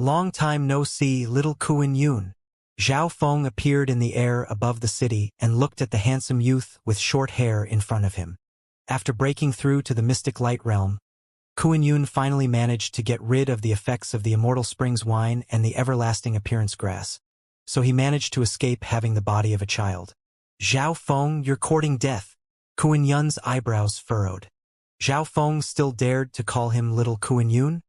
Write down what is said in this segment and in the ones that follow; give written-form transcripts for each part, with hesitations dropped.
Long time no see, little Kuan Yun. Zhao Feng appeared in the air above the city and looked at the handsome youth with short hair in front of him. After breaking through to the mystic light realm, Kuan Yun finally managed to get rid of the effects of the immortal springs wine and the everlasting appearance grass, so he managed to escape having the body of a child. Zhao Feng, you're courting death. Kuan Yun's eyebrows furrowed. Zhao Feng still dared to call him little Kuan Yun?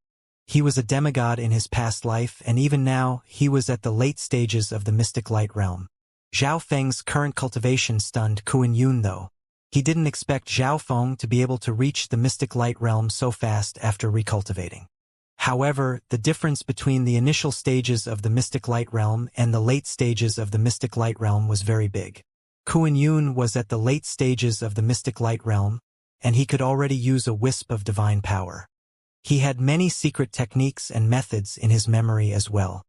He was a demigod in his past life, and even now, he was at the late stages of the mystic light realm. Zhao Feng's current cultivation stunned Kuan Yun though. He didn't expect Zhao Feng to be able to reach the mystic light realm so fast after recultivating. However, the difference between the initial stages of the mystic light realm and the late stages of the mystic light realm was very big. Kuan Yun was at the late stages of the mystic light realm, and he could already use a wisp of divine power. He had many secret techniques and methods in his memory as well.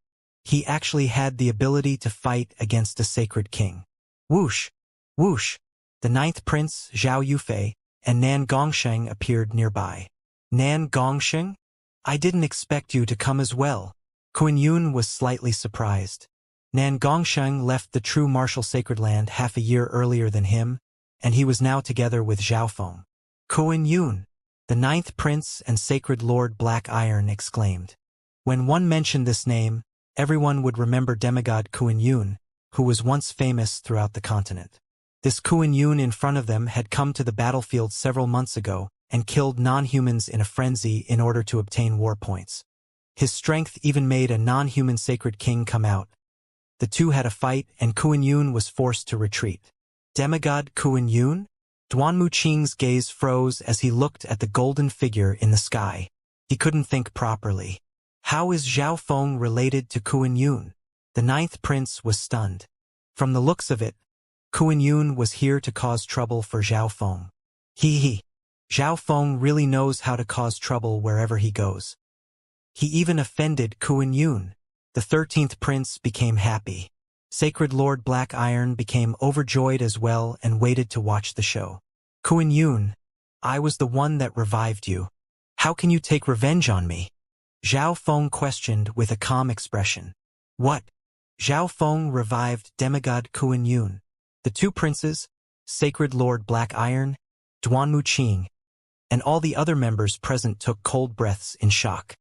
He actually had the ability to fight against a sacred king. Whoosh! Whoosh! The ninth prince, Zhao Yufei, and Nan Gongsheng appeared nearby. Nan Gongsheng? I didn't expect you to come as well. Kuan Yun was slightly surprised. Nan Gongsheng left the true martial sacred land half a year earlier than him, and he was now together with Zhao Feng. Kuan Yun! The ninth prince and sacred lord Black Iron exclaimed. When one mentioned this name, everyone would remember demigod Kuan Yun, who was once famous throughout the continent. This Kuan Yun in front of them had come to the battlefield several months ago and killed non-humans in a frenzy in order to obtain war points. His strength even made a non-human sacred king come out. The two had a fight and Kuan Yun was forced to retreat. Demigod Kuan Yun? Duan Muqing's gaze froze as he looked at the golden figure in the sky. He couldn't think properly. How is Zhao Feng related to Kuan Yun? The ninth prince was stunned. From the looks of it, Kuan Yun was here to cause trouble for Zhao Feng. He. Zhao Feng really knows how to cause trouble wherever he goes. He even offended Kuan Yun. The 13th prince became happy. Sacred Lord Black Iron became overjoyed as well and waited to watch the show. Kuan Yun, I was the one that revived you. How can you take revenge on me? Zhao Feng questioned with a calm expression. What? Zhao Feng revived demigod Kuan Yun. The two princes, Sacred Lord Black Iron, Duan Muqing, and all the other members present took cold breaths in shock.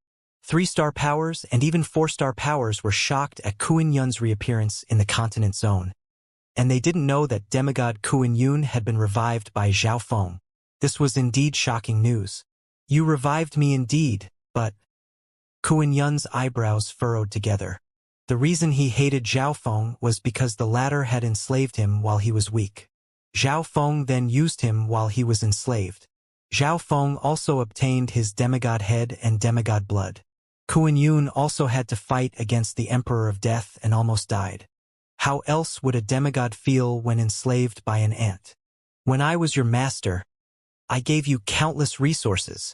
3-star powers and even 4-star powers were shocked at Kuan Yun's reappearance in the continent zone. And they didn't know that demigod Kuan Yun had been revived by Zhao Feng. This was indeed shocking news. You revived me indeed, but... Kuan Yun's eyebrows furrowed together. The reason he hated Zhao Feng was because the latter had enslaved him while he was weak. Zhao Feng then used him while he was enslaved. Zhao Feng also obtained his demigod head and demigod blood. Kuan Yun also had to fight against the Emperor of Death and almost died. How else would a demigod feel when enslaved by an ant? When I was your master, I gave you countless resources.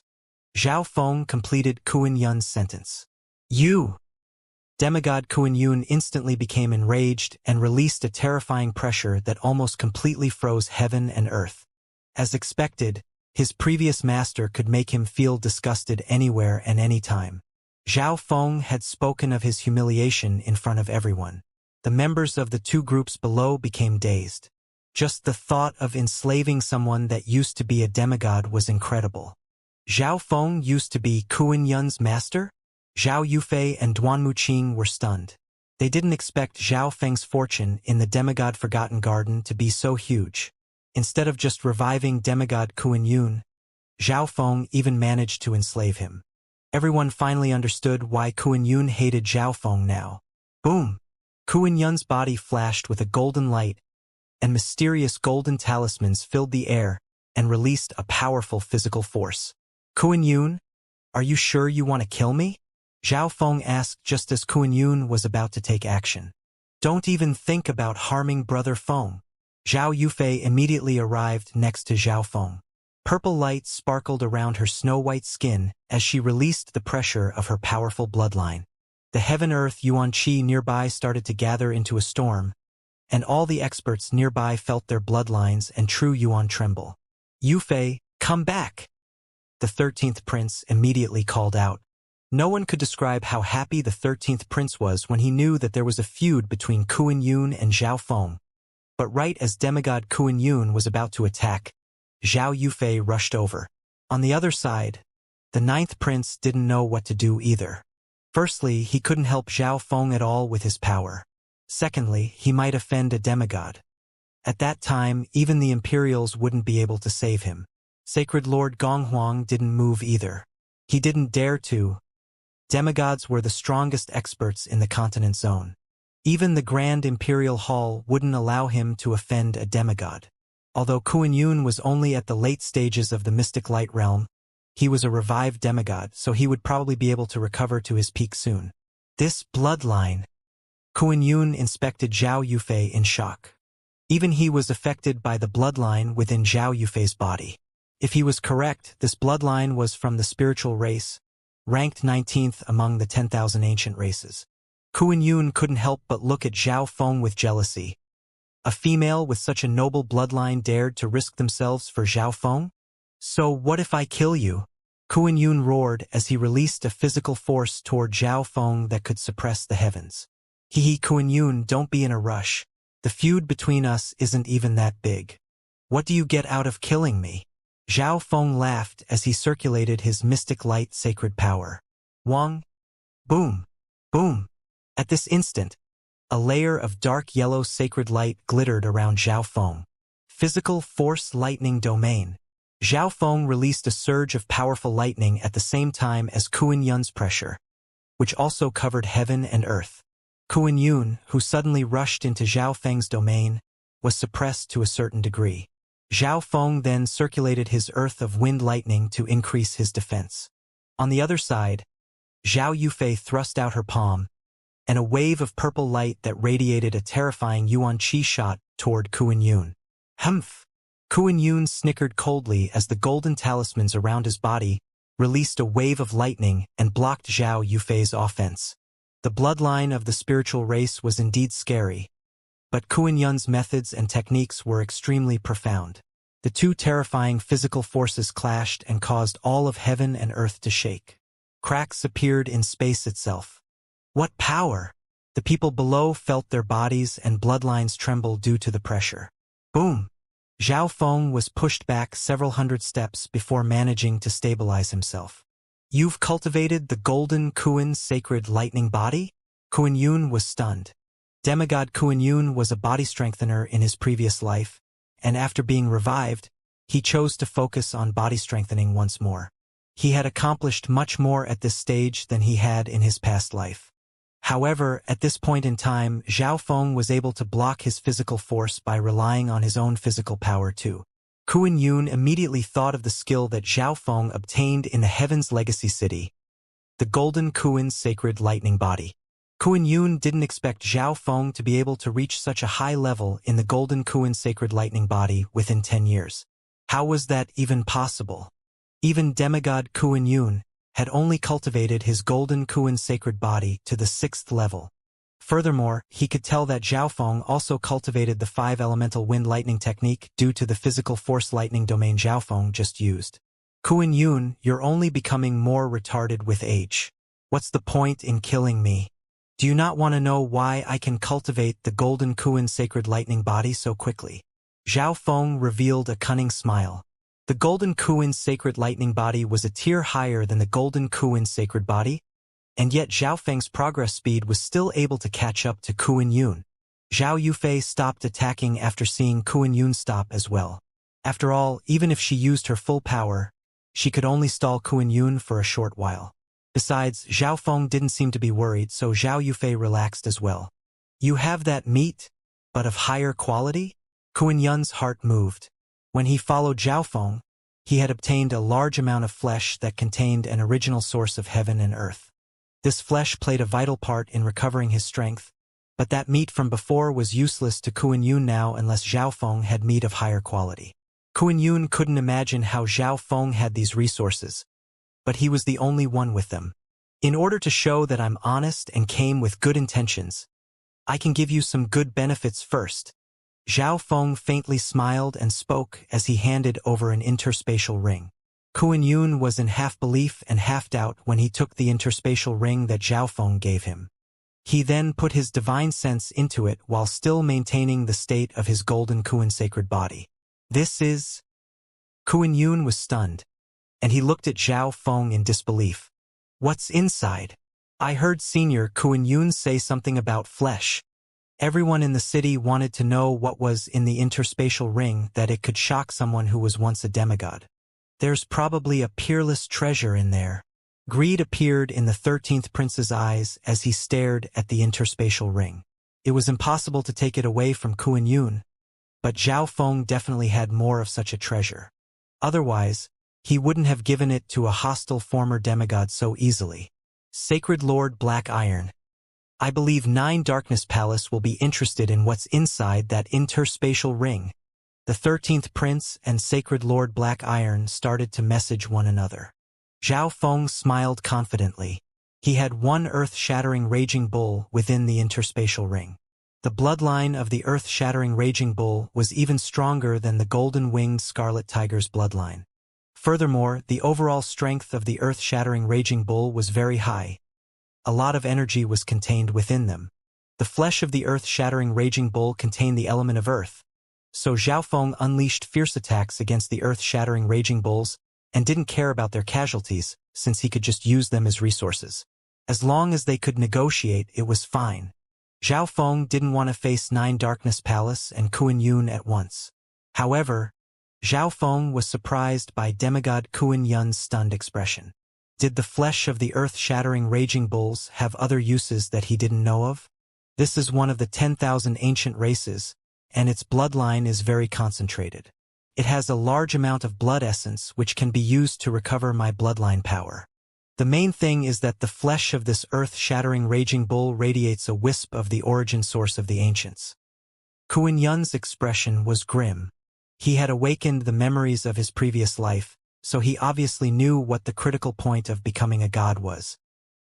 Zhao Feng completed Kuan Yun's sentence. You! Demigod Kuan Yun instantly became enraged and released a terrifying pressure that almost completely froze heaven and earth. As expected, his previous master could make him feel disgusted anywhere and anytime. Zhao Feng had spoken of his humiliation in front of everyone. The members of the two groups below became dazed. Just the thought of enslaving someone that used to be a demigod was incredible. Zhao Feng used to be Kuan Yun's master? Zhao Yufei and Duan Muqing were stunned. They didn't expect Zhao Feng's fortune in the demigod Forgotten Garden to be so huge. Instead of just reviving demigod Kuan Yun, Zhao Feng even managed to enslave him. Everyone finally understood why Kuan Yun hated Zhao Feng now. Boom! Kuan Yun's body flashed with a golden light, and mysterious golden talismans filled the air and released a powerful physical force. Kuan Yun, are you sure you want to kill me? Zhao Feng asked just as Kuan Yun was about to take action. Don't even think about harming Brother Feng. Zhao Yufei immediately arrived next to Zhao Feng. Purple light sparkled around her snow-white skin as she released the pressure of her powerful bloodline. The heaven-earth Yuan Qi nearby started to gather into a storm, and all the experts nearby felt their bloodlines and true Yuan tremble. Yufei, come back! The 13th prince immediately called out. No one could describe how happy the 13th prince was when he knew that there was a feud between Kuan Yun and Zhao Feng. But right as demigod Kuan Yun was about to attack, Zhao Yufei rushed over. On the other side, the 9th prince didn't know what to do either. Firstly, he couldn't help Zhao Feng at all with his power. Secondly, he might offend a demigod. At that time, even the Imperials wouldn't be able to save him. Sacred Lord Gonghuang didn't move either. He didn't dare to. Demigods were the strongest experts in the continent zone. Even the Grand Imperial Hall wouldn't allow him to offend a demigod. Although Kuan Yun was only at the late stages of the mystic light realm, he was a revived demigod, so he would probably be able to recover to his peak soon. This bloodline. Kuan Yun inspected Zhao Yufei in shock. Even he was affected by the bloodline within Zhao Yufei's body. If he was correct, this bloodline was from the spiritual race, ranked 19th among the 10,000 ancient races. Kuan Yun couldn't help but look at Zhao Feng with jealousy. A female with such a noble bloodline dared to risk themselves for Zhao Feng? So what if I kill you? Kuan Yun roared as he released a physical force toward Zhao Feng that could suppress the heavens. Hee Kuan Yun, don't be in a rush. The feud between us isn't even that big. What do you get out of killing me? Zhao Feng laughed as he circulated his mystic light sacred power. Wang! Boom! Boom! At this instant, a layer of dark yellow sacred light glittered around Zhao Feng. Physical force lightning domain. Zhao Feng released a surge of powerful lightning at the same time as Kuan Yun's pressure, which also covered heaven and earth. Kuan Yun, who suddenly rushed into Zhao Feng's domain, was suppressed to a certain degree. Zhao Feng then circulated his earth of wind lightning to increase his defense. On the other side, Zhao Yufei thrust out her palm, and a wave of purple light that radiated a terrifying Yuan Qi shot toward Kuan Yun. Humph! Kuan Yun snickered coldly as the golden talismans around his body released a wave of lightning and blocked Zhao Yufei's offense. The bloodline of the spiritual race was indeed scary, but Kuan Yun's methods and techniques were extremely profound. The two terrifying physical forces clashed and caused all of heaven and earth to shake. Cracks appeared in space itself. What power! The people below felt their bodies and bloodlines tremble due to the pressure. Boom! Zhao Feng was pushed back several hundred steps before managing to stabilize himself. You've cultivated the golden Kuan sacred lightning body? Kuan Yun was stunned. Demigod Kuan Yun was a body strengthener in his previous life, and after being revived, he chose to focus on body strengthening once more. He had accomplished much more at this stage than he had in his past life. However, at this point in time, Zhao Feng was able to block his physical force by relying on his own physical power too. Kuan Yun immediately thought of the skill that Zhao Feng obtained in the Heaven's Legacy City, the Golden Kuan Sacred Lightning Body. Kuan Yun didn't expect Zhao Feng to be able to reach such a high level in the Golden Kuan Sacred Lightning Body within 10 years. How was that even possible? Even demigod Kuan Yun had only cultivated his Golden Kuan Sacred Body to the 6th level. Furthermore, he could tell that Zhao Feng also cultivated the 5-elemental wind lightning technique due to the physical force lightning domain Zhao Feng just used. Kuan Yun, you're only becoming more retarded with age. What's the point in killing me? Do you not want to know why I can cultivate the Golden Kuan Sacred Lightning Body so quickly? Zhao Feng revealed a cunning smile. The Golden Kuan Sacred Lightning Body was a tier higher than the Golden Kuan Sacred Body, and yet Zhao Feng's progress speed was still able to catch up to Kuan Yun. Zhao Yufei stopped attacking after seeing Kuan Yun stop as well. After all, even if she used her full power, she could only stall Kuan Yun for a short while. Besides, Zhao Feng didn't seem to be worried, so Zhao Yufei relaxed as well. You have that meat, but of higher quality? Kuan Yun's heart moved. When he followed Zhao Feng, he had obtained a large amount of flesh that contained an original source of heaven and earth. This flesh played a vital part in recovering his strength, but that meat from before was useless to Kuan Yun now unless Zhao Feng had meat of higher quality. Kuan Yun couldn't imagine how Zhao Feng had these resources, but he was the only one with them. In order to show that I'm honest and came with good intentions, I can give you some good benefits first. Zhao Feng faintly smiled and spoke as he handed over an interspatial ring. Kuan Yun was in half-belief and half-doubt when he took the interspatial ring that Zhao Feng gave him. He then put his divine sense into it while still maintaining the state of his golden Kuan sacred body. This is... Kuan Yun was stunned, and he looked at Zhao Feng in disbelief. What's inside? I heard Senior Kuan Yun say something about flesh. Everyone in the city wanted to know what was in the interspatial ring, that it could shock someone who was once a demigod. There's probably a peerless treasure in there. Greed appeared in the 13th prince's eyes as he stared at the interspatial ring. It was impossible to take it away from Kuan Yun, but Zhao Feng definitely had more of such a treasure. Otherwise, he wouldn't have given it to a hostile former demigod so easily. Sacred Lord Black Iron. I believe 9 Darkness Palace will be interested in what's inside that interspatial ring. The 13th Prince and Sacred Lord Black Iron started to message one another. Zhao Feng smiled confidently. He had one earth-shattering raging bull within the interspatial ring. The bloodline of the earth-shattering raging bull was even stronger than the golden-winged scarlet tiger's bloodline. Furthermore, the overall strength of the earth-shattering raging bull was very high. A lot of energy was contained within them. The flesh of the earth-shattering raging bull contained the element of earth. So Zhao Feng unleashed fierce attacks against the earth-shattering raging bulls and didn't care about their casualties, since he could just use them as resources. As long as they could negotiate, it was fine. Zhao Feng didn't want to face 9 Darkness Palace and Kuan Yun at once. However, Zhao Feng was surprised by demigod Kuan Yun's stunned expression. Did the flesh of the earth-shattering raging bulls have other uses that he didn't know of? This is one of the 10,000 ancient races, and its bloodline is very concentrated. It has a large amount of blood essence which can be used to recover my bloodline power. The main thing is that the flesh of this earth-shattering raging bull radiates a wisp of the origin source of the ancients. Kuan Yun's expression was grim. He had awakened the memories of his previous life, so he obviously knew what the critical point of becoming a god was.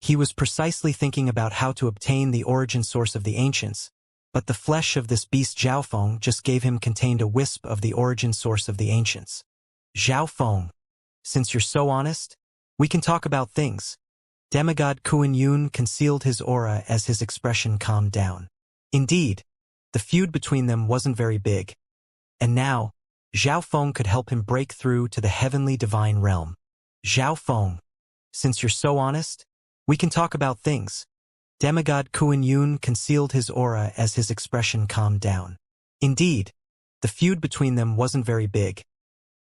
He was precisely thinking about how to obtain the origin source of the ancients, but the flesh of this beast Zhao Feng just gave him contained a wisp of the origin source of the ancients. Zhao Feng, since you're so honest, we can talk about things. Demigod Kuan Yun concealed his aura as his expression calmed down. Indeed, the feud between them wasn't very big. And now, Zhao Feng could help him break through to the heavenly divine realm. Zhao Feng, since you're so honest, we can talk about things. Demigod Kuan Yun concealed his aura as his expression calmed down. Indeed, the feud between them wasn't very big.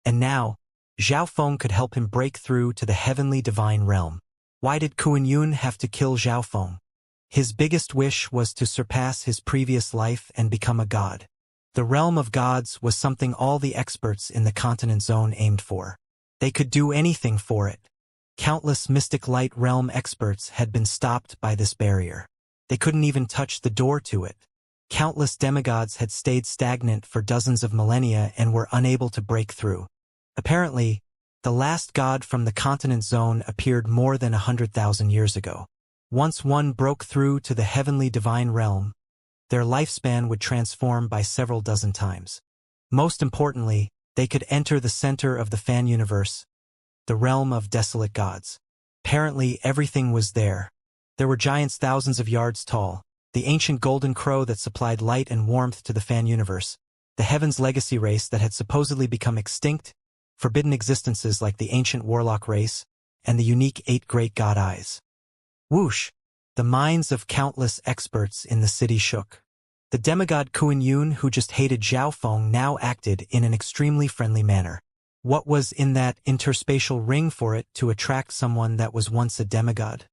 And now, Zhao Feng could help him break through to the heavenly divine realm. Why did Kuan Yun have to kill Zhao Feng? His biggest wish was to surpass his previous life and become a god. The realm of gods was something all the experts in the continent zone aimed for. They could do anything for it. Countless mystic light realm experts had been stopped by this barrier. They couldn't even touch the door to it. Countless demigods had stayed stagnant for dozens of millennia and were unable to break through. Apparently, the last god from the continent zone appeared more than 100,000 years ago. Once one broke through to the heavenly divine realm, their lifespan would transform by several dozen times. Most importantly, they could enter the center of the fan universe, the realm of desolate gods. Apparently, everything was there. There were giants thousands of yards tall, the ancient golden crow that supplied light and warmth to the fan universe, the heaven's legacy race that had supposedly become extinct, forbidden existences like the ancient warlock race, and the unique 8 great god eyes. Whoosh! The minds of countless experts in the city shook. The demigod Kuan Yun, who just hated Zhao Feng, now acted in an extremely friendly manner. What was in that interspatial ring for it to attract someone that was once a demigod?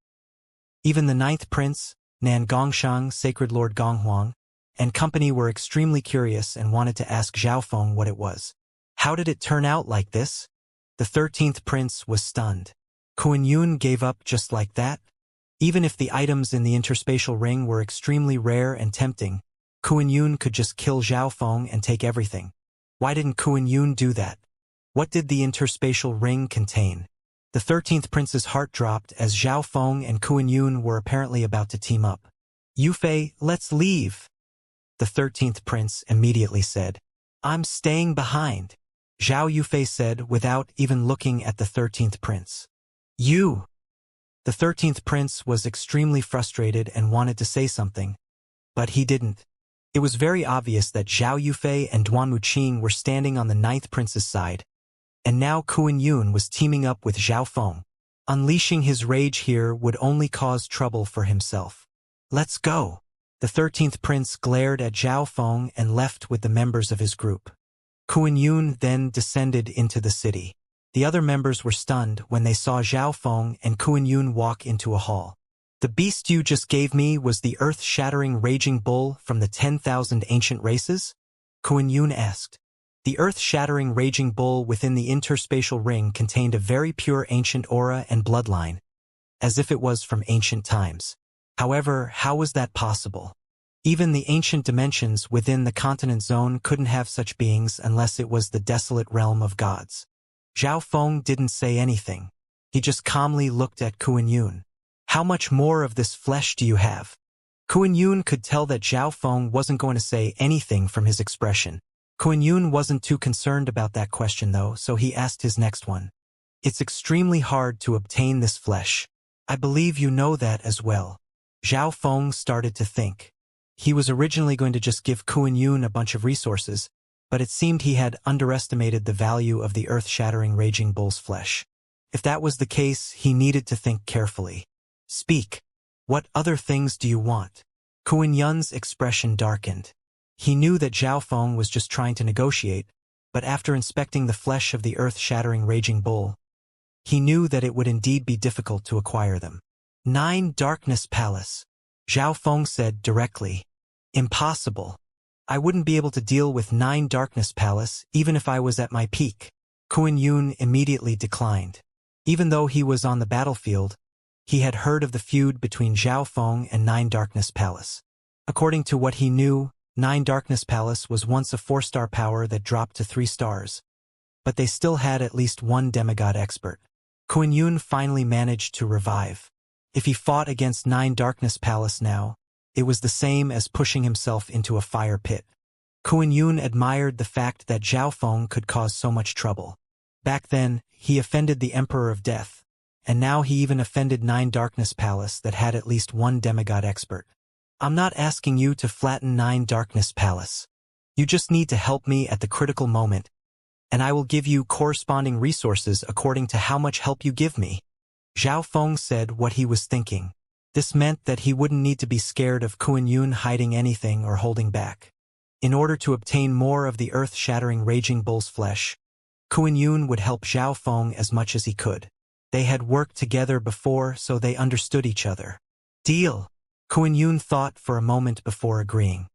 Even the 9th Prince, Nan Gongshang, Sacred Lord Gonghuang, and company were extremely curious and wanted to ask Zhao Feng what it was. How did it turn out like this? The 13th Prince was stunned. Kuan Yun gave up just like that? Even if the items in the interspatial ring were extremely rare and tempting, Kuan Yun could just kill Zhao Feng and take everything. Why didn't Kuan Yun do that? What did the interspatial ring contain? The 13th Prince's heart dropped as Zhao Feng and Kuan Yun were apparently about to team up. Yufei, let's leave. The 13th Prince immediately said, I'm staying behind. Zhao Yufei said without even looking at the 13th prince. You! The 13th prince was extremely frustrated and wanted to say something, but he didn't. It was very obvious that Zhao Yufei and Duan Wuqing were standing on the 9th prince's side, and now Kuan Yun was teaming up with Zhao Feng. Unleashing his rage here would only cause trouble for himself. Let's go! The 13th prince glared at Zhao Feng and left with the members of his group. Kuan Yun then descended into the city. The other members were stunned when they saw Zhao Feng and Kuan Yun walk into a hall. The beast you just gave me was the earth-shattering raging bull from the 10,000 ancient races? Kuan Yun asked. The earth-shattering raging bull within the interspatial ring contained a very pure ancient aura and bloodline, as if it was from ancient times. However, how was that possible? Even the ancient dimensions within the continent zone couldn't have such beings unless it was the desolate realm of gods. Zhao Feng didn't say anything. He just calmly looked at Kuan Yun. How much more of this flesh do you have? Kuan Yun could tell that Zhao Feng wasn't going to say anything from his expression. Kuan Yun wasn't too concerned about that question though, so he asked his next one. It's extremely hard to obtain this flesh. I believe you know that as well. Zhao Feng started to think. He was originally going to just give Kuan Yun a bunch of resources, but it seemed he had underestimated the value of the earth-shattering raging bull's flesh. If that was the case, he needed to think carefully. Speak. What other things do you want? Kuan Yun's expression darkened. He knew that Zhao Feng was just trying to negotiate, but after inspecting the flesh of the earth-shattering raging bull, he knew that it would indeed be difficult to acquire them. 9 Darkness Palace. Zhao Feng said directly. Impossible. I wouldn't be able to deal with 9 Darkness Palace even if I was at my peak. Kuan Yun immediately declined. Even though he was on the battlefield, he had heard of the feud between Zhao Feng and 9 Darkness Palace. According to what he knew, 9 Darkness Palace was once a 4-star power that dropped to 3 stars. But they still had at least one demigod expert. Kuan Yun finally managed to revive. If he fought against 9 Darkness Palace now, it was the same as pushing himself into a fire pit. Kuan Yun admired the fact that Zhao Feng could cause so much trouble. Back then, he offended the Emperor of Death, and now he even offended 9 Darkness Palace that had at least one demigod expert. I'm not asking you to flatten 9 Darkness Palace. You just need to help me at the critical moment, and I will give you corresponding resources according to how much help you give me. Zhao Feng said what he was thinking. This meant that he wouldn't need to be scared of Kuan Yun hiding anything or holding back. In order to obtain more of the earth-shattering raging bull's flesh, Kuan Yun would help Zhao Feng as much as he could. They had worked together before, so they understood each other. Deal. Kuan Yun thought for a moment before agreeing.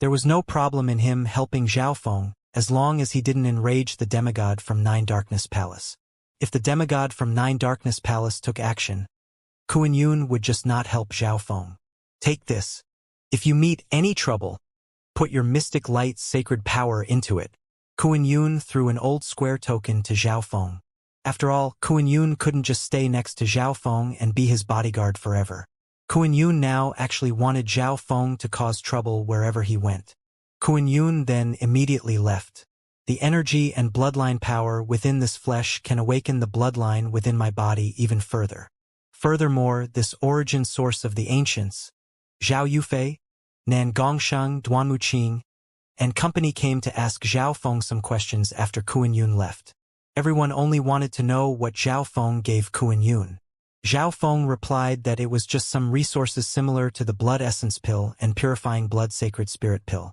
There was no problem in him helping Zhao Feng, as long as he didn't enrage the demigod from 9 Darkness Palace. If the demigod from 9 Darkness Palace took action, Kuan Yun would just not help Zhao Feng. Take this. If you meet any trouble, put your mystic light's sacred power into it. Kuan Yun threw an old square token to Zhao Feng. After all, Kuan Yun couldn't just stay next to Zhao Feng and be his bodyguard forever. Kuan Yun now actually wanted Zhao Feng to cause trouble wherever he went. Kuan Yun then immediately left. The energy and bloodline power within this flesh can awaken the bloodline within my body even further. Furthermore, this origin source of the ancients, Zhao Yufei, Nan Gongsheng, Duan Wuqing, and company came to ask Zhao Feng some questions after Kuan Yun left. Everyone only wanted to know what Zhao Feng gave Kuan Yun. Zhao Feng replied that it was just some resources similar to the blood essence pill and purifying blood sacred spirit pill.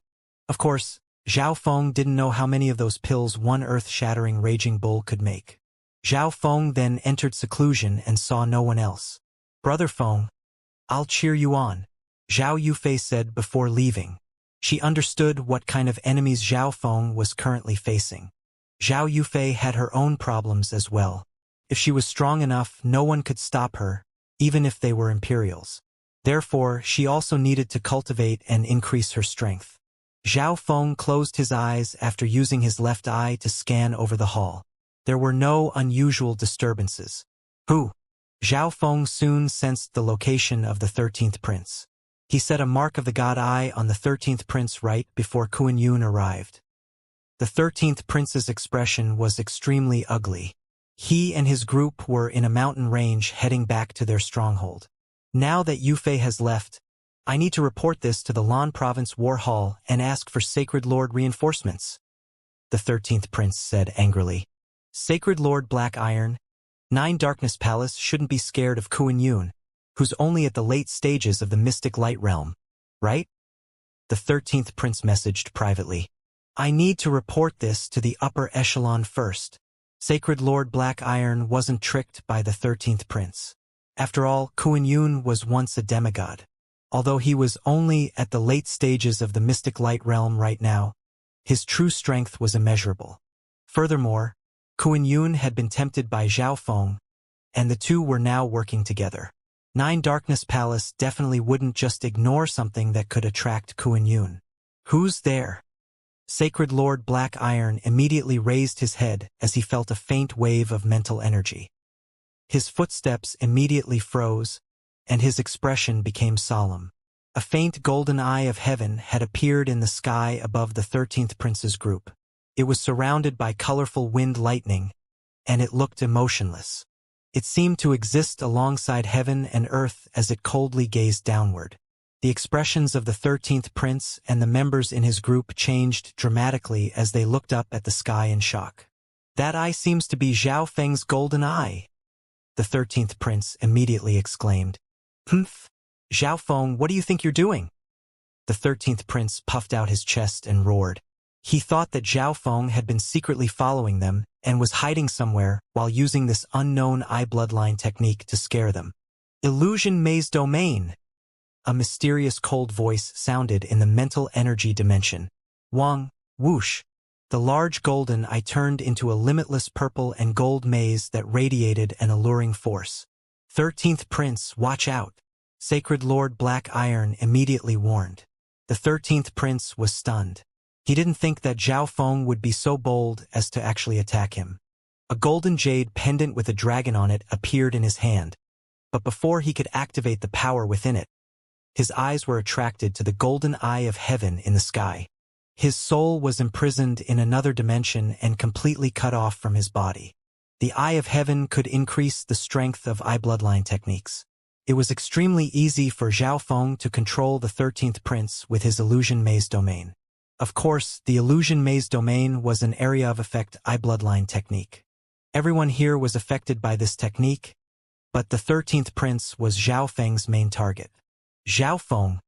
Of course, Zhao Feng didn't know how many of those pills one earth-shattering raging bull could make. Zhao Feng then entered seclusion and saw no one else. Brother Feng, I'll cheer you on, Zhao Yufei said before leaving. She understood what kind of enemies Zhao Feng was currently facing. Zhao Yufei had her own problems as well. If she was strong enough, no one could stop her, even if they were Imperials. Therefore, she also needed to cultivate and increase her strength. Zhao Feng closed his eyes after using his left eye to scan over the hall. There were no unusual disturbances. Who? Zhao Feng soon sensed the location of the 13th prince. He set a mark of the god eye on the 13th prince right before Kuan Yun arrived. The 13th prince's expression was extremely ugly. He and his group were in a mountain range heading back to their stronghold. Now that Yufei has left, I need to report this to the Lan Province War Hall and ask for Sacred Lord reinforcements, the 13th prince said angrily. Sacred Lord Black Iron, 9 Darkness Palace shouldn't be scared of Kuan Yun, who's only at the late stages of the mystic light realm, right? The 13th prince messaged privately. I need to report this to the upper echelon first. Sacred Lord Black Iron wasn't tricked by the 13th prince. After all, Kuan Yun was once a demigod. Although he was only at the late stages of the mystic light realm right now, his true strength was immeasurable. Furthermore, Kuan Yun had been tempted by Zhao Feng, and the two were now working together. 9 Darkness Palace definitely wouldn't just ignore something that could attract Kuan Yun. Who's there? Sacred Lord Black Iron immediately raised his head as he felt a faint wave of mental energy. His footsteps immediately froze, and his expression became solemn. A faint golden eye of heaven had appeared in the sky above the 13th prince's group. It was surrounded by colorful wind lightning, and it looked emotionless. It seemed to exist alongside heaven and earth as it coldly gazed downward. The expressions of the 13th prince and the members in his group changed dramatically as they looked up at the sky in shock. That eye seems to be Zhao Feng's golden eye, the 13th prince immediately exclaimed. Humph! Zhao Feng, what do you think you're doing? The 13th prince puffed out his chest and roared. He thought that Zhao Feng had been secretly following them and was hiding somewhere while using this unknown eye bloodline technique to scare them. Illusion Maze Domain! A mysterious cold voice sounded in the mental energy dimension. Wang, whoosh! The large golden eye turned into a limitless purple and gold maze that radiated an alluring force. 13th Prince, watch out! Sacred Lord Black Iron immediately warned. The 13th Prince was stunned. He didn't think that Zhao Feng would be so bold as to actually attack him. A golden jade pendant with a dragon on it appeared in his hand, but before he could activate the power within it, his eyes were attracted to the golden eye of heaven in the sky. His soul was imprisoned in another dimension and completely cut off from his body. The eye of heaven could increase the strength of eye bloodline techniques. It was extremely easy for Zhao Feng to control the 13th Prince with his illusion maze domain. Of course, the illusion maze domain was an area of effect eye bloodline technique. Everyone here was affected by this technique, but the 13th Prince was Zhao Feng's main target. Zhao Feng,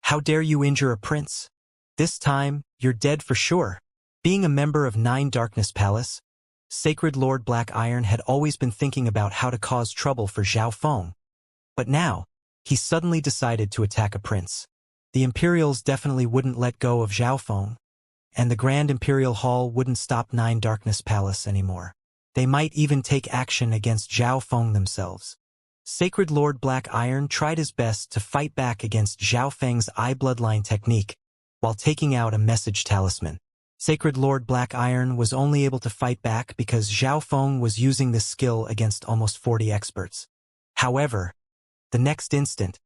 how dare you injure a prince? This time, you're dead for sure. Being a member of 9 Darkness Palace, Sacred Lord Black Iron had always been thinking about how to cause trouble for Zhao Feng. But now, he suddenly decided to attack a prince. The Imperials definitely wouldn't let go of Zhao Feng, and the Grand Imperial Hall wouldn't stop 9 Darkness Palace anymore. They might even take action against Zhao Feng themselves. Sacred Lord Black Iron tried his best to fight back against Zhao Feng's eye bloodline technique while taking out a message talisman. Sacred Lord Black Iron was only able to fight back because Zhao Feng was using this skill against almost 40 experts. However, the next instant,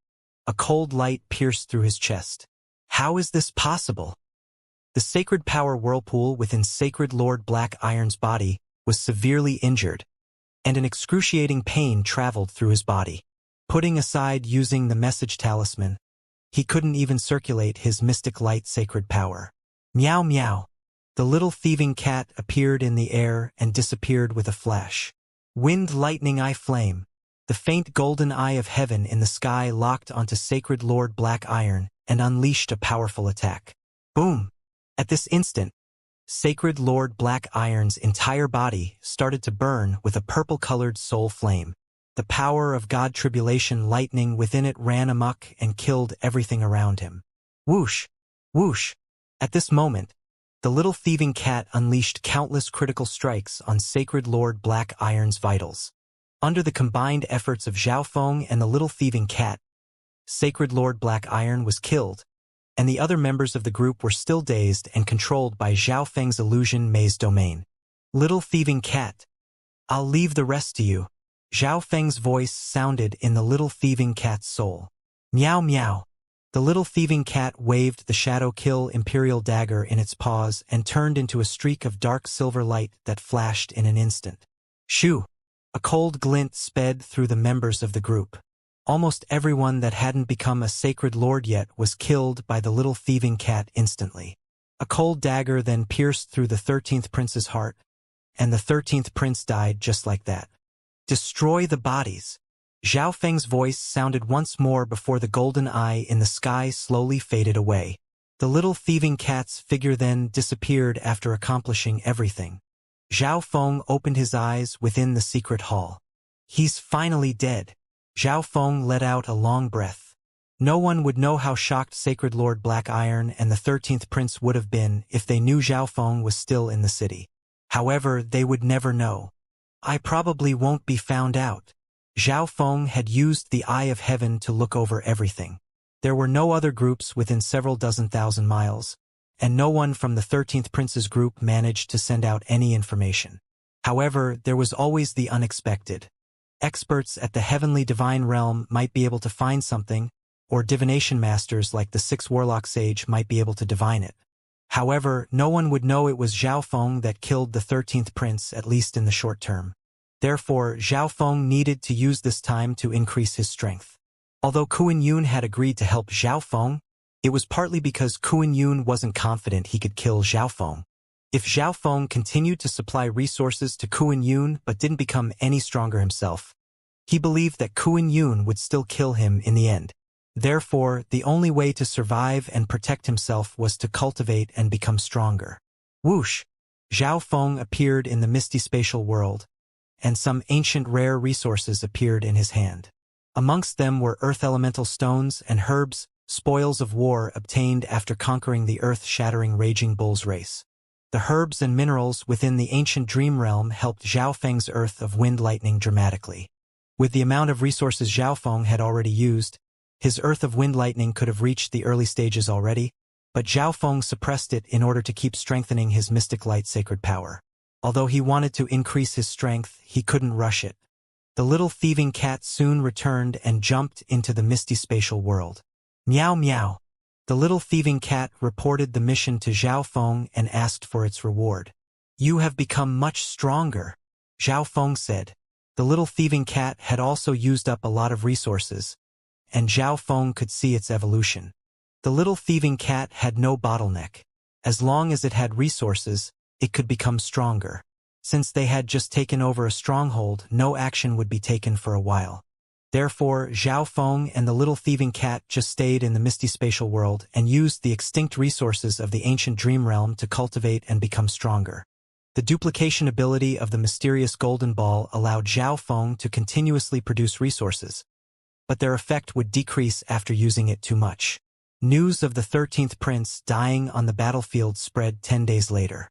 a cold light pierced through his chest. How is this possible? The sacred power whirlpool within Sacred Lord Black Iron's body was severely injured, and an excruciating pain traveled through his body. Putting aside using the message talisman, he couldn't even circulate his mystic light sacred power. Meow meow. The little thieving cat appeared in the air and disappeared with a flash. Wind lightning eye flame. The faint golden eye of heaven in the sky locked onto Sacred Lord Black Iron and unleashed a powerful attack. Boom! At this instant, Sacred Lord Black Iron's entire body started to burn with a purple-colored soul flame. The power of God Tribulation lightning within it ran amok and killed everything around him. Whoosh! Whoosh! At this moment, the little thieving cat unleashed countless critical strikes on Sacred Lord Black Iron's vitals. Under the combined efforts of Zhao Feng and the little thieving cat, Sacred Lord Black Iron was killed, and the other members of the group were still dazed and controlled by Zhao Feng's illusion maze domain. Little thieving cat, I'll leave the rest to you. Zhao Feng's voice sounded in the little thieving cat's soul. Meow meow. The little thieving cat waved the shadow kill imperial dagger in its paws and turned into a streak of dark silver light that flashed in an instant. Shoo! A cold glint sped through the members of the group. Almost everyone that hadn't become a sacred lord yet was killed by the little thieving cat instantly. A cold dagger then pierced through the 13th prince's heart, and the 13th prince died just like that. Destroy the bodies. Zhao Feng's voice sounded once more before the golden eye in the sky slowly faded away. The little thieving cat's figure then disappeared after accomplishing everything. Zhao Feng opened his eyes within the secret hall. He's finally dead. Zhao Feng let out a long breath. No one would know how shocked Sacred Lord Black Iron and the 13th Prince would have been if they knew Zhao Feng was still in the city. However, they would never know. I probably won't be found out. Zhao Feng had used the Eye of Heaven to look over everything. There were no other groups within several dozen thousand miles, and no one from the 13th Prince's group managed to send out any information. However, there was always the unexpected. Experts at the heavenly divine realm might be able to find something, or divination masters like the 6 Warlock Sage might be able to divine it. However, no one would know it was Zhao Feng that killed the 13th Prince, at least in the short term. Therefore, Zhao Feng needed to use this time to increase his strength. Although Kuan Yun had agreed to help Zhao Feng, it was partly because Kuan Yun wasn't confident he could kill Zhao Feng. If Zhao Feng continued to supply resources to Kuan Yun but didn't become any stronger himself, he believed that Kuan Yun would still kill him in the end. Therefore, the only way to survive and protect himself was to cultivate and become stronger. Whoosh! Zhao Feng appeared in the misty spatial world, and some ancient rare resources appeared in his hand. Amongst them were earth elemental stones and herbs, spoils of war obtained after conquering the earth-shattering Raging Bull's race. The herbs and minerals within the ancient dream realm helped Zhao Feng's Earth of Wind Lightning dramatically. With the amount of resources Zhao Feng had already used, his Earth of Wind Lightning could have reached the early stages already, but Zhao Feng suppressed it in order to keep strengthening his mystic light sacred power. Although he wanted to increase his strength, he couldn't rush it. The little thieving cat soon returned and jumped into the misty spatial world. Meow meow. The little thieving cat reported the mission to Zhao Feng and asked for its reward. You have become much stronger, Zhao Feng said. The little thieving cat had also used up a lot of resources, and Zhao Feng could see its evolution. The little thieving cat had no bottleneck. As long as it had resources, it could become stronger. Since they had just taken over a stronghold, no action would be taken for a while. Therefore, Zhao Feng and the little thieving cat just stayed in the misty spatial world and used the extinct resources of the ancient dream realm to cultivate and become stronger. The duplication ability of the mysterious golden ball allowed Zhao Feng to continuously produce resources, but their effect would decrease after using it too much. News of the 13th Prince dying on the battlefield spread 10 days later.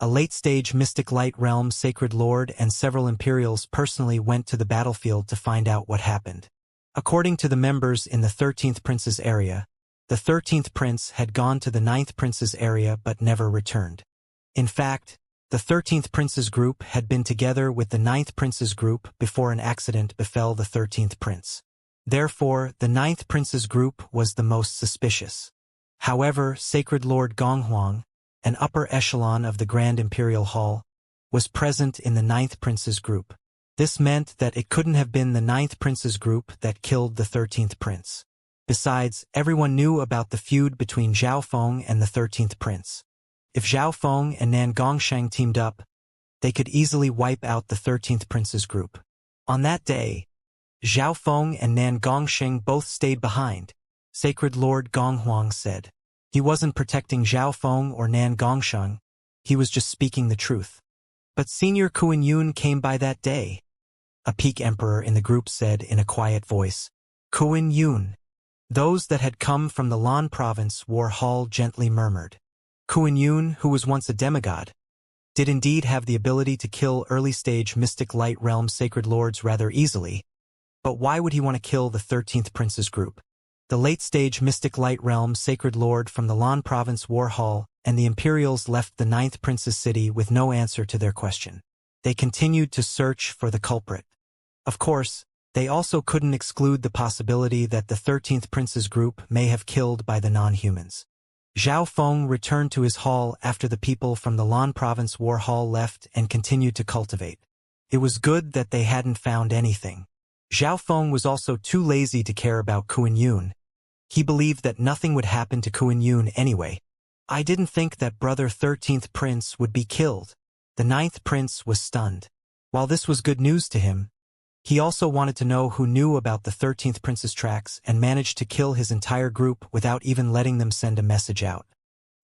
A late-stage mystic light realm sacred lord and several imperials personally went to the battlefield to find out what happened. According to the members in the 13th Prince's area, the 13th Prince had gone to the 9th Prince's area but never returned. In fact, the 13th Prince's group had been together with the 9th Prince's group before an accident befell the 13th Prince. Therefore, the 9th Prince's group was the most suspicious. However, Sacred Lord Gonghuang, an upper echelon of the Grand Imperial Hall, was present in the 9th Prince's group. This meant that it couldn't have been the 9th Prince's group that killed the 13th Prince. Besides, everyone knew about the feud between Zhao Feng and the 13th Prince. If Zhao Feng and Nan Gongsheng teamed up, they could easily wipe out the 13th Prince's group. On that day, Zhao Feng and Nan Gongsheng both stayed behind, Sacred Lord Gonghuang said. He wasn't protecting Zhao Feng or Nan Gongsheng, he was just speaking the truth. But Senior Kuan Yun came by that day, a peak emperor in the group said in a quiet voice. Kuan Yun. Those that had come from the Lan province War Hall gently murmured. Kuan Yun, who was once a demigod, did indeed have the ability to kill early-stage mystic light realm sacred lords rather easily, but why would he want to kill the 13th Prince's group? The late-stage mystic light realm sacred lord from the Lan province War Hall and the Imperials left the 9th Prince's city with no answer to their question. They continued to search for the culprit. Of course, they They also couldn't exclude the possibility that the 13th Prince's group may have killed by the non-humans. Zhao Feng returned to his hall after the people from the Lan Province War Hall left and continued to cultivate. It was good that they hadn't found anything. Zhao Feng was also too lazy to care about Kuan Yun. He believed that nothing would happen to Kuan Yun anyway. I didn't think that brother 13th Prince would be killed. The 9th Prince was stunned. While this was good news to him, he also wanted to know who knew about the 13th Prince's tracks and managed to kill his entire group without even letting them send a message out.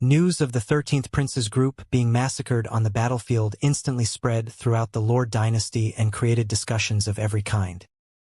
News of the 13th Prince's group being massacred on the battlefield instantly spread throughout the Lord dynasty and created discussions of every kind.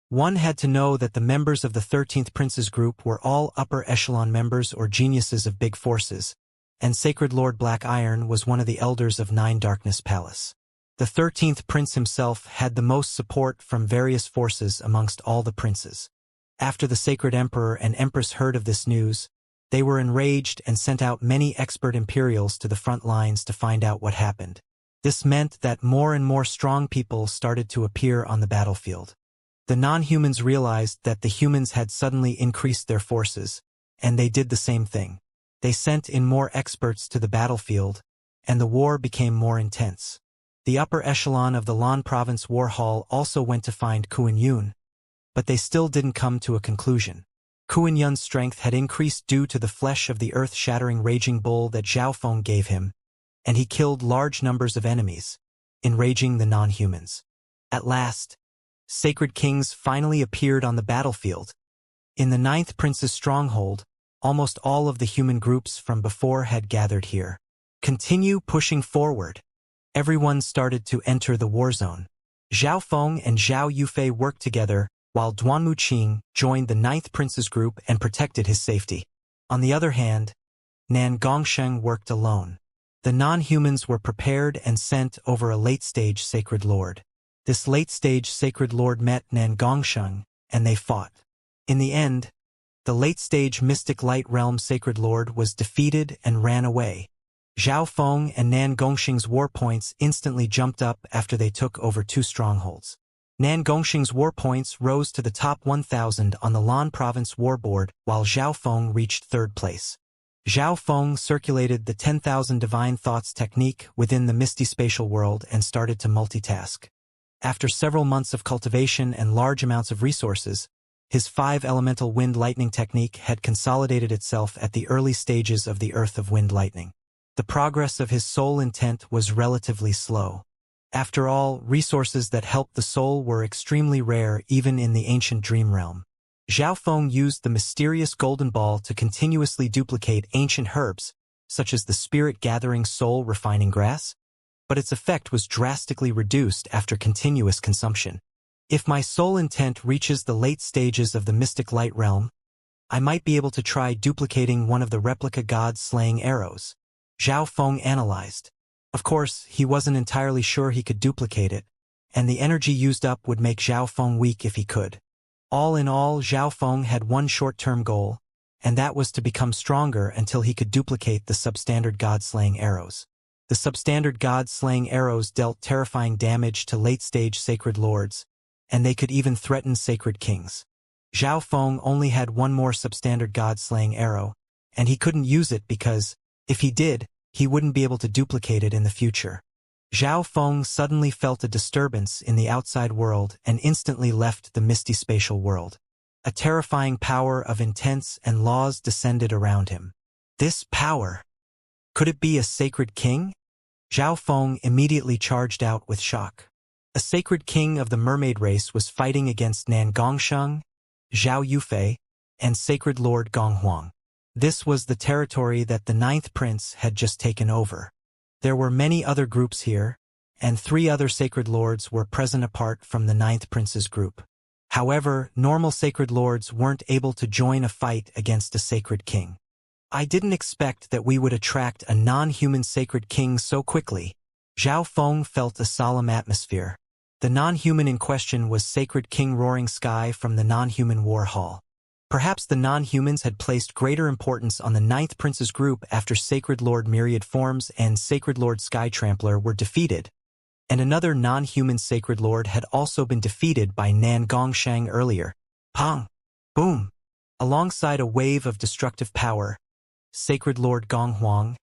One had to know that the members of the 13th Prince's group were all upper echelon members or geniuses of big forces, and Sacred Lord Black Iron was one of the elders of Nine Darkness Palace. The 13th Prince himself had the most support from various forces amongst all the princes. After the Sacred Emperor and Empress heard of this news, they were enraged and sent out many expert Imperials to the front lines to find out what happened. This meant that more and more strong people started to appear on the battlefield. The non-humans realized that the humans had suddenly increased their forces, and they did the same thing. They sent in more experts to the battlefield, and the war became more intense. The upper echelon of the Lan Province War Hall also went to find Kuan Yun, but they still didn't come to a conclusion. Kuan Yun's strength had increased due to the flesh of the earth-shattering raging bull that Zhao Feng gave him, and he killed large numbers of enemies, enraging the non-humans. At last, sacred kings finally appeared on the battlefield. In the 9th Prince's stronghold, almost all of the human groups from before had gathered here. Continue pushing forward. Everyone started to enter the war zone. Zhao Feng and Zhao Yufei worked together, while Duanmu Qing joined the 9th Prince's group and protected his safety. On the other hand, Nan Gongsheng worked alone. The non-humans were prepared and sent over a late-stage Sacred Lord. This late-stage Sacred Lord met Nan Gongsheng, and they fought. In the end, the late-stage Mystic Light Realm Sacred Lord was defeated and ran away. Zhao Feng and Nan Gongsheng's war points instantly jumped up after they took over 2 strongholds. Nan Gongsheng's war points rose to the top 1,000 on the Lan Province War Board, while Zhao Feng reached 3rd place. Zhao Feng circulated the 10,000 Divine Thoughts technique within the misty spatial world and started to multitask. After several months of cultivation and large amounts of resources, his 5 elemental wind lightning technique had consolidated itself at the early stages of the Earth of Wind Lightning. The progress of his soul intent was relatively slow. After all, resources that helped the soul were extremely rare even in the ancient dream realm. Zhao Feng used the mysterious golden ball to continuously duplicate ancient herbs, such as the spirit-gathering soul refining grass, but its effect was drastically reduced after continuous consumption. If my soul intent reaches the late stages of the mystic light realm, I might be able to try duplicating one of the replica gods slaying arrows. Zhao Feng analyzed. Of course, he wasn't entirely sure he could duplicate it, and the energy used up would make Zhao Feng weak if he could. All in all, Zhao Feng had one short-term goal, and that was to become stronger until he could duplicate the substandard god-slaying arrows. The substandard god-slaying arrows dealt terrifying damage to late-stage sacred lords, and they could even threaten sacred kings. Zhao Feng only had one more substandard god-slaying arrow, and he couldn't use it because, if he did, he wouldn't be able to duplicate it in the future. Zhao Feng suddenly felt a disturbance in the outside world and instantly left the misty spatial world. A terrifying power of intents and laws descended around him. This power! Could it be a sacred king? Zhao Feng immediately charged out with shock. A sacred king of the mermaid race was fighting against Nan Gongsheng, Zhao Yufei, and Sacred Lord Gonghuang. This was the territory that the 9th Prince had just taken over. There were many other groups here, and 3 other Sacred Lords were present apart from the 9th Prince's group. However, normal Sacred Lords weren't able to join a fight against a Sacred King. I didn't expect that we would attract a non-human Sacred King so quickly. Zhao Feng felt a solemn atmosphere. The non-human in question was Sacred King Roaring Sky from the non-human War Hall. Perhaps the non-humans had placed greater importance on the 9th Prince's group after Sacred Lord Myriad Forms and Sacred Lord Sky Trampler were defeated. and another non-human sacred lord had also been defeated by Nan Gongshang earlier. Pong! Boom! Alongside a wave of destructive power, Sacred Lord Gonghuang,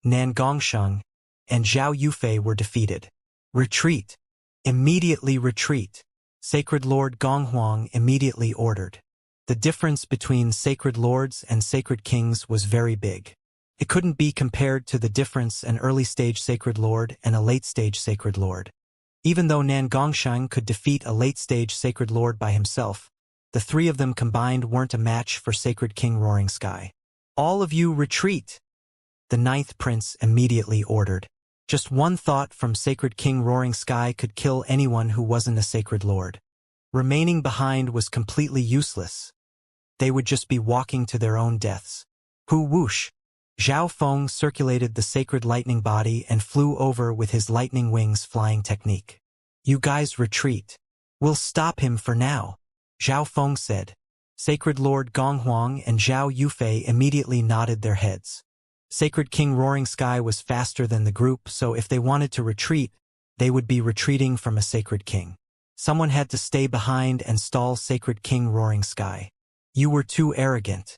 Nan Gongsheng, and Zhao Yufei were defeated. Retreat! Immediately retreat! Sacred Lord Gonghuang immediately ordered. The difference between sacred lords and sacred kings was very big. It couldn't be compared to the difference an early-stage sacred lord and a late-stage sacred lord. Even though Nan Gongsheng could defeat a late-stage sacred lord by himself, the three of them combined weren't a match for Sacred King Roaring Sky. All of you retreat! The ninth prince immediately ordered. Just one thought from Sacred King Roaring Sky could kill anyone who wasn't a sacred lord. Remaining behind was completely useless. They would just be walking to their own deaths. Hu whoosh! Zhao Feng circulated the sacred lightning body and flew over with his lightning wings flying technique. You guys retreat. We'll stop him for now, Zhao Feng said. Sacred Lord Gonghuang and Zhao Yufei immediately nodded their heads. Sacred King Roaring Sky was faster than the group, so if they wanted to retreat, they would be retreating from a Sacred King. Someone had to stay behind and stall Sacred King Roaring Sky. You were too arrogant.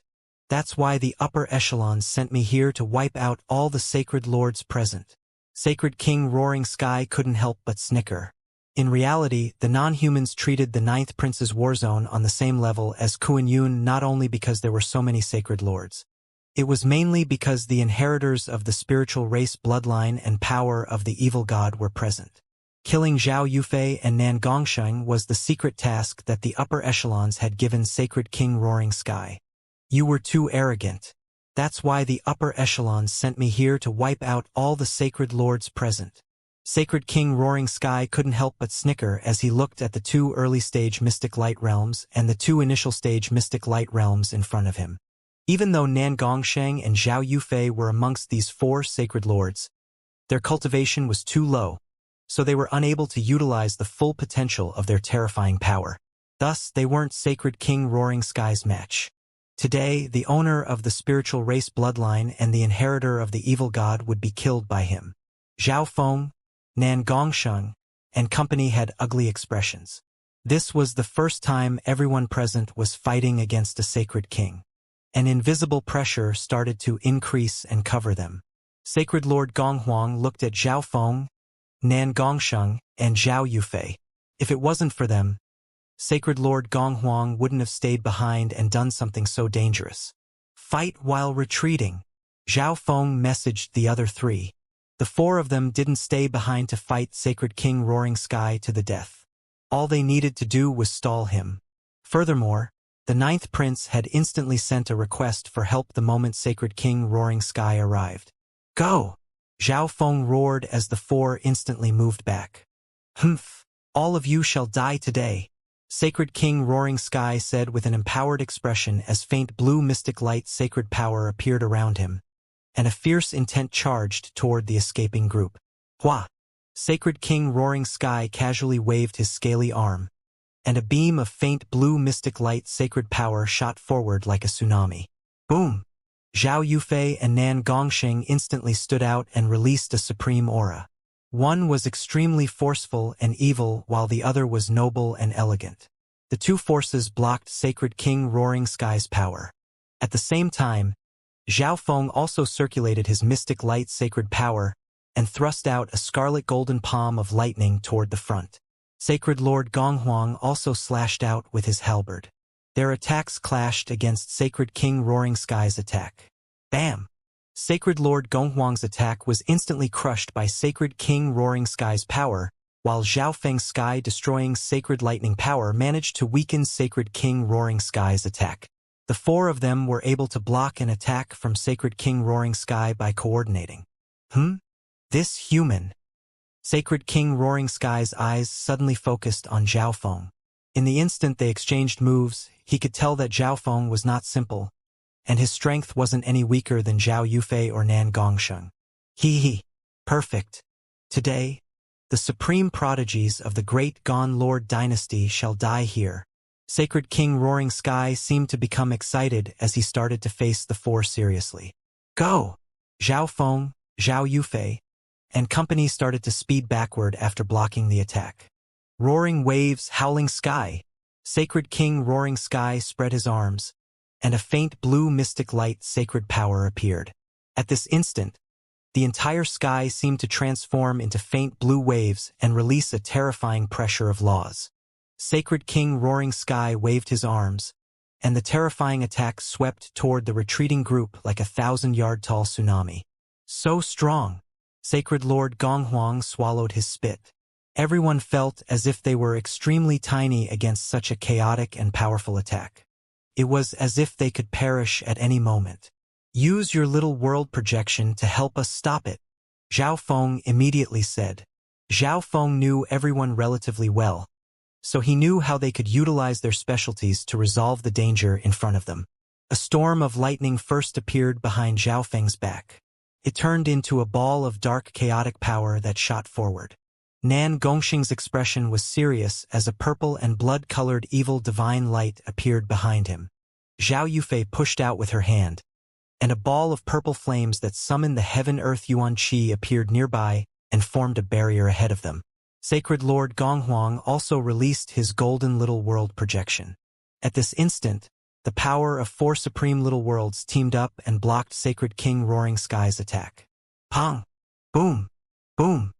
That's why the upper echelons sent me here to wipe out all the sacred lords present. Sacred King Roaring Sky couldn't help but snicker. In reality, the non-humans treated the ninth prince's war zone on the same level as Kuan-Yun, not only because there were so many sacred lords. It was mainly because the inheritors of the spiritual race bloodline and power of the evil god were present. Killing Zhao Yufei and Nan Gongsheng was the secret task that the upper echelons had given Sacred King Roaring Sky. You were too arrogant. That's why the upper echelons sent me here to wipe out all the sacred lords present. Sacred King Roaring Sky couldn't help but snicker as he looked at the two early-stage mystic light realms and the two initial-stage mystic light realms in front of him. Even though Nan Gongsheng and Zhao Yufei were amongst these four sacred lords, their cultivation was too low, so they were unable to utilize the full potential of their terrifying power. Thus, they weren't Sacred King Roaring Sky's match. Today, the owner of the spiritual race bloodline and the inheritor of the evil god would be killed by him. Zhao Feng, Nan Gongsheng, and company had ugly expressions. This was the first time everyone present was fighting against a sacred king. An invisible pressure started to increase and cover them. Sacred Lord Gonghuang looked at Zhao Feng, Nan Gongsheng, and Zhao Yufei. If it wasn't for them, Sacred Lord Gonghuang wouldn't have stayed behind and done something so dangerous. Fight while retreating, Zhao Feng messaged the other three. The four of them didn't stay behind to fight Sacred King Roaring Sky to the death. All they needed to do was stall him. Furthermore, the ninth prince had instantly sent a request for help the moment Sacred King Roaring Sky arrived. Go! Zhao Feng roared as the four instantly moved back. Humph! All of you shall die today, Sacred King Roaring Sky said with an empowered expression as faint blue mystic light sacred power appeared around him, and a fierce intent charged toward the escaping group. Hua! Sacred King Roaring Sky casually waved his scaly arm, and a beam of faint blue mystic light sacred power shot forward like a tsunami. Boom! Zhao Yufei and Nan Gongsheng instantly stood out and released a supreme aura. One was extremely forceful and evil while the other was noble and elegant. The two forces blocked Sacred King Roaring Sky's power. At the same time, Zhao Feng also circulated his mystic light sacred power and thrust out a scarlet golden palm of lightning toward the front. Sacred Lord Gonghuang also slashed out with his halberd. Their attacks clashed against Sacred King Roaring Sky's attack. Bam! Sacred Lord Gonghuang's attack was instantly crushed by Sacred King Roaring Sky's power, while Zhao Feng's sky-destroying sacred lightning power managed to weaken Sacred King Roaring Sky's attack. The four of them were able to block an attack from Sacred King Roaring Sky by coordinating. This human. Sacred King Roaring Sky's eyes suddenly focused on Zhao Feng. In the instant they exchanged moves, he could tell that Zhao Feng was not simple, and his strength wasn't any weaker than Zhao Yufei or Nan Gongsheng. Perfect. Today, the supreme prodigies of the great Gon Lord dynasty shall die here. Sacred King Roaring Sky seemed to become excited as he started to face the four seriously. Go! Zhao Feng, Zhao Yufei, and company started to speed backward after blocking the attack. Roaring waves, howling sky. Sacred King Roaring Sky spread his arms, and a faint blue mystic light sacred power appeared. At this instant, the entire sky seemed to transform into faint blue waves and release a terrifying pressure of laws. Sacred King Roaring Sky waved his arms, and the terrifying attack swept toward the retreating group like a 1,000-yard-tall tsunami. So strong! Sacred Lord Gonghuang swallowed his spit. Everyone felt as if they were extremely tiny against such a chaotic and powerful attack. It was as if they could perish at any moment. "Use your little world projection to help us stop it," Zhao Feng immediately said. Zhao Feng knew everyone relatively well, so he knew how they could utilize their specialties to resolve the danger in front of them. A storm of lightning first appeared behind Zhao Feng's back. It turned into a ball of dark chaotic power that shot forward. Nan Gongxing's expression was serious as a purple and blood-colored evil divine light appeared behind him. Zhao Yufei pushed out with her hand, and a ball of purple flames that summoned the heaven-earth Yuan Qi appeared nearby and formed a barrier ahead of them. Sacred Lord Gonghuang also released his golden little world projection. At this instant, the power of 4 supreme little worlds teamed up and blocked Sacred King Roaring Sky's attack. Pong! Boom! Boom!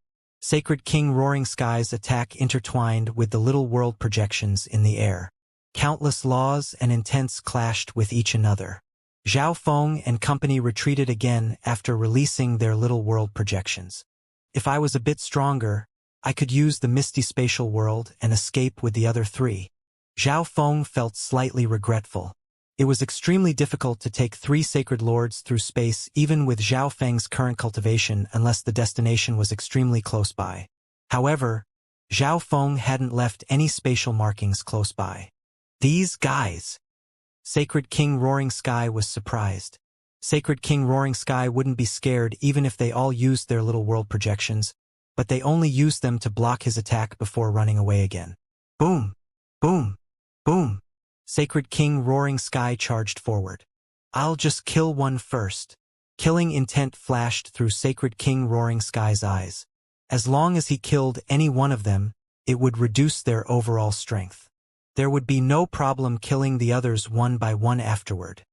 Sacred King Roaring Sky's attack intertwined with the little world projections in the air. Countless laws and intents clashed with each another. Zhao Feng and company retreated again after releasing their little world projections. If I was a bit stronger, I could use the misty spatial world and escape with the other 3. Zhao Feng felt slightly regretful. It was extremely difficult to take 3 sacred lords through space even with Zhao Feng's current cultivation unless the destination was extremely close by. However, Zhao Feng hadn't left any spatial markings close by. These guys! Sacred King Roaring Sky was surprised. Sacred King Roaring Sky wouldn't be scared even if they all used their little world projections, but they only used them to block his attack before running away again. Boom! Boom! Boom! Sacred King Roaring Sky charged forward. "I'll just kill one first." Killing intent flashed through Sacred King Roaring Sky's eyes. As long as he killed any one of them, it would reduce their overall strength. There would be no problem killing the others one by one afterward.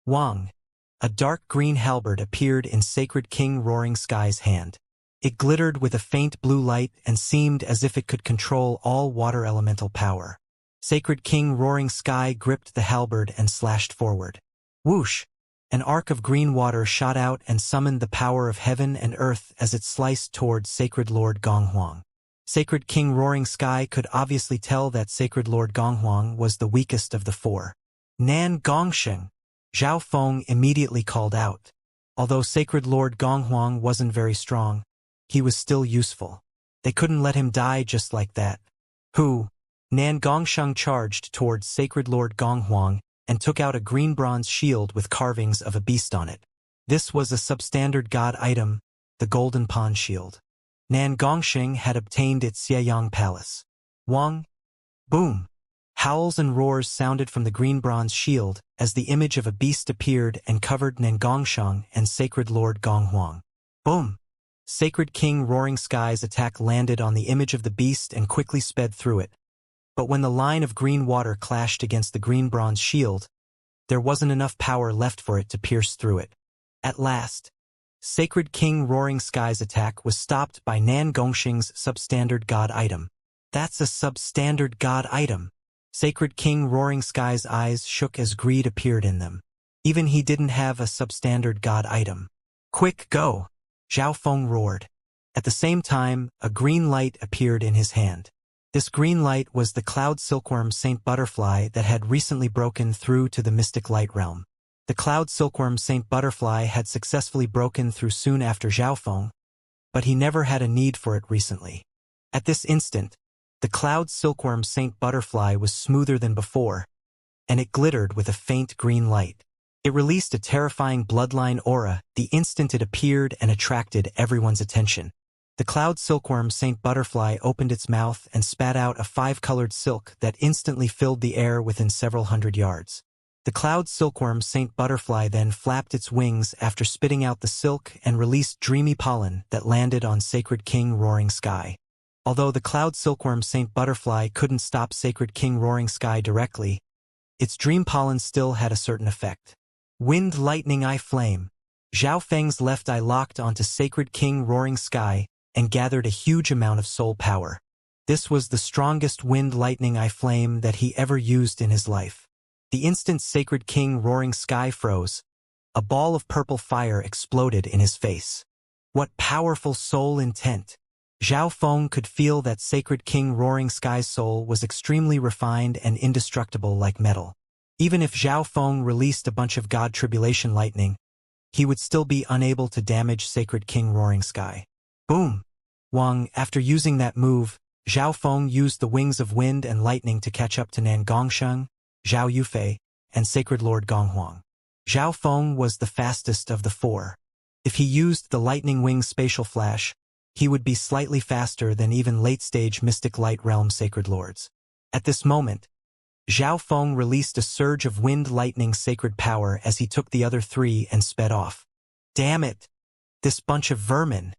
Wang! A dark green halberd appeared in Sacred King Roaring Sky's hand. It glittered with a faint blue light and seemed as if it could control all water elemental power. Sacred King Roaring Sky gripped the halberd and slashed forward. Whoosh! An arc of green water shot out and summoned the power of heaven and earth as it sliced toward Sacred Lord Gonghuang. Sacred King Roaring Sky could obviously tell that Sacred Lord Gonghuang was the weakest of the 4. Nan Gongxing! Zhao Feng immediately called out. Although Sacred Lord Gonghuang wasn't very strong, he was still useful. They couldn't let him die just like that. Who? Nan Gongsheng charged towards Sacred Lord Gonghuang and took out a green bronze shield with carvings of a beast on it. This was a substandard god item, the Golden Pond Shield. Nan Gongxing had obtained its Xieyang Palace. Wang! Boom! Howls and roars sounded from the green bronze shield as the image of a beast appeared and covered Nan Gongsheng and Sacred Lord Gonghuang. Boom! Sacred King Roaring Sky's attack landed on the image of the beast and quickly sped through it. But when the line of green water clashed against the green bronze shield, there wasn't enough power left for it to pierce through it. At last, Sacred King Roaring Sky's attack was stopped by Nan Gongxing's substandard god item. That's a substandard god item. Sacred King Roaring Sky's eyes shook as greed appeared in them. Even he didn't have a substandard god item. Quick, go! Zhao Feng roared. At the same time, a green light appeared in his hand. This green light was the cloud silkworm Saint Butterfly that had recently broken through to the mystic light realm. The cloud silkworm Saint Butterfly had successfully broken through soon after Zhao Feng, but he never had a need for it recently. At this instant, the cloud silkworm Saint Butterfly was smoother than before, and it glittered with a faint green light. It released a terrifying bloodline aura the instant it appeared and attracted everyone's attention. The cloud silkworm Saint Butterfly opened its mouth and spat out a 5-colored silk that instantly filled the air within several hundred yards. The cloud silkworm Saint Butterfly then flapped its wings after spitting out the silk and released dreamy pollen that landed on Sacred King Roaring Sky. Although the cloud silkworm Saint Butterfly couldn't stop Sacred King Roaring Sky directly, its dream pollen still had a certain effect. Wind Lightning Eye Flame. Zhao Feng's left eye locked onto Sacred King Roaring Sky and gathered a huge amount of soul power. This was the strongest Wind Lightning Eye Flame that he ever used in his life. The instant Sacred King Roaring Sky froze, a ball of purple fire exploded in his face. What powerful soul intent! Zhao Feng could feel that Sacred King Roaring Sky's soul was extremely refined and indestructible like metal. Even if Zhao Feng released a bunch of God Tribulation lightning, he would still be unable to damage Sacred King Roaring Sky. Boom! Wang, after using that move, Zhao Feng used the wings of wind and lightning to catch up to Nan Gongsheng, Zhao Yufei, and Sacred Lord Gonghuang. Zhao Feng was the fastest of the four. If he used the Lightning Wings Spatial Flash, he would be slightly faster than even late-stage Mystic Light Realm Sacred Lords. At this moment, Zhao Feng released a surge of wind lightning sacred power as he took the other three and sped off. Damn it! This bunch of vermin!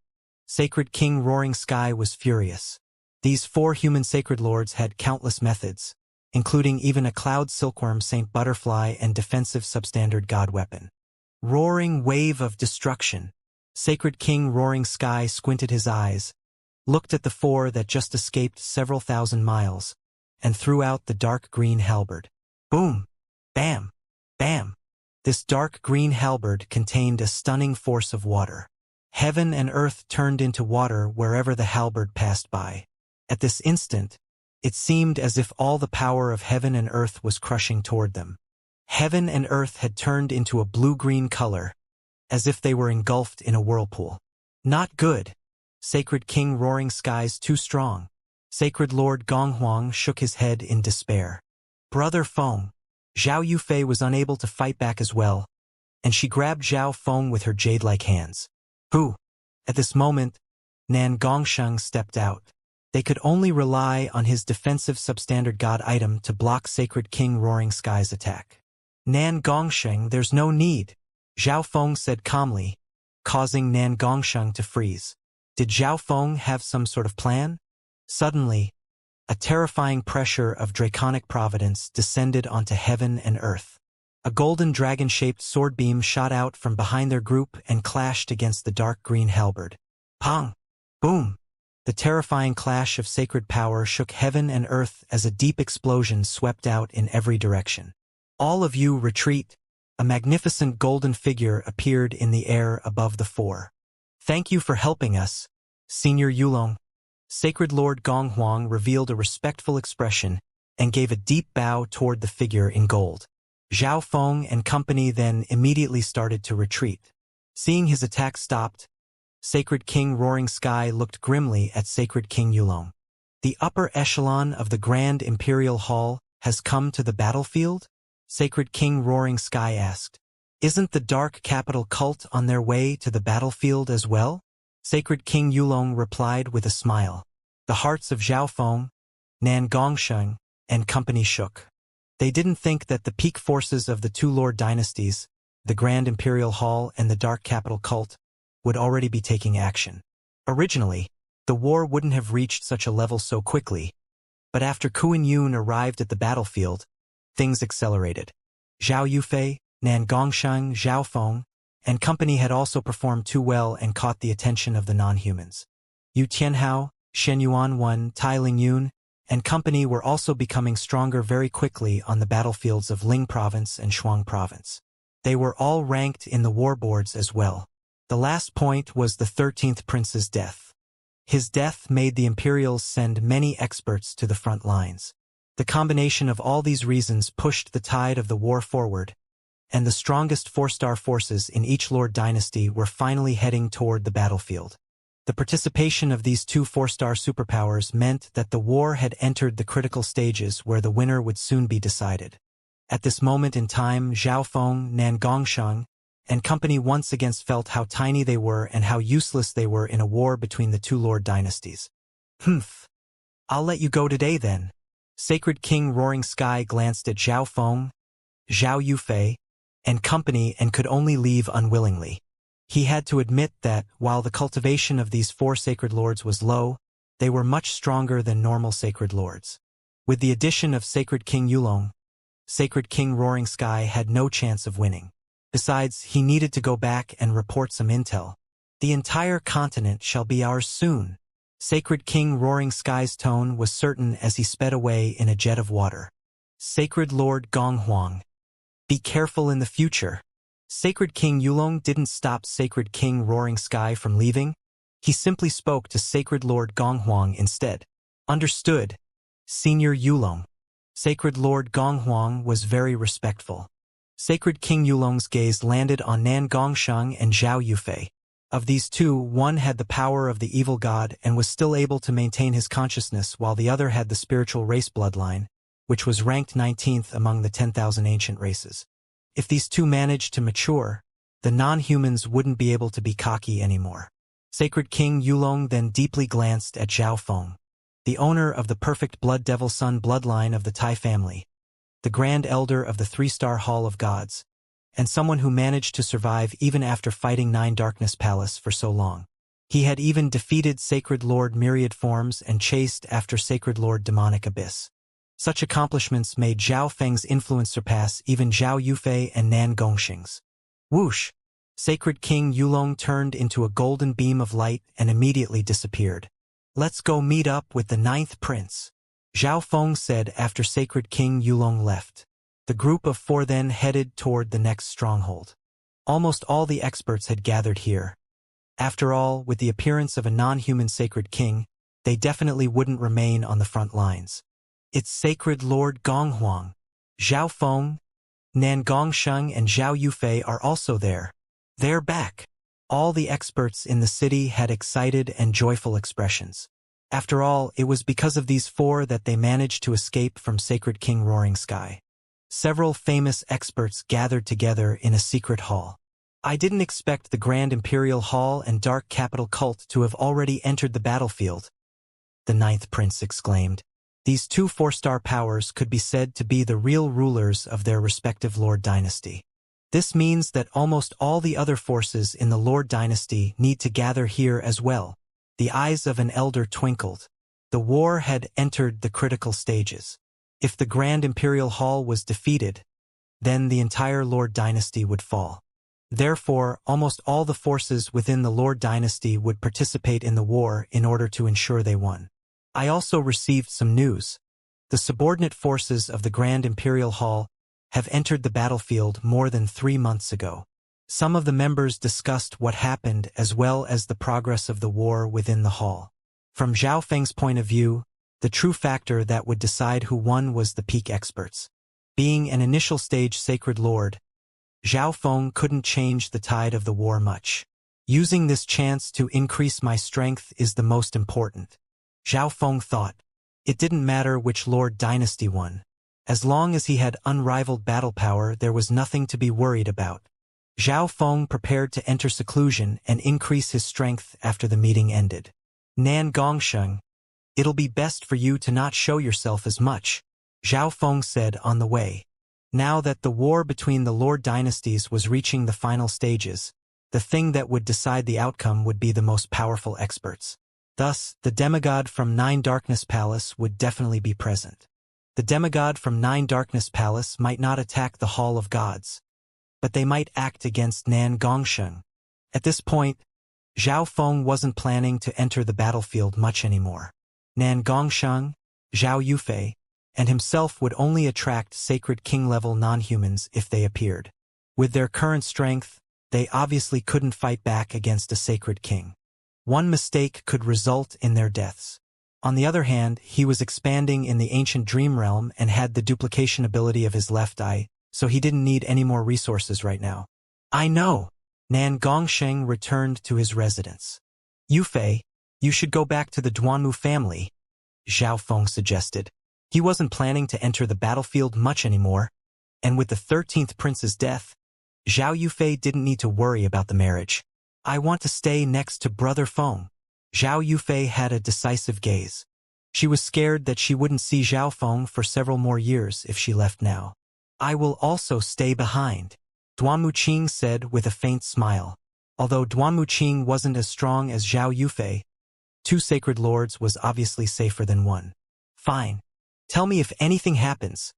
Sacred King Roaring Sky was furious. These four human Sacred Lords had countless methods, including even a cloud silkworm Saint Butterfly and defensive substandard god weapon. Roaring Wave of Destruction. Sacred King Roaring Sky squinted his eyes, looked at the four that just escaped several thousand miles, and threw out the dark green halberd. Boom! Bam! Bam! This dark green halberd contained a stunning force of water. Heaven and earth turned into water wherever the halberd passed by. At this instant, it seemed as if all the power of heaven and earth was crushing toward them. Heaven and earth had turned into a blue-green color, as if they were engulfed in a whirlpool. Not good. Sacred King Roaring Sky's too strong. Sacred Lord Gonghuang shook his head in despair. Brother Feng. Zhao Yufei was unable to fight back as well, and she grabbed Zhao Feng with her jade-like hands. Who? At this moment, Nan Gongsheng stepped out. They could only rely on his defensive substandard god item to block Sacred King Roaring Sky's attack. Nan Gongsheng, there's no need, Zhao Feng said calmly, causing Nan Gongsheng to freeze. Did Zhao Feng have some sort of plan? Suddenly, a terrifying pressure of draconic providence descended onto heaven and earth. A golden dragon-shaped sword beam shot out from behind their group and clashed against the dark green halberd. Pong! Boom! The terrifying clash of sacred power shook heaven and earth as a deep explosion swept out in every direction. All of you retreat. A magnificent golden figure appeared in the air above the four. Thank you for helping us, Senior Yulong. Sacred Lord Gonghuang revealed a respectful expression and gave a deep bow toward the figure in gold. Zhao Feng and company then immediately started to retreat. Seeing his attack stopped, Sacred King Roaring Sky looked grimly at Sacred King Yulong. The upper echelon of the Grand Imperial Hall has come to the battlefield? Sacred King Roaring Sky asked. Isn't the Dark Capital cult on their way to the battlefield as well? Sacred King Yulong replied with a smile. The hearts of Zhao Feng, Nan Gongsheng, and company shook. They didn't think that the peak forces of the two Lord dynasties, the Grand Imperial Hall and the Dark Capital cult, would already be taking action. Originally, the war wouldn't have reached such a level so quickly, but after Kuan Yun arrived at the battlefield, things accelerated. Zhao Yufei, Nan Gongsheng, Zhao Feng, and company had also performed too well and caught the attention of the non-humans. Yu Tianhao, Shen Yuan, Tai Lingyun, and company were also becoming stronger very quickly on the battlefields of Ling Province and Shuang Province. They were all ranked in the war boards as well. The last point was the 13th prince's death. His death made the Imperials send many experts to the front lines. The combination of all these reasons pushed the tide of the war forward, and the strongest four-star forces in each Lord dynasty were finally heading toward the battlefield. The participation of these two four-star superpowers meant that the war had entered the critical stages where the winner would soon be decided. At this moment in time, Zhao Feng, Nan Gongsheng, and company once again felt how tiny they were and how useless they were in a war between the two Lord dynasties. Humph. I'll let you go today then. Sacred King Roaring Sky glanced at Zhao Feng, Zhao Yufei, and company and could only leave unwillingly. He had to admit that, while the cultivation of these 4 sacred lords was low, they were much stronger than normal sacred lords. With the addition of Sacred King Yulong, Sacred King Roaring Sky had no chance of winning. Besides, he needed to go back and report some intel. The entire continent shall be ours soon. Sacred King Roaring Sky's tone was certain as he sped away in a jet of water. Sacred Lord Gonghuang, be careful in the future. Sacred King Yulong didn't stop Sacred King Roaring Sky from leaving. He simply spoke to Sacred Lord Gonghuang instead. Understood, Senior Yulong. Sacred Lord Gonghuang was very respectful. Sacred King Yulong's gaze landed on Nan Gongsheng and Zhao Yufei. Of these two, one had the power of the evil god and was still able to maintain his consciousness, while the other had the spiritual race bloodline, which was ranked 19th among the 10,000 ancient races. If these two managed to mature, the non-humans wouldn't be able to be cocky anymore. Sacred King Yulong then deeply glanced at Zhao Feng, the owner of the perfect Blood Devil Sun bloodline of the Tai family, the Grand Elder of the 3-star Hall of Gods, and someone who managed to survive even after fighting 9 Darkness Palace for so long. He had even defeated Sacred Lord Myriad Forms and chased after Sacred Lord Demonic Abyss. Such accomplishments made Zhao Feng's influence surpass even Zhao Yufei and Nan Gongsheng's. Whoosh! Sacred King Yulong turned into a golden beam of light and immediately disappeared. Let's go meet up with the 9th prince, Zhao Feng said after Sacred King Yulong left. The group of 4 then headed toward the next stronghold. Almost all the experts had gathered here. After all, with the appearance of a non-human Sacred King, they definitely wouldn't remain on the front lines. It's Sacred Lord Gonghuang. Zhao Feng, Nan Gongsheng and Zhao Yufei are also there. They're back. All the experts in the city had excited and joyful expressions. After all, it was because of these 4 that they managed to escape from Sacred King Roaring Sky. Several famous experts gathered together in a secret hall. I didn't expect the Grand Imperial Hall and Dark Capital Cult to have already entered the battlefield, the 9th prince exclaimed. These 2 4-star powers could be said to be the real rulers of their respective Lord Dynasty. This means that almost all the other forces in the Lord Dynasty need to gather here as well. The eyes of an elder twinkled. The war had entered the critical stages. If the Grand Imperial Hall was defeated, then the entire Lord Dynasty would fall. Therefore, almost all the forces within the Lord Dynasty would participate in the war in order to ensure they won. I also received some news. The subordinate forces of the Grand Imperial Hall have entered the battlefield more than 3 months ago. Some of the members discussed what happened as well as the progress of the war within the hall. From Zhao Feng's point of view, the true factor that would decide who won was the peak experts. Being an initial stage Sacred Lord, Zhao Feng couldn't change the tide of the war much. Using this chance to increase my strength is the most important, Zhao Feng thought. It didn't matter which Lord Dynasty won. As long as he had unrivaled battle power, there was nothing to be worried about. Zhao Feng prepared to enter seclusion and increase his strength after the meeting ended. Nan Gongsheng, it'll be best for you to not show yourself as much, Zhao Feng said on the way. Now that the war between the Lord Dynasties was reaching the final stages, the thing that would decide the outcome would be the most powerful experts. Thus, the demigod from 9 Darkness Palace would definitely be present. The demigod from 9 Darkness Palace might not attack the Hall of Gods, but they might act against Nan Gongsheng. At this point, Zhao Feng wasn't planning to enter the battlefield much anymore. Nan Gongsheng, Zhao Yufei, and himself would only attract Sacred King-level non-humans if they appeared. With their current strength, they obviously couldn't fight back against a Sacred King. One mistake could result in their deaths. On the other hand, he was expanding in the ancient dream realm and had the duplication ability of his left eye, so he didn't need any more resources right now. I know. Nan Gongsheng returned to his residence. Yufei, you should go back to the Duanmu family, Zhao Feng suggested. He wasn't planning to enter the battlefield much anymore, and with the 13th prince's death, Zhao Yufei didn't need to worry about the marriage. I want to stay next to Brother Feng. Zhao Yufei had a decisive gaze. She was scared that she wouldn't see Zhao Feng for several more years if she left now. I will also stay behind, Duanmuqing said with a faint smile. Although Duanmuqing wasn't as strong as Zhao Yufei, 2 sacred lords was obviously safer than 1. Fine. Tell me if anything happens.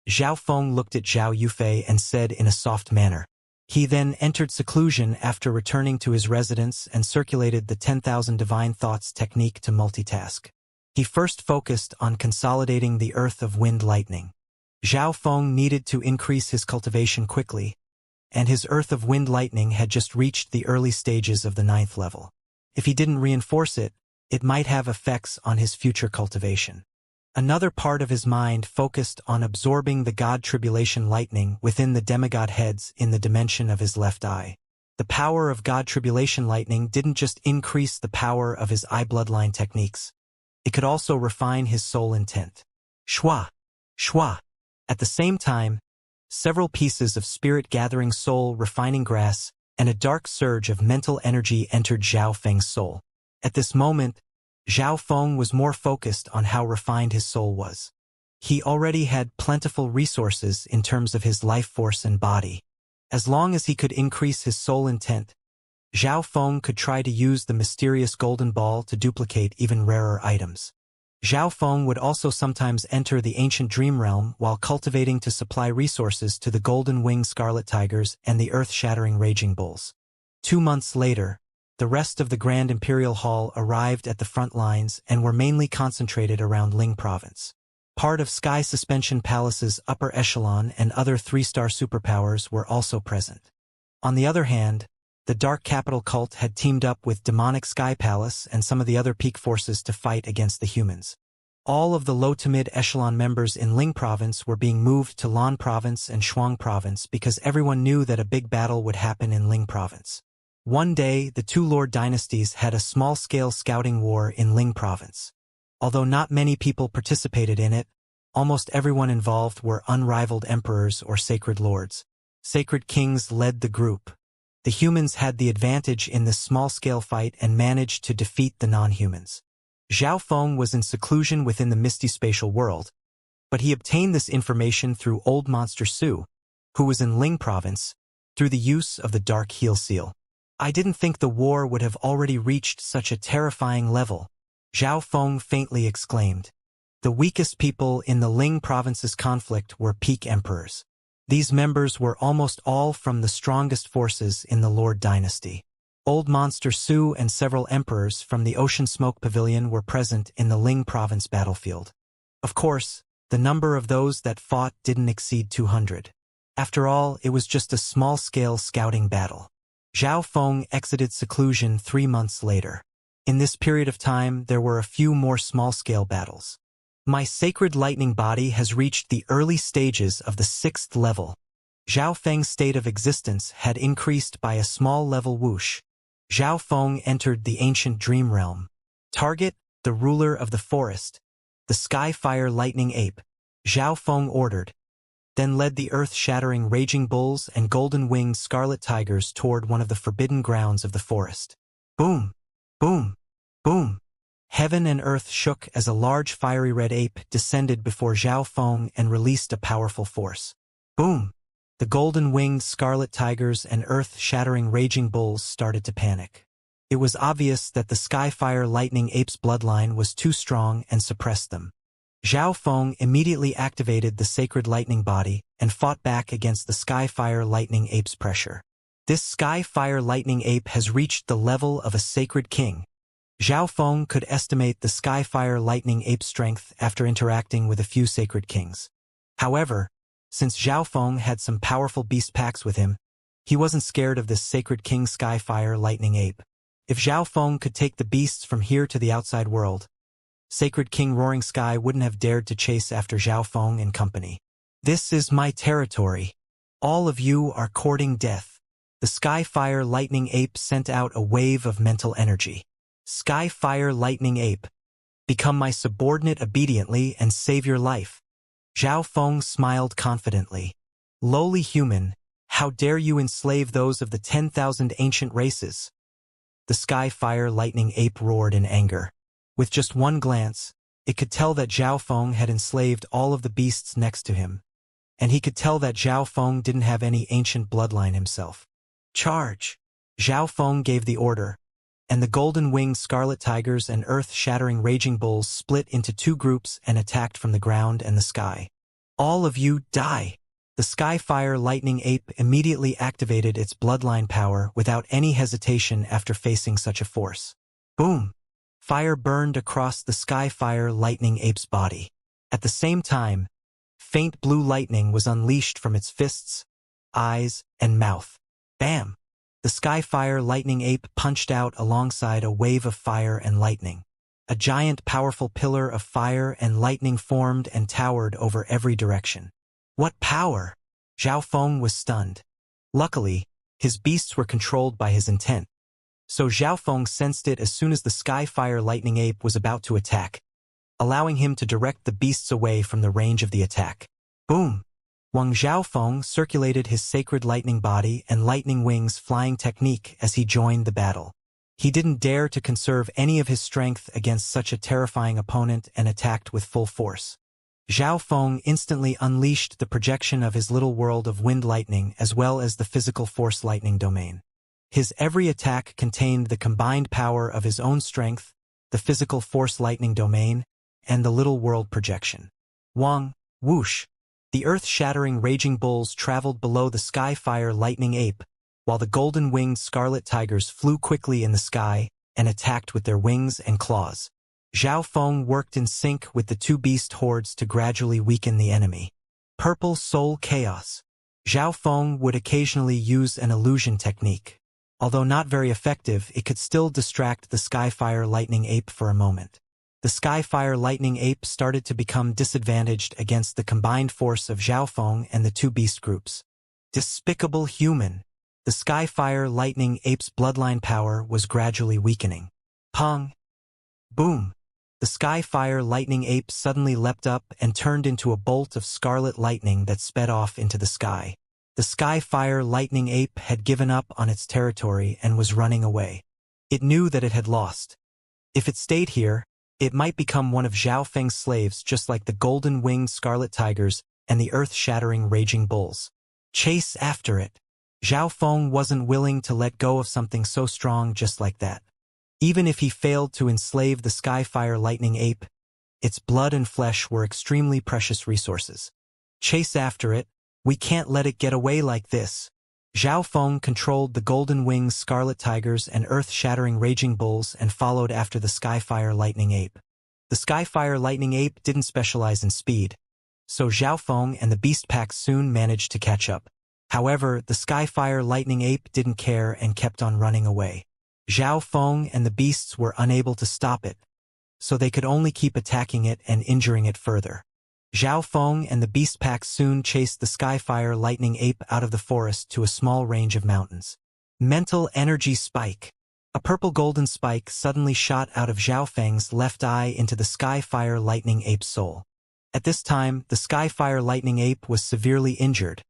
Zhao Feng looked at Zhao Yufei and said in a soft manner. He then entered seclusion after returning to his residence and circulated the 10,000 divine thoughts technique to multitask. He first focused on consolidating the earth of wind lightning. Zhao Feng needed to increase his cultivation quickly, and his earth of wind lightning had just reached the early stages of the 9th level. If he didn't reinforce it, it might have effects on his future cultivation. Another part of his mind focused on absorbing the god tribulation lightning within the demigod heads in the dimension of his left eye. The power of god tribulation lightning didn't just increase the power of his eye bloodline techniques. It could also refine his soul intent. Shwa! Shwa! At the same time, several pieces of spirit-gathering soul refining grass and a dark surge of mental energy entered Zhao Feng's soul. At this moment, Zhao Feng was more focused on how refined his soul was. He already had plentiful resources in terms of his life force and body. As long as he could increase his soul intent, Zhao Feng could try to use the mysterious golden ball to duplicate even rarer items. Zhao Feng would also sometimes enter the ancient dream realm while cultivating to supply resources to the golden-winged scarlet tigers and the earth-shattering raging bulls. 2 months later, the rest of the Grand Imperial Hall arrived at the front lines and were mainly concentrated around Ling Province. Part of Sky Suspension Palace's upper echelon and other 3-star superpowers were also present. On the other hand, the Dark Capital cult had teamed up with Demonic Sky Palace and some of the other peak forces to fight against the humans. All of the low to mid echelon members in Ling Province were being moved to Lan Province and Shuang Province because everyone knew that a big battle would happen in Ling Province. One day, the 2 Lord dynasties had a small-scale scouting war in Ling Province. Although not many people participated in it, almost everyone involved were unrivaled emperors or sacred lords. Sacred kings led the group. The humans had the advantage in this small-scale fight and managed to defeat the non-humans. Zhao Feng was in seclusion within the misty spatial world, but he obtained this information through Old Monster Su, who was in Ling Province, through the use of the Dark Heel Seal. I didn't think the war would have already reached such a terrifying level, Zhao Feng faintly exclaimed. The weakest people in the Ling Province's conflict were peak emperors. These members were almost all from the strongest forces in the Lord dynasty. Old Monster Su and several emperors from the Ocean Smoke Pavilion were present in the Ling Province battlefield. Of course, the number of those that fought didn't exceed 200. After all, it was just a small-scale scouting battle. Zhao Feng exited seclusion 3 months later. In this period of time, there were a few more small-scale battles. My sacred lightning body has reached the early stages of the 6th level. Zhao Feng's state of existence had increased by a small level whoosh. Zhao Feng entered the ancient dream realm. Target, the ruler of the forest. The Sky-Fire Lightning Ape, Zhao Feng ordered, then led the earth-shattering raging bulls and golden-winged scarlet tigers toward one of the forbidden grounds of the forest. Boom! Boom! Boom! Heaven and earth shook as a large fiery red ape descended before Zhao Feng and released a powerful force. Boom! The golden-winged scarlet tigers and earth-shattering raging bulls started to panic. It was obvious that the Sky-Fire Lightning Ape's bloodline was too strong and suppressed them. Zhao Feng immediately activated the sacred lightning body and fought back against the Sky-Fire Lightning Ape's pressure. This Sky-Fire Lightning Ape has reached the level of a sacred king. Zhao Feng could estimate the Sky-Fire Lightning Ape's strength after interacting with a few sacred kings. However, since Zhao Feng had some powerful beast packs with him, he wasn't scared of this sacred king Sky-Fire Lightning Ape. If Zhao Feng could take the beasts from here to the outside world, Sacred King Roaring Sky wouldn't have dared to chase after Zhao Feng and company. This is my territory. All of you are courting death. The Sky-Fire Lightning Ape sent out a wave of mental energy. Sky-Fire Lightning Ape, become my subordinate obediently and save your life. Zhao Feng smiled confidently. Lowly human, how dare you enslave those of the 10,000 ancient races? The Sky-Fire Lightning Ape roared in anger. With just one glance, it could tell that Zhao Feng had enslaved all of the beasts next to him. and he could tell that Zhao Feng didn't have any ancient bloodline himself. Charge! Zhao Feng gave the order, and the golden-winged scarlet tigers and earth-shattering raging bulls split into two groups and attacked from the ground and the sky. All of you, die! The Sky-Fire Lightning Ape immediately activated its bloodline power without any hesitation after facing such a force. Boom! Fire burned across the Sky-Fire Lightning Ape's body. At the same time, faint blue lightning was unleashed from its fists, eyes, and mouth. Bam! The Sky-Fire Lightning Ape punched out alongside a wave of fire and lightning. A giant powerful pillar of fire and lightning formed and towered over every direction. What power! Zhao Feng was stunned. Luckily, his beasts were controlled by his intent, so Zhao Feng sensed it as soon as the Sky-Fire Lightning Ape was about to attack, allowing him to direct the beasts away from the range of the attack. Boom! Wang Zhaofeng circulated his sacred lightning body and lightning wings flying technique as he joined the battle. He didn't dare to conserve any of his strength against such a terrifying opponent and attacked with full force. Zhao Feng instantly unleashed the projection of his little world of wind lightning as well as the physical force lightning domain. His every attack contained the combined power of his own strength, the physical force lightning domain, and the little world projection. Wang, whoosh! The earth-shattering raging bulls traveled below the Sky-Fire Lightning Ape, while the golden-winged scarlet tigers flew quickly in the sky and attacked with their wings and claws. Zhao Feng worked in sync with the two beast hordes to gradually weaken the enemy. Purple Soul Chaos. Zhao Feng would occasionally use an illusion technique. Although not very effective, it could still distract the Sky-Fire Lightning Ape for a moment. The Sky-Fire Lightning Ape started to become disadvantaged against the combined force of Zhao Feng and the two beast groups. Despicable human. The Sky-Fire Lightning Ape's bloodline power was gradually weakening. Pong! Boom! The Sky-Fire Lightning Ape suddenly leapt up and turned into a bolt of scarlet lightning that sped off into the sky. The Sky-Fire Lightning Ape had given up on its territory and was running away. It knew that it had lost. If it stayed here, it might become one of Zhao Feng's slaves, just like the golden-winged scarlet tigers and the earth-shattering raging bulls. Chase after it. Zhao Feng wasn't willing to let go of something so strong just like that. Even if he failed to enslave the Sky-Fire Lightning Ape, its blood and flesh were extremely precious resources. Chase after it. We can't let it get away like this. Zhao Feng controlled the golden-winged scarlet tigers and earth-shattering raging bulls and followed after the Sky-Fire Lightning Ape. The Sky-Fire Lightning Ape didn't specialize in speed, so Zhao Feng and the beast pack soon managed to catch up. However, the Sky-Fire Lightning Ape didn't care and kept on running away. Zhao Feng and the beasts were unable to stop it, so they could only keep attacking it and injuring it further. Zhao Feng and the beast pack soon chased the Sky-Fire Lightning Ape out of the forest to a small range of mountains. Mental Energy Spike. A purple-golden spike suddenly shot out of Zhao Feng's left eye into the Sky-Fire Lightning Ape's soul. At this time, the Sky-Fire Lightning Ape was severely injured,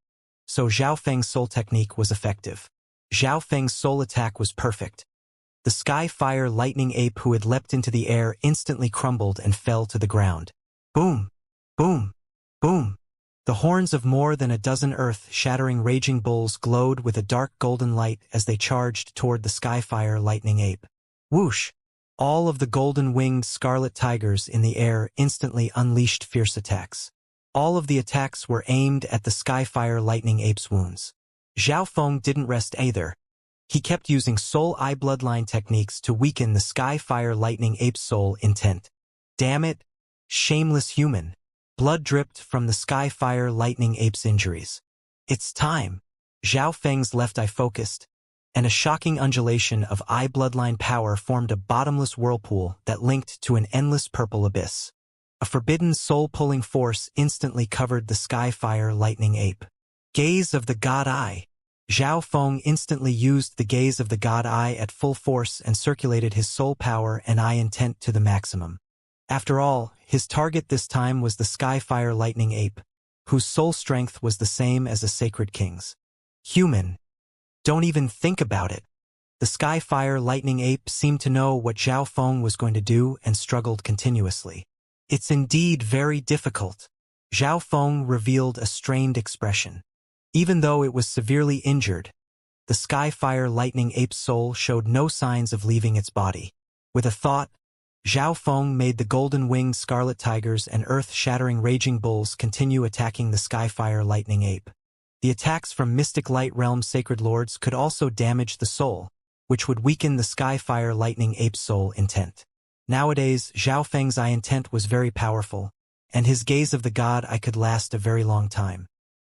so Zhao Feng's soul technique was effective. Zhao Feng's soul attack was perfect. The Sky-Fire Lightning Ape who had leapt into the air instantly crumbled and fell to the ground. Boom! Boom! Boom! The horns of more than a dozen earth-shattering raging bulls glowed with a dark golden light as they charged toward the Sky-Fire Lightning Ape. Whoosh! All of the golden-winged scarlet tigers in the air instantly unleashed fierce attacks. All of the attacks were aimed at the Sky-Fire Lightning Ape's wounds. Zhao Feng didn't rest either. He kept using soul eye bloodline techniques to weaken the Sky-Fire Lightning Ape's soul intent. Damn it! Shameless human! Blood dripped from the Sky-Fire Lightning Ape's injuries. It's time! Zhao Feng's left eye focused, and a shocking undulation of eye bloodline power formed a bottomless whirlpool that linked to an endless purple abyss. A forbidden soul-pulling force instantly covered the Sky-Fire Lightning Ape. Gaze of the God Eye. Zhao Feng instantly used the Gaze of the God Eye at full force and circulated his soul power and eye intent to the maximum. After all, his target this time was the Sky-Fire Lightning Ape, whose soul strength was the same as a sacred king's. Human. Don't even think about it. The Sky-Fire Lightning Ape seemed to know what Zhao Feng was going to do and struggled continuously. It's indeed very difficult. Zhao Feng revealed a strained expression. Even though it was severely injured, the Sky-Fire Lightning Ape's soul showed no signs of leaving its body. With a thought, Zhao Feng made the golden-winged scarlet tigers and earth-shattering raging bulls continue attacking the Sky-Fire Lightning Ape. The attacks from Mystic Light Realm Sacred Lords could also damage the soul, which would weaken the Sky-Fire Lightning Ape's soul intent. Nowadays, Zhao Feng's eye intent was very powerful, and his gaze of the god I could last a very long time.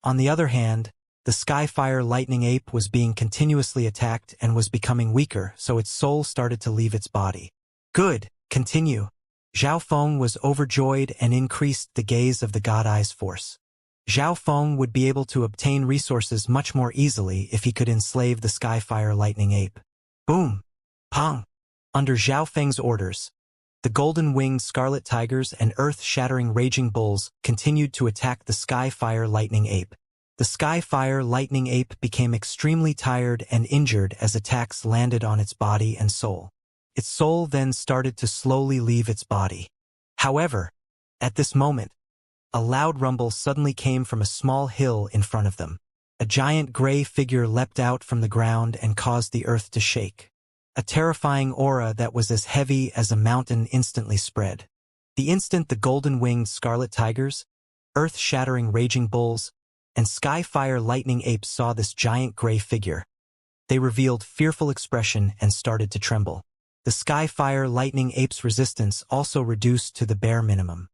On the other hand, the Sky-Fire Lightning Ape was being continuously attacked and was becoming weaker, so its soul started to leave its body. Good, continue. Zhao Feng was overjoyed and increased the gaze of the god eye's force. Zhao Feng would be able to obtain resources much more easily if he could enslave the Sky-Fire Lightning Ape. Boom! Pong! Under Zhao Feng's orders, the golden-winged scarlet tigers and earth-shattering raging bulls continued to attack the Sky-Fire Lightning Ape. The Sky-Fire Lightning Ape became extremely tired and injured as attacks landed on its body and soul. Its soul then started to slowly leave its body. However, at this moment, a loud rumble suddenly came from a small hill in front of them. A giant gray figure leapt out from the ground and caused the earth to shake. A terrifying aura that was as heavy as a mountain instantly spread. The instant the golden-winged scarlet tigers, earth-shattering raging bulls, and Sky-Fire Lightning Apes saw this giant gray figure, they revealed fearful expression and started to tremble. The Sky-Fire Lightning Ape's resistance also reduced to the bare minimum.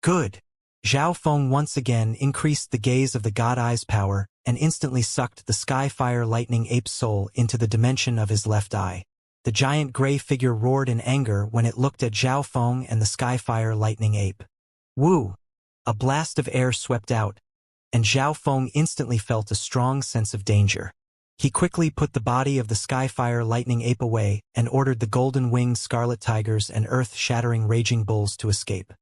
Good! Zhao Feng once again increased the gaze of the god eye's power and instantly sucked the Sky-Fire Lightning Ape's soul into the dimension of his left eye. The giant gray figure roared in anger when it looked at Zhao Feng and the Sky-Fire Lightning Ape. Woo! A blast of air swept out, and Zhao Feng instantly felt a strong sense of danger. He quickly put the body of the Sky-Fire Lightning Ape away and ordered the golden-winged scarlet tigers and earth-shattering raging bulls to escape.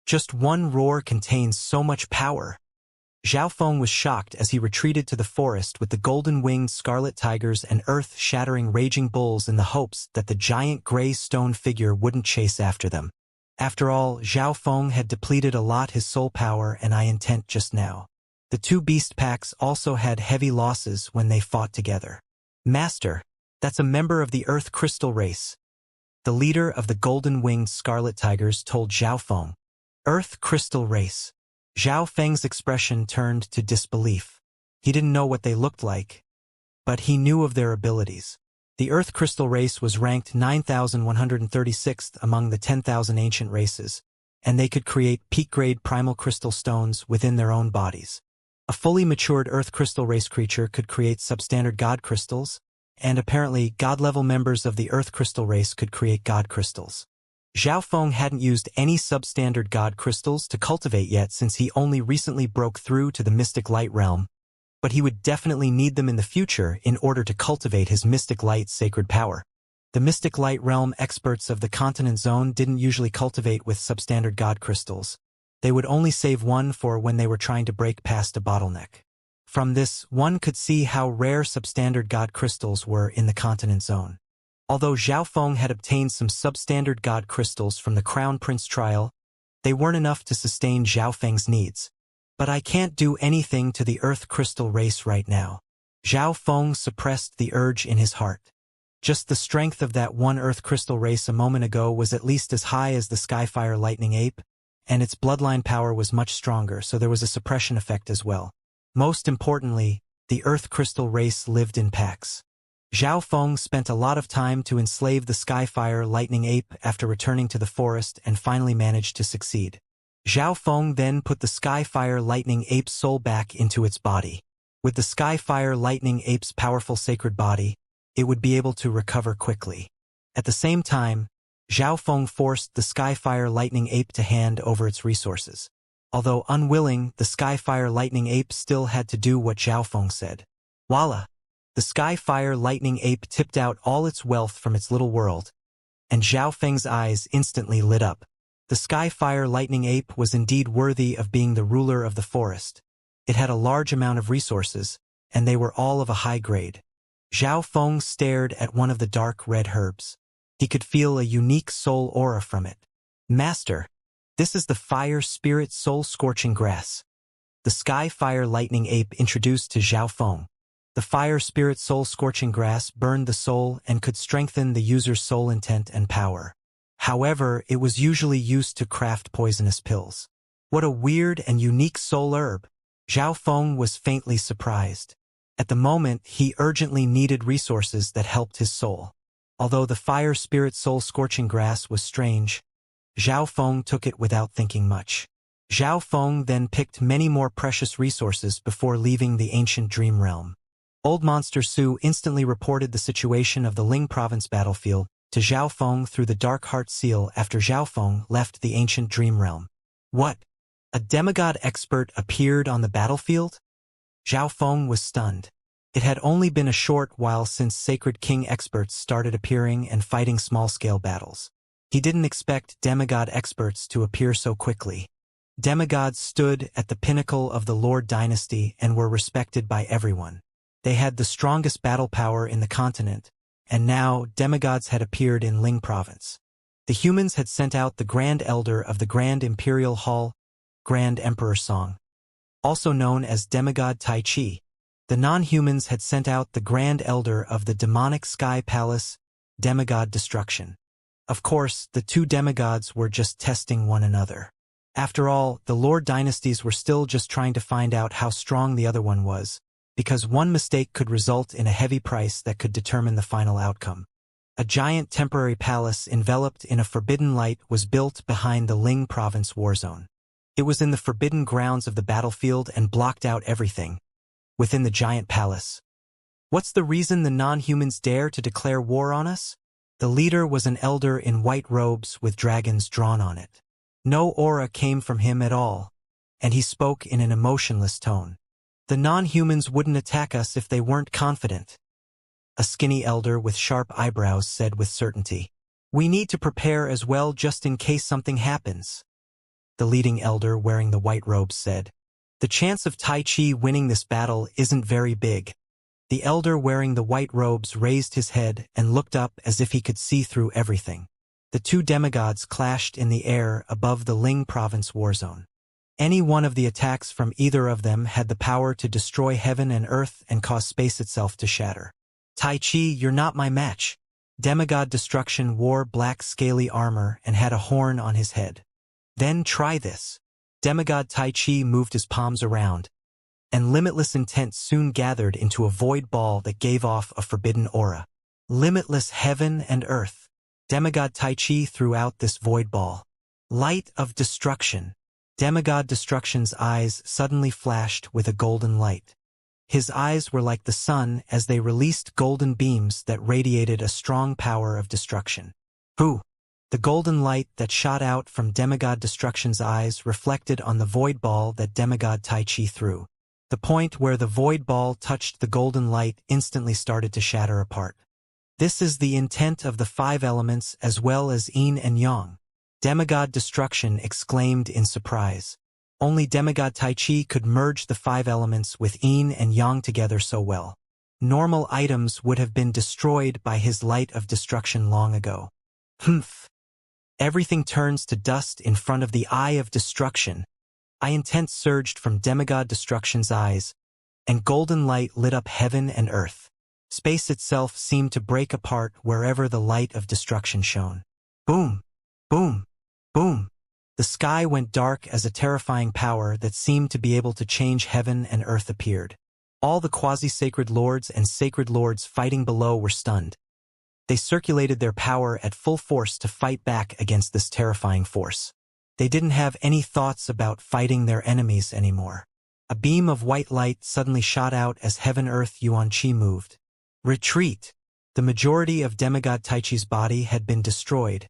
Just one roar contains so much power. Zhao Feng was shocked as he retreated to the forest with the golden-winged scarlet tigers and earth-shattering raging bulls in the hopes that the giant gray stone figure wouldn't chase after them. After all, Zhao Feng had depleted a lot his soul power and eye intent just now. The two beast packs also had heavy losses when they fought together. Master, that's a member of the Earth Crystal race. The leader of the golden-winged scarlet tigers told Zhao Feng. Earth Crystal race. Zhao Feng's expression turned to disbelief. He didn't know what they looked like, but he knew of their abilities. The Earth Crystal race was ranked 9,136th among the 10,000 ancient races, and they could create peak-grade primal crystal stones within their own bodies. A fully matured Earth Crystal race creature could create substandard God crystals, and apparently God-level members of the Earth Crystal race could create God crystals. Zhao Feng hadn't used any substandard God crystals to cultivate yet since he only recently broke through to the Mystic Light Realm, but he would definitely need them in the future in order to cultivate his Mystic Light's sacred power. The Mystic Light Realm experts of the Continent Zone didn't usually cultivate with substandard God crystals. They would only save one for when they were trying to break past a bottleneck. From this, one could see how rare substandard God crystals were in the Continent Zone. Although Zhao Feng had obtained some substandard God crystals from the Crown Prince trial, they weren't enough to sustain Zhao Feng's needs. But I can't do anything to the Earth Crystal race right now. Zhao Feng suppressed the urge in his heart. Just the strength of that one Earth Crystal race a moment ago was at least as high as the Sky-Fire Lightning Ape, and its bloodline power was much stronger, so there was a suppression effect as well. Most importantly, the Earth Crystal race lived in packs. Zhao Feng spent a lot of time to enslave the Sky-Fire Lightning Ape after returning to the forest and finally managed to succeed. Zhao Feng then put the Sky-Fire Lightning Ape's soul back into its body. With the Sky-Fire Lightning Ape's powerful sacred body, it would be able to recover quickly. At the same time, Zhao Feng forced the Sky-Fire Lightning Ape to hand over its resources. Although unwilling, the Sky-Fire Lightning Ape still had to do what Zhao Feng said. Voila! The Sky-Fire Lightning Ape tipped out all its wealth from its little world, and Zhao Feng's eyes instantly lit up. The Sky-Fire Lightning Ape was indeed worthy of being the ruler of the forest. It had a large amount of resources, and they were all of a high grade. Zhao Feng stared at one of the dark red herbs. He could feel a unique soul aura from it. Master, This is the fire spirit soul-scorching grass. The sky fire lightning ape introduced to Zhao Feng. The fire spirit soul-scorching grass burned the soul and could strengthen the user's soul intent and power. However, it was usually used to craft poisonous pills. What a weird and unique soul herb! Zhao Feng was faintly surprised. At the moment, he urgently needed resources that helped his soul. Although the fire spirit soul-scorching grass was strange, Zhao Feng took it without thinking much. Zhao Feng then picked many more precious resources before leaving the ancient dream realm. Old Monster Su instantly reported the situation of the Ling province battlefield to Zhao Feng through the Dark Heart Seal after Zhao Feng left the ancient dream realm. What? A demigod expert appeared on the battlefield? Zhao Feng was stunned. It had only been a short while since Sacred King experts started appearing and fighting small-scale battles. He didn't expect demigod experts to appear so quickly. Demigods stood at the pinnacle of the Lord dynasty and were respected by everyone. They had the strongest battle power in the continent, and now demigods had appeared in Ling province. The humans had sent out the Grand Elder of the Grand Imperial Hall, Grand Emperor Song, also known as demigod Tai Chi. The non-humans had sent out the Grand Elder of the Demonic Sky Palace, demigod Destruction. Of course, the two demigods were just testing one another. After all, the Lord dynasties were still just trying to find out how strong the other one was, because one mistake could result in a heavy price that could determine the final outcome. A giant temporary palace enveloped in a forbidden light was built behind the Ling province war zone. It was in the forbidden grounds of the battlefield and blocked out everything within the giant palace. What's the reason the non-humans dare to declare war on us? The leader was an elder in white robes with dragons drawn on it. No aura came from him at all, and he spoke in an emotionless tone. The non-humans wouldn't attack us if they weren't confident. A skinny elder with sharp eyebrows said with certainty. We need to prepare as well just in case something happens. The leading elder wearing the white robes said. The chance of Tai Chi winning this battle isn't very big. The elder wearing the white robes raised his head and looked up as if he could see through everything. The two demigods clashed in the air above the Ling province war zone. Any one of the attacks from either of them had the power to destroy heaven and earth and cause space itself to shatter. Tai Chi, you're not my match. Demigod Destruction wore black scaly armor and had a horn on his head. Then try this. Demigod Tai Chi moved his palms around, and limitless intent soon gathered into a void ball that gave off a forbidden aura. Limitless heaven and earth. Demigod Tai Chi threw out this void ball. Light of Destruction. Demigod Destruction's eyes suddenly flashed with a golden light. His eyes were like the sun as they released golden beams that radiated a strong power of destruction. Who? The golden light that shot out from Demigod Destruction's eyes reflected on the void ball that Demigod Tai Chi threw. The point where the void ball touched the golden light instantly started to shatter apart. This is the intent of the five elements as well as yin and yang. Demigod Destruction exclaimed in surprise. Only Demigod Tai Chi could merge the five elements with yin and yang together so well. Normal items would have been destroyed by his light of destruction long ago. Humph. Everything turns to dust in front of the eye of destruction. Intent surged from Demigod Destruction's eyes, and golden light lit up heaven and earth. Space itself seemed to break apart wherever the light of destruction shone. Boom! Boom! Boom! The sky went dark as a terrifying power that seemed to be able to change heaven and earth appeared. All the quasi-sacred lords and sacred lords fighting below were stunned. They circulated their power at full force to fight back against this terrifying force. They didn't have any thoughts about fighting their enemies anymore. A beam of white light suddenly shot out as Heaven-Earth Yuan Qi moved. Retreat! The majority of Demigod Tai Chi's body had been destroyed,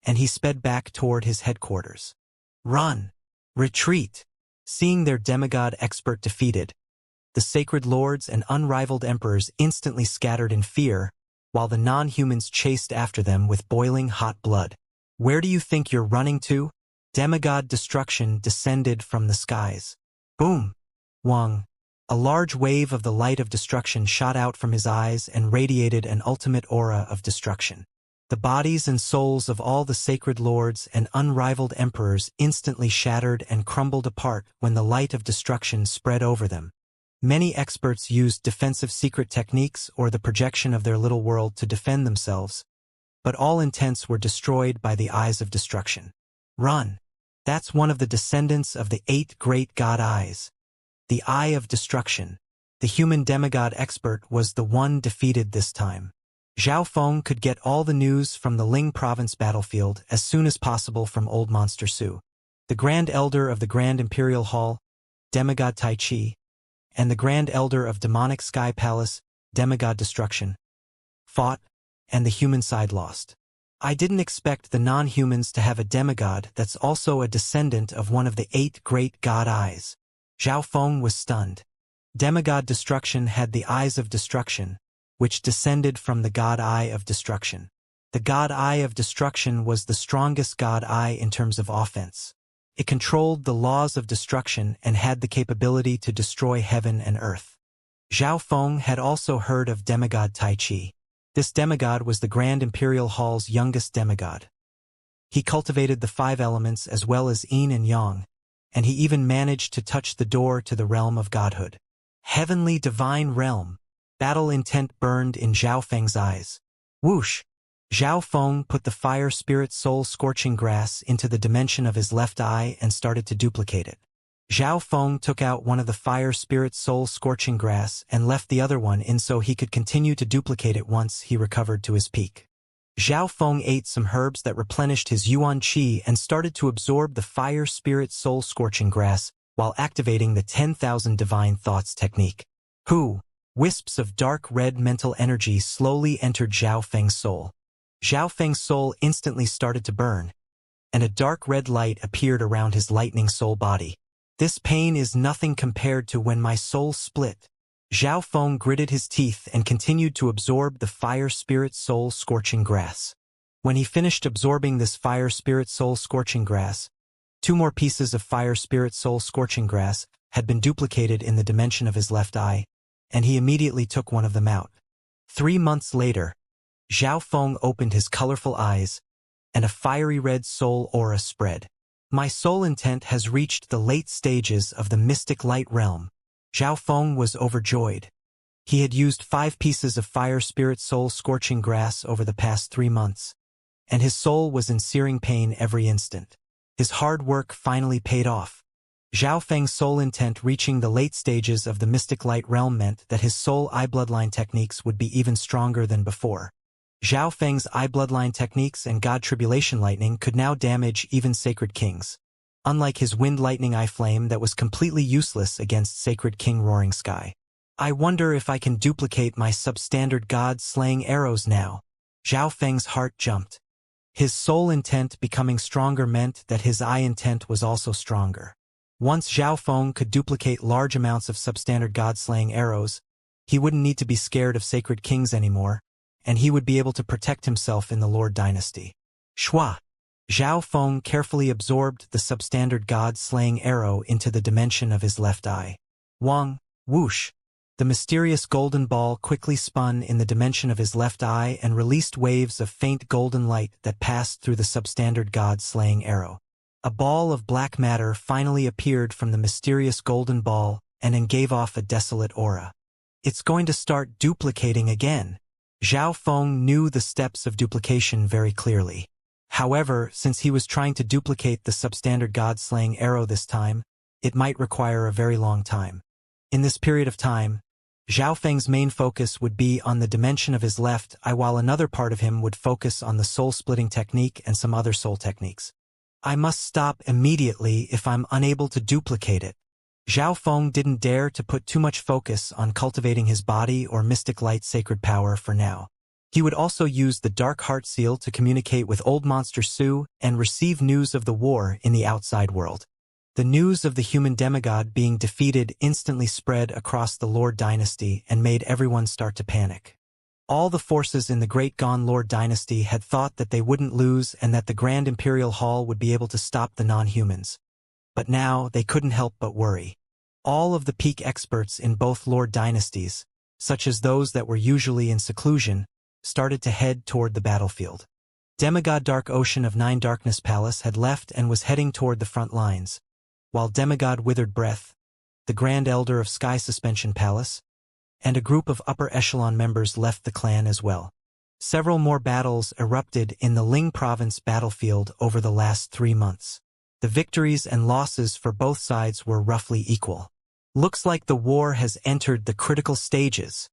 and he sped back toward his headquarters. Run! Retreat! Seeing their demigod expert defeated, the sacred lords and unrivaled emperors instantly scattered in fear, while the non-humans chased after them with boiling hot blood. Where do you think you're running to? Demigod Destruction descended from the skies. Boom! Wang! A large wave of the light of destruction shot out from his eyes and radiated an ultimate aura of destruction. The bodies and souls of all the sacred lords and unrivaled emperors instantly shattered and crumbled apart when the light of destruction spread over them. Many experts used defensive secret techniques or the projection of their little world to defend themselves, but all intents were destroyed by the eyes of destruction. Run! That's one of the descendants of the 8 great god eyes. The Eye of Destruction. The human demigod expert was the one defeated this time. Zhao Feng could get all the news from the Ling province battlefield as soon as possible from Old Monster Su. The Grand Elder of the Grand Imperial Hall, Demigod Tai Chi, and the Grand Elder of Demonic Sky Palace, Demigod Destruction, fought, and the human side lost. I didn't expect the non-humans to have a demigod that's also a descendant of one of the 8 great god eyes. Zhao Feng was stunned. Demigod Destruction had the Eyes of Destruction, which descended from the God Eye of Destruction. The God Eye of Destruction was the strongest God Eye in terms of offense. It controlled the laws of destruction and had the capability to destroy heaven and earth. Zhao Feng had also heard of Demigod Tai Chi. This demigod was the Grand Imperial Hall's youngest demigod. He cultivated the 5 elements as well as yin and yang, and he even managed to touch the door to the realm of godhood. Heavenly divine realm. Battle intent burned in Zhao Feng's eyes. Whoosh! Zhao Feng put the fire spirit soul scorching grass into the dimension of his left eye and started to duplicate it. Zhao Feng took out one of the fire spirit soul scorching grass and left the other one in so he could continue to duplicate it once he recovered to his peak. Zhao Feng ate some herbs that replenished his yuan qi and started to absorb the fire spirit soul scorching grass while activating the 10,000 divine thoughts technique. Wisps of dark red mental energy slowly entered Zhao Feng's soul. Zhao Feng's soul instantly started to burn, and a dark red light appeared around his lightning soul body. This pain is nothing compared to when my soul split. Zhao Feng gritted his teeth and continued to absorb the fire spirit soul scorching grass. When he finished absorbing this fire spirit soul scorching grass, 2 more pieces of fire spirit soul scorching grass had been duplicated in the dimension of his left eye, and he immediately took one of them out. 3 months later, Zhao Feng opened his colorful eyes, and a fiery red soul aura spread. My soul intent has reached the late stages of the mystic light realm. Zhao Feng was overjoyed. He had used 5 pieces of fire spirit soul scorching grass over the past 3 months, and his soul was in searing pain every instant. His hard work finally paid off. Zhao Feng's soul intent reaching the late stages of the mystic light realm meant that his soul eye bloodline techniques would be even stronger than before. Zhao Feng's eye bloodline techniques and God Tribulation Lightning could now damage even sacred kings, unlike his wind lightning eye flame that was completely useless against sacred king Roaring Sky. I wonder if I can duplicate my substandard god slaying arrows now. Zhao Feng's heart jumped. His soul intent becoming stronger meant that his eye intent was also stronger. Once Zhao Feng could duplicate large amounts of substandard god-slaying arrows, he wouldn't need to be scared of sacred kings anymore, and he would be able to protect himself in the Lord Dynasty. Shwa! Zhao Feng carefully absorbed the substandard god-slaying arrow into the dimension of his left eye. Wang! Whoosh! The mysterious golden ball quickly spun in the dimension of his left eye and released waves of faint golden light that passed through the substandard god-slaying arrow. A ball of black matter finally appeared from the mysterious golden ball and then gave off a desolate aura. It's going to start duplicating again. Zhao Feng knew the steps of duplication very clearly. However, since he was trying to duplicate the substandard god-slaying arrow this time, it might require a very long time. In this period of time, Zhao Feng's main focus would be on the dimension of his left eye while another part of him would focus on the soul-splitting technique and some other soul techniques. I must stop immediately if I'm unable to duplicate it. Zhao Feng didn't dare to put too much focus on cultivating his body or mystic light sacred power for now. He would also use the Dark Heart Seal to communicate with Old Monster Su and receive news of the war in the outside world. The news of the human demigod being defeated instantly spread across the Lord Dynasty and made everyone start to panic. All the forces in the Great Gone Lord Dynasty had thought that they wouldn't lose and that the Grand Imperial Hall would be able to stop the non-humans. But now they couldn't help but worry. All of the peak experts in both Lord Dynasties, such as those that were usually in seclusion, started to head toward the battlefield. Demigod Dark Ocean of Nine Darkness Palace had left and was heading toward the front lines, while Demigod Withered Breath, the Grand Elder of Sky Suspension Palace, and a group of upper echelon members left the clan as well. Several more battles erupted in the Ling province battlefield over the last 3 months. The victories and losses for both sides were roughly equal. Looks like the war has entered the critical stages.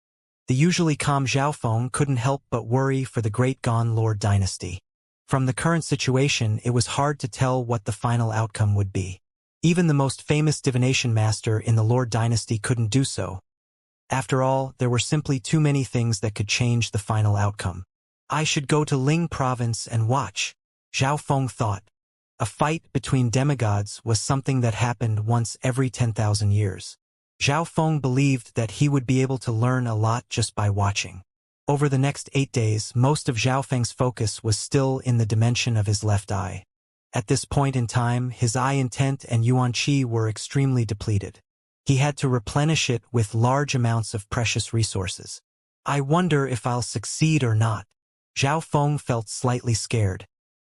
The usually calm Xiaofeng couldn't help but worry for the Great Gone Lord dynasty. From the current situation, it was hard to tell what the final outcome would be. Even the most famous divination master in the Lord dynasty couldn't do so. After all, there were simply too many things that could change the final outcome. I should go to Ling province and watch, Xiaofeng thought. A fight between demigods was something that happened once every 10,000 years. Xiaofeng believed that he would be able to learn a lot just by watching. Over the next 8 days, most of Xiaofeng's focus was still in the dimension of his left eye. At this point in time, his eye intent and yuan qi were extremely depleted. He had to replenish it with large amounts of precious resources. I wonder if I'll succeed or not. Xiaofeng felt slightly scared.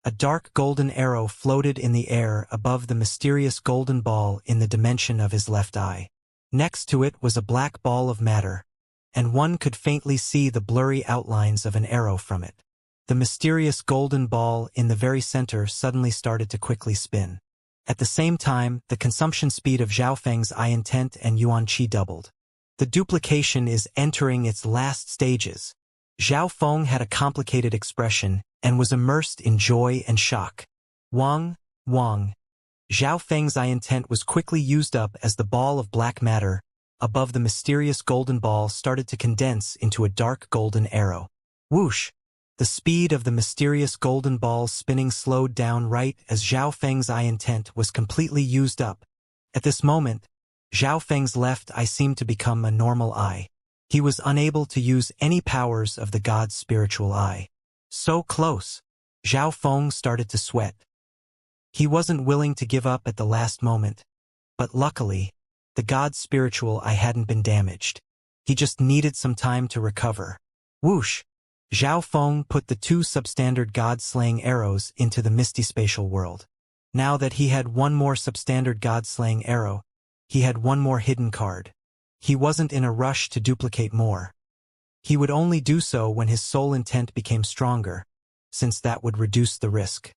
A dark golden arrow floated in the air above the mysterious golden ball in the dimension of his left eye. Next to it was a black ball of matter, and one could faintly see the blurry outlines of an arrow from it. The mysterious golden ball in the very center suddenly started to quickly spin. At the same time, the consumption speed of Xiaofeng's eye intent and yuan qi doubled. The duplication is entering its last stages. Xiaofeng had a complicated expression and was immersed in joy and shock. Wang. Xiaofeng's eye intent was quickly used up as the ball of black matter above the mysterious golden ball started to condense into a dark golden arrow. Whoosh! The speed of the mysterious golden ball spinning slowed down right as Xiaofeng's eye intent was completely used up. At this moment, Xiaofeng's left eye seemed to become a normal eye. He was unable to use any powers of the god's spiritual eye. So close! Xiaofeng started to sweat. He wasn't willing to give up at the last moment, but luckily, the god's spiritual eye hadn't been damaged. He just needed some time to recover. Whoosh! Xiaofeng put the 2 substandard god-slaying arrows into the misty spatial world. Now that he had one more substandard god-slaying arrow, he had one more hidden card. He wasn't in a rush to duplicate more. He would only do so when his soul intent became stronger, since that would reduce the risk.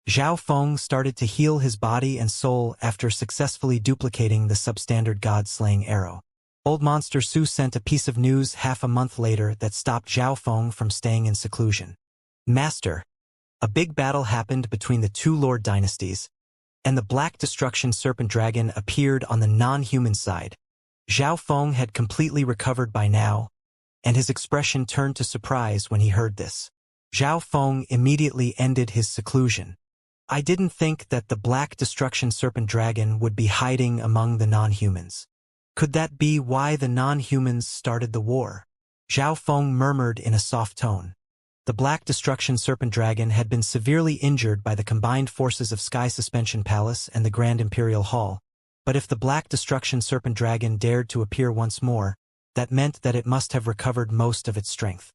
Xiaofeng started to heal his body and soul after successfully duplicating the substandard god-slaying arrow. Old Monster Su sent a piece of news half a month later that stopped Xiaofeng from staying in seclusion. Master, a big battle happened between the 2 Lord dynasties, and the Black Destruction Serpent Dragon appeared on the non-human side. Xiaofeng had completely recovered by now, and his expression turned to surprise when he heard this. Xiaofeng immediately ended his seclusion. I didn't think that the Black Destruction Serpent Dragon would be hiding among the non-humans. Could that be why the non-humans started the war? Xiaofeng murmured in a soft tone. The Black Destruction Serpent Dragon had been severely injured by the combined forces of Sky Suspension Palace and the Grand Imperial Hall, but if the Black Destruction Serpent Dragon dared to appear once more, that meant that it must have recovered most of its strength.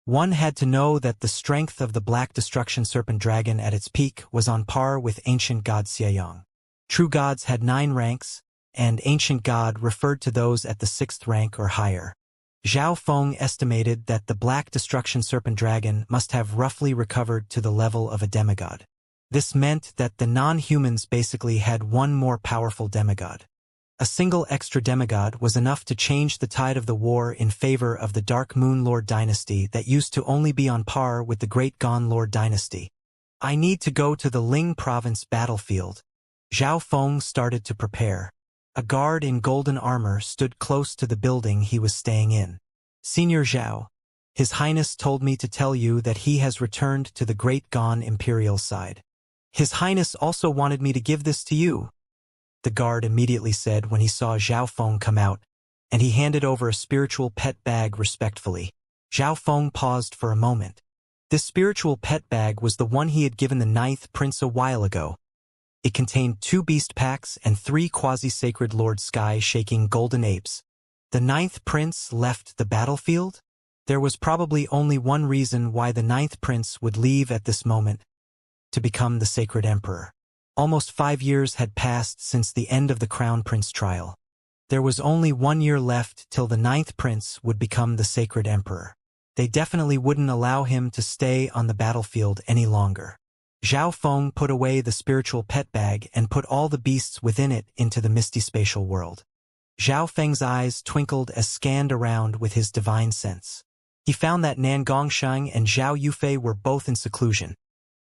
One had to know that the strength of the Black Destruction Serpent Dragon at its peak was on par with ancient god Xianxia. True gods had 9 ranks, and ancient god referred to those at the 6th rank or higher. Xiaofeng estimated that the Black Destruction Serpent Dragon must have roughly recovered to the level of a demigod. This meant that the non-humans basically had one more powerful demigod. A single extra demigod was enough to change the tide of the war in favor of the Dark Moon Lord dynasty that used to only be on par with the Great Gone Lord dynasty. I need to go to the Ling province battlefield. Xiaofeng started to prepare. A guard in golden armor stood close to the building he was staying in. Senior Zhao, His Highness told me to tell you that he has returned to the Great Gone Imperial side. His Highness also wanted me to give this to you, the guard immediately said when he saw Xiaofeng come out, and he handed over a spiritual pet bag respectfully. Xiaofeng paused for a moment. This spiritual pet bag was the one he had given the 9th prince a while ago. It contained 2 beast packs and 3 quasi-sacred Lord Sky shaking golden apes. The 9th prince left the battlefield? There was probably only one reason why the ninth prince would leave at this moment: to become the sacred emperor. Almost 5 years had passed since the end of the crown prince trial. There was only 1 year left till the ninth prince would become the sacred emperor. They definitely wouldn't allow him to stay on the battlefield any longer. Zhao Feng put away the spiritual pet bag and put all the beasts within it into the misty spatial world. Zhao Feng's eyes twinkled as scanned around with his divine sense. He found that Nan Gongsheng and Zhao Yufei were both in seclusion.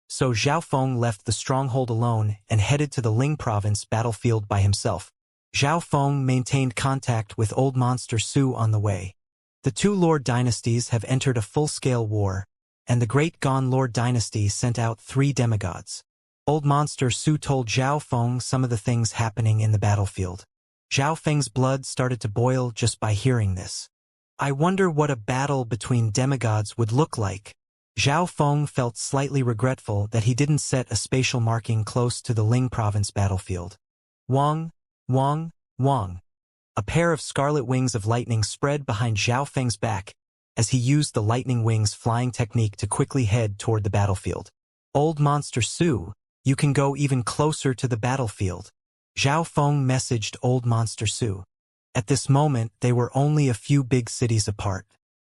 So Zhao Feng left the stronghold alone and headed to the Ling province battlefield by himself. Zhao Feng maintained contact with Old Monster Su on the way. The two Lord dynasties have entered a full-scale war, and the Great Gon Lord dynasty sent out 3 demigods. Old Monster Su told Zhao Feng some of the things happening in the battlefield. Zhao Feng's blood started to boil just by hearing this. I wonder what a battle between demigods would look like. Zhao Feng felt slightly regretful that he didn't set a spatial marking close to the Ling province battlefield. Wang, Wang, Wang. A pair of scarlet wings of lightning spread behind Zhao Feng's back as he used the lightning wings flying technique to quickly head toward the battlefield. Old Monster Su, you can go even closer to the battlefield. Zhao Feng messaged Old Monster Su. At this moment, they were only a few big cities apart.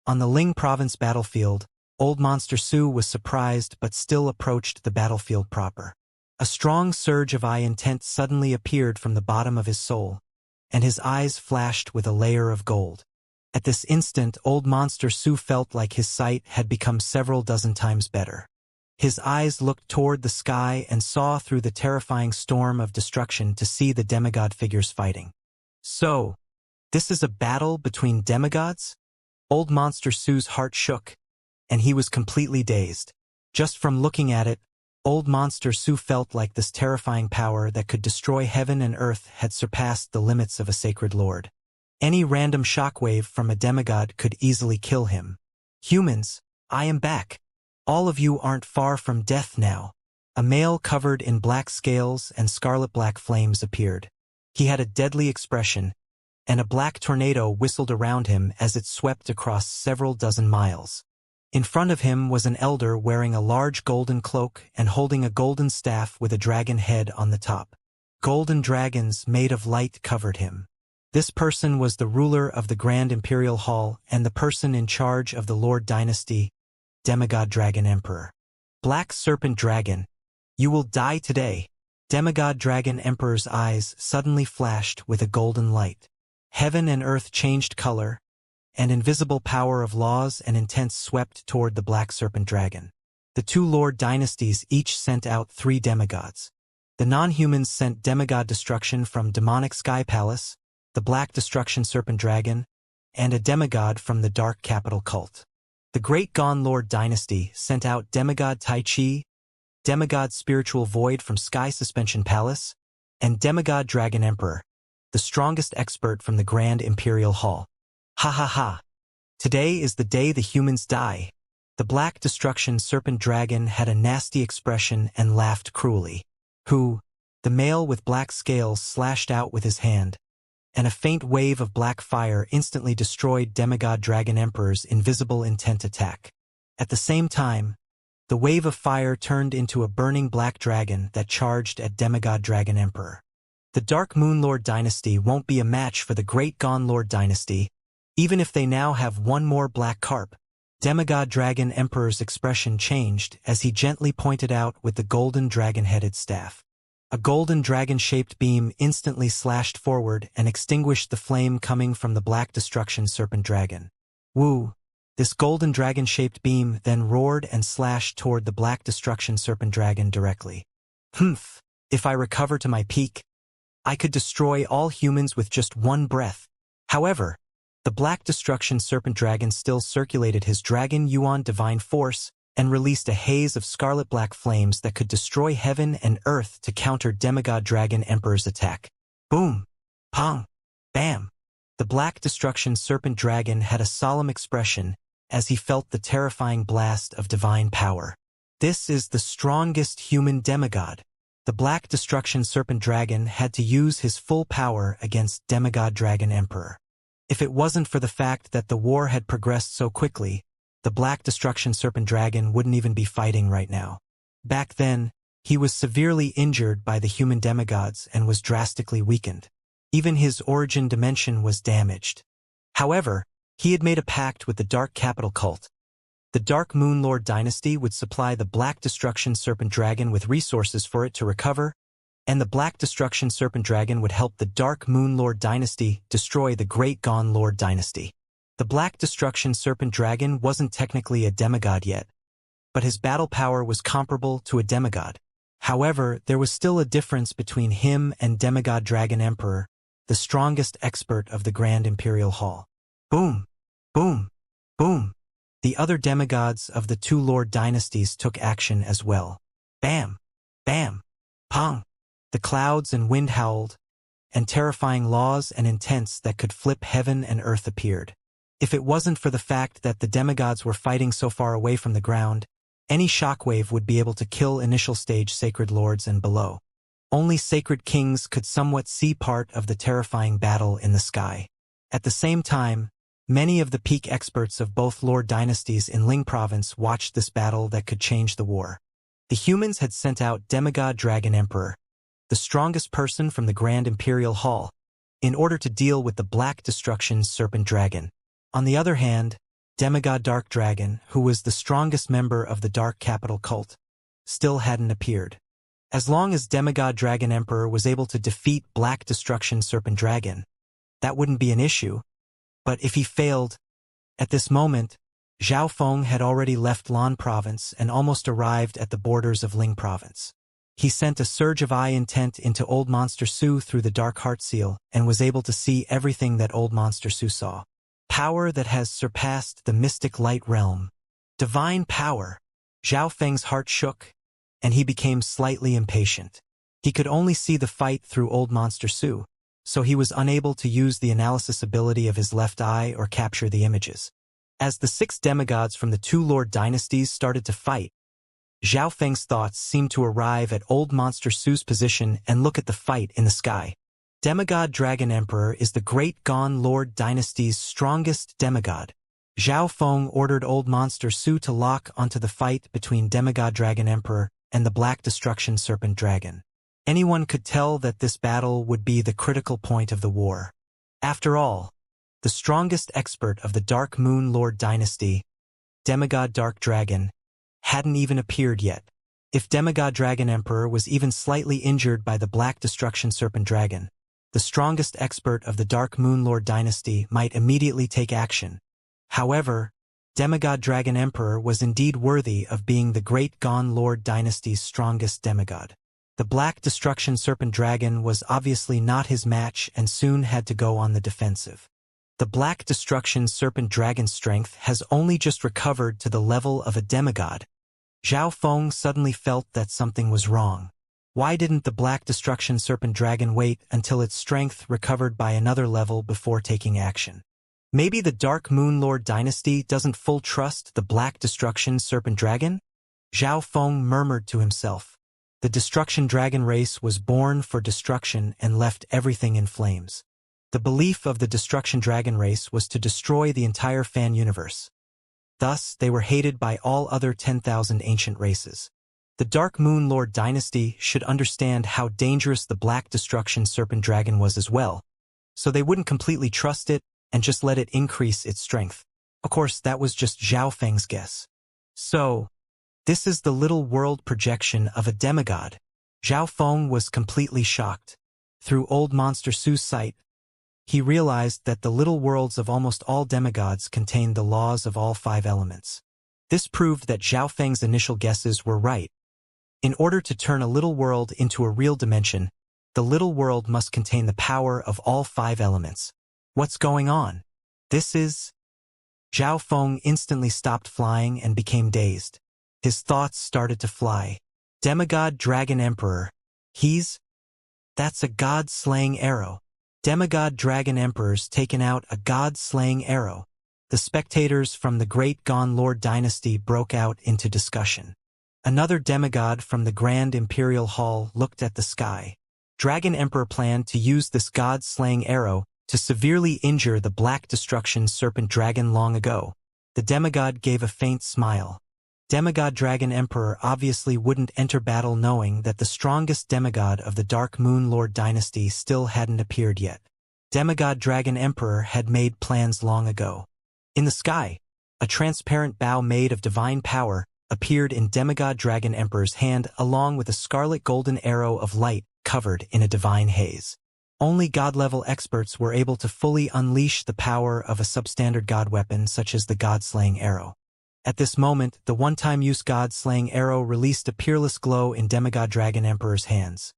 On the Ling province battlefield, Old Monster Su was surprised but still approached the battlefield proper. A strong surge of intent suddenly appeared from the bottom of his soul, and his eyes flashed with a layer of gold. At this instant, Old Monster Su felt like his sight had become several dozen times better. His eyes looked toward the sky and saw through the terrifying storm of destruction to see the demigod figures fighting. So, this is a battle between demigods? Old Monster Su's heart shook, and he was completely dazed. Just from looking at it, Old Monster Su felt like this terrifying power that could destroy heaven and earth had surpassed the limits of a sacred lord. Any random shockwave from a demigod could easily kill him. Humans, I am back. All of you aren't far from death now. A male covered in black scales and scarlet-black flames appeared. He had a deadly expression, and a black tornado whistled around him as it swept across several dozen miles. In front of him was an elder wearing a large golden cloak and holding a golden staff with a dragon head on the top. Golden dragons made of light covered him. This person was the ruler of the Grand Imperial Hall and the person in charge of the Lord Dynasty, Demigod Dragon Emperor. Black Serpent Dragon, you will die today. Demigod Dragon Emperor's eyes suddenly flashed with a golden light. Heaven and earth changed color, and invisible power of laws and intents swept toward the Black Serpent Dragon. The two Lord dynasties each sent out 3 demigods. The non-humans sent demigod destruction from Demonic Sky Palace, the Black Destruction Serpent Dragon, and a demigod from the Dark Capital Cult. The Great Gon Lord dynasty sent out demigod Tai Chi, demigod Spiritual Void from Sky Suspension Palace, and demigod Dragon Emperor, the strongest expert from the Grand Imperial Hall. Ha ha ha. Today is the day the humans die. The Black Destruction Serpent Dragon had a nasty expression and laughed cruelly. Who? The male with black scales slashed out with his hand, and a faint wave of black fire instantly destroyed Demigod Dragon Emperor's invisible intent attack. At the same time, the wave of fire turned into a burning black dragon that charged at Demigod Dragon Emperor. The Dark Moon Lord dynasty won't be a match for the Great Gon Lord dynasty, even if they now have one more black carp. Demigod Dragon Emperor's expression changed as he gently pointed out with the golden dragon-headed staff. A golden dragon-shaped beam instantly slashed forward and extinguished the flame coming from the Black Destruction Serpent Dragon. Woo! This golden dragon-shaped beam then roared and slashed toward the Black Destruction Serpent Dragon directly. Humph! If I recover to my peak, I could destroy all humans with just one breath. However, the Black Destruction Serpent Dragon still circulated his Dragon Yuan Divine Force and released a haze of scarlet-black flames that could destroy heaven and earth to counter Demigod Dragon Emperor's attack. Boom! Pong! Bam! The Black Destruction Serpent Dragon had a solemn expression as he felt the terrifying blast of divine power. This is the strongest human demigod. The Black Destruction Serpent Dragon had to use his full power against Demigod Dragon Emperor. If it wasn't for the fact that the war had progressed so quickly, the Black Destruction Serpent Dragon wouldn't even be fighting right now. Back then, he was severely injured by the human demigods and was drastically weakened. Even his origin dimension was damaged. However, he had made a pact with the Dark Capital cult. The Dark Moon Lord dynasty would supply the Black Destruction Serpent Dragon with resources for it to recover, and the Black Destruction Serpent Dragon would help the Dark Moon Lord dynasty destroy the Great Gone Lord dynasty. The Black Destruction Serpent Dragon wasn't technically a demigod yet, but his battle power was comparable to a demigod. However, there was still a difference between him and Demigod Dragon Emperor, the strongest expert of the Grand Imperial Hall. Boom! Boom! Boom! The other demigods of the two Lord dynasties took action as well. Bam! Bam! Pong! The clouds and wind howled, and terrifying laws and intents that could flip heaven and earth appeared. If it wasn't for the fact that the demigods were fighting so far away from the ground, any shockwave would be able to kill initial stage sacred lords and below. Only sacred kings could somewhat see part of the terrifying battle in the sky. At the same time, many of the peak experts of both lord dynasties in Ling province watched this battle that could change the war. The humans had sent out Demigod Dragon Emperor, the strongest person from the Grand Imperial Hall, in order to deal with the Black Destruction Serpent Dragon. On the other hand, Demigod Dark Dragon, who was the strongest member of the Dark Capital cult, still hadn't appeared. As long as Demigod Dragon Emperor was able to defeat Black Destruction Serpent Dragon, that wouldn't be an issue. But if he failed, at this moment, Zhao Feng had already left Lan province and almost arrived at the borders of Ling province. He sent a surge of eye intent into Old Monster Su through the Dark Heart Seal and was able to see everything that Old Monster Su saw. Power that has surpassed the mystic light realm. Divine power. Zhao Feng's heart shook, and he became slightly impatient. He could only see the fight through Old Monster Su, so he was unable to use the analysis ability of his left eye or capture the images. As the 6 demigods from the two lord dynasties started to fight, Zhao Feng's thoughts seemed to arrive at Old Monster Su's position and look at the fight in the sky. Demigod Dragon Emperor is the Great Gone Lord dynasty's strongest demigod. Zhao Feng ordered Old Monster Su to lock onto the fight between Demigod Dragon Emperor and the Black Destruction Serpent Dragon. Anyone could tell that this battle would be the critical point of the war. After all, the strongest expert of the Dark Moon Lord dynasty, Demigod Dark Dragon, hadn't even appeared yet. If Demigod Dragon Emperor was even slightly injured by the Black Destruction Serpent Dragon, the strongest expert of the Dark Moon Lord dynasty might immediately take action. However, Demigod Dragon Emperor was indeed worthy of being the Great Gone Lord dynasty's strongest demigod. The Black Destruction Serpent Dragon was obviously not his match and soon had to go on the defensive. The Black Destruction Serpent Dragon's strength has only just recovered to the level of a demigod. Zhao Feng suddenly felt that something was wrong. Why didn't the Black Destruction Serpent Dragon wait until its strength recovered by another level before taking action? Maybe the Dark Moon Lord dynasty doesn't full trust the Black Destruction Serpent Dragon? Zhao Feng murmured to himself. The Destruction Dragon race was born for destruction and left everything in flames. The belief of the Destruction Dragon race was to destroy the entire fan universe. Thus, they were hated by all other 10,000 ancient races. The Dark Moon Lord dynasty should understand how dangerous the Black Destruction Serpent Dragon was as well, so they wouldn't completely trust it and just let it increase its strength. Of course, that was just Zhao Feng's guess. So, this is the little world projection of a demigod. Zhao Feng was completely shocked. Through Old Monster Su's sight, he realized that the little worlds of almost all demigods contained the laws of all 5 elements. This proved that Zhao Feng's initial guesses were right. In order to turn a little world into a real dimension, the little world must contain the power of all 5 elements. What's going on? This is... Zhao Feng instantly stopped flying and became dazed. His thoughts started to fly. Demigod Dragon Emperor. That's a god-slaying arrow. Demigod Dragon Emperor's taken out a god-slaying arrow. The spectators from the Great Gone Lord dynasty broke out into discussion. Another demigod from the Grand Imperial Hall looked at the sky. Dragon Emperor planned to use this god-slaying arrow to severely injure the Black Destruction Serpent Dragon long ago. The demigod gave a faint smile. Demigod Dragon Emperor obviously wouldn't enter battle knowing that the strongest demigod of the Dark Moon Lord dynasty still hadn't appeared yet. Demigod Dragon Emperor had made plans long ago. In the sky, a transparent bow made of divine power appeared in Demigod Dragon Emperor's hand along with a scarlet golden arrow of light covered in a divine haze. Only god-level experts were able to fully unleash the power of a substandard god weapon such as the god-slaying arrow. At this moment, the one-time-use god-slaying arrow released a peerless glow in Demigod Dragon Emperor's hands.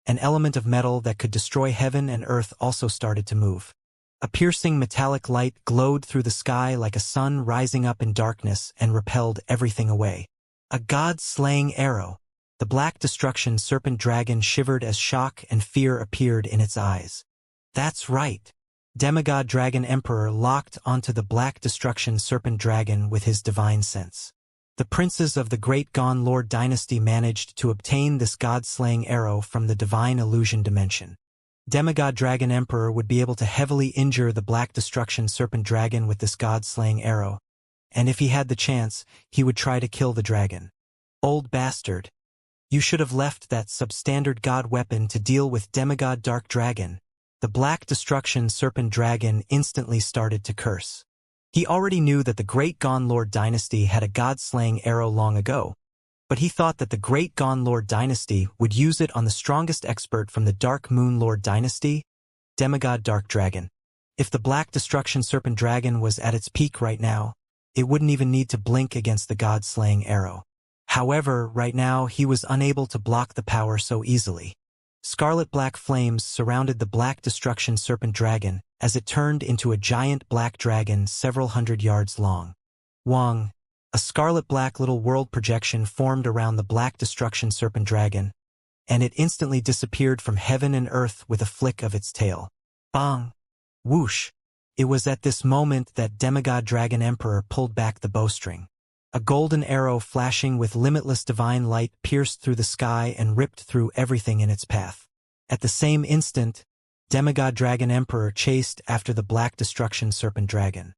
An element of metal that could destroy heaven and earth also started to move. A piercing metallic light glowed through the sky like a sun rising up in darkness and repelled everything away. A god-slaying arrow. The Black Destruction Serpent Dragon shivered as shock and fear appeared in its eyes. That's right. Demigod Dragon Emperor locked onto the Black Destruction Serpent Dragon with his divine sense. The princes of the Great Gone Lord dynasty managed to obtain this god-slaying arrow from the divine illusion dimension. Demigod Dragon Emperor would be able to heavily injure the Black Destruction Serpent Dragon with this god-slaying arrow, and if he had the chance, he would try to kill the dragon. Old bastard. You should have left that substandard god weapon to deal with Demigod Dark Dragon. The Black Destruction Serpent Dragon instantly started to curse. He already knew that the Great Gone Lord dynasty had a god-slaying arrow long ago, but he thought that the Great Gone Lord dynasty would use it on the strongest expert from the Dark Moon Lord dynasty, Demigod Dark Dragon. If the Black Destruction Serpent Dragon was at its peak right now, it wouldn't even need to blink against the god-slaying arrow. However, right now he was unable to block the power so easily. Scarlet-black flames surrounded the Black Destruction Serpent Dragon as it turned into a giant black dragon several hundred yards long. Wong. A scarlet-black little world projection formed around the Black Destruction Serpent Dragon, and it instantly disappeared from heaven and earth with a flick of its tail. Bang! Whoosh! It was at this moment that Demigod Dragon Emperor pulled back the bowstring. A golden arrow flashing with limitless divine light pierced through the sky and ripped through everything in its path. At the same instant, Demigod Dragon Emperor chased after the Black Destruction Serpent Dragon.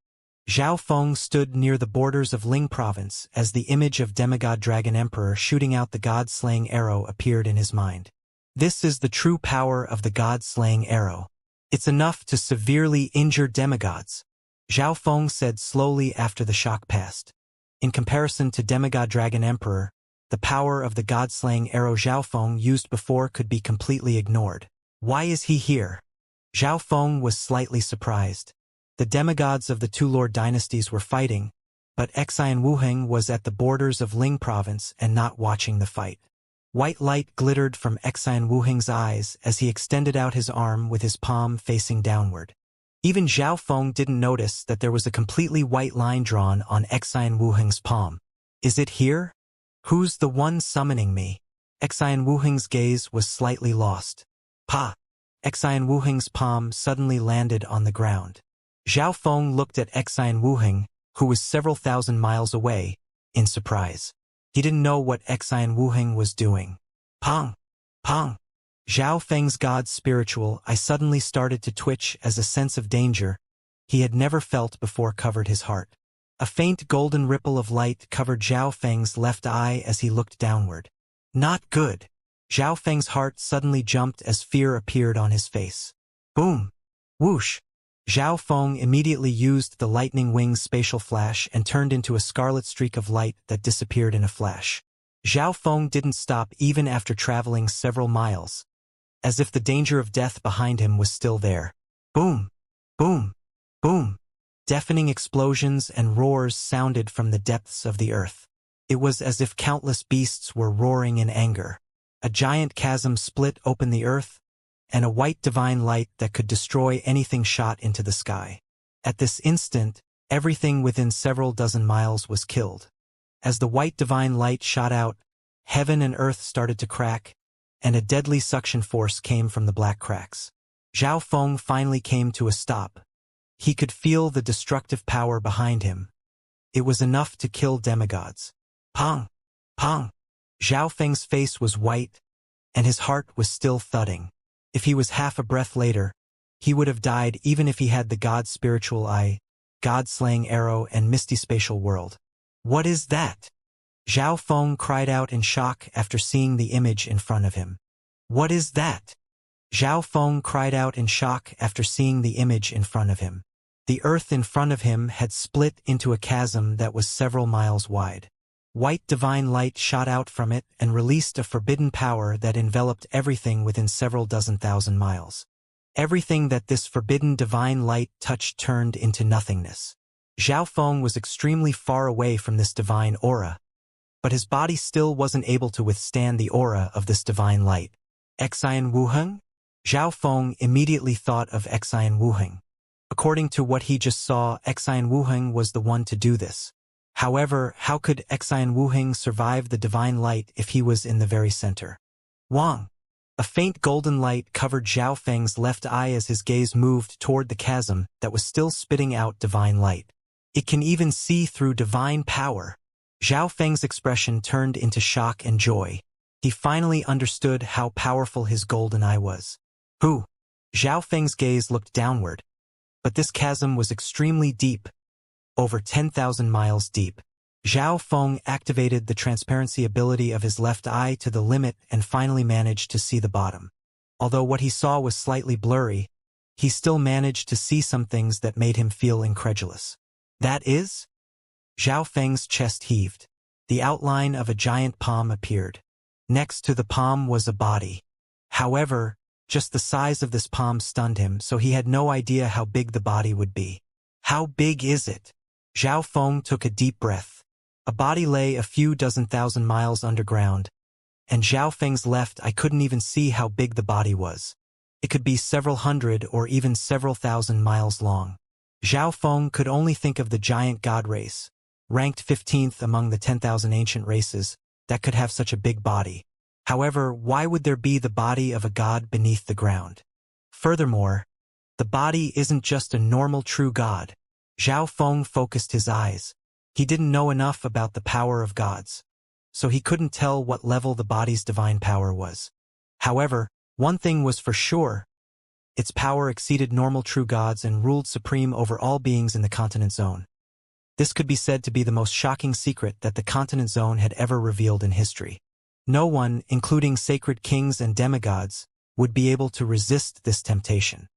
Zhao Feng stood near the borders of Ling Province as the image of Demigod Dragon Emperor shooting out the god-slaying arrow appeared in his mind. This is the true power of the god-slaying arrow. It's enough to severely injure demigods, Zhao Feng said slowly after the shock passed. In comparison to Demigod Dragon Emperor, the power of the god-slaying arrow Zhao Feng used before could be completely ignored. Why is he here? Zhao Feng was slightly surprised. The demigods of the two lord dynasties were fighting, but Xian Wuheng was at the borders of Ling Province and not watching the fight. White light glittered from Xian Wuheng's eyes as he extended out his arm with his palm facing downward. Even Zhao Feng didn't notice that there was a completely white line drawn on Xian Wuheng's palm. Is it here? Who's the one summoning me? Xian Wuheng's gaze was slightly lost. Pa! Xian Wuheng's palm suddenly landed on the ground. Zhao Feng looked at Xian Wuheng, who was several thousand miles away, in surprise. He didn't know what Xian Wuheng was doing. Pong! Pong! Zhao Feng's god spiritual eye suddenly started to twitch as a sense of danger he had never felt before covered his heart. A faint golden ripple of light covered Zhao Feng's left eye as he looked downward. Not good. Zhao Feng's heart suddenly jumped as fear appeared on his face. Boom! Whoosh! Zhao Feng immediately used the lightning wing's spatial flash and turned into a scarlet streak of light that disappeared in a flash. Zhao Feng didn't stop even after traveling several miles, as if the danger of death behind him was still there. Boom! Boom! Boom! Deafening explosions and roars sounded from the depths of the earth. It was as if countless beasts were roaring in anger. A giant chasm split open the earth, and a white divine light that could destroy anything shot into the sky. At this instant, everything within several dozen miles was killed. As the white divine light shot out, heaven and earth started to crack, and a deadly suction force came from the black cracks. Zhao Feng finally came to a stop. He could feel the destructive power behind him. It was enough to kill demigods. Pong! Pong! Zhao Feng's face was white, and his heart was still thudding. If he was half a breath later, He would have died even if he had the god's spiritual eye, god-slaying arrow and misty spatial world. What is that? Zhao Feng cried out in shock after seeing the image in front of him. What is that? Zhao Feng cried out in shock after seeing the image in front of him. The earth in front of him had split into a chasm that was several miles wide. White divine light shot out from it and released a forbidden power that enveloped everything within several dozen thousand miles. Everything that this forbidden divine light touched turned into nothingness. Zhao Feng was extremely far away from this divine aura, but his body still wasn't able to withstand the aura of this divine light. Xian Wuheng? Zhao Feng immediately thought of Xian Wuheng. According to what he just saw, Xian Wuheng was the one to do this. However, how could Xian Wuheng survive the divine light if he was in the very center? Wang! A faint golden light covered Zhao Feng's left eye as his gaze moved toward the chasm that was still spitting out divine light. It can even see through divine power. Zhao Feng's expression turned into shock and joy. He finally understood how powerful his golden eye was. Who? Zhao Feng's gaze looked downward. But this chasm was extremely deep, over 10,000 miles deep. Zhao Feng activated the transparency ability of his left eye to the limit and finally managed to see the bottom. Although what he saw was slightly blurry, he still managed to see some things that made him feel incredulous. That is? Zhao Feng's chest heaved. The outline of a giant palm appeared. Next to the palm was a body. However, just the size of this palm stunned him, so he had no idea how big the body would be. How big is it? Zhao Feng took a deep breath. A body lay a few dozen thousand miles underground, and Zhao Feng's left eye couldn't even see how big the body was. It could be several hundred or even several thousand miles long. Zhao Feng could only think of the giant god race, ranked 15th among the 10,000 ancient races, that could have such a big body. However, why would there be the body of a god beneath the ground? Furthermore, the body isn't just a normal true god. Zhao Feng focused his eyes. He didn't know enough about the power of gods, so he couldn't tell what level the body's divine power was. However, one thing was for sure. Its power exceeded normal true gods and ruled supreme over all beings in the continent zone. This could be said to be the most shocking secret that the continent zone had ever revealed in history. No one, including sacred kings and demigods, would be able to resist this temptation.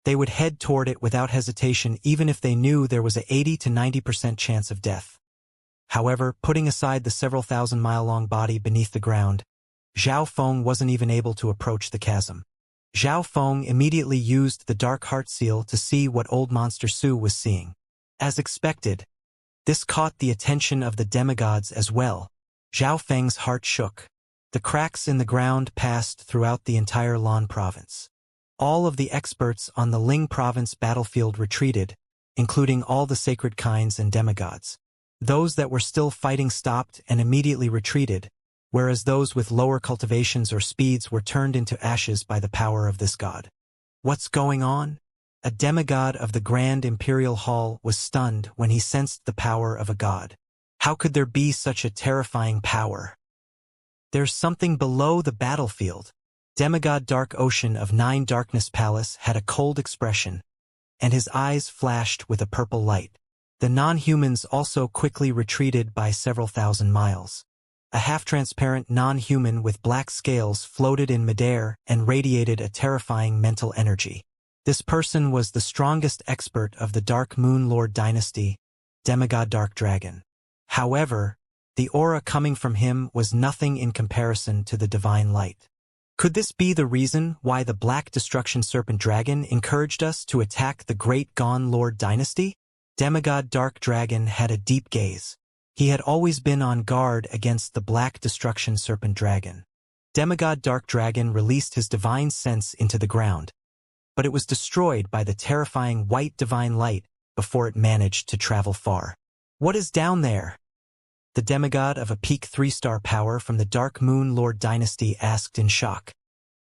They would head toward it without hesitation even if they knew there was a 80 to 90% chance of death. However, putting aside the several thousand-mile-long body beneath the ground, Zhao Feng wasn't even able to approach the chasm. Zhao Feng immediately used the Dark Heart Seal to see what Old Monster Su was seeing. As expected, this caught the attention of the demigods as well. Zhao Feng's heart shook. The cracks in the ground passed throughout the entire Lan province. All of the experts on the Ling province battlefield retreated, including all the sacred kinds and demigods. Those that were still fighting stopped and immediately retreated, whereas those with lower cultivations or speeds were turned into ashes by the power of this god. What's going on? A demigod of the Grand Imperial Hall was stunned when he sensed the power of a god. How could there be such a terrifying power? There's something below the battlefield. Demigod Dark Ocean of 9 Darkness Palace had a cold expression, and his eyes flashed with a purple light. The non-humans also quickly retreated by several thousand miles. A half-transparent non-human with black scales floated in midair and radiated a terrifying mental energy. This person was the strongest expert of the Dark Moon Lord dynasty, Demigod Dark Dragon. However, the aura coming from him was nothing in comparison to the divine light. Could this be the reason why the Black Destruction Serpent Dragon encouraged us to attack the Great Gon Lord dynasty? Demigod Dark Dragon had a deep gaze. He had always been on guard against the Black Destruction Serpent Dragon. Demigod Dark Dragon released his divine sense into the ground, but it was destroyed by the terrifying white divine light before it managed to travel far. What is down there? The demigod of a peak 3-star power from the Dark Moon Lord dynasty asked in shock.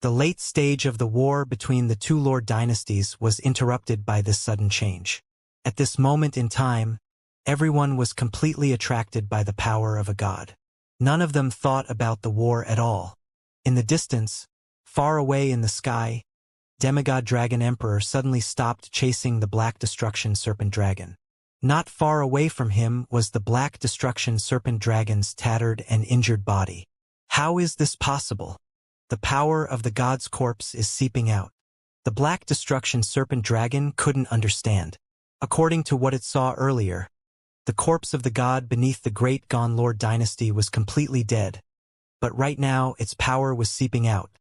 The late stage of the war between the two Lord dynasties was interrupted by this sudden change. At this moment in time, everyone was completely attracted by the power of a god. None of them thought about the war at all. In the distance, far away in the sky, demigod dragon emperor suddenly stopped chasing the black destruction serpent dragon. Not far away from him was the black destruction serpent dragon's tattered and injured body. How is this possible? The power of the god's corpse is seeping out. The black destruction serpent dragon couldn't understand. According to what it saw earlier, the corpse of the god beneath the great Gone Lord dynasty was completely dead. But right now its power was seeping out.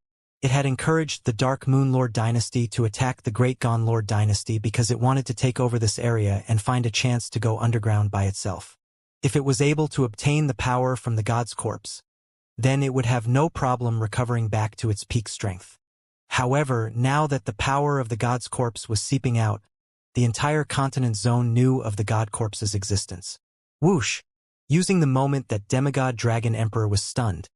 It had encouraged the Dark Moon Lord dynasty to attack the Great Gone Lord dynasty because it wanted to take over this area and find a chance to go underground by itself. If it was able to obtain the power from the god's corpse, then it would have no problem recovering back to its peak strength. However, now that the power of the god's corpse was seeping out, the entire continent zone knew of the god corpse's existence. Whoosh! Using the moment that demigod dragon emperor was stunned,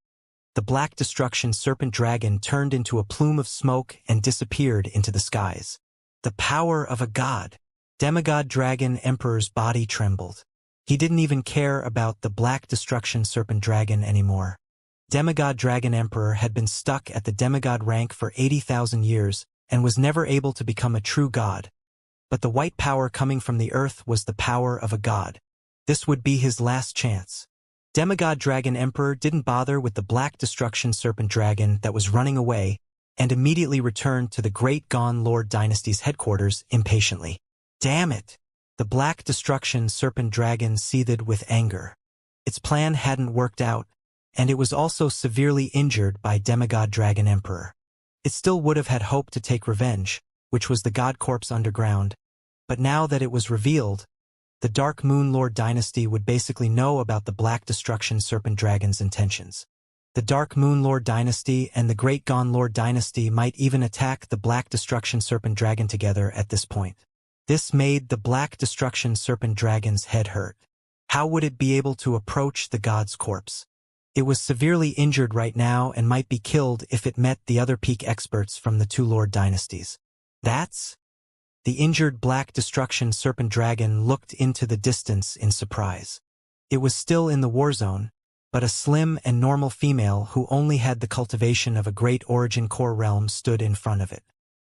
the black destruction serpent dragon turned into a plume of smoke and disappeared into the skies. The power of a god. Demigod dragon emperor's body trembled. He didn't even care about the black destruction serpent dragon anymore. Demigod dragon emperor had been stuck at the demigod rank for 80,000 years and was never able to become a true god. But the white power coming from the earth was the power of a god. This would be his last chance. Demigod Dragon Emperor didn't bother with the Black Destruction Serpent Dragon that was running away and immediately returned to the Great Gone Lord Dynasty's headquarters impatiently. Damn it! The Black Destruction Serpent Dragon seethed with anger. Its plan hadn't worked out, and it was also severely injured by Demigod Dragon Emperor. It still would have had hope to take revenge, which was the God Corpse underground, but now that it was revealed, the Dark Moon Lord dynasty would basically know about the Black Destruction Serpent Dragon's intentions. The Dark Moon Lord dynasty and the Great Gone Lord dynasty might even attack the Black Destruction Serpent Dragon together at this point. This made the Black Destruction Serpent Dragon's head hurt. How would it be able to approach the god's corpse? It was severely injured right now and might be killed if it met the other peak experts from the two Lord dynasties. The injured Black Destruction Serpent Dragon looked into the distance in surprise. It was still in the war zone, but a slim and normal female who only had the cultivation of a great origin core realm stood in front of it.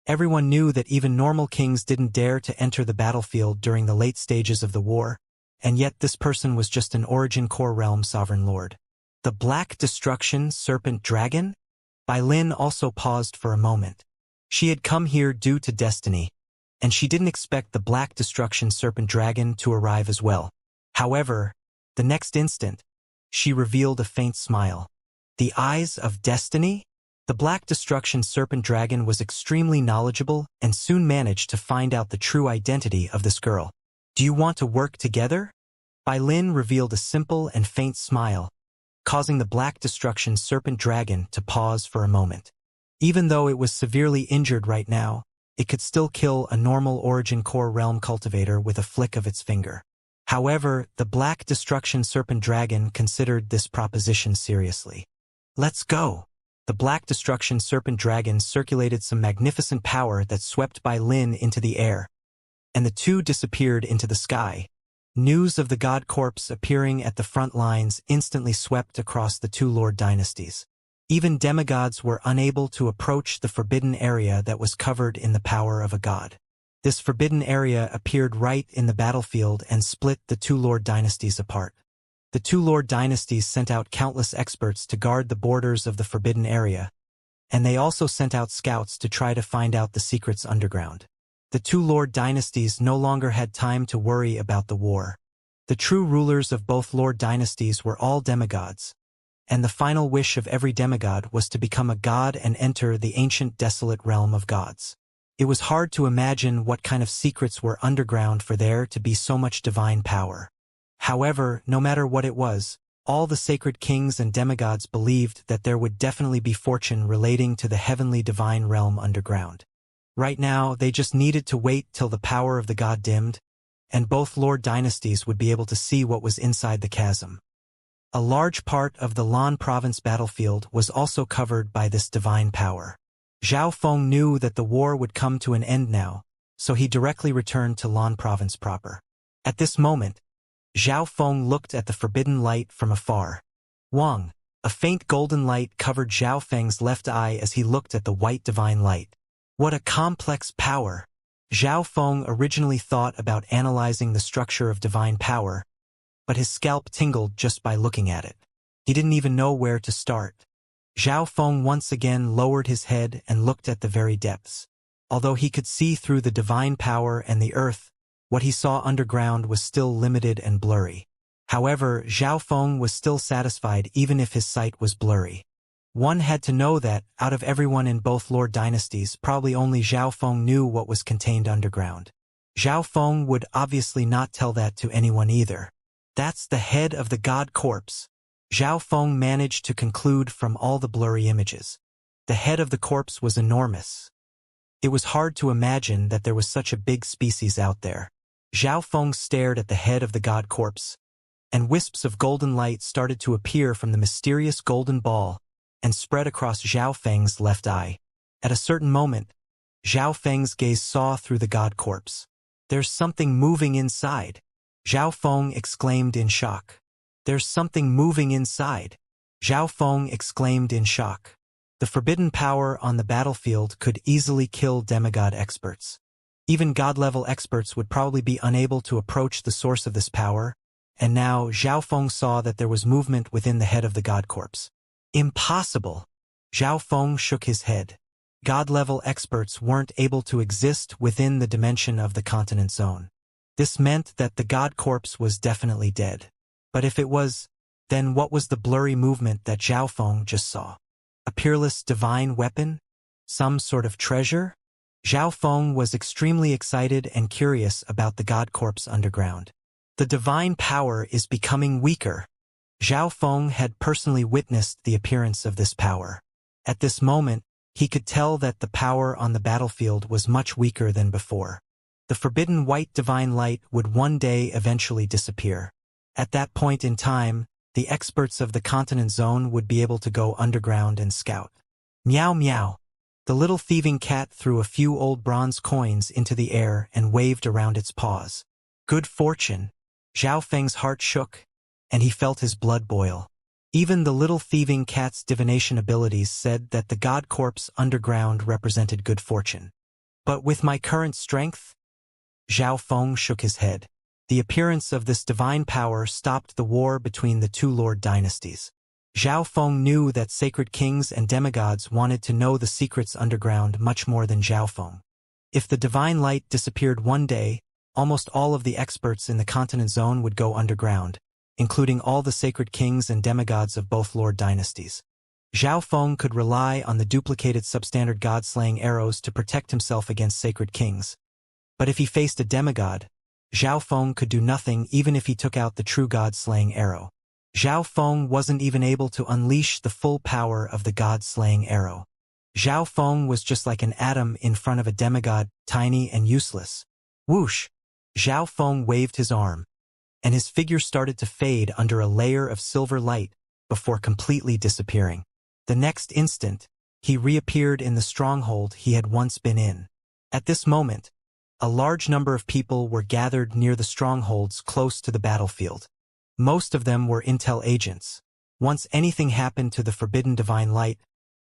Everyone knew that even normal kings didn't dare to enter the battlefield during the late stages of the war, and yet this person was just an origin core realm sovereign lord. The Black Destruction Serpent Dragon? Bai Lin also paused for a moment. She had come here due to destiny, and she didn't expect the Black Destruction Serpent Dragon to arrive as well. However, the next instant, she revealed a faint smile. The eyes of destiny? The Black Destruction Serpent Dragon was extremely knowledgeable and soon managed to find out the true identity of this girl. Do you want to work together? Bai Lin revealed a simple and faint smile, causing the Black Destruction Serpent Dragon to pause for a moment. Even though it was severely injured right now, it could still kill a normal origin core realm cultivator with a flick of its finger. However, the Black Destruction Serpent Dragon considered this proposition seriously. Let's go! The Black Destruction Serpent Dragon circulated some magnificent power that swept Bai Lin into the air, and the two disappeared into the sky. News of the god corpse appearing at the front lines instantly swept across the two lord dynasties. Even demigods were unable to approach the forbidden area that was covered in the power of a god. This forbidden area appeared right in the battlefield and split the two lord dynasties apart. The two lord dynasties sent out countless experts to guard the borders of the forbidden area, and they also sent out scouts to try to find out the secrets underground. The two lord dynasties no longer had time to worry about the war. The true rulers of both lord dynasties were all demigods, and the final wish of every demigod was to become a god and enter the ancient desolate realm of gods. It was hard to imagine what kind of secrets were underground for there to be so much divine power. However, no matter what it was, all the sacred kings and demigods believed that there would definitely be fortune relating to the heavenly divine realm underground. Right now, they just needed to wait till the power of the god dimmed, and both lord dynasties would be able to see what was inside the chasm. A large part of the Lan province battlefield was also covered by this divine power. Zhao Feng knew that the war would come to an end now, so he directly returned to Lan province proper. At this moment, Zhao Feng looked at the forbidden light from afar. Wang, a faint golden light covered Zhao Feng's left eye as he looked at the white divine light. What a complex power! Zhao Feng originally thought about analyzing the structure of divine power, but his scalp tingled just by looking at it. He didn't even know where to start. Zhao Feng once again lowered his head and looked at the very depths. Although he could see through the divine power and the earth, what he saw underground was still limited and blurry. However, Zhao Feng was still satisfied even if his sight was blurry. One had to know that, out of everyone in both Lord dynasties, probably only Zhao Feng knew what was contained underground. Zhao Feng would obviously not tell that to anyone either. That's the head of the god corpse. Zhao Feng managed to conclude from all the blurry images. The head of the corpse was enormous. It was hard to imagine that there was such a big species out there. Zhao Feng stared at the head of the god corpse, and wisps of golden light started to appear from the mysterious golden ball and spread across Zhao Feng's left eye. At a certain moment, Zhao Feng's gaze saw through the god corpse. There's something moving inside. Zhao Feng exclaimed in shock. There's something moving inside. Zhao Feng exclaimed in shock. The forbidden power on the battlefield could easily kill demigod experts. Even god-level experts would probably be unable to approach the source of this power, and now Zhao Feng saw that there was movement within the head of the god corpse. Impossible! Zhao Feng shook his head. God-level experts weren't able to exist within the dimension of the continent zone. This meant that the god corpse was definitely dead. But if it was, then what was the blurry movement that Zhao Feng just saw? A peerless divine weapon? Some sort of treasure? Zhao Feng was extremely excited and curious about the god corpse underground. The divine power is becoming weaker. Zhao Feng had personally witnessed the appearance of this power. At this moment, he could tell that the power on the battlefield was much weaker than before. The forbidden white divine light would one day eventually disappear. At that point in time, the experts of the continent zone would be able to go underground and scout. Meow meow. The little thieving cat threw a few old bronze coins into the air and waved around its paws. Good fortune. Zhao Feng's heart shook, and he felt his blood boil. Even the little thieving cat's divination abilities said that the god corpse underground represented good fortune. But with my current strength? Zhao Feng shook his head. The appearance of this divine power stopped the war between the two lord dynasties. Zhao Feng knew that sacred kings and demigods wanted to know the secrets underground much more than Zhao Feng. If the divine light disappeared one day, almost all of the experts in the continent zone would go underground, including all the sacred kings and demigods of both lord dynasties. Zhao Feng could rely on the duplicated substandard god-slaying arrows to protect himself against sacred kings. But if he faced a demigod, Zhao Feng could do nothing even if he took out the true god-slaying arrow. Zhao Feng wasn't even able to unleash the full power of the god-slaying arrow. Zhao Feng was just like an atom in front of a demigod, tiny and useless. Whoosh! Zhao Feng waved his arm, and his figure started to fade under a layer of silver light before completely disappearing. The next instant, he reappeared in the stronghold he had once been in. At this moment, a large number of people were gathered near the strongholds close to the battlefield. Most of them were intel agents. Once anything happened to the forbidden divine light,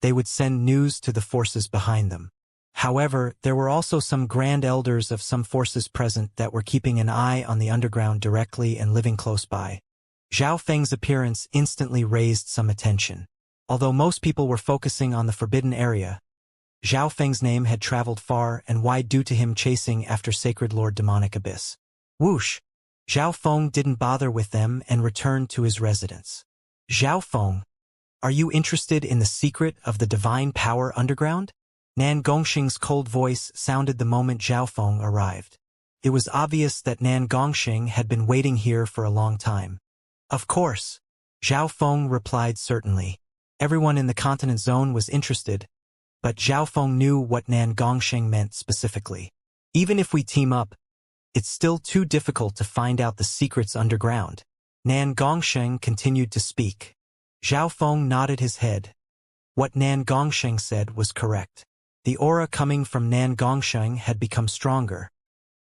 they would send news to the forces behind them. However, there were also some grand elders of some forces present that were keeping an eye on the underground directly and living close by. Zhao Feng's appearance instantly raised some attention. Although most people were focusing on the forbidden area, Zhao Feng's name had traveled far and wide due to him chasing after Sacred Lord Demonic Abyss. Whoosh! Zhao Feng didn't bother with them and returned to his residence. Zhao Feng, are you interested in the secret of the divine power underground? Nan Gongxing's cold voice sounded the moment Zhao Feng arrived. It was obvious that Nan Gongxing had been waiting here for a long time. Of course. Zhao Feng replied certainly. Everyone in the continent zone was interested, but Zhao Feng knew what Nan Gongxing meant specifically. Even if we team up, it's still too difficult to find out the secrets underground. Nan Gongxing continued to speak. Zhao Feng nodded his head. What Nan Gongxing said was correct. The aura coming from Nan Gongxing had become stronger,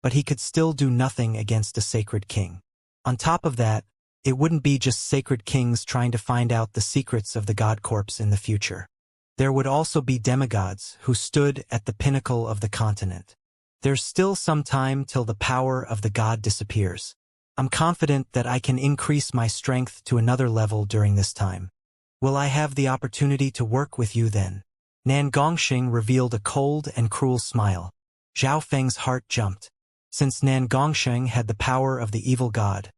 but he could still do nothing against a sacred king. On top of that, it wouldn't be just sacred kings trying to find out the secrets of the god corpse in the future. There would also be demigods who stood at the pinnacle of the continent. There's still some time till the power of the god disappears. I'm confident that I can increase my strength to another level during this time. Will I have the opportunity to work with you then? Nan Gongxing revealed a cold and cruel smile. Zhao Feng's heart jumped. Since Nan Gongxing had the power of the evil god,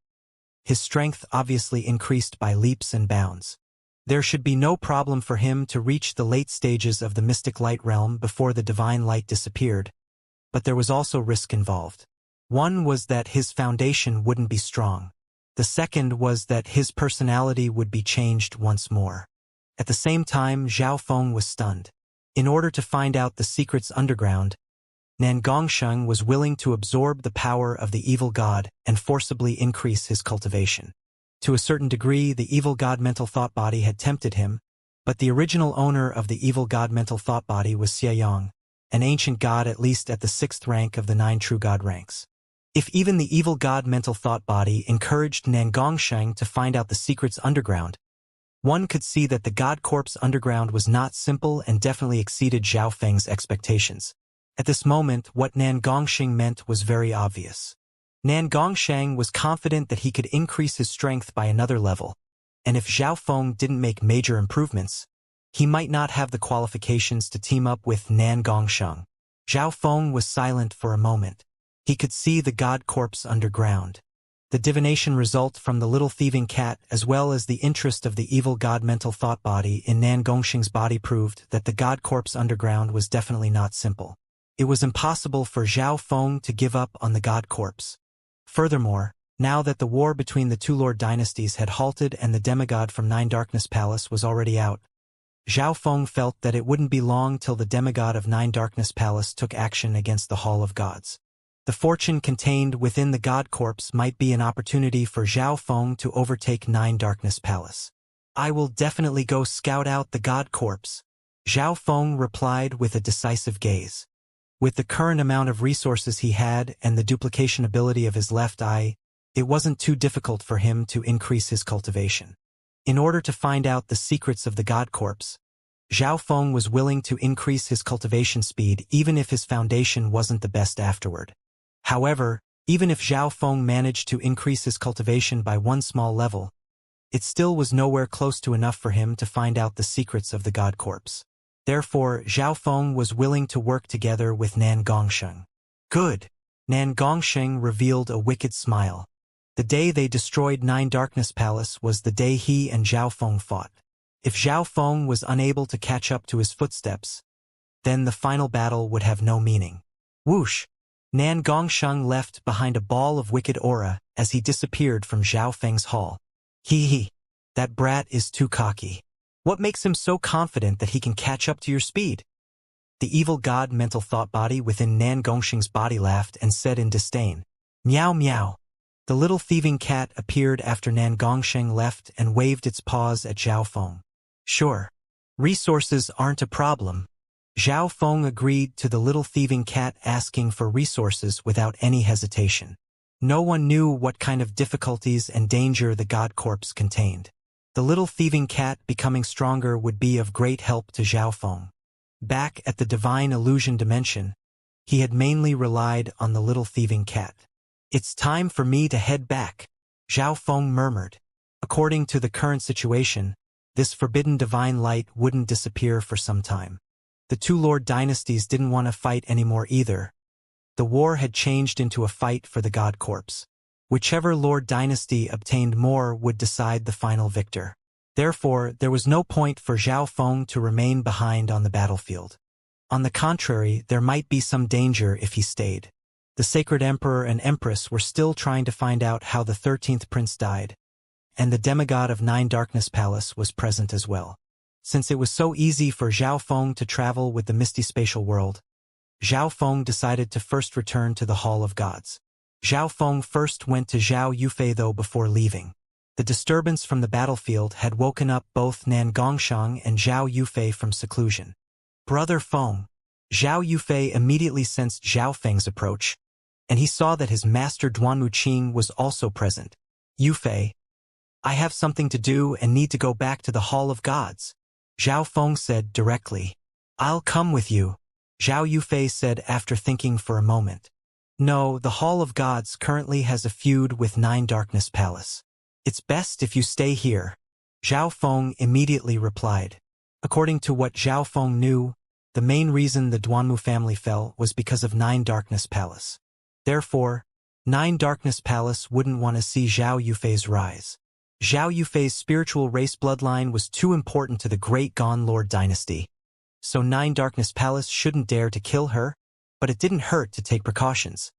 his strength obviously increased by leaps and bounds. There should be no problem for him to reach the late stages of the mystic light realm before the divine light disappeared, but there was also risk involved. One was that his foundation wouldn't be strong. The second was that his personality would be changed once more. At the same time, Zhao Feng was stunned. In order to find out the secrets underground, Nan Gongxing was willing to absorb the power of the evil god and forcibly increase his cultivation. To a certain degree, the evil god mental thought body had tempted him, but the original owner of the evil god mental thought body was Xianxia, an ancient god at least at the 6th rank of the 9 true god ranks. If even the evil god mental thought body encouraged Nan Gongxing to find out the secrets underground, one could see that the god corpse underground was not simple and definitely exceeded Zhao Feng's expectations. At this moment, what Nan Gongxing meant was very obvious. Nan Gongxing was confident that he could increase his strength by another level, and if Zhao Feng didn't make major improvements, he might not have the qualifications to team up with Nan Gongxing. Zhao Feng was silent for a moment. He could see the god corpse underground. The divination result from the little thieving cat as well as the interest of the evil god mental thought body in Nan Gongxing's body proved that the god corpse underground was definitely not simple. It was impossible for Zhao Feng to give up on the god corpse. Furthermore, now that the war between the two lord dynasties had halted and the demigod from Nine Darkness Palace was already out, Zhao Feng felt that it wouldn't be long till the demigod of Nine Darkness Palace took action against the Hall of Gods. The fortune contained within the god corpse might be an opportunity for Zhao Feng to overtake Nine Darkness Palace. I will definitely go scout out the god corpse, Zhao Feng replied with a decisive gaze. With the current amount of resources he had and the duplication ability of his left eye, it wasn't too difficult for him to increase his cultivation. In order to find out the secrets of the god corpse, Zhao Feng was willing to increase his cultivation speed even if his foundation wasn't the best afterward. However, even if Zhao Feng managed to increase his cultivation by one small level, it still was nowhere close to enough for him to find out the secrets of the god corpse. Therefore, Zhao Feng was willing to work together with Nan Gongxing. Good. Nan Gongxing revealed a wicked smile. The day they destroyed Nine Darkness Palace was the day he and Zhao Feng fought. If Zhao Feng was unable to catch up to his footsteps, then the final battle would have no meaning. Whoosh! Nan Gongxing left behind a ball of wicked aura as he disappeared from Zhao Feng's hall. Hee, that brat is too cocky. What makes him so confident that he can catch up to your speed? The evil god mental thought body within Nan Gongxing's body laughed and said in disdain, Meow meow. The little thieving cat appeared after Nan Gongxing left and waved its paws at Zhao Feng. Sure. Resources aren't a problem. Zhao Feng agreed to the little thieving cat asking for resources without any hesitation. No one knew what kind of difficulties and danger the god corpse contained. The little thieving cat becoming stronger would be of great help to Zhao Feng. Back at the divine illusion dimension, he had mainly relied on the little thieving cat. It's time for me to head back, Zhao Feng murmured. According to the current situation, this forbidden divine light wouldn't disappear for some time. The two lord dynasties didn't want to fight anymore either. The war had changed into a fight for the god corpse. Whichever lord dynasty obtained more would decide the final victor. Therefore, there was no point for Zhao Feng to remain behind on the battlefield. On the contrary, there might be some danger if he stayed. The sacred emperor and empress were still trying to find out how the 13th prince died, and the demigod of Nine Darkness Palace was present as well. Since it was so easy for Zhao Feng to travel with the misty spatial world, Zhao Feng decided to first return to the Hall of Gods. Zhao Feng first went to Zhao Yufei though before leaving. The disturbance from the battlefield had woken up both Nan Gongxing and Zhao Yufei from seclusion. Brother Feng. Zhao Yufei immediately sensed Zhao Feng's approach, and he saw that his master Duanmu Qing was also present. Yufei, I have something to do and need to go back to the Hall of Gods. Zhao Feng said directly. I'll come with you, Zhao Yufei said after thinking for a moment. No, the Hall of Gods currently has a feud with Nine Darkness Palace. It's best if you stay here, Zhao Feng immediately replied. According to what Zhao Feng knew, the main reason the Duanmu family fell was because of Nine Darkness Palace. Therefore, Nine Darkness Palace wouldn't want to see Zhao Yufei's rise. Zhao Yufei's spiritual race bloodline was too important to the Great Gone Lord dynasty. So Nine Darkness Palace shouldn't dare to kill her, but it didn't hurt to take precautions.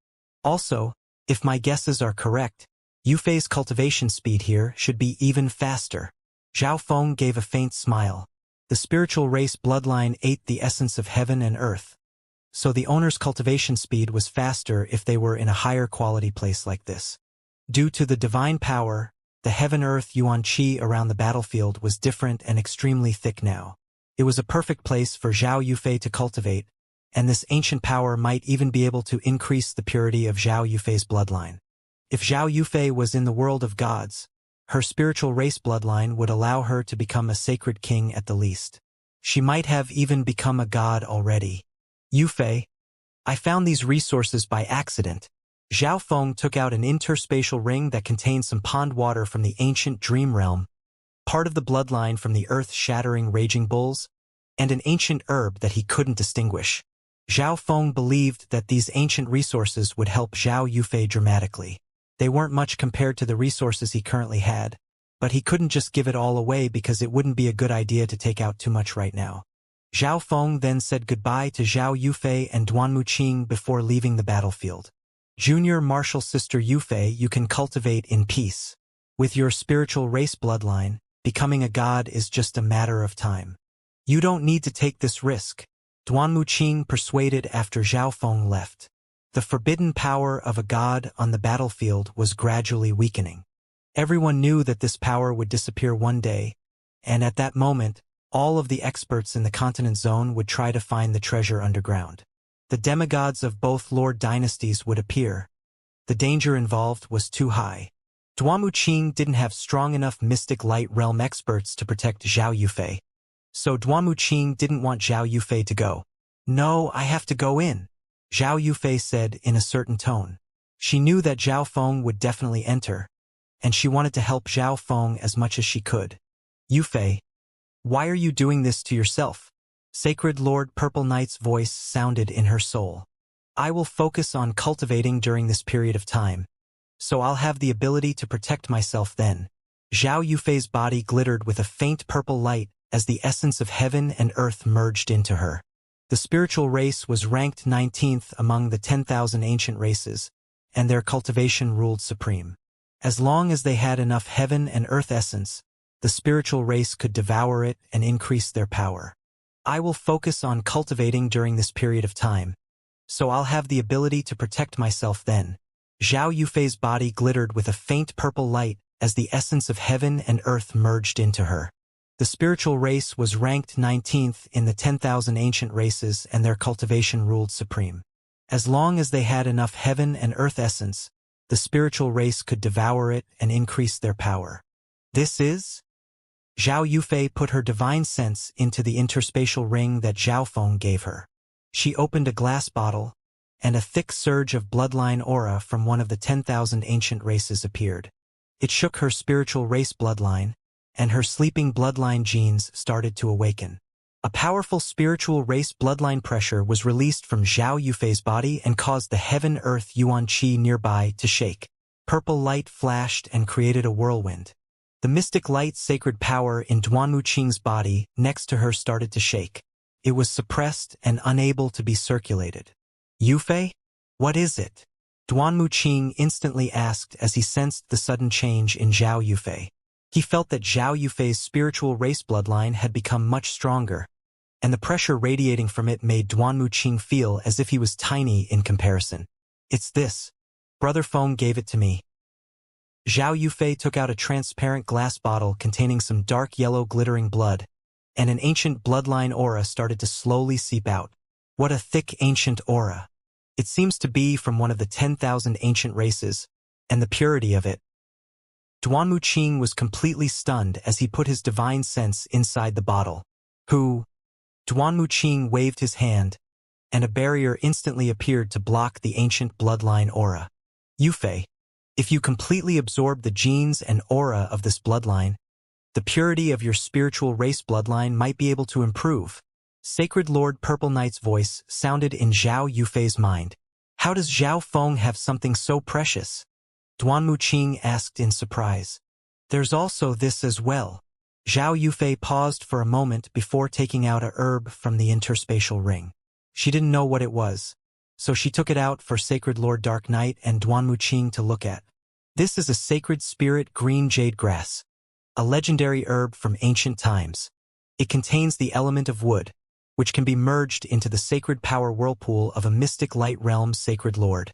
Also, if my guesses are correct, Yufei's cultivation speed here should be even faster. Zhao Feng gave a faint smile. The spiritual race bloodline ate the essence of heaven and earth. So the owner's cultivation speed was faster if they were in a higher quality place like this. Due to the divine power, the heaven-earth yuan qi around the battlefield was different and extremely thick now. It was a perfect place for Zhao Yufei to cultivate, and this ancient power might even be able to increase the purity of Zhao Yufei's bloodline. If Zhao Yufei was in the world of gods, her spiritual race bloodline would allow her to become a sacred king at the least. She might have even become a god already. Yufei, I found these resources by accident. Zhao Feng took out an interspatial ring that contained some pond water from the ancient dream realm, part of the bloodline from the earth-shattering raging bulls, and an ancient herb that he couldn't distinguish. Zhao Feng believed that these ancient resources would help Zhao Yufei dramatically. They weren't much compared to the resources he currently had, but he couldn't just give it all away because it wouldn't be a good idea to take out too much right now. Zhao Feng then said goodbye to Zhao Yufei and Duanmu Qing before leaving the battlefield. Junior martial sister Yufei, you can cultivate in peace. With your spiritual race bloodline, becoming a god is just a matter of time. You don't need to take this risk, Duanmu Qing persuaded after Zhao Feng left. The forbidden power of a god on the battlefield was gradually weakening. Everyone knew that this power would disappear one day, and at that moment, all of the experts in the continent zone would try to find the treasure underground. The demigods of both lord dynasties would appear. The danger involved was too high. Duanmu Qing didn't have strong enough mystic light realm experts to protect Zhao Yufei. So Duanmu Qing didn't want Zhao Yufei to go. No, I have to go in, Zhao Yufei said in a certain tone. She knew that Zhao Feng would definitely enter, and she wanted to help Zhao Feng as much as she could. Yufei, why are you doing this to yourself? Sacred Lord Purple Knight's voice sounded in her soul. I will focus on cultivating during this period of time, so I'll have the ability to protect myself then. Zhao Yufei's body glittered with a faint purple light as the essence of heaven and earth merged into her. The spiritual race was ranked 19th among the 10,000 ancient races, and their cultivation ruled supreme. As long as they had enough heaven and earth essence, the spiritual race could devour it and increase their power. I will focus on cultivating during this period of time, so I'll have the ability to protect myself then. Zhao Yufei's body glittered with a faint purple light as the essence of heaven and earth merged into her. The spiritual race was ranked 19th in the 10,000 ancient races, and their cultivation ruled supreme. As long as they had enough heaven and earth essence, the spiritual race could devour it and increase their power. This is? Zhao Yufei put her divine sense into the interspatial ring that Zhao Feng gave her. She opened a glass bottle, and a thick surge of bloodline aura from one of the 10,000 ancient races appeared. It shook her spiritual race bloodline, and her sleeping bloodline genes started to awaken. A powerful spiritual race bloodline pressure was released from Zhao Yufei's body and caused the heaven-earth yuan qi nearby to shake. Purple light flashed and created a whirlwind. The mystic light sacred power in Duanmu Qing's body next to her started to shake. It was suppressed and unable to be circulated. Yufei? What is it? Duanmu Qing instantly asked as he sensed the sudden change in Zhao Yufei. He felt that Zhao Yufei's spiritual race bloodline had become much stronger, and the pressure radiating from it made Duanmu Qing feel as if he was tiny in comparison. It's this. Brother Feng gave it to me. Zhao Yufei took out a transparent glass bottle containing some dark yellow glittering blood, and an ancient bloodline aura started to slowly seep out. What a thick ancient aura. It seems to be from one of the 10,000 ancient races, and the purity of it. Duanmu Qing was completely stunned as he put his divine sense inside the bottle. Who? Duanmu Qing waved his hand, and a barrier instantly appeared to block the ancient bloodline aura. Yufei, if you completely absorb the genes and aura of this bloodline, the purity of your spiritual race bloodline might be able to improve. Sacred Lord Purple Knight's voice sounded in Zhao Yufei's mind. How does Zhao Feng have something so precious? Duanmu Qing asked in surprise. There's also this as well. Zhao Yufei paused for a moment before taking out a herb from the interspatial ring. She didn't know what it was, so she took it out for Sacred Lord Dark Knight and Duanmu Qing to look at. This is a sacred spirit green jade grass, a legendary herb from ancient times. It contains the element of wood, which can be merged into the sacred power whirlpool of a mystic light realm's Sacred Lord.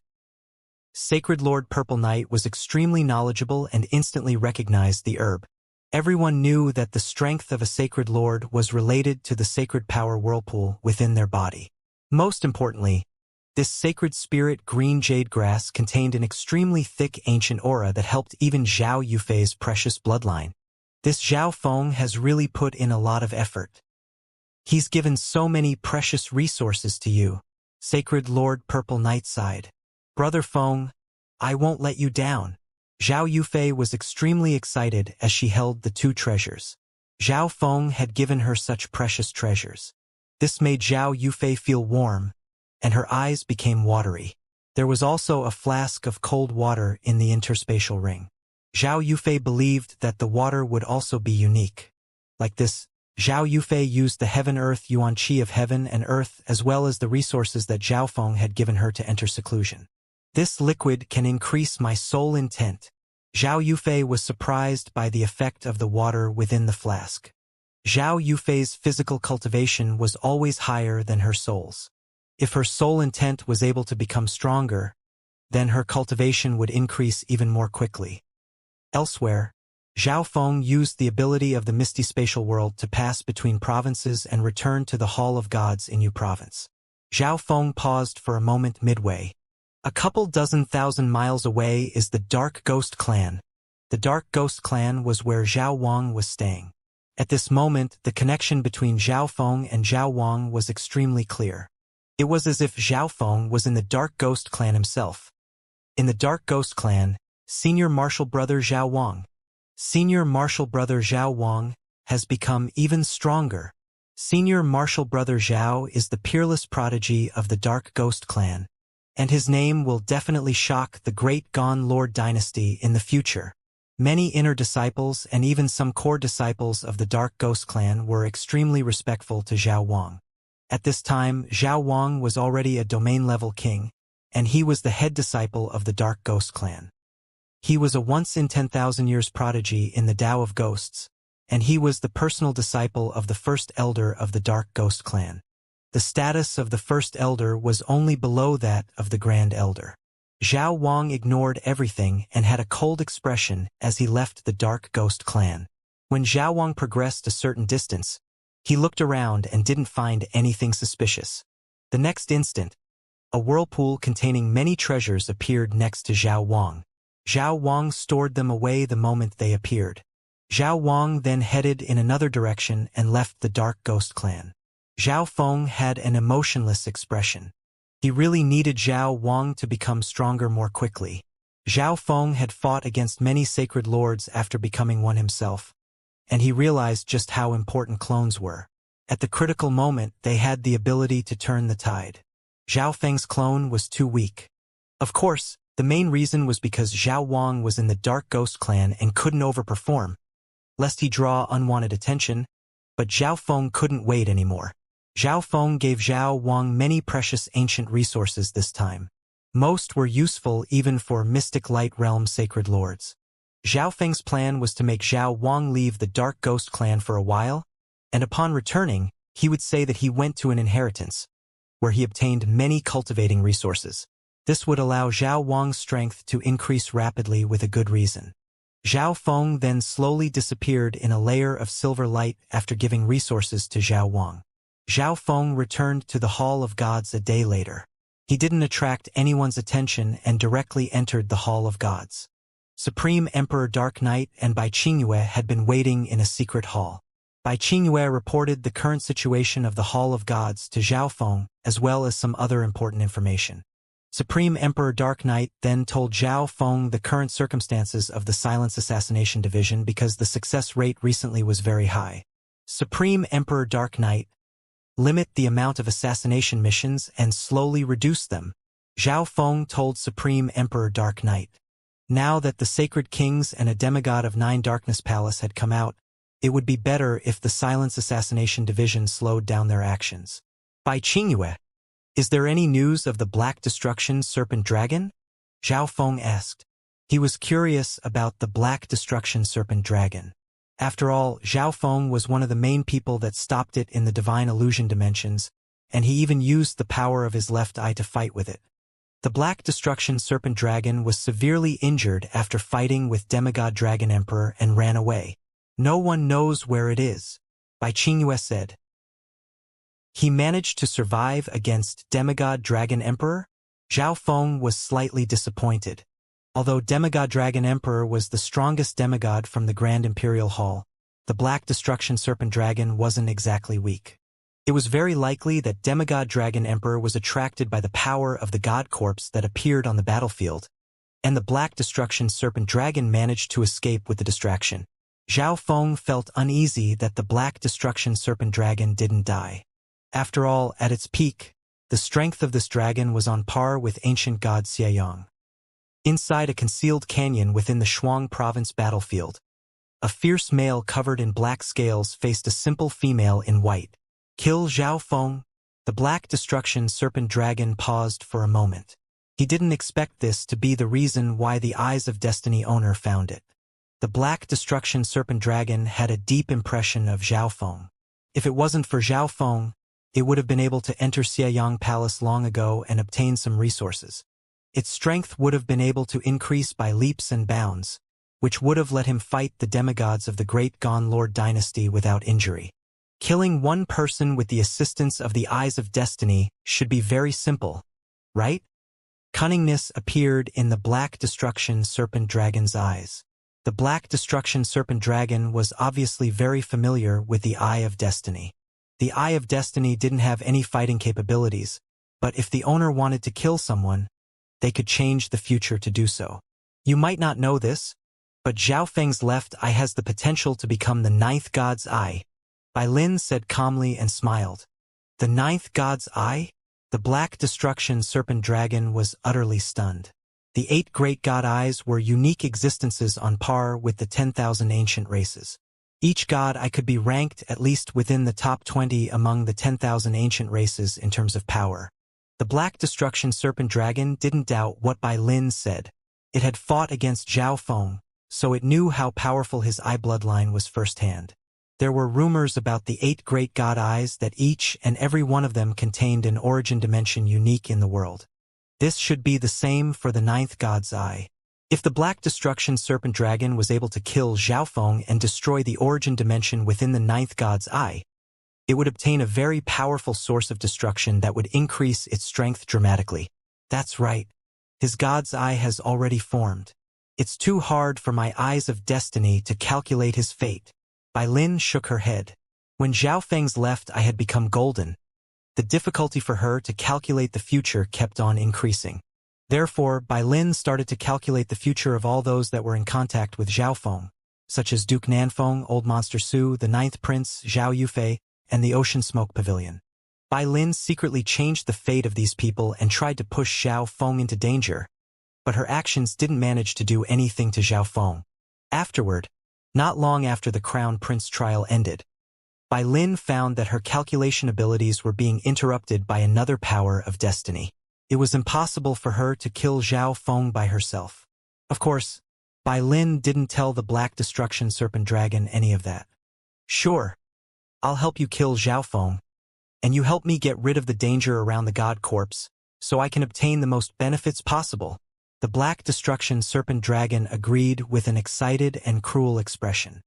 Sacred Lord Purple Knight was extremely knowledgeable and instantly recognized the herb. Everyone knew that the strength of a Sacred Lord was related to the sacred power whirlpool within their body. Most importantly, this sacred spirit green jade grass contained an extremely thick ancient aura that helped even Zhao Yufei's precious bloodline. This Zhao Feng has really put in a lot of effort. He's given so many precious resources to you. Sacred Lord Purple Knight sighed. Brother Feng, I won't let you down. Zhao Yufei was extremely excited as she held the two treasures. Zhao Feng had given her such precious treasures. This made Zhao Yufei feel warm, and her eyes became watery. There was also a flask of cold water in the interspatial ring. Zhao Yufei believed that the water would also be unique. Like this, Zhao Yufei used the heaven-earth yuan qi of heaven and earth as well as the resources that Zhao Feng had given her to enter seclusion. This liquid can increase my soul intent. Zhao Yufei was surprised by the effect of the water within the flask. Zhao Yufei's physical cultivation was always higher than her soul's. If her soul intent was able to become stronger, then her cultivation would increase even more quickly. Elsewhere, Zhao Feng used the ability of the misty spatial world to pass between provinces and return to the Hall of Gods in Yu Province. Zhao Feng paused for a moment midway. A couple dozen thousand miles away is the Dark Ghost Clan. The Dark Ghost Clan was where Zhao Wang was staying. At this moment, the connection between Zhao Feng and Zhao Wang was extremely clear. It was as if Zhao Feng was in the Dark Ghost Clan himself. In the Dark Ghost Clan, Senior Martial Brother Zhao Wang. Senior Martial Brother Zhao Wang has become even stronger. Senior Martial Brother Zhao is the peerless prodigy of the Dark Ghost Clan, and his name will definitely shock the great Gon Lord dynasty in the future. Many inner disciples and even some core disciples of the Dark Ghost Clan were extremely respectful to Zhao Wang. At this time, Zhao Wang was already a domain-level king, and he was the head disciple of the Dark Ghost Clan. He was a once-in-10,000 years prodigy in the Tao of Ghosts, and he was the personal disciple of the first elder of the Dark Ghost Clan. The status of the first elder was only below that of the Grand Elder. Zhao Wang ignored everything and had a cold expression as he left the Dark Ghost Clan. When Zhao Wang progressed a certain distance, he looked around and didn't find anything suspicious. The next instant, a whirlpool containing many treasures appeared next to Zhao Wang. Zhao Wang stored them away the moment they appeared. Zhao Wang then headed in another direction and left the Dark Ghost Clan. Zhao Feng had an emotionless expression. He really needed Zhao Wang to become stronger more quickly. Zhao Feng had fought against many sacred lords after becoming one himself, and he realized just how important clones were. At the critical moment, they had the ability to turn the tide. Zhao Feng's clone was too weak. Of course, the main reason was because Zhao Wang was in the Dark Ghost Clan and couldn't overperform, lest he draw unwanted attention, but Zhao Feng couldn't wait anymore. Zhao Feng gave Zhao Wang many precious ancient resources this time. Most were useful even for mystic light realm sacred lords. Zhao Feng's plan was to make Zhao Wang leave the Dark Ghost Clan for a while, and upon returning, he would say that he went to an inheritance, where he obtained many cultivating resources. This would allow Zhao Wang's strength to increase rapidly with a good reason. Zhao Feng then slowly disappeared in a layer of silver light after giving resources to Zhao Wang. Zhao Feng returned to the Hall of Gods a day later. He didn't attract anyone's attention and directly entered the Hall of Gods. Supreme Emperor Dark Knight and Bai Qingyue had been waiting in a secret hall. Bai Qingyue reported the current situation of the Hall of Gods to Zhao Feng, as well as some other important information. Supreme Emperor Dark Knight then told Zhao Feng the current circumstances of the Silence Assassination Division because the success rate recently was very high. Supreme Emperor Dark Knight, limit the amount of assassination missions and slowly reduce them, Zhao Feng told Supreme Emperor Dark Knight. Now that the Sacred Kings and a demigod of 9 Darkness Palace had come out, it would be better if the Silence Assassination Division slowed down their actions. Bai Qingyue, is there any news of the Black Destruction Serpent Dragon? Zhao Feng asked. He was curious about the Black Destruction Serpent Dragon. After all, Zhao Feng was one of the main people that stopped it in the Divine Illusion dimensions, and he even used the power of his left eye to fight with it. The Black Destruction Serpent Dragon was severely injured after fighting with Demigod Dragon Emperor and ran away. No one knows where it is, Bai Qingyue said. He managed to survive against Demigod Dragon Emperor? Zhao Feng was slightly disappointed. Although Demigod Dragon Emperor was the strongest demigod from the Grand Imperial Hall, the Black Destruction Serpent Dragon wasn't exactly weak. It was very likely that Demigod Dragon Emperor was attracted by the power of the God Corpse that appeared on the battlefield, and the Black Destruction Serpent Dragon managed to escape with the distraction. Zhao Feng felt uneasy that the Black Destruction Serpent Dragon didn't die. After all, at its peak, the strength of this dragon was on par with ancient god Xianxia. Inside a concealed canyon within the Shuang province battlefield, a fierce male covered in black scales faced a simple female in white. Kill Zhao Feng? The Black Destruction Serpent Dragon paused for a moment. He didn't expect this to be the reason why the Eyes of Destiny owner found it. The Black Destruction Serpent Dragon had a deep impression of Zhao Feng. If it wasn't for Zhao Feng, it would have been able to enter Xiangyang Palace long ago and obtain some resources. Its strength would have been able to increase by leaps and bounds, which would have let him fight the demigods of the Great Gone Lord dynasty without injury. Killing one person with the assistance of the Eyes of Destiny should be very simple, right? Cunningness appeared in the Black Destruction Serpent Dragon's eyes. The Black Destruction Serpent Dragon was obviously very familiar with the Eye of Destiny. The Eye of Destiny didn't have any fighting capabilities, but if the owner wanted to kill someone, they could change the future to do so. You might not know this, but Zhao Feng's left eye has the potential to become the 9th God's Eye. Bai Lin said calmly and smiled. The 9th God's Eye? The Black Destruction Serpent Dragon was utterly stunned. The 8 Great God Eyes were unique existences on par with the 10,000 ancient races. Each God Eye could be ranked at least within the top 20 among the 10,000 ancient races in terms of power. The Black Destruction Serpent Dragon didn't doubt what Bai Lin said. It had fought against Zhao Feng, so it knew how powerful his eye bloodline was firsthand. There were rumors about the 8 Great God Eyes that each and every one of them contained an origin dimension unique in the world. This should be the same for the 9th God's Eye. If the Black Destruction Serpent Dragon was able to kill Zhao Feng and destroy the origin dimension within the 9th God's Eye, it would obtain a very powerful source of destruction that would increase its strength dramatically. That's right. His God's Eye has already formed. It's too hard for my Eyes of Destiny to calculate his fate. Bai Lin shook her head. When Zhao Feng's left eye had become golden, the difficulty for her to calculate the future kept on increasing. Therefore, Bai Lin started to calculate the future of all those that were in contact with Zhao Feng, such as Duke Nanfeng, Old Monster Su, the 9th Prince, Zhao Yufei, and the Ocean Smoke Pavilion. Bai Lin secretly changed the fate of these people and tried to push Zhao Feng into danger, but her actions didn't manage to do anything to Zhao Feng. Afterward, not long after the Crown Prince trial ended, Bai Lin found that her calculation abilities were being interrupted by another power of destiny. It was impossible for her to kill Zhao Feng by herself. Of course, Bai Lin didn't tell the Black Destruction Serpent Dragon any of that. Sure, I'll help you kill Zhao Feng, and you help me get rid of the danger around the God Corpse, so I can obtain the most benefits possible. The Black Destruction Serpent Dragon agreed with an excited and cruel expression.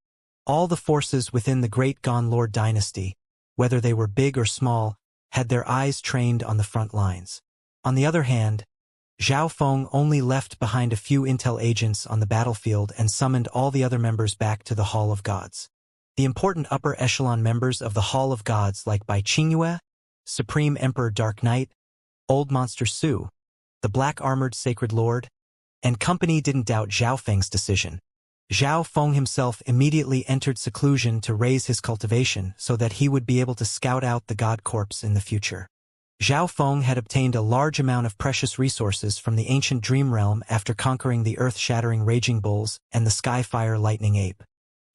All the forces within the Great Gone Lord dynasty, whether they were big or small, had their eyes trained on the front lines. On the other hand, Zhao Feng only left behind a few intel agents on the battlefield and summoned all the other members back to the Hall of Gods. The important upper echelon members of the Hall of Gods like Bai Qingyue, Supreme Emperor Dark Knight, Old Monster Su, the Black-Armored Sacred Lord, and company didn't doubt Zhao Feng's decision. Zhao Feng himself immediately entered seclusion to raise his cultivation so that he would be able to scout out the god corpse in the future. Zhao Feng had obtained a large amount of precious resources from the ancient dream realm after conquering the earth-shattering raging bulls and the sky-fire lightning ape.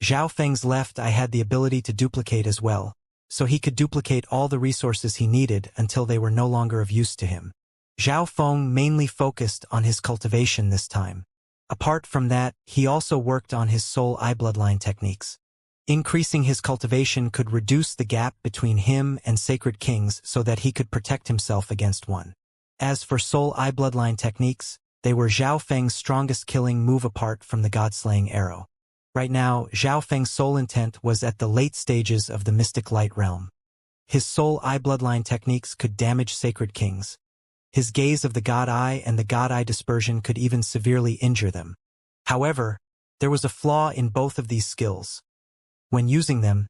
Zhao Feng's left eye had the ability to duplicate as well, so he could duplicate all the resources he needed until they were no longer of use to him. Zhao Feng mainly focused on his cultivation this time. Apart from that, he also worked on his soul eye bloodline techniques. Increasing his cultivation could reduce the gap between him and sacred kings so that he could protect himself against one. As for soul eye bloodline techniques, they were Zhao Feng's strongest killing move apart from the god-slaying arrow. Right now, Zhao Feng's soul intent was at the late stages of the mystic light realm. His soul eye bloodline techniques could damage sacred kings. His gaze of the god eye and the god eye dispersion could even severely injure them. However, there was a flaw in both of these skills. When using them,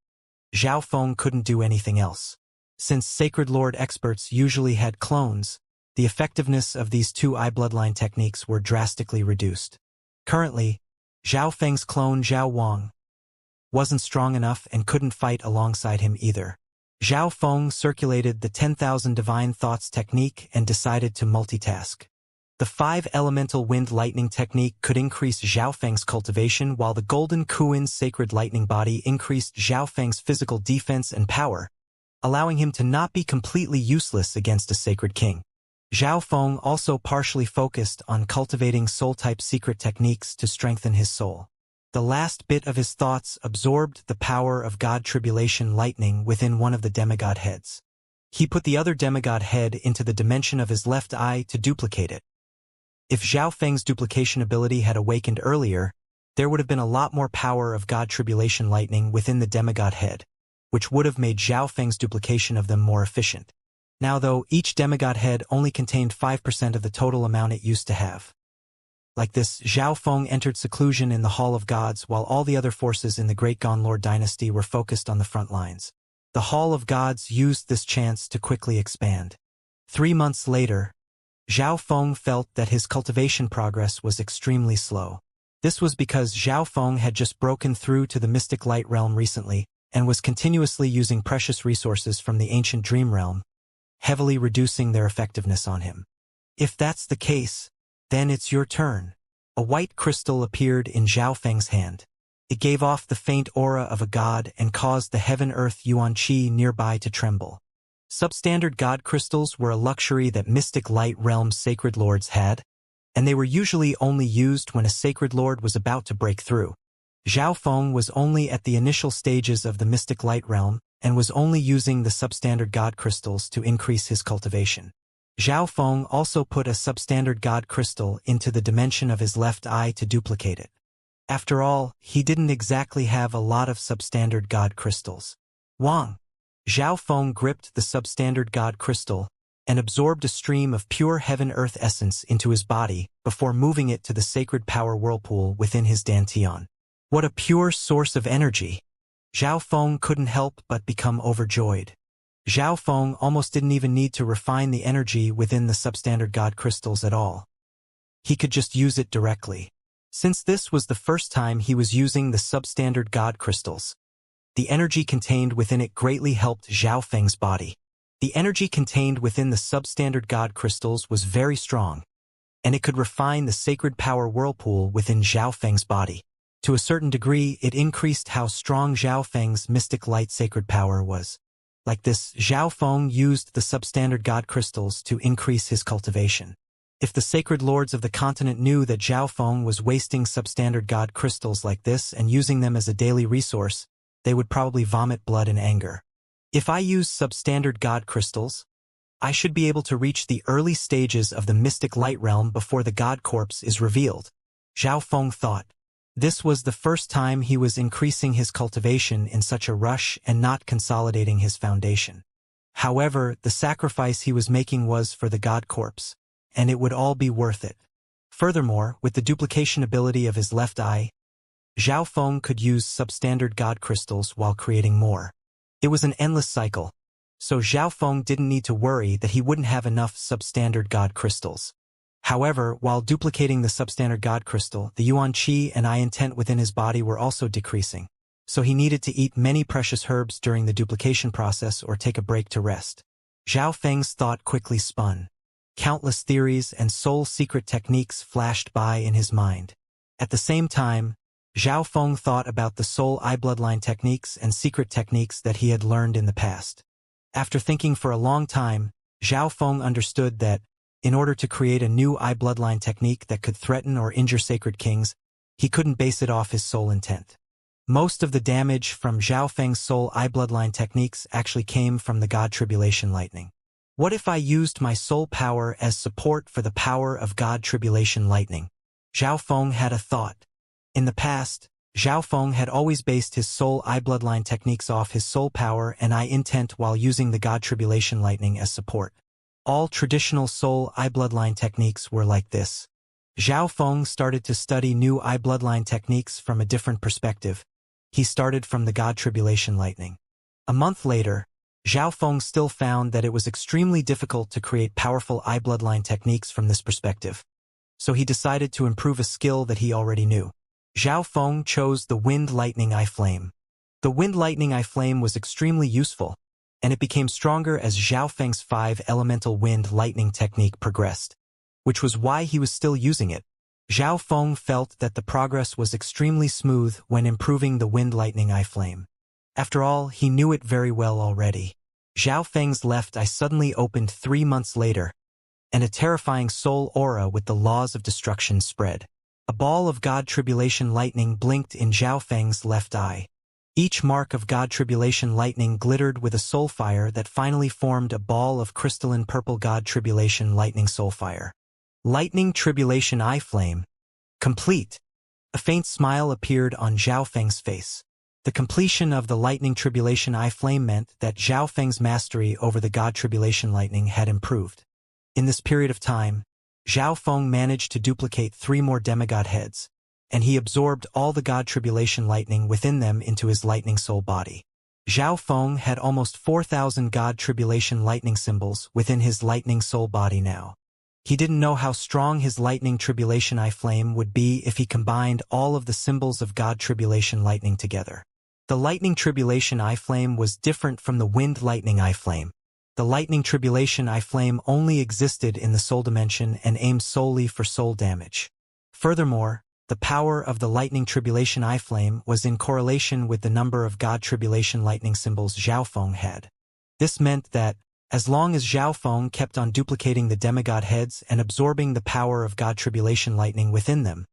Zhao Feng couldn't do anything else. Since Sacred Lord experts usually had clones, the effectiveness of these two eye bloodline techniques were drastically reduced. Currently, Zhao Feng's clone Zhao Wang wasn't strong enough and couldn't fight alongside him either. Zhao Feng circulated the 10,000 Divine Thoughts technique and decided to multitask. The 5 Elemental Wind Lightning technique could increase Zhao Feng's cultivation while the Golden Kuin's Sacred Lightning Body increased Zhao Feng's physical defense and power, allowing him to not be completely useless against a Sacred King. Zhao Feng also partially focused on cultivating soul-type secret techniques to strengthen his soul. The last bit of his thoughts absorbed the power of God Tribulation Lightning within one of the demigod heads. He put the other demigod head into the dimension of his left eye to duplicate it. If Zhao Feng's duplication ability had awakened earlier, there would have been a lot more power of God Tribulation Lightning within the demigod head, which would have made Zhao Feng's duplication of them more efficient. Now though, each demigod head only contained 5% of the total amount it used to have. Like this, Zhao Feng entered seclusion in the Hall of Gods while all the other forces in the Great Gon Lord dynasty were focused on the front lines. The Hall of Gods used this chance to quickly expand. 3 months later, Zhao Feng felt that his cultivation progress was extremely slow. This was because Zhao Feng had just broken through to the mystic light realm recently and was continuously using precious resources from the ancient dream realm, heavily reducing their effectiveness on him. If that's the case, then it's your turn. A white crystal appeared in Zhao Feng's hand. It gave off the faint aura of a god and caused the heaven-earth yuan qi nearby to tremble. Substandard god crystals were a luxury that mystic light realm sacred lords had, and they were usually only used when a sacred lord was about to break through. Zhao Feng was only at the initial stages of the mystic light realm and was only using the substandard god crystals to increase his cultivation. Zhao Feng also put a substandard god crystal into the dimension of his left eye to duplicate it. After all, he didn't exactly have a lot of substandard god crystals. Wang. Zhao Feng gripped the substandard god crystal and absorbed a stream of pure heaven-earth essence into his body before moving it to the sacred power whirlpool within his dantian. What a pure source of energy! Zhao Feng couldn't help but become overjoyed. Zhao Feng almost didn't even need to refine the energy within the substandard god crystals at all. He could just use it directly. Since this was the first time he was using the substandard god crystals, the energy contained within it greatly helped Zhao Feng's body. The energy contained within the substandard god crystals was very strong, and it could refine the sacred power whirlpool within Zhao Feng's body. To a certain degree, it increased how strong Zhao Feng's mystic light sacred power was. Like this, Zhao Feng used the substandard god crystals to increase his cultivation. If the sacred lords of the continent knew that Zhao Feng was wasting substandard god crystals like this and using them as a daily resource, they would probably vomit blood in anger. If I use substandard god crystals, I should be able to reach the early stages of the mystic light realm before the god corpse is revealed, Zhao Feng thought. This was the first time he was increasing his cultivation in such a rush and not consolidating his foundation. However, the sacrifice he was making was for the god corpse, and it would all be worth it. Furthermore, with the duplication ability of his left eye, Zhao Feng could use substandard god crystals while creating more. It was an endless cycle, so Zhao Feng didn't need to worry that he wouldn't have enough substandard god crystals. However, while duplicating the substandard god crystal, the yuan qi and I intent within his body were also decreasing, so he needed to eat many precious herbs during the duplication process or take a break to rest. Zhao Feng's thought quickly spun. Countless theories and soul secret techniques flashed by in his mind. At the same time, Zhao Feng thought about the soul eye bloodline techniques and secret techniques that he had learned in the past. After thinking for a long time, Zhao Feng understood that, in order to create a new eye bloodline technique that could threaten or injure sacred kings, he couldn't base it off his soul intent. Most of the damage from Zhao Feng's soul eye bloodline techniques actually came from the God Tribulation Lightning. What if I used my soul power as support for the power of God Tribulation Lightning? Zhao Feng had a thought. In the past, Zhao Feng had always based his soul eye bloodline techniques off his soul power and eye intent while using the God Tribulation Lightning as support. All traditional soul eye bloodline techniques were like this. Zhao Feng started to study new eye bloodline techniques from a different perspective. He started from the God Tribulation Lightning. A month later, Zhao Feng still found that it was extremely difficult to create powerful eye bloodline techniques from this perspective. So he decided to improve a skill that he already knew. Zhao Feng chose the Wind Lightning Eye Flame. The Wind Lightning Eye Flame was extremely useful, and it became stronger as Zhao Feng's 5-elemental wind lightning technique progressed, which was why he was still using it. Zhao Feng felt that the progress was extremely smooth when improving the Wind Lightning Eye Flame. After all, he knew it very well already. Zhao Feng's left eye suddenly opened 3 months later, and a terrifying soul aura with the laws of destruction spread. A ball of God Tribulation Lightning blinked in Zhao Feng's left eye. Each mark of God Tribulation Lightning glittered with a soul fire that finally formed a ball of crystalline purple God Tribulation Lightning soul fire. Lightning Tribulation Eye Flame. Complete. A faint smile appeared on Zhao Feng's face. The completion of the Lightning Tribulation Eye Flame meant that Zhao Feng's mastery over the God Tribulation Lightning had improved. In this period of time, Zhao Feng managed to duplicate 3 more demigod heads, and he absorbed all the God Tribulation Lightning within them into his lightning soul body. Zhao Feng had almost 4,000 God Tribulation Lightning symbols within his lightning soul body now. He didn't know how strong his Lightning Tribulation Eye Flame would be if he combined all of the symbols of God Tribulation Lightning together. The Lightning Tribulation Eye Flame was different from the Wind Lightning Eye Flame. The Lightning Tribulation Eye Flame only existed in the soul dimension and aimed solely for soul damage. Furthermore, the power of the Lightning Tribulation Eye Flame was in correlation with the number of God Tribulation Lightning symbols Zhao Feng had. This meant that, as long as Zhao Feng kept on duplicating the demigod heads and absorbing the power of God Tribulation Lightning within them,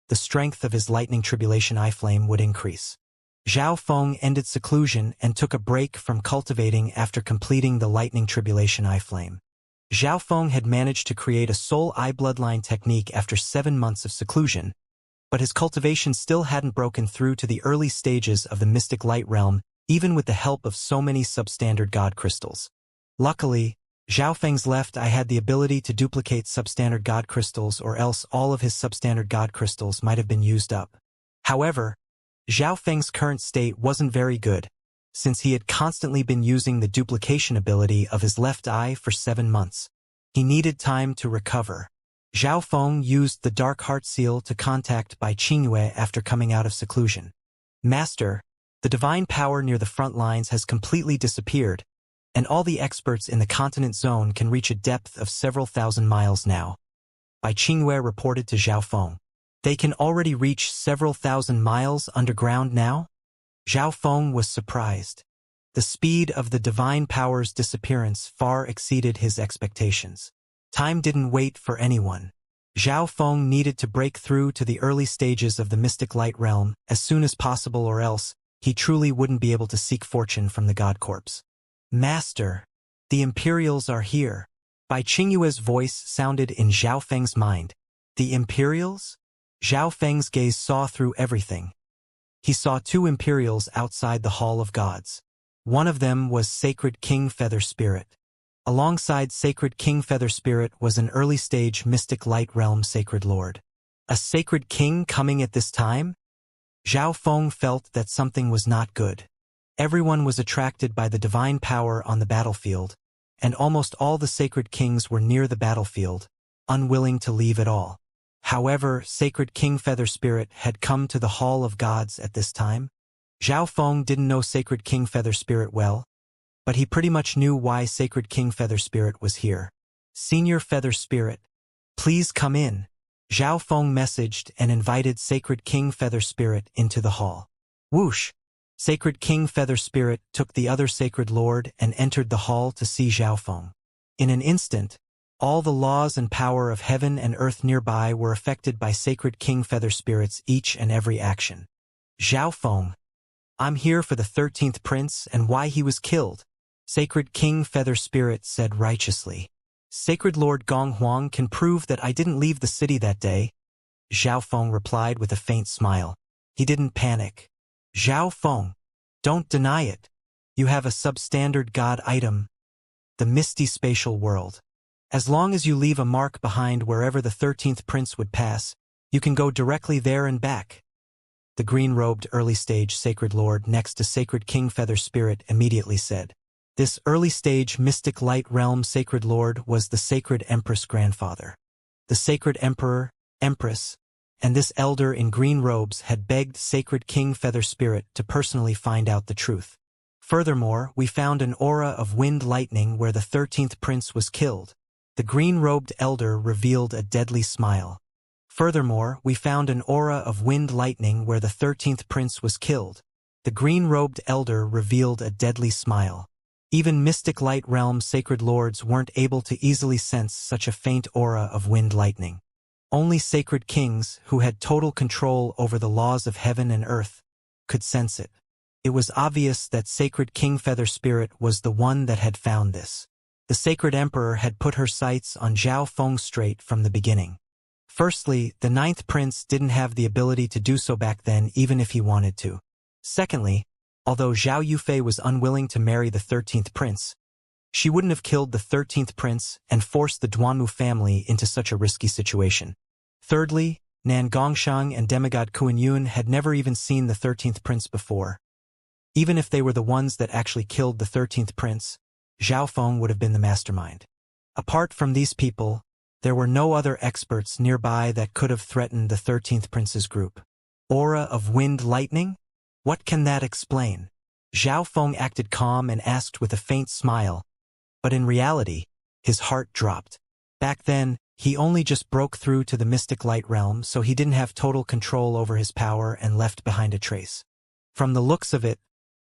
the strength of his Lightning Tribulation Eye Flame would increase. Zhao Feng ended seclusion and took a break from cultivating after completing the Lightning Tribulation Eye Flame. Zhao Feng had managed to create a soul eye bloodline technique after 7 months of seclusion, but his cultivation still hadn't broken through to the early stages of the mystic light realm, even with the help of so many substandard god crystals. Luckily, Zhao Feng's left eye had the ability to duplicate substandard god crystals, or else all of his substandard god crystals might have been used up. However, Zhao Feng's current state wasn't very good, since he had constantly been using the duplication ability of his left eye for 7 months. He needed time to recover. Zhao Feng used the Dark Heart Seal to contact Bai Qingyue after coming out of seclusion. Master, the divine power near the front lines has completely disappeared, and all the experts in the continent zone can reach a depth of several thousand miles now. Bai Qingyue reported to Zhao Feng. They can already reach several thousand miles underground now? Zhao Feng was surprised. The speed of the divine power's disappearance far exceeded his expectations. Time didn't wait for anyone. Zhao Feng needed to break through to the early stages of the mystic light realm as soon as possible, or else he truly wouldn't be able to seek fortune from the God Corpse. Master, the Imperials are here. Bai Qingyue's voice sounded in Zhao Feng's mind. The Imperials? Zhao Feng's gaze saw through everything. He saw 2 Imperials outside the Hall of Gods. One of them was Sacred King Feather Spirit. Alongside Sacred King Feather Spirit was an early-stage mystic light realm Sacred Lord. A Sacred King coming at this time? Zhao Feng felt that something was not good. Everyone was attracted by the divine power on the battlefield, and almost all the sacred kings were near the battlefield, unwilling to leave at all. However, Sacred King Feather Spirit had come to the Hall of Gods at this time. Zhao Feng didn't know Sacred King Feather Spirit well, but he pretty much knew why Sacred King Feather Spirit was here. Senior Feather Spirit, please come in. Zhao Feng messaged and invited Sacred King Feather Spirit into the hall. Whoosh! Sacred King Feather Spirit took the other Sacred Lord and entered the hall to see Zhao Feng. In an instant, all the laws and power of heaven and earth nearby were affected by Sacred King Feather Spirit's each and every action. Zhao Feng, I'm here for the 13th prince and why he was killed, Sacred King Feather Spirit said righteously. Sacred Lord Gong Huang can prove that I didn't leave the city that day, Zhao Feng replied with a faint smile. He didn't panic. Zhao Feng, don't deny it. You have a substandard god item, the Misty Spatial World. As long as you leave a mark behind wherever the 13th prince would pass, you can go directly there and back. The green-robed early-stage Sacred Lord next to Sacred King Feather Spirit immediately said. This early-stage mystic light realm Sacred Lord was the Sacred Empress grandfather. The Sacred Emperor, Empress, and this elder in green robes had begged Sacred King Feather Spirit to personally find out the truth. Furthermore, we found an aura of wind lightning where the 13th prince was killed. The green-robed elder revealed a deadly smile. Furthermore, we found an aura of wind lightning where the 13th prince was killed. The green-robed elder revealed a deadly smile. Even mystic light realm Sacred Lords weren't able to easily sense such a faint aura of wind lightning. Only Sacred Kings, who had total control over the laws of heaven and earth, could sense it. It was obvious that Sacred King Feather Spirit was the one that had found this. The Sacred Emperor had put her sights on Zhao Feng straight from the beginning. Firstly, the 9th prince didn't have the ability to do so back then even if he wanted to. Secondly, although Zhao Yufei was unwilling to marry the 13th prince, she wouldn't have killed the 13th prince and forced the Duanmu family into such a risky situation. Thirdly, Nan Gongshang and demigod Kuan Yun had never even seen the 13th prince before. Even if they were the ones that actually killed the 13th prince, Zhao Feng would have been the mastermind. Apart from these people, there were no other experts nearby that could have threatened the 13th prince's group. Aura of wind lightning? What can that explain? Zhao Feng acted calm and asked with a faint smile, but in reality, his heart dropped. Back then, he only just broke through to the mystic light realm, so he didn't have total control over his power and left behind a trace. From the looks of it,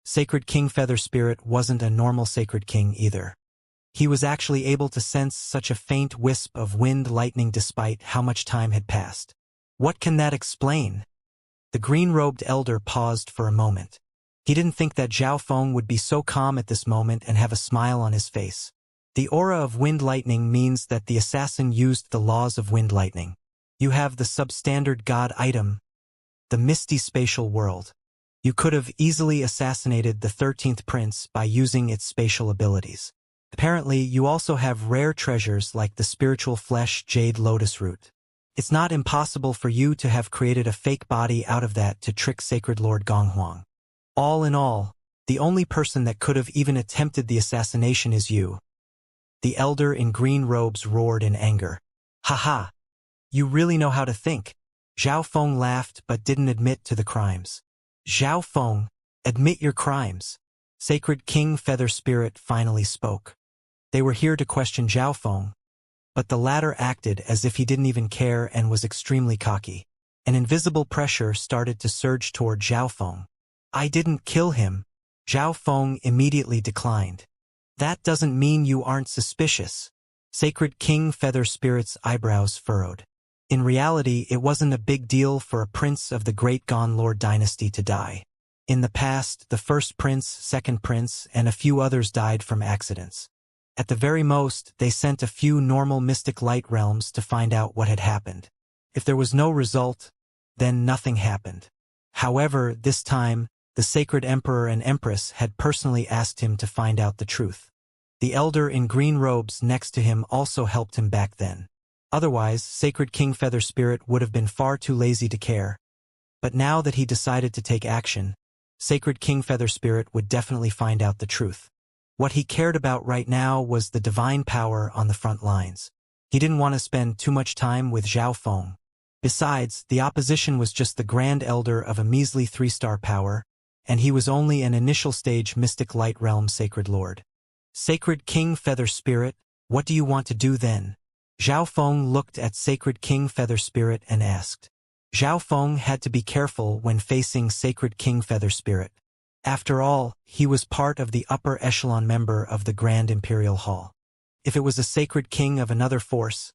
Sacred King Feather Spirit wasn't a normal Sacred King either. He was actually able to sense such a faint wisp of wind lightning despite how much time had passed. What can that explain? The green-robed elder paused for a moment. He didn't think that Zhao Feng would be so calm at this moment and have a smile on his face. The aura of wind lightning means that the assassin used the laws of wind lightning. You have the substandard god item, the Misty Spatial World. You could have easily assassinated the 13th prince by using its spatial abilities. Apparently, you also have rare treasures like the spiritual flesh jade lotus root. It's not impossible for you to have created a fake body out of that to trick Sacred Lord Gong Huang. All in all, the only person that could have even attempted the assassination is you. The elder in green robes roared in anger. Ha! You really know how to think. Zhao Feng laughed but didn't admit to the crimes. Zhao Feng, admit your crimes. Sacred King Feather Spirit finally spoke. They were here to question Zhao Feng, but the latter acted as if he didn't even care and was extremely cocky. An invisible pressure started to surge toward Zhao Feng. I didn't kill him. Zhao Feng immediately declined. That doesn't mean you aren't suspicious. Sacred King Feather Spirit's eyebrows furrowed. In reality, it wasn't a big deal for a prince of the Great Gon Lord dynasty to die. In the past, the first prince, second prince, and a few others died from accidents. At the very most, they sent a few normal mystic light realms to find out what had happened. If there was no result, then nothing happened. However, this time, the Sacred Emperor and Empress had personally asked him to find out the truth. The elder in green robes next to him also helped him back then. Otherwise, Sacred King Feather Spirit would have been far too lazy to care. But now that he decided to take action, Sacred King Feather Spirit would definitely find out the truth. What he cared about right now was the divine power on the front lines. He didn't want to spend too much time with Zhao Feng. Besides, the opposition was just the Grand Elder of a measly 3-star power, and he was only an initial stage Mystic Light Realm Sacred Lord. Sacred King Feather Spirit, what do you want to do then? Zhao Feng looked at Sacred King Feather Spirit and asked. Zhao Feng had to be careful when facing Sacred King Feather Spirit. After all, he was part of the upper echelon member of the Grand Imperial Hall. If it was a Sacred King of another force,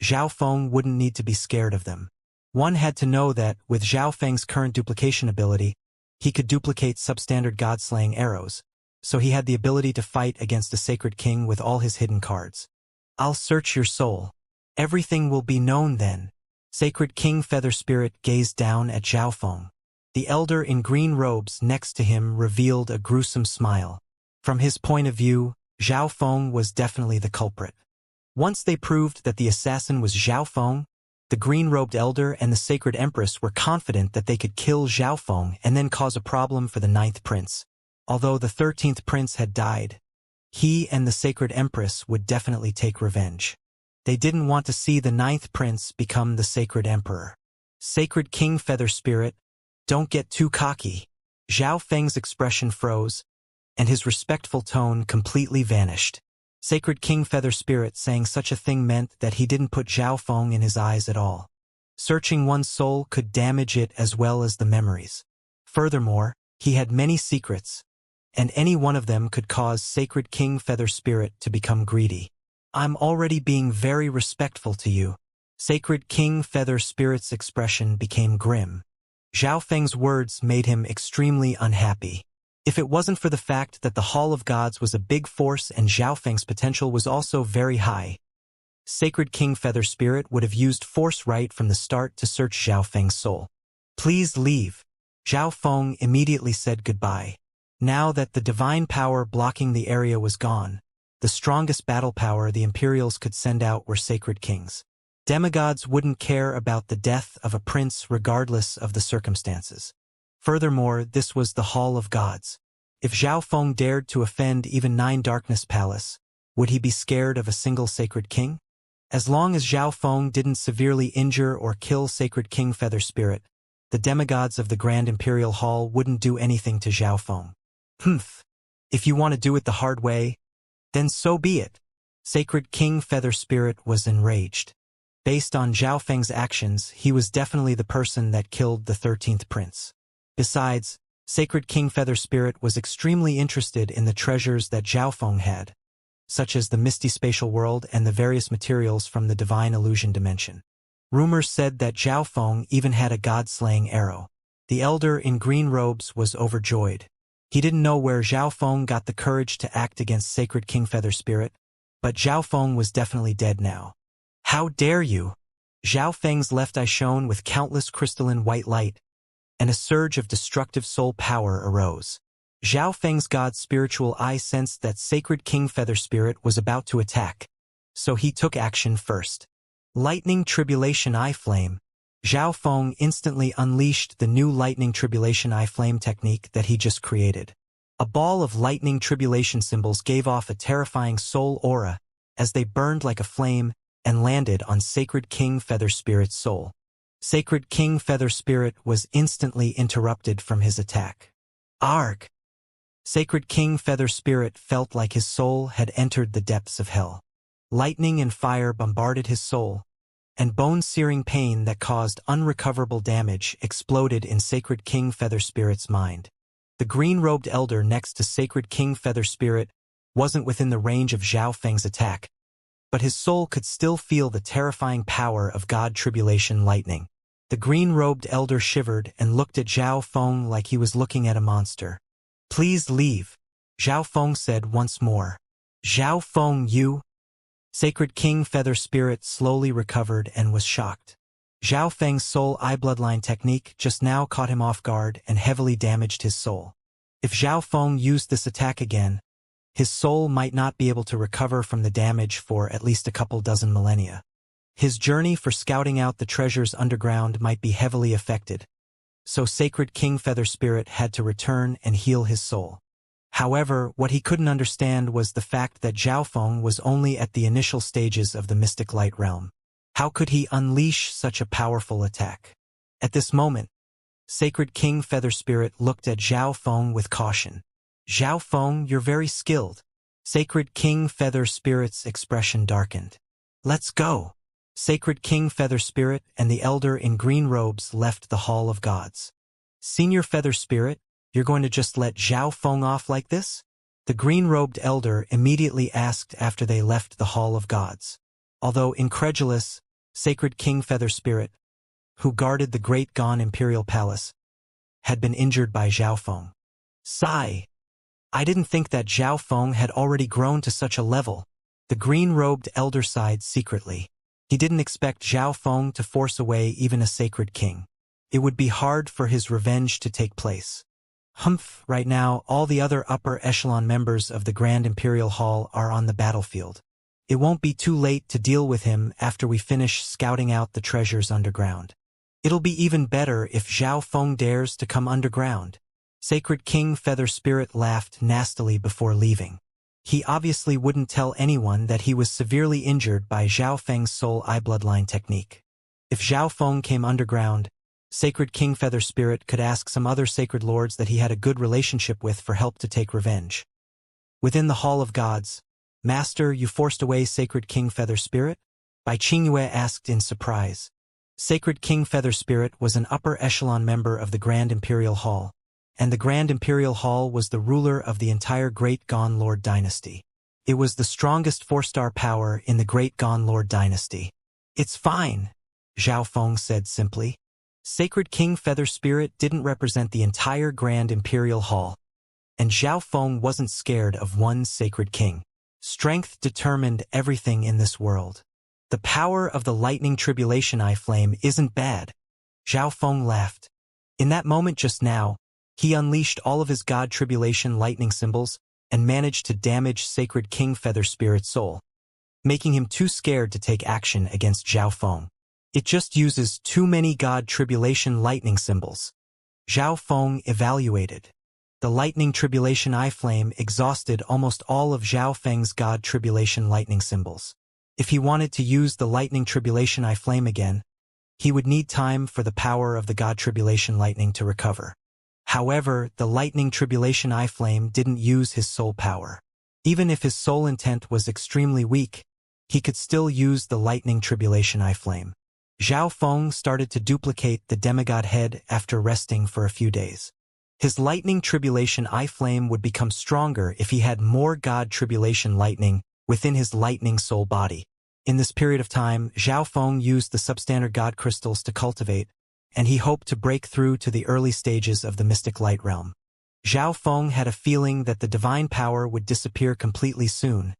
Zhao Feng wouldn't need to be scared of them. One had to know that, with Zhao Feng's current duplication ability, he could duplicate substandard god-slaying arrows, so he had the ability to fight against a Sacred King with all his hidden cards. I'll search your soul. Everything will be known then. Sacred King Feather Spirit gazed down at Zhao Feng. The elder in green robes next to him revealed a gruesome smile. From his point of view, Zhao Feng was definitely the culprit. Once they proved that the assassin was Zhao Feng, the green-robed elder and the Sacred Empress were confident that they could kill Zhao Feng and then cause a problem for the 9th prince. Although the 13th prince had died, he and the Sacred Empress would definitely take revenge. They didn't want to see the 9th prince become the Sacred Emperor. Sacred King Feather Spirit, don't get too cocky. Zhao Feng's expression froze, and his respectful tone completely vanished. Sacred King Feather Spirit saying such a thing meant that he didn't put Zhao Feng in his eyes at all. Searching one's soul could damage it as well as the memories. Furthermore, he had many secrets, and any one of them could cause Sacred King Feather Spirit to become greedy. I'm already being very respectful to you. Sacred King Feather Spirit's expression became grim. Zhao Feng's words made him extremely unhappy. If it wasn't for the fact that the Hall of Gods was a big force and Zhao Feng's potential was also very high, Sacred King Feather Spirit would have used force right from the start to search Zhao Feng's soul. Please leave. Zhao Feng immediately said goodbye. Now that the divine power blocking the area was gone, the strongest battle power the Imperials could send out were Sacred Kings. Demigods wouldn't care about the death of a prince regardless of the circumstances. Furthermore, this was the Hall of Gods. If Zhao Feng dared to offend even 9 Darkness Palace, would he be scared of a single Sacred King? As long as Zhao Feng didn't severely injure or kill Sacred King Feather Spirit, the demigods of the Grand Imperial Hall wouldn't do anything to Zhao Feng. If you want to do it the hard way, then so be it. Sacred King Feather Spirit was enraged. Based on Zhao Feng's actions, he was definitely the person that killed the 13th prince. Besides, Sacred King Feather Spirit was extremely interested in the treasures that Zhao Feng had, such as the misty spatial world and the various materials from the divine illusion dimension. Rumors said that Zhao Feng even had a god-slaying arrow. The elder in green robes was overjoyed. He didn't know where Zhao Feng got the courage to act against Sacred King Feather Spirit, but Zhao Feng was definitely dead now. How dare you! Zhao Feng's left eye shone with countless crystalline white light, and a surge of destructive soul power arose. Zhao Feng's god's spiritual eye sensed that Sacred King Feather Spirit was about to attack, so he took action first. Lightning Tribulation Eye Flame. Zhao Feng instantly unleashed the new Lightning Tribulation Eye Flame technique that he just created. A ball of lightning tribulation symbols gave off a terrifying soul aura as they burned like a flame and landed on Sacred King Feather Spirit's soul. Sacred King Feather Spirit was instantly interrupted from his attack. Arg! Sacred King Feather Spirit felt like his soul had entered the depths of hell. Lightning and fire bombarded his soul, and bone-searing pain that caused unrecoverable damage exploded in Sacred King Feather Spirit's mind. The green-robed elder next to Sacred King Feather Spirit wasn't within the range of Zhao Feng's attack, but his soul could still feel the terrifying power of God Tribulation Lightning. The green-robed elder shivered and looked at Zhao Feng like he was looking at a monster. Please leave, Zhao Feng said once more. Zhao Feng, you? Sacred King Feather Spirit slowly recovered and was shocked. Zhao Feng's soul eye bloodline technique just now caught him off guard and heavily damaged his soul. If Zhao Feng used this attack again, his soul might not be able to recover from the damage for at least a couple dozen millennia. His journey for scouting out the treasures underground might be heavily affected. so Sacred King Feather Spirit had to return and heal his soul. However, what he couldn't understand was the fact that Xiaofeng was only at the initial stages of the mystic light realm. How could he unleash such a powerful attack? At this moment, Sacred King Feather Spirit looked at Xiaofeng with caution. Xiaofeng, you're very skilled. Sacred King Feather Spirit's expression darkened. Let's go. Sacred King Feather Spirit and the elder in green robes left the Hall of Gods. Senior Feather Spirit, you're going to just let Xiaofeng off like this? The green-robed elder immediately asked after they left the Hall of Gods. Although incredulous, Sacred King Feather Spirit, who guarded the Great Gone Imperial Palace, had been injured by Xiaofeng. Sigh. I didn't think that Xiaofeng had already grown to such a level. The green-robed elder sighed secretly. He didn't expect Xiaofeng to force away even a sacred king. It would be hard for his revenge to take place. Humph, right now, all the other upper echelon members of the Grand Imperial Hall are on the battlefield. It won't be too late to deal with him after we finish scouting out the treasures underground. It'll be even better if Xiaofeng dares to come underground. Sacred King Feather Spirit laughed nastily before leaving. He obviously wouldn't tell anyone that he was severely injured by Xiaofeng's soul eye bloodline technique. If Xiaofeng came underground, Sacred King Feather Spirit could ask some other sacred lords that he had a good relationship with for help to take revenge. Within the Hall of Gods, Master, you forced away Sacred King Feather Spirit? Bai Qingyue asked in surprise. Sacred King Feather Spirit was an upper echelon member of the Grand Imperial Hall, and the Grand Imperial Hall was the ruler of the entire Great Gone Lord dynasty. It was the strongest 4-star power in the Great Gone Lord dynasty. It's fine, Xiaofeng said simply. Sacred King Feather Spirit didn't represent the entire Grand Imperial Hall, and Xiaofeng wasn't scared of one sacred king. Strength determined everything in this world. The power of the lightning tribulation eye flame isn't bad. Xiaofeng laughed. In that moment just now, he unleashed all of his God tribulation lightning symbols and managed to damage Sacred King Feather Spirit's soul, making him too scared to take action against Xiaofeng. It just uses too many God tribulation lightning symbols. Xiaofeng evaluated. The lightning tribulation eye flame exhausted almost all of Xiaofeng's God tribulation lightning symbols. If he wanted to use the lightning tribulation eye flame again, he would need time for the power of the God tribulation lightning to recover. However, the lightning tribulation eye flame didn't use his soul power. Even if his soul intent was extremely weak, he could still use the lightning tribulation eye flame. Xiaofeng started to duplicate the demigod head after resting for a few days. His lightning tribulation eye flame would become stronger if he had more God tribulation lightning within his lightning soul body. In this period of time, Xiaofeng used the substandard God crystals to cultivate, and he hoped to break through to the early stages of the mystic light realm. Xiaofeng had a feeling that the divine power would disappear completely soon,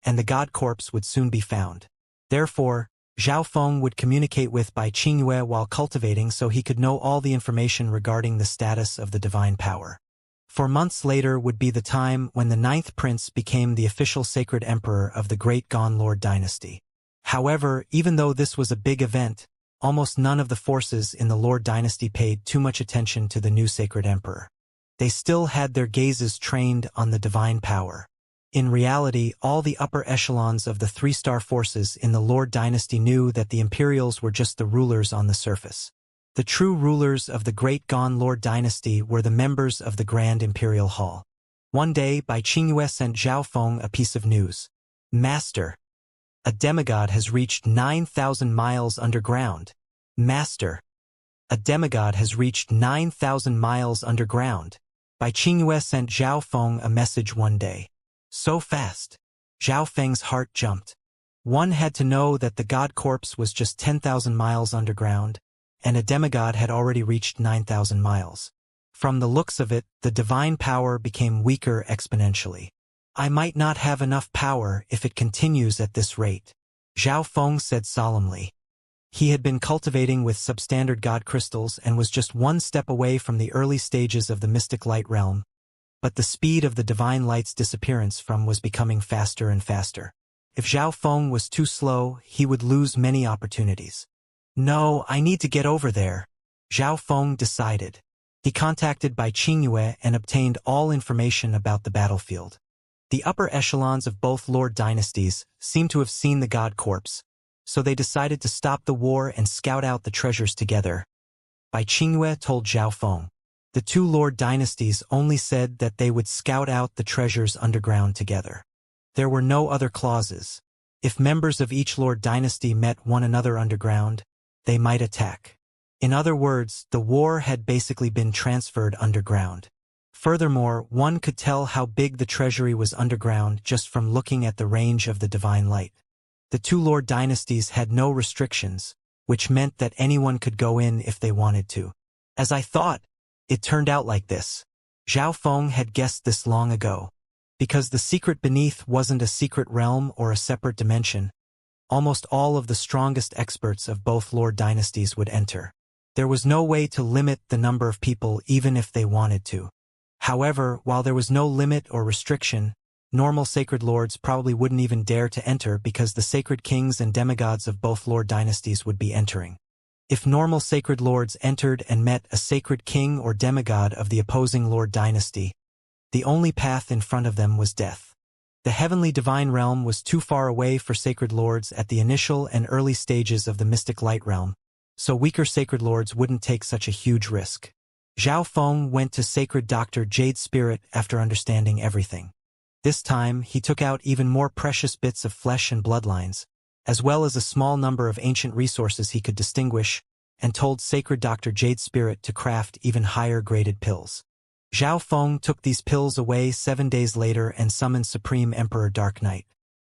and the God corpse would soon be found. Therefore, Xiaofeng would communicate with Bai Qingyue while cultivating so he could know all the information regarding the status of the divine power. 4 months later would be the time when the 9th prince became the official sacred emperor of the Great Gone Lord dynasty. However, even though this was a big event, almost none of the forces in the Lord dynasty paid too much attention to the new sacred emperor. They still had their gazes trained on the divine power. In reality, all the upper echelons of the 3-star forces in the Lord dynasty knew that the Imperials were just the rulers on the surface. The true rulers of the Great Gone Lord dynasty were the members of the Grand Imperial Hall. One day, Bai Qingyue sent Xiaofeng a piece of news. Master, a demigod has reached 9,000 miles underground. Master, a demigod has reached 9,000 miles underground. Bai Qingyue sent Xiaofeng a message one day. So fast. Xiaofeng's heart jumped. One had to know that the God corpse was just 10,000 miles underground, and a demigod had already reached 9,000 miles. From the looks of it, the divine power became weaker exponentially. I might not have enough power if it continues at this rate, Xiaofeng said solemnly. He had been cultivating with substandard God crystals and was just one step away from the early stages of the mystic light realm, but the speed of the divine light's disappearance was becoming faster and faster. If Xiaofeng was too slow, he would lose many opportunities. No, I need to get over there. Zhao Feng decided. He contacted Bai Qingyue and obtained all information about the battlefield. The upper echelons of both Lord dynasties seemed to have seen the god corpse, so they decided to stop the war and scout out the treasures together. Bai Qingyue told Zhao Feng. The two Lord dynasties only said that they would scout out the treasures underground together. There were no other clauses. If members of each Lord dynasty met one another underground, they might attack. In other words, the war had basically been transferred underground. Furthermore, one could tell how big the treasury was underground just from looking at the range of the divine light. The two Lord dynasties had no restrictions, which meant that anyone could go in if they wanted to. As I thought, it turned out like this. Zhao Feng had guessed this long ago. Because the secret beneath wasn't a secret realm or a separate dimension, almost all of the strongest experts of both Lord dynasties would enter. There was no way to limit the number of people even if they wanted to. However, while there was no limit or restriction, normal sacred lords probably wouldn't even dare to enter because the sacred kings and demigods of both Lord dynasties would be entering. If normal sacred lords entered and met a sacred king or demigod of the opposing Lord dynasty, the only path in front of them was death. The heavenly divine realm was too far away for sacred lords at the initial and early stages of the mystic light realm, so weaker sacred lords wouldn't take such a huge risk. Zhao Feng went to sacred Dr. Jade Spirit after understanding everything. This time, he took out even more precious bits of flesh and bloodlines, as well as a small number of ancient resources he could distinguish, and told sacred Dr. Jade Spirit to craft even higher-graded pills. Zhao Feng took these pills away 7 days later and summoned Supreme Emperor Dark Knight.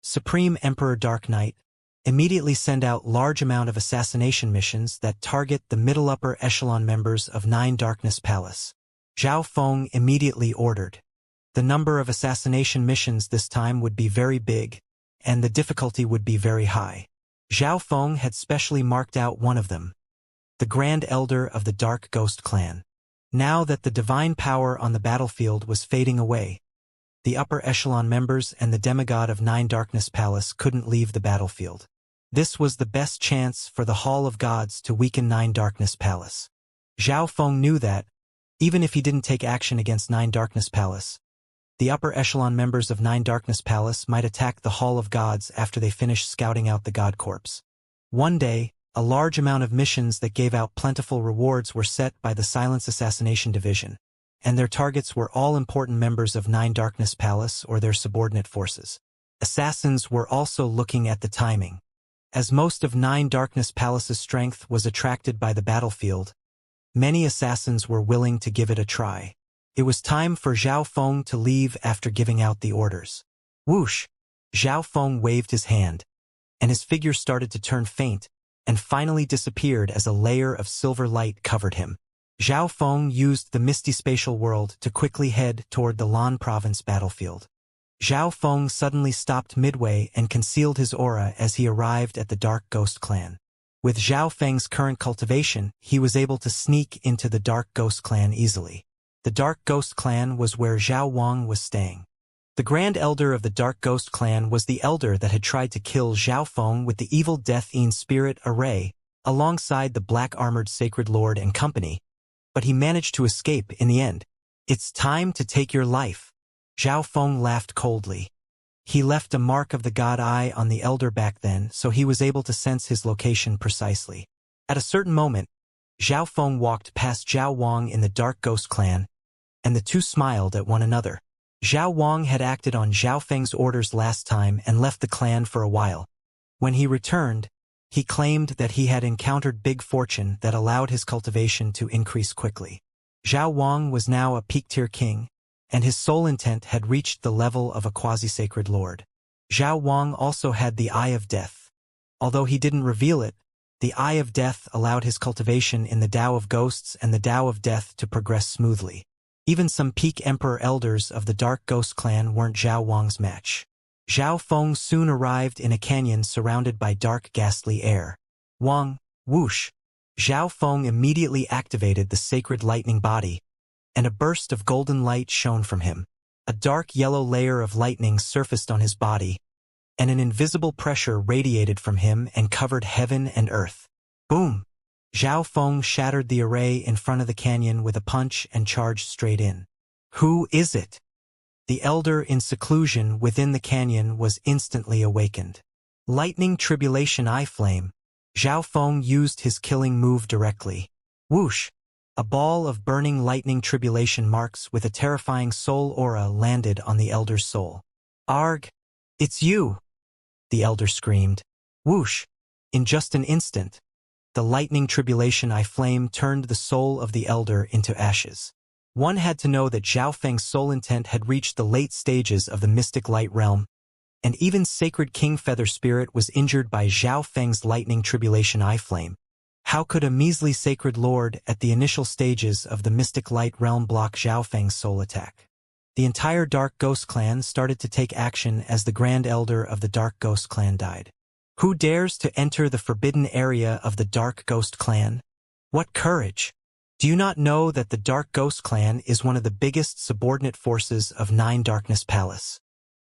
Supreme Emperor Dark Knight immediately sent out large amount of assassination missions that target the middle upper echelon members of Nine Darkness Palace. Zhao Feng immediately ordered. The number of assassination missions this time would be very big, and the difficulty would be very high. Zhao Feng had specially marked out one of them. The Grand Elder of the Dark Ghost Clan. Now that the divine power on the battlefield was fading away, the upper echelon members and the demigod of Nine Darkness Palace couldn't leave the battlefield. This was the best chance for the Hall of Gods to weaken Nine Darkness Palace. Zhao Feng knew that, even if he didn't take action against Nine Darkness Palace, the upper echelon members of Nine Darkness Palace might attack the Hall of Gods after they finished scouting out the God Corpse. One day, a large amount of missions that gave out plentiful rewards were set by the Silence Assassination Division, and their targets were all important members of Nine Darkness Palace or their subordinate forces. Assassins were also looking at the timing. As most of Nine Darkness Palace's strength was attracted by the battlefield, many assassins were willing to give it a try. It was time for Zhao Feng to leave after giving out the orders. Whoosh! Zhao Feng waved his hand, and his figure started to turn faint, and finally disappeared as a layer of silver light covered him. Zhao Feng used the misty spatial world to quickly head toward the Lan province battlefield. Zhao Feng suddenly stopped midway and concealed his aura as he arrived at the Dark Ghost Clan. With Zhao Feng's current cultivation, he was able to sneak into the Dark Ghost Clan easily. The Dark Ghost Clan was where Zhao Wang was staying. The Grand Elder of the Dark Ghost Clan was the elder that had tried to kill Zhao Feng with the evil Death-Een spirit array, alongside the black-armored Sacred Lord and company, but he managed to escape in the end. It's time to take your life. Zhao Feng laughed coldly. He left a mark of the God Eye on the elder back then, so he was able to sense his location precisely. At a certain moment, Zhao Feng walked past Zhao Wang in the Dark Ghost Clan, and the two smiled at one another. Zhao Wang had acted on Zhao Feng's orders last time and left the clan for a while. When he returned, he claimed that he had encountered big fortune that allowed his cultivation to increase quickly. Zhao Wang was now a peak-tier king, and his soul intent had reached the level of a quasi-sacred lord. Zhao Wang also had the Eye of Death. Although he didn't reveal it, the Eye of Death allowed his cultivation in the Tao of Ghosts and the Tao of Death to progress smoothly. Even some peak emperor elders of the Dark Ghost Clan weren't Zhao Wang's match. Zhao Feng soon arrived in a canyon surrounded by dark, ghastly air. Wang, whoosh! Zhao Feng immediately activated the sacred lightning body, and a burst of golden light shone from him. A dark yellow layer of lightning surfaced on his body, and an invisible pressure radiated from him and covered heaven and earth. Boom! Zhao Feng shattered the array in front of the canyon with a punch and charged straight in. Who is it? The elder in seclusion within the canyon was instantly awakened. Lightning Tribulation Eye Flame. Zhao Feng used his killing move directly. Whoosh! A ball of burning lightning tribulation marks with a terrifying soul aura landed on the elder's soul. Arg! It's you! The elder screamed. Whoosh! In just an instant, the lightning tribulation eye flame turned the soul of the elder into ashes. One had to know that Zhao Feng's soul intent had reached the late stages of the mystic light realm, and even sacred King Feather Spirit was injured by Zhao Feng's lightning tribulation eye flame. How could a measly sacred lord at the initial stages of the mystic light realm block Zhao Feng's soul attack? The entire Dark Ghost clan started to take action as the Grand Elder of the Dark Ghost clan died. Who dares to enter the forbidden area of the Dark Ghost clan? What courage! Do you not know that the Dark Ghost clan is one of the biggest subordinate forces of Nine Darkness Palace?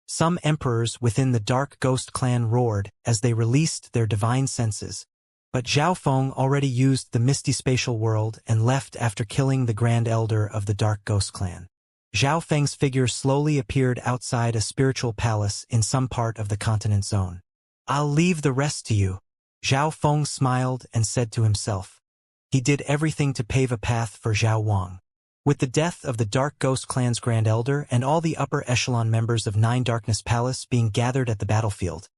Some emperors within the Dark Ghost clan roared as they released their divine senses, but Zhao Feng already used the misty spatial world and left after killing the Grand Elder of the Dark Ghost clan. Zhao Feng's figure slowly appeared outside a spiritual palace in some part of the continent zone. I'll leave the rest to you. Zhao Feng smiled and said to himself. He did everything to pave a path for Zhao Wang. With the death of the Dark Ghost clan's Grand Elder and all the upper echelon members of Nine Darkness Palace being gathered at the battlefield,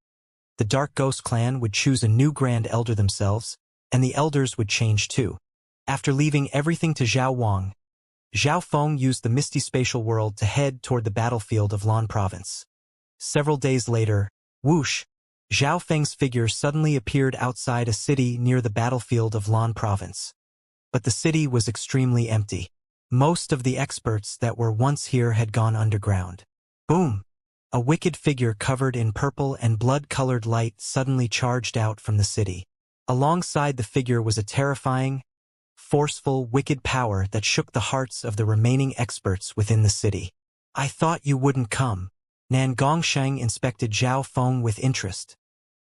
the Dark Ghost clan would choose a new Grand Elder themselves, and the elders would change too. After leaving everything to Zhao Wang, Zhao Feng used the misty spatial world to head toward the battlefield of Lan Province. Several days later, whoosh, Zhao Feng's figure suddenly appeared outside a city near the battlefield of Lan Province. But the city was extremely empty. Most of the experts that were once here had gone underground. Boom! A wicked figure covered in purple and blood-colored light suddenly charged out from the city. Alongside the figure was a terrifying, forceful, wicked power that shook the hearts of the remaining experts within the city. I thought you wouldn't come. Nan Gongsheng inspected Zhao Feng with interest.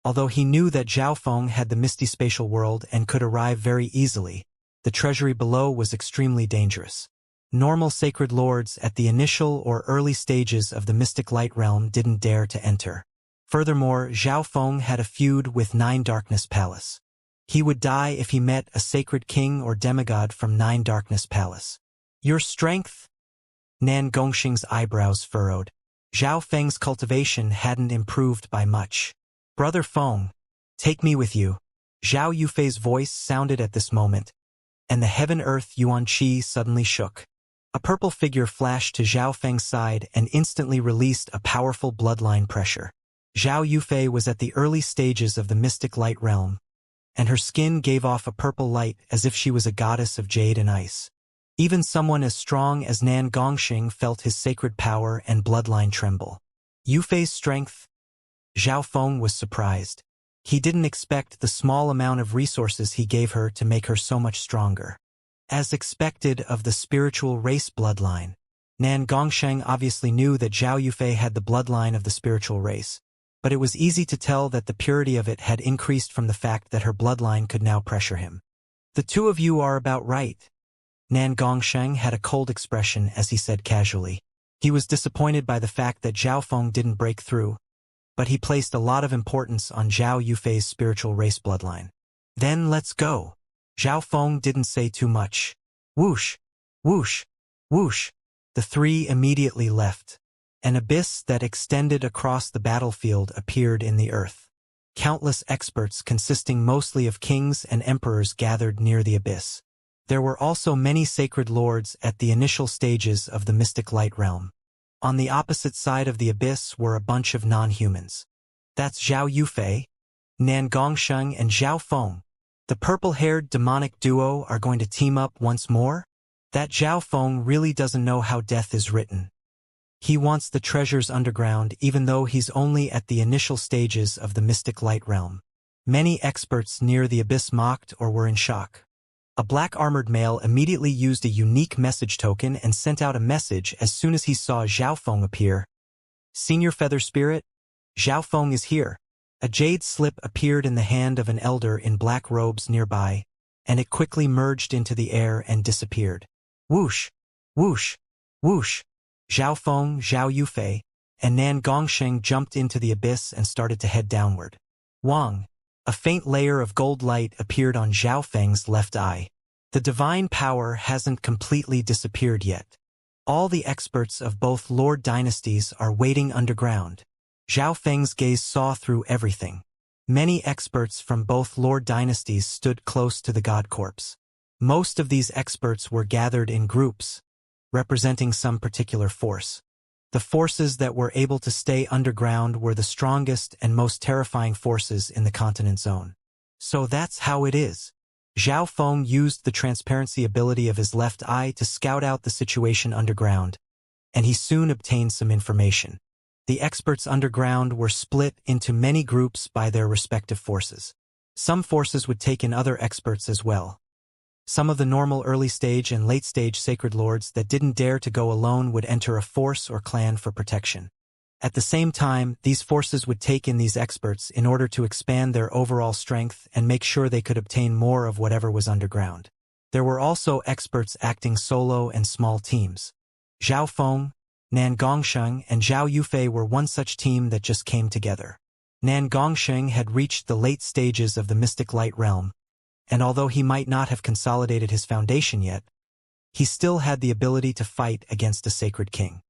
Although he knew that Zhao Feng had the misty spatial world and could arrive very easily, the treasury below was extremely dangerous. Normal sacred lords at the initial or early stages of the mystic light realm didn't dare to enter. Furthermore, Zhao Feng had a feud with Nine Darkness Palace. He would die if he met a sacred king or demigod from Nine Darkness Palace. Your strength? Nan Gongsheng's eyebrows furrowed. Zhao Feng's cultivation hadn't improved by much. Brother Feng, take me with you. Zhao Yufei's voice sounded at this moment, and the heaven-earth Yuan Qi suddenly shook. A purple figure flashed to Zhao Feng's side and instantly released a powerful bloodline pressure. Zhao Yufei was at the early stages of the mystic light realm, and her skin gave off a purple light as if she was a goddess of jade and ice. Even someone as strong as Nan Gongsheng felt his sacred power and bloodline tremble. Yufei's strength? Zhao Feng was surprised. He didn't expect the small amount of resources he gave her to make her so much stronger. As expected of the spiritual race bloodline, Nan Gongsheng obviously knew that Zhao Yufei had the bloodline of the spiritual race, but it was easy to tell that the purity of it had increased from the fact that her bloodline could now pressure him. The two of you are about right. Nan Gongsheng had a cold expression as he said casually. He was disappointed by the fact that Zhao Feng didn't break through, but he placed a lot of importance on Zhao Yufei's spiritual race bloodline. Then let's go. Zhao Feng didn't say too much. Whoosh, whoosh, whoosh. The three immediately left. An abyss that extended across the battlefield appeared in the earth. Countless experts consisting mostly of kings and emperors gathered near the abyss. There were also many sacred lords at the initial stages of the mystic light realm. On the opposite side of the abyss were a bunch of non-humans. That's Zhao Yufei, Nan Gongsheng, and Zhao Feng. The purple-haired demonic duo are going to team up once more? That Zhao Feng really doesn't know how death is written. He wants the treasures underground even though he's only at the initial stages of the mystic light realm. Many experts near the abyss mocked or were in shock. A black-armored male immediately used a unique message token and sent out a message as soon as he saw Zhao Feng appear. Senior Feather Spirit, Zhao Feng is here. A jade slip appeared in the hand of an elder in black robes nearby, and it quickly merged into the air and disappeared. Whoosh! Whoosh! Whoosh! Zhao Feng, Zhao Yufei, and Nan Gongsheng jumped into the abyss and started to head downward. Wang! A faint layer of gold light appeared on Zhao Feng's left eye. The divine power hasn't completely disappeared yet. All the experts of both Lord dynasties are waiting underground. Zhao Feng's gaze saw through everything. Many experts from both Lord dynasties stood close to the god corpse. Most of these experts were gathered in groups, representing some particular force. The forces that were able to stay underground were the strongest and most terrifying forces in the continent zone. So that's how it is. Zhao Feng used the transparency ability of his left eye to scout out the situation underground, and he soon obtained some information. The experts underground were split into many groups by their respective forces. Some forces would take in other experts as well. Some of the normal early-stage and late-stage sacred lords that didn't dare to go alone would enter a force or clan for protection. At the same time, these forces would take in these experts in order to expand their overall strength and make sure they could obtain more of whatever was underground. There were also experts acting solo and small teams. Zhao Feng, Nan Gongsheng, and Zhao Yufei were one such team that just came together. Nan Gongsheng had reached the late stages of the mystic light realm, and although he might not have consolidated his foundation yet, he still had the ability to fight against a sacred king.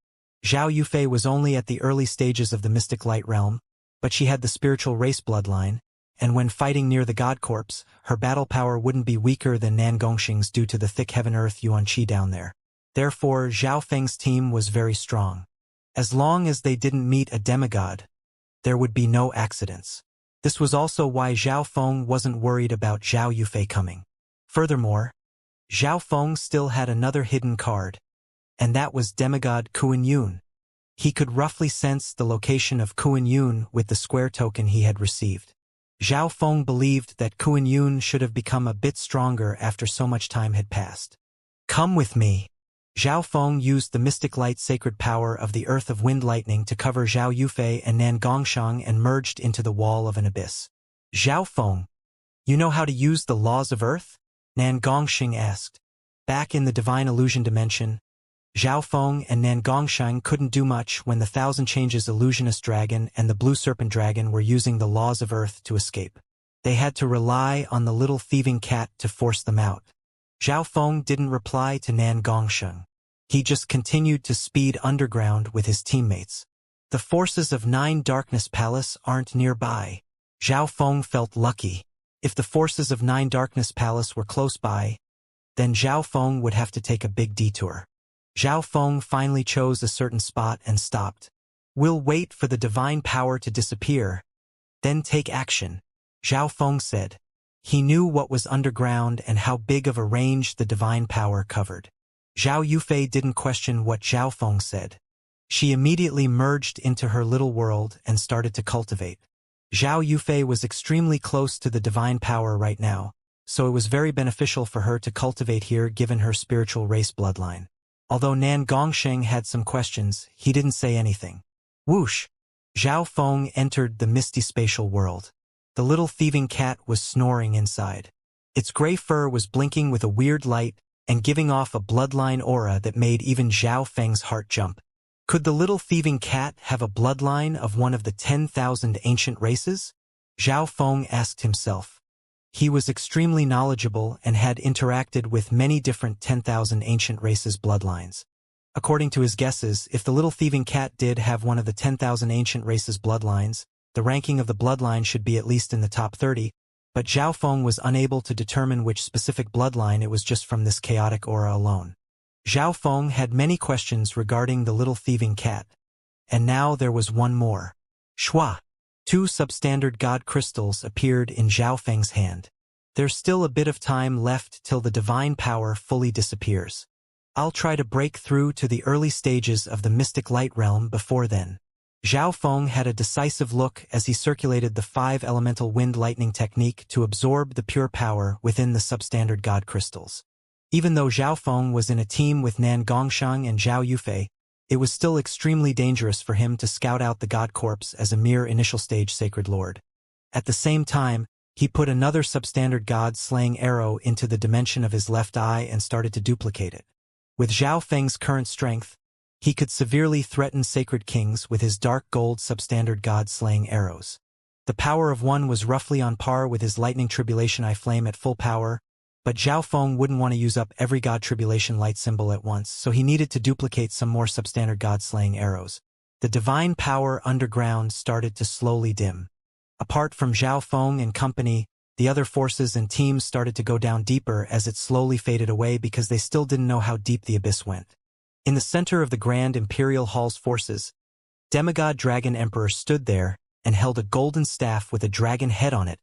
Zhao Yufei was only at the early stages of the mystic light realm, but she had the spiritual race bloodline, and when fighting near the god corpse, her battle power wouldn't be weaker than Nan Gongsheng's due to the thick heaven-earth yuan-qi down there. Therefore, Zhao Feng's team was very strong. As long as they didn't meet a demigod, there would be no accidents. This was also why Zhao Feng wasn't worried about Zhao Yufei coming. Furthermore, Zhao Feng still had another hidden card, and that was demigod Kuan Yun. He could roughly sense the location of Kuan Yun with the square token he had received. Zhao Feng believed that Kuan Yun should have become a bit stronger after so much time had passed. Come with me. Zhao Feng used the mystic light sacred power of the earth of wind lightning to cover Zhao Yufei and Nan Gongsheng and merged into the wall of an abyss. Zhao Feng, you know how to use the laws of earth? Nan Gongsheng asked. Back in the divine illusion dimension, Zhao Feng and Nan Gongsheng couldn't do much when the Thousand Changes illusionist dragon and the blue serpent dragon were using the laws of earth to escape. They had to rely on the little thieving cat to force them out. Zhao Feng didn't reply to Nan Gongsheng. He just continued to speed underground with his teammates. The forces of Nine Darkness Palace aren't nearby. Zhao Feng felt lucky. If the forces of Nine Darkness Palace were close by, then Zhao Feng would have to take a big detour. Zhao Feng finally chose a certain spot and stopped. We'll wait for the divine power to disappear, then take action, Zhao Feng said. He knew what was underground and how big of a range the divine power covered. Zhao Yufei didn't question what Zhao Feng said. She immediately merged into her little world and started to cultivate. Zhao Yufei was extremely close to the divine power right now, so it was very beneficial for her to cultivate here given her spiritual race bloodline. Although Nan Gongsheng had some questions, he didn't say anything. Whoosh! Zhao Feng entered the misty spatial world. The little thieving cat was snoring inside. Its gray fur was blinking with a weird light and giving off a bloodline aura that made even Zhao Feng's heart jump. Could the little thieving cat have a bloodline of one of the 10,000 ancient races? Zhao Feng asked himself. He was extremely knowledgeable and had interacted with many different 10,000 ancient races' bloodlines. According to his guesses, if the little thieving cat did have one of the 10,000 ancient races' bloodlines, the ranking of the bloodline should be at least in the top 30, but Zhao Feng was unable to determine which specific bloodline it was just from this chaotic aura alone. Zhao Feng had many questions regarding the little thieving cat. And now there was one more. Shua! 2 substandard god crystals appeared in Zhao Feng's hand. There's still a bit of time left till the divine power fully disappears. I'll try to break through to the early stages of the mystic light realm before then. Zhao Feng had a decisive look as he circulated the 5 elemental wind lightning technique to absorb the pure power within the substandard god crystals. Even though Zhao Feng was in a team with Nan Gongsheng and Zhao Yufei, it was still extremely dangerous for him to scout out the god corpse as a mere initial stage sacred lord. At the same time, He put another substandard god-slaying arrow into the dimension of his left eye and started to duplicate it. With Zhao Feng's current strength, he could severely threaten sacred kings with his dark gold substandard god-slaying arrows. The power of one was roughly on par with his lightning tribulation eye flame at full power, but Zhao Feng wouldn't want to use up every god tribulation light symbol at once, so he needed to duplicate some more substandard god-slaying arrows. The divine power underground started to slowly dim. Apart from Zhao Feng and company, the other forces and teams started to go down deeper as it slowly faded away because they still didn't know how deep the abyss went. In the center of the Grand Imperial Hall's forces, Demigod Dragon Emperor stood there and held a golden staff with a dragon head on it,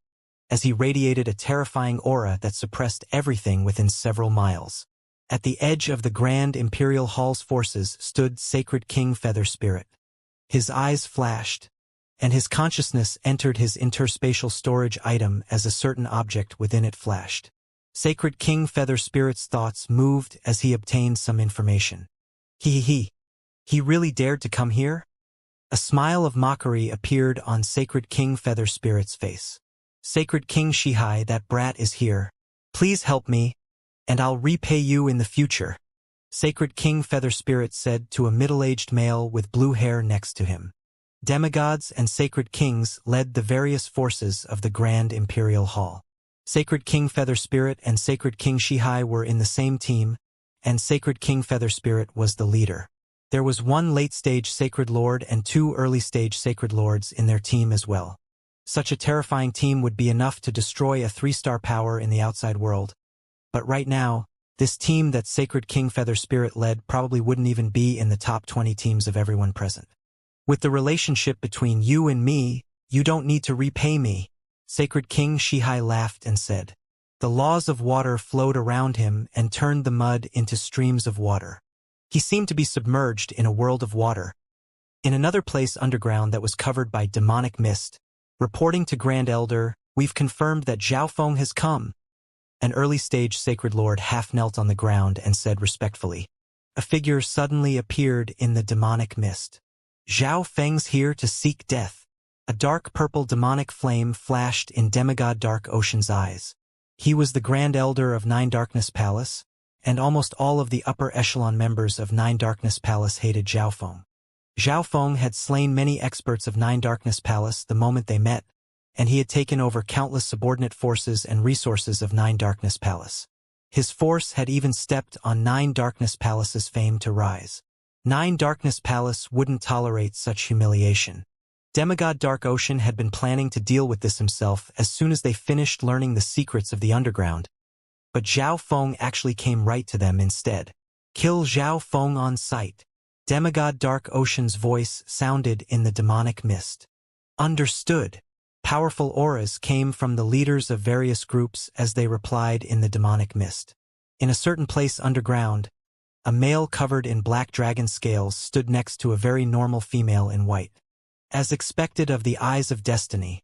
as he radiated a terrifying aura that suppressed everything within several miles. At the edge of the Grand Imperial Hall's forces stood Sacred King Feather Spirit. His eyes flashed, and his consciousness entered his interspatial storage item as a certain object within it flashed. Sacred King Feather Spirit's thoughts moved as he obtained some information. He really dared to come here? A smile of mockery appeared on Sacred King Feather Spirit's face. Sacred King Shihai, that brat is here. Please help me, and I'll repay you in the future. Sacred King Feather Spirit said to a middle-aged male with blue hair next to him. Demigods and Sacred Kings led the various forces of the Grand Imperial Hall. Sacred King Feather Spirit and Sacred King Shihai were in the same team, and Sacred King Feather Spirit was the leader. There was one late-stage Sacred Lord and 2 early-stage Sacred Lords in their team as well. Such a terrifying team would be enough to destroy a 3-star power in the outside world. But right now, this team that Sacred King Feather Spirit led probably wouldn't even be in the top 20 teams of everyone present. With the relationship between you and me, you don't need to repay me. Sacred King Shihai laughed and said. The laws of water flowed around him and turned the mud into streams of water. He seemed to be submerged in a world of water. In another place underground that was covered by demonic mist, reporting to Grand Elder, we've confirmed that Zhao Feng has come. An early-stage Sacred Lord half-knelt on the ground and said respectfully. A figure suddenly appeared in the demonic mist. Zhao Feng's here to seek death. A dark purple demonic flame flashed in Demigod Dark Ocean's eyes. He was the Grand Elder of Nine Darkness Palace, and almost all of the upper echelon members of Nine Darkness Palace hated Zhao Feng. Zhao Feng had slain many experts of Nine Darkness Palace the moment they met, and he had taken over countless subordinate forces and resources of Nine Darkness Palace. His force had even stepped on Nine Darkness Palace's fame to rise. Nine Darkness Palace wouldn't tolerate such humiliation. Demigod Dark Ocean had been planning to deal with this himself as soon as they finished learning the secrets of the underground. But Zhao Feng actually came right to them instead. Kill Zhao Feng on sight. Demigod Dark Ocean's voice sounded in the demonic mist. Understood. Powerful auras came from the leaders of various groups as they replied in the demonic mist. In a certain place underground, a male covered in black dragon scales stood next to a very normal female in white. As expected of the eyes of destiny,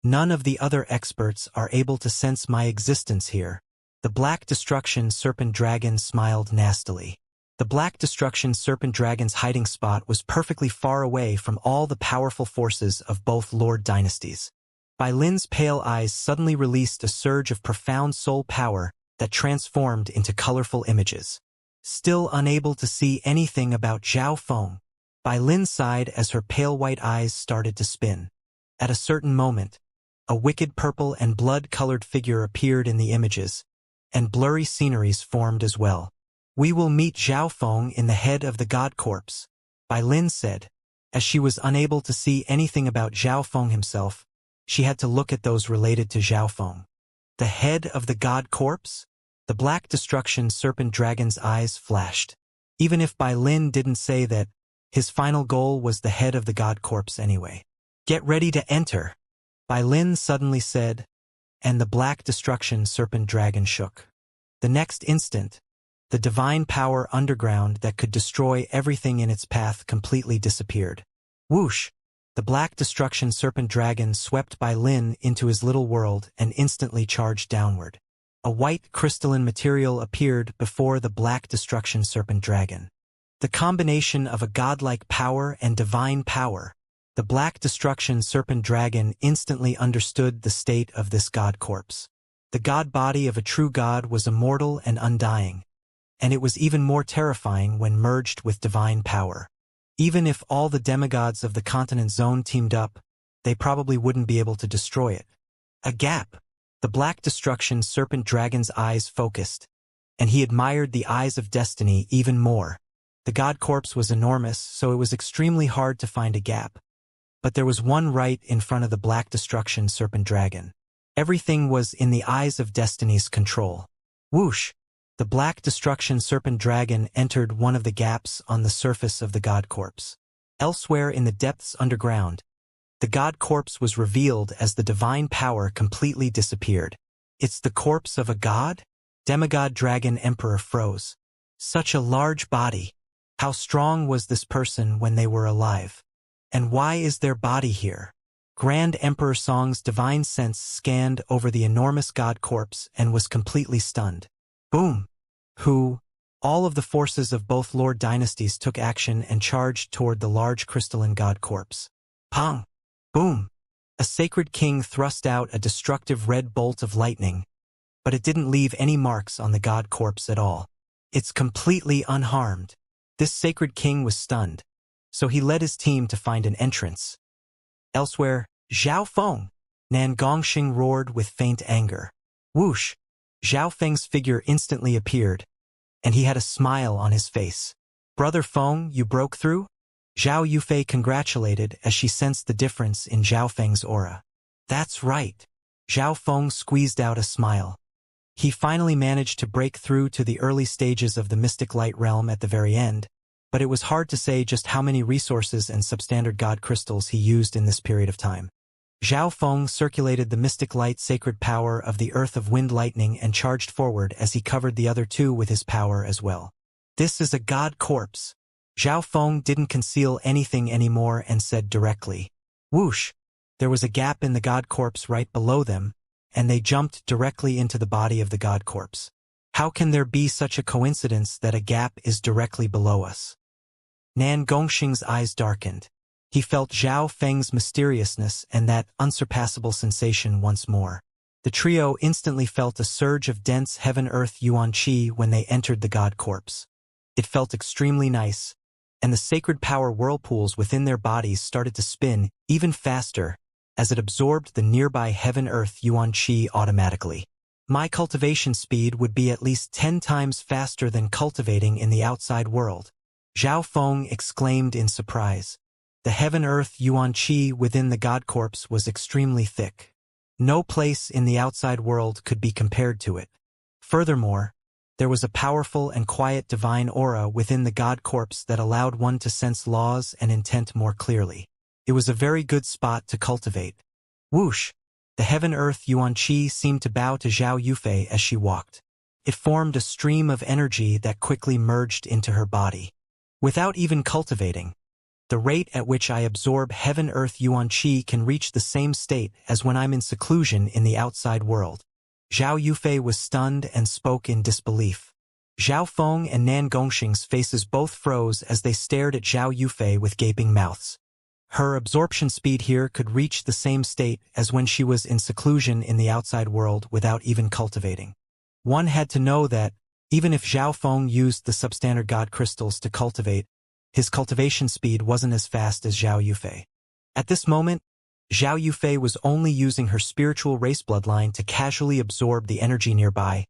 none of the other experts are able to sense my existence here. The Black Destruction Serpent Dragon smiled nastily. The Black Destruction Serpent Dragon's hiding spot was perfectly far away from all the powerful forces of both Lord dynasties. Bai Lin's pale eyes suddenly released a surge of profound soul power that transformed into colorful images. Still unable to see anything about Zhao Feng, Bai Lin sighed as her pale white eyes started to spin. At a certain moment, a wicked purple and blood-colored figure appeared in the images, and blurry sceneries formed as well. We will meet Zhao Feng in the head of the God Corpse, Bai Lin said. As she was unable to see anything about Zhao Feng himself, she had to look at those related to Zhao Feng. The head of the God Corpse? The Black Destruction Serpent Dragon's eyes flashed. Even if Bai Lin didn't say that, his final goal was the head of the God Corpse anyway. Get ready to enter, Bai Lin suddenly said, and the Black Destruction Serpent Dragon shook. The next instant, the divine power underground that could destroy everything in its path completely disappeared. Whoosh! The Black Destruction Serpent Dragon swept Bai Lin into his little world and instantly charged downward. A white crystalline material appeared before the Black Destruction Serpent Dragon. The combination of a godlike power and divine power, The Black Destruction Serpent Dragon instantly understood the state of this god corpse. The god body of a true god was immortal and undying, and it was even more terrifying when merged with divine power. Even if all the demigods of the continent zone teamed up, they probably wouldn't be able to destroy it. A gap. The Black Destruction Serpent Dragon's eyes focused, and he admired the eyes of destiny even more. The god corpse was enormous, so it was extremely hard to find a gap. But there was one right in front of the Black Destruction Serpent Dragon. Everything was in the eyes of destiny's control. Whoosh! The Black Destruction Serpent Dragon entered one of the gaps on the surface of the god corpse. Elsewhere in the depths underground, the god corpse was revealed as the divine power completely disappeared. It's the corpse of a god? Demigod Dragon Emperor froze. Such a large body. How strong was this person when they were alive? And why is their body here? Grand Emperor Song's divine sense scanned over the enormous god corpse and was completely stunned. Boom! All of the forces of both Lord dynasties took action and charged toward the large crystalline god corpse. Pong! Boom! A sacred king thrust out a destructive red bolt of lightning, but it didn't leave any marks on the god corpse at all. It's completely unharmed. This sacred king was stunned, so he led his team to find an entrance. Elsewhere, Zhao Feng! Nan Gongxing roared with faint anger. Whoosh! Zhao Feng's figure instantly appeared, and he had a smile on his face. Brother Feng, you broke through? Zhao Yufei congratulated as she sensed the difference in Zhao Feng's aura. That's right. Zhao Feng squeezed out a smile. He finally managed to break through to the early stages of the mystic light realm at the very end, but it was hard to say just how many resources and substandard god crystals he used in this period of time. Zhao Feng circulated the mystic light sacred power of the earth of wind lightning and charged forward as he covered the other two with his power as well. This is a god corpse. Zhao Feng didn't conceal anything anymore and said directly. Whoosh! There was a gap in the god corpse right below them, and they jumped directly into the body of the god corpse. How can there be such a coincidence that a gap is directly below us? Nan Gongxing's eyes darkened. He felt Zhao Feng's mysteriousness and that unsurpassable sensation once more. The trio instantly felt a surge of dense heaven-earth yuan qi when they entered the god corpse. It felt extremely nice, and the sacred power whirlpools within their bodies started to spin even faster as it absorbed the nearby heaven-earth yuan qi automatically. My cultivation speed would be at least 10 times faster than cultivating in the outside world. Zhao Feng exclaimed in surprise. The heaven-earth yuan qi within the god corpse was extremely thick. No place in the outside world could be compared to it. Furthermore, there was a powerful and quiet divine aura within the god corpse that allowed one to sense laws and intent more clearly. It was a very good spot to cultivate. Whoosh! The heaven-earth yuan qi seemed to bow to Zhao Yufei as she walked. It formed a stream of energy that quickly merged into her body. Without even cultivating, the rate at which I absorb heaven-earth yuan qi can reach the same state as when I'm in seclusion in the outside world. Zhao Yufei was stunned and spoke in disbelief. Zhao Feng and Nan Gongxing's faces both froze as they stared at Zhao Yufei with gaping mouths. Her absorption speed here could reach the same state as when she was in seclusion in the outside world without even cultivating. One had to know that, even if Zhao Feng used the substandard god crystals to cultivate, his cultivation speed wasn't as fast as Zhao Yufei. At this moment, Zhao Yufei was only using her spiritual race bloodline to casually absorb the energy nearby,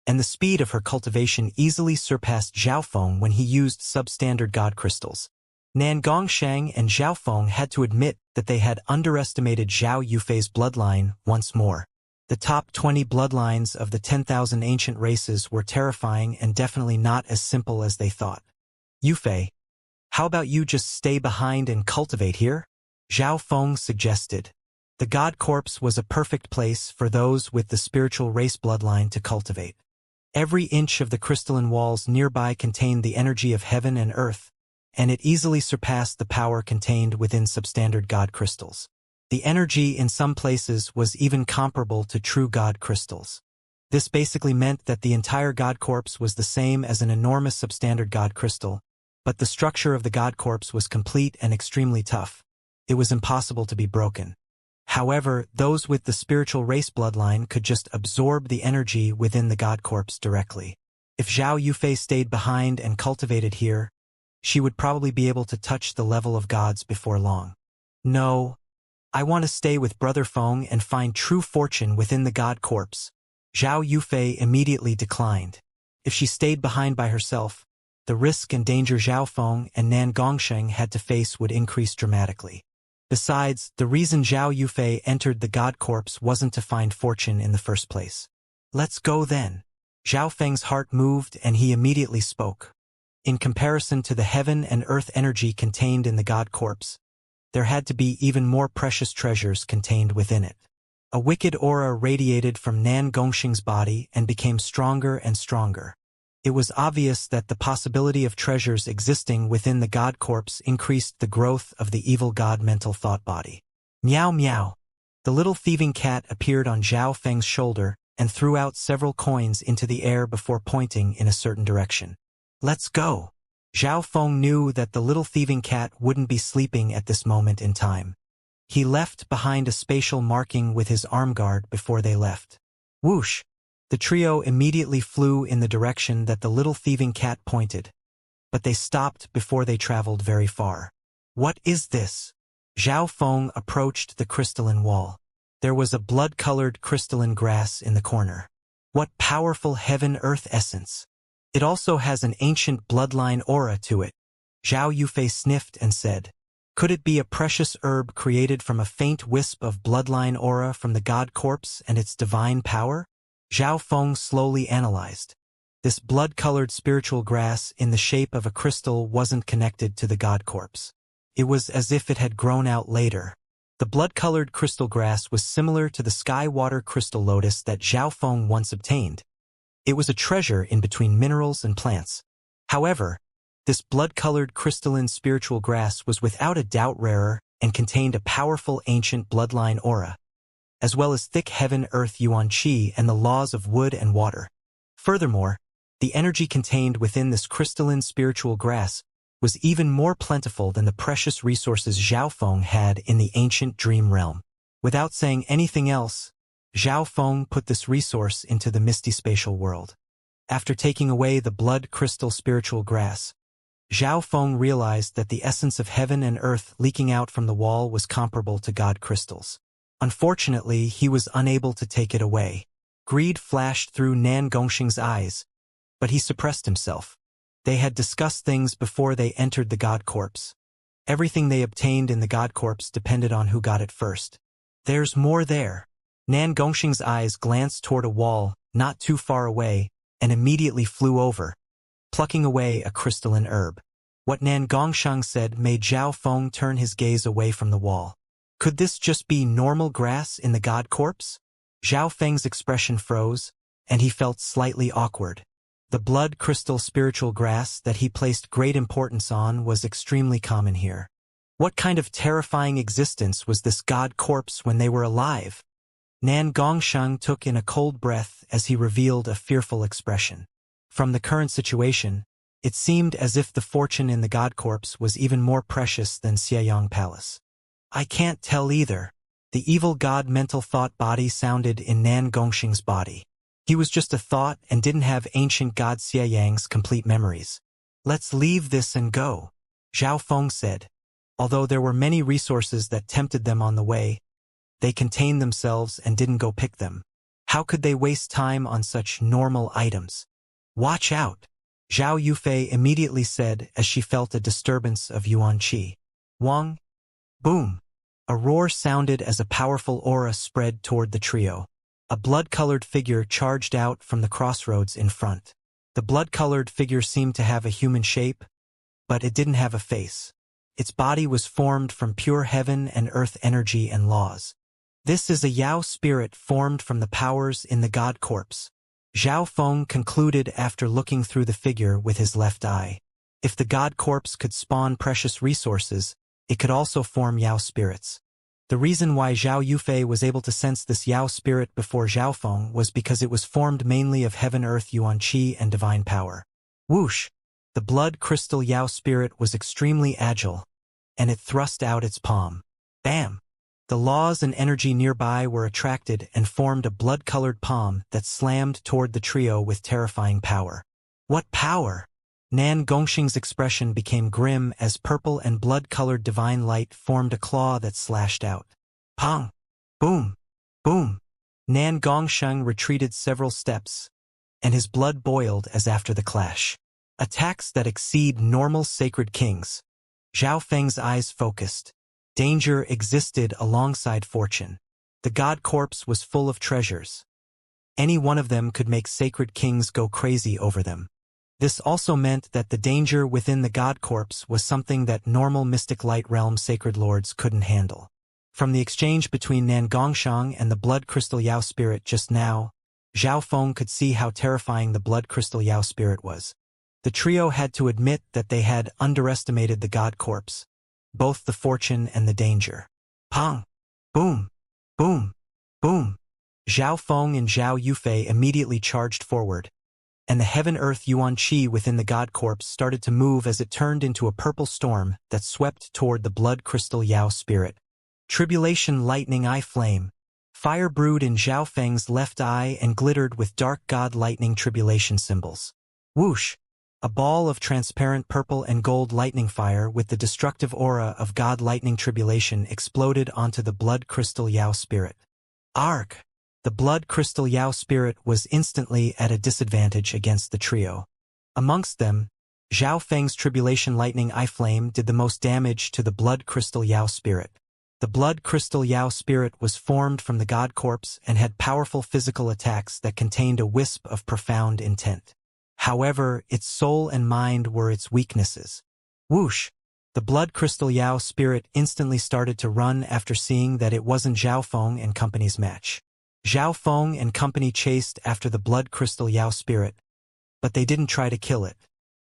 and the speed of her cultivation easily surpassed Zhao Feng when he used substandard god crystals. Nan Gongxiang and Zhao Feng had to admit that they had underestimated Zhao Yufei's bloodline once more. The top 20 bloodlines of the 10,000 ancient races were terrifying and definitely not as simple as they thought. Yufei, how about you just stay behind and cultivate here? Zhao Feng suggested. The god corpse was a perfect place for those with the spiritual race bloodline to cultivate. Every inch of the crystalline walls nearby contained the energy of heaven and earth, and it easily surpassed the power contained within substandard god crystals. The energy in some places was even comparable to true god crystals. This basically meant that the entire god corpse was the same as an enormous substandard god crystal, but the structure of the god corpse was complete and extremely tough. It was impossible to be broken. However, those with the spiritual race bloodline could just absorb the energy within the god corpse directly. If Zhao Yufei stayed behind and cultivated here, she would probably be able to touch the level of gods before long. No, I want to stay with Brother Feng and find true fortune within the god corpse. Zhao Yufei immediately declined. If she stayed behind by herself, the risk and danger Zhao Feng and Nan Gongsheng had to face would increase dramatically. Besides, the reason Zhao Yufei entered the god corpse wasn't to find fortune in the first place. Let's go then. Zhao Feng's heart moved and he immediately spoke. In comparison to the heaven and earth energy contained in the god corpse, there had to be even more precious treasures contained within it. A wicked aura radiated from Nan Gongsheng's body and became stronger and stronger. It was obvious that the possibility of treasures existing within the god corpse increased the growth of the evil god mental thought body. Meow meow. The little thieving cat appeared on Zhao Feng's shoulder and threw out several coins into the air before pointing in a certain direction. Let's go. Zhao Feng knew that the little thieving cat wouldn't be sleeping at this moment in time. He left behind a spatial marking with his arm guard before they left. Whoosh! The trio immediately flew in the direction that the little thieving cat pointed, but they stopped before they traveled very far. What is this? Zhao Feng approached the crystalline wall. There was a blood-colored crystalline grass in the corner. What powerful heaven-earth essence! It also has an ancient bloodline aura to it. Zhao Yufei sniffed and said, could it be a precious herb created from a faint wisp of bloodline aura from the god corpse and its divine power? Zhao Feng slowly analyzed. This blood-colored spiritual grass in the shape of a crystal wasn't connected to the god corpse. It was as if it had grown out later. The blood-colored crystal grass was similar to the sky water crystal lotus that Zhao Feng once obtained. It was a treasure in between minerals and plants. However, this blood-colored crystalline spiritual grass was without a doubt rarer and contained a powerful ancient bloodline aura, as well as thick heaven-earth yuan qi and the laws of wood and water. Furthermore, the energy contained within this crystalline spiritual grass was even more plentiful than the precious resources Zhao Feng had in the ancient dream realm. Without saying anything else, Zhao Feng put this resource into the misty spatial world. After taking away the blood crystal spiritual grass, Zhao Feng realized that the essence of heaven and earth leaking out from the wall was comparable to god crystals. Unfortunately, he was unable to take it away. Greed flashed through Nan Gongsheng's eyes, but he suppressed himself. They had discussed things before they entered the god corpse. Everything they obtained in the god corpse depended on who got it first. There's more there. Nan Gongsheng's eyes glanced toward a wall not too far away and immediately flew over, plucking away a crystalline herb. What Nan Gongsheng said made Zhao Feng turn his gaze away from the wall. Could this just be normal grass in the god corpse? Zhao Feng's expression froze, and he felt slightly awkward. The blood crystal spiritual grass that he placed great importance on was extremely common here. What kind of terrifying existence was this god corpse when they were alive? Nan Gongsheng took in a cold breath as he revealed a fearful expression. From the current situation, it seemed as if the fortune in the god corpse was even more precious than Xiayang Palace. I can't tell either. The evil god mental thought body sounded in Nan Gongsheng's body. He was just a thought and didn't have ancient god Xiayang's complete memories. Let's leave this and go, Zhao Feng said. Although there were many resources that tempted them on the way, they contained themselves and didn't go pick them. How could they waste time on such normal items? Watch out, Zhao Yufei immediately said as she felt a disturbance of yuan qi. Wang? Boom! A roar sounded as a powerful aura spread toward the trio. A blood-colored figure charged out from the crossroads in front. The blood-colored figure seemed to have a human shape, but it didn't have a face. Its body was formed from pure heaven and earth energy and laws. This is a Yao spirit formed from the powers in the god corpse, Zhao Feng concluded after looking through the figure with his left eye. If the god corpse could spawn precious resources, it could also form Yao spirits. The reason why Zhao Yufei was able to sense this Yao spirit before Zhao Feng was because it was formed mainly of heaven-earth yuan qi and divine power. Whoosh! The blood crystal Yao spirit was extremely agile, and it thrust out its palm. Bam! The laws and energy nearby were attracted and formed a blood-colored palm that slammed toward the trio with terrifying power. What power! Nan Gongxing's expression became grim as purple and blood-colored divine light formed a claw that slashed out. Pong! Boom! Boom! Nan Gongxing retreated several steps, and his blood boiled as after the clash. Attacks that exceed normal sacred kings. Zhao Feng's eyes focused. Danger existed alongside fortune. The god corpse was full of treasures. Any one of them could make sacred kings go crazy over them. This also meant that the danger within the god corpse was something that normal mystic light realm sacred lords couldn't handle. From the exchange between Nan Gongxiang and the blood crystal Yao spirit just now, Zhao Feng could see how terrifying the blood crystal Yao spirit was. The trio had to admit that they had underestimated the god corpse, both the fortune and the danger. Pong! Boom! Boom! Boom! Zhao Feng and Zhao Yufei immediately charged forward, and the heaven-earth yuan qi within the god corpse started to move as it turned into a purple storm that swept toward the blood crystal Yao spirit. Tribulation lightning eye flame. Fire brewed in Zhao Feng's left eye and glittered with dark god lightning tribulation symbols. Whoosh! A ball of transparent purple and gold lightning fire with the destructive aura of god lightning tribulation exploded onto the blood crystal Yao spirit. Arg! The blood crystal Yao spirit was instantly at a disadvantage against the trio. Amongst them, Zhao Feng's tribulation lightning eye flame did the most damage to the blood crystal Yao spirit. The blood crystal Yao spirit was formed from the god corpse and had powerful physical attacks that contained a wisp of profound intent. However, its soul and mind were its weaknesses. Whoosh! The blood crystal Yao spirit instantly started to run after seeing that it wasn't Zhao Feng and company's match. Zhao Feng and company chased after the blood crystal Yao spirit, but they didn't try to kill it.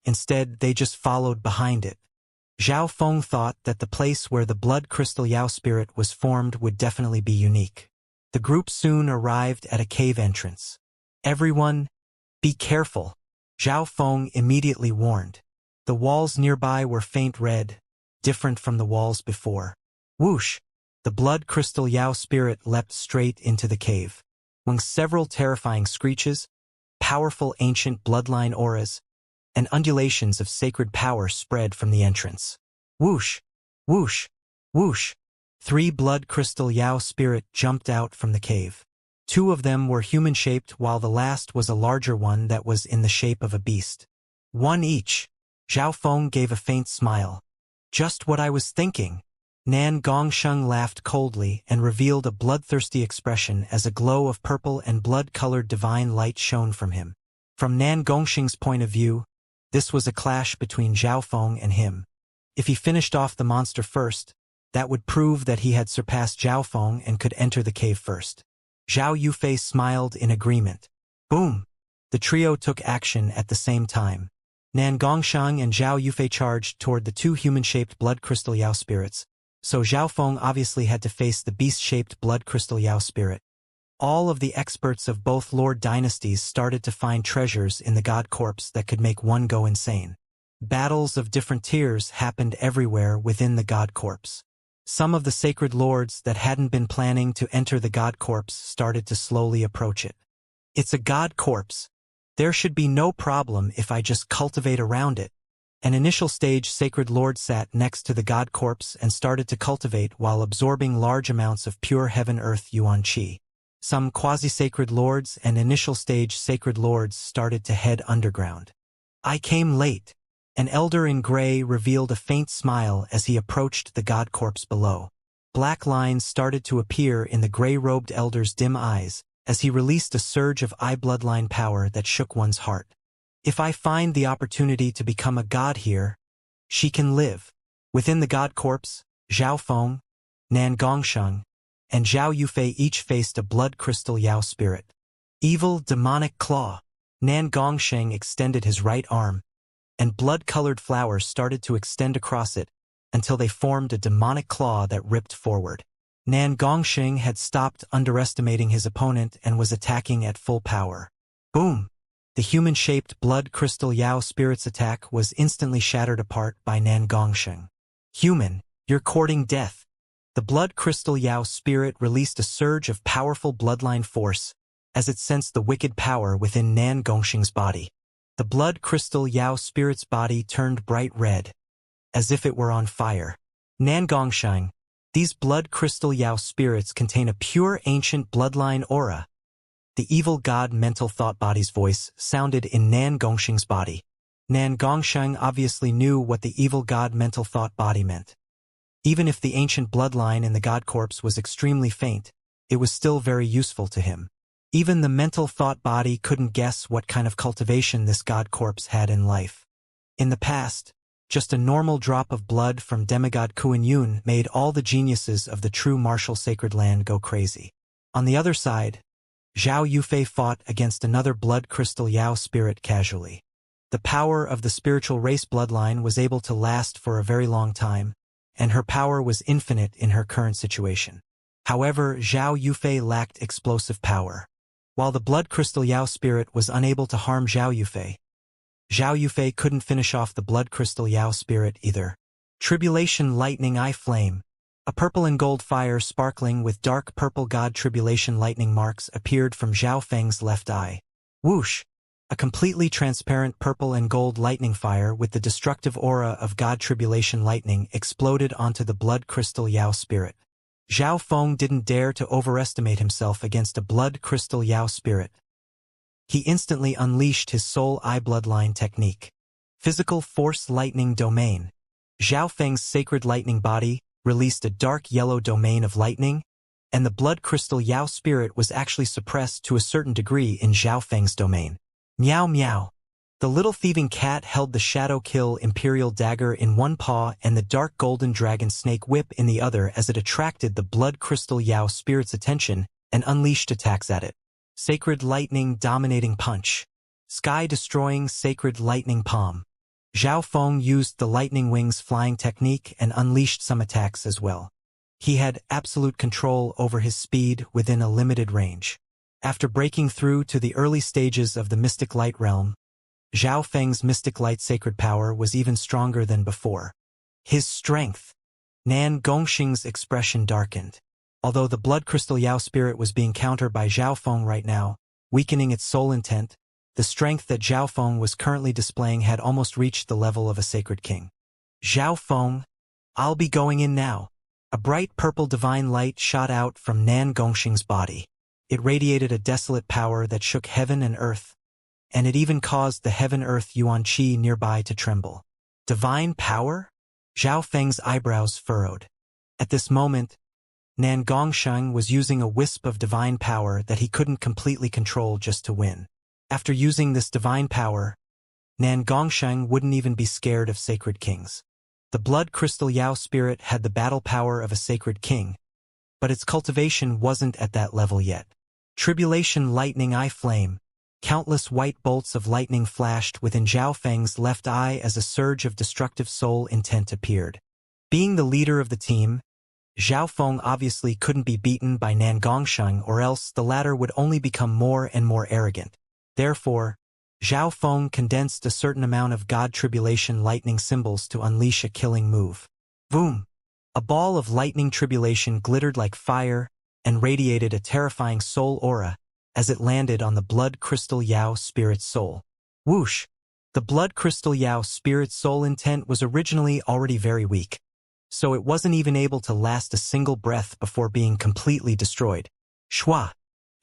Instead, they just followed behind it. Zhao Feng thought that the place where the blood crystal Yao spirit was formed would definitely be unique. The group soon arrived at a cave entrance. Everyone, be careful, Zhao Feng immediately warned. The walls nearby were faint red, different from the walls before. Whoosh! The blood crystal Yao spirit leapt straight into the cave. Among several terrifying screeches, powerful ancient bloodline auras, and undulations of sacred power spread from the entrance. Whoosh! Whoosh! Whoosh! 3 blood crystal Yao spirit jumped out from the cave. 2 of them were human-shaped while the last was a larger one that was in the shape of a beast. 1 each. Zhao Feng gave a faint smile. Just what I was thinking. Nan Gongxiang laughed coldly and revealed a bloodthirsty expression as a glow of purple and blood-colored divine light shone from him. From Nan Gongxing's point of view, this was a clash between Zhao Feng and him. If he finished off the monster first, that would prove that he had surpassed Zhao Feng and could enter the cave first. Zhao Yufei smiled in agreement. Boom! The trio took action at the same time. Nan Gongxiang and Zhao Yufei charged toward the 2 human-shaped blood crystal Yao spirits, so Zhao Feng obviously had to face the beast-shaped blood crystal Yao spirit. All of the experts of both Lord dynasties started to find treasures in the god corpse that could make one go insane. Battles of different tiers happened everywhere within the god corpse. Some of the sacred lords that hadn't been planning to enter the god corpse started to slowly approach it. It's a god corpse. There should be no problem if I just cultivate around it. An initial stage sacred lord sat next to the god corpse and started to cultivate while absorbing large amounts of pure heaven-earth yuan qi. Some quasi-sacred lords and initial stage sacred lords started to head underground. I came late. An elder in gray revealed a faint smile as he approached the god corpse below. Black lines started to appear in the gray-robed elder's dim eyes as he released a surge of eye bloodline power that shook one's heart. If I find the opportunity to become a god here, she can live. Within the god corpse, Zhao Feng, Nan Gongxiang, and Zhao Yufei each faced a blood crystal Yao spirit. Evil demonic claw. Nan Gongxiang extended his right arm, and blood-colored flowers started to extend across it until they formed a demonic claw that ripped forward. Nan Gongxiang had stopped underestimating his opponent and was attacking at full power. Boom! The human-shaped blood crystal Yao spirit's attack was instantly shattered apart by Nan Gongxiang. Human, you're courting death. The blood crystal Yao spirit released a surge of powerful bloodline force as it sensed the wicked power within Nan Gongxing's body. The blood crystal Yao spirit's body turned bright red, as if it were on fire. Nan Gongxing, these blood crystal Yao spirits contain a pure ancient bloodline aura. The evil god mental thought body's voice sounded in Nan Gongxing's body. Nan Gongxing obviously knew what the evil god mental thought body meant. Even if the ancient bloodline in the god corpse was extremely faint, it was still very useful to him. Even the mental thought body couldn't guess what kind of cultivation this god corpse had in life. In the past, just a normal drop of blood from demigod Kuan Yun made all the geniuses of the true martial sacred land go crazy. On the other side, Zhao Yufei fought against another blood crystal Yao spirit casually. The power of the spiritual race bloodline was able to last for a very long time, and her power was infinite in her current situation. However, Zhao Yufei lacked explosive power. While the blood crystal Yao spirit was unable to harm Zhao Yufei couldn't finish off the blood crystal Yao spirit either. Tribulation lightning eye flame. A purple and gold fire sparkling with dark purple god tribulation lightning marks appeared from Zhao Feng's left eye. Whoosh! A completely transparent purple and gold lightning fire with the destructive aura of god tribulation lightning exploded onto the blood crystal Yao spirit. Zhao Feng didn't dare to overestimate himself against a blood crystal Yao spirit. He instantly unleashed his soul eye bloodline technique. Physical force lightning domain. Zhao Feng's sacred lightning body released a dark yellow domain of lightning, and the blood crystal Yao spirit was actually suppressed to a certain degree in Zhao Feng's domain. Meow meow. The little thieving cat held the Shadow Kill Imperial Dagger in one paw and the dark golden dragon snake whip in the other as it attracted the blood crystal Yao spirit's attention and unleashed attacks at it. Sacred lightning dominating punch. Sky-destroying sacred lightning palm. Zhao Feng used the lightning wings flying technique and unleashed some attacks as well. He had absolute control over his speed within a limited range. After breaking through to the early stages of the mystic light realm, Zhao Feng's mystic light sacred power was even stronger than before. His strength. Nan Gongxing's expression darkened. Although the blood crystal Yao spirit was being countered by Zhao Feng right now, weakening its soul intent, the strength that Zhao Feng was currently displaying had almost reached the level of a sacred king. Zhao Feng, I'll be going in now. A bright purple divine light shot out from Nan Gongxing's body. It radiated a desolate power that shook heaven and earth, and it even caused the heaven-earth Yuan Qi nearby to tremble. Divine power? Zhao Feng's eyebrows furrowed. At this moment, Nan Gongxing was using a wisp of divine power that he couldn't completely control just to win. After using this divine power, Nan Gongxing wouldn't even be scared of sacred kings. The blood crystal Yao spirit had the battle power of a sacred king, but its cultivation wasn't at that level yet. Tribulation lightning eye flame. Countless white bolts of lightning flashed within Zhao Feng's left eye as a surge of destructive soul intent appeared. Being the leader of the team, Zhao Feng obviously couldn't be beaten by Nan Gongxing, or else the latter would only become more and more arrogant. Therefore, Zhao Feng condensed a certain amount of God Tribulation lightning symbols to unleash a killing move. Boom! A ball of lightning tribulation glittered like fire and radiated a terrifying soul aura as it landed on the blood crystal Yao spirit soul. Whoosh! The blood crystal Yao spirit soul intent was originally already very weak, so it wasn't even able to last a single breath before being completely destroyed. Shua!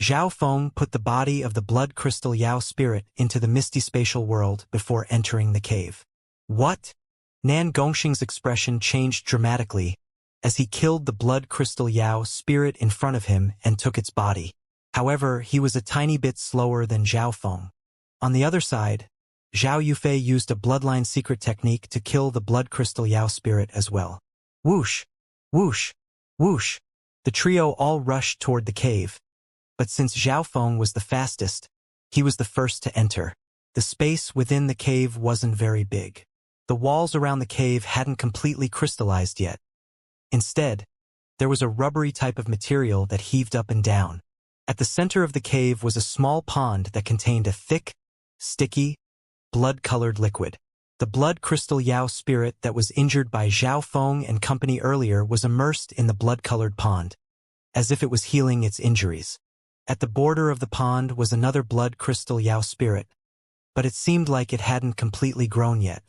Zhao Feng put the body of the blood crystal Yao spirit into the misty spatial world before entering the cave. What? Nan Gongxing's expression changed dramatically as he killed the blood crystal Yao spirit in front of him and took its body. However, he was a tiny bit slower than Zhao Feng. On the other side, Zhao Yufei used a bloodline secret technique to kill the blood crystal Yao spirit as well. Whoosh! Whoosh! Whoosh! The trio all rushed toward the cave. But since Zhao Feng was the fastest, he was the first to enter. The space within the cave wasn't very big. The walls around the cave hadn't completely crystallized yet. Instead, there was a rubbery type of material that heaved up and down. At the center of the cave was a small pond that contained a thick, sticky, blood-colored liquid. The blood crystal Yao spirit that was injured by Zhao Feng and company earlier was immersed in the blood-colored pond, as if it was healing its injuries. At the border of the pond was another blood crystal Yao spirit, but it seemed like it hadn't completely grown yet.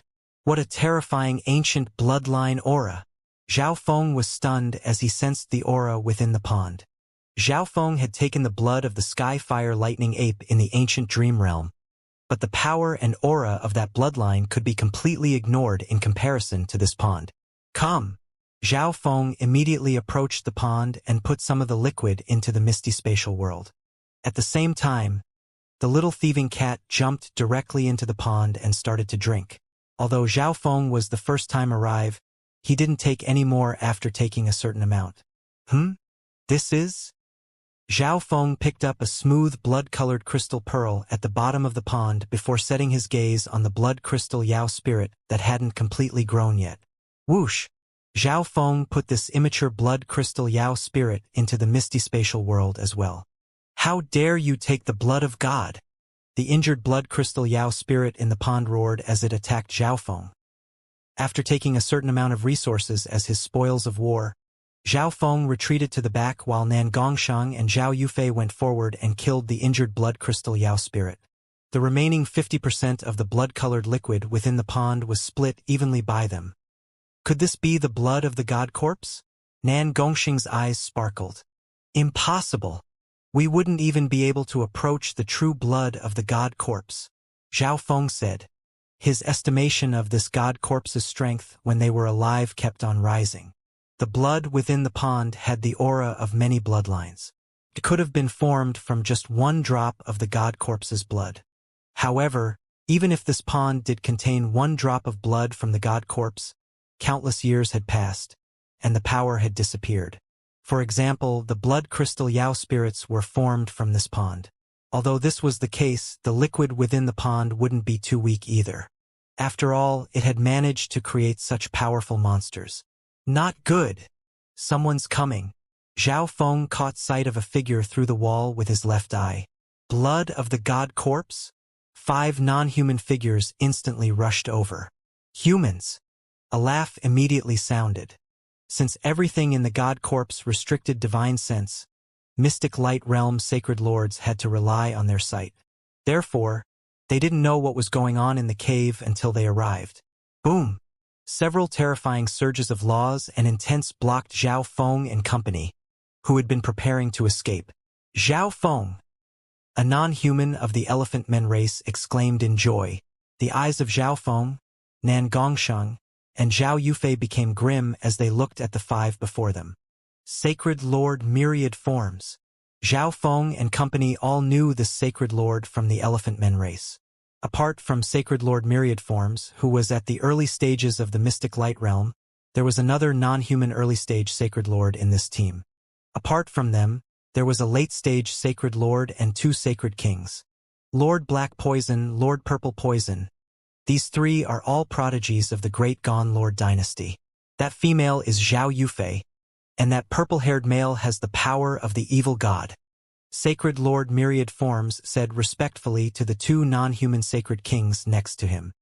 What a terrifying ancient bloodline aura! Zhao Feng was stunned as he sensed the aura within the pond. Zhao Feng had taken the blood of the sky-fire lightning ape in the ancient dream realm, but the power and aura of that bloodline could be completely ignored in comparison to this pond. Come! Zhao Feng immediately approached the pond and put some of the liquid into the misty spatial world. At the same time, the little thieving cat jumped directly into the pond and started to drink. Although Zhao Feng was the first time arrive, he didn't take any more after taking a certain amount. This is? Zhao Feng picked up a smooth blood-colored crystal pearl at the bottom of the pond before setting his gaze on the blood crystal Yao spirit that hadn't completely grown yet. Whoosh! Zhao Feng put this immature blood crystal Yao spirit into the misty spatial world as well. How dare you take the blood of God? The injured blood crystal Yao spirit in the pond roared as it attacked Zhao Feng. After taking a certain amount of resources as his spoils of war, Zhao Feng retreated to the back while Nan Gongshang and Zhao Yufei went forward and killed the injured blood crystal Yao spirit. The remaining 50% of the blood-colored liquid within the pond was split evenly by them. Could this be the blood of the god corpse? Nan Gongshang's eyes sparkled. Impossible! We wouldn't even be able to approach the true blood of the god corpse, Zhao Feng said. His estimation of this god corpse's strength when they were alive kept on rising. The blood within the pond had the aura of many bloodlines. It could have been formed from just one drop of the god corpse's blood. However, even if this pond did contain one drop of blood from the god corpse, countless years had passed, and the power had disappeared. For example, the blood crystal Yao spirits were formed from this pond. Although this was the case, the liquid within the pond wouldn't be too weak either. After all, it had managed to create such powerful monsters. Not good. Someone's coming. Zhao Feng caught sight of a figure through the wall with his left eye. Blood of the god corpse? 5 non-human figures instantly rushed over. Humans! A laugh immediately sounded. Since everything in the god corpse restricted divine sense, mystic light realm sacred lords had to rely on their sight. Therefore, they didn't know what was going on in the cave until they arrived. Boom! Several terrifying surges of laws and intense blocked Zhao Feng and company, who had been preparing to escape. Zhao Feng! A non-human of the elephant men race exclaimed in joy. The eyes of Zhao Feng, Nan Gongshang, and Zhao Yufei became grim as they looked at the 5 before them. Sacred Lord myriad forms. Zhao Feng and company all knew this Sacred Lord from the elephant men race. Apart from Sacred Lord myriad forms, who was at the early stages of the mystic light realm, there was another non-human early-stage Sacred Lord in this team. Apart from them, there was a late-stage Sacred Lord and 2 Sacred Kings. Lord Black Poison, Lord Purple Poison. These 3 are all prodigies of the Great Gone Lord dynasty. That female is Zhao Yufei, and that purple-haired male has the power of the evil god. Sacred Lord Myriad Forms said respectfully to the 2 non-human Sacred Kings next to him.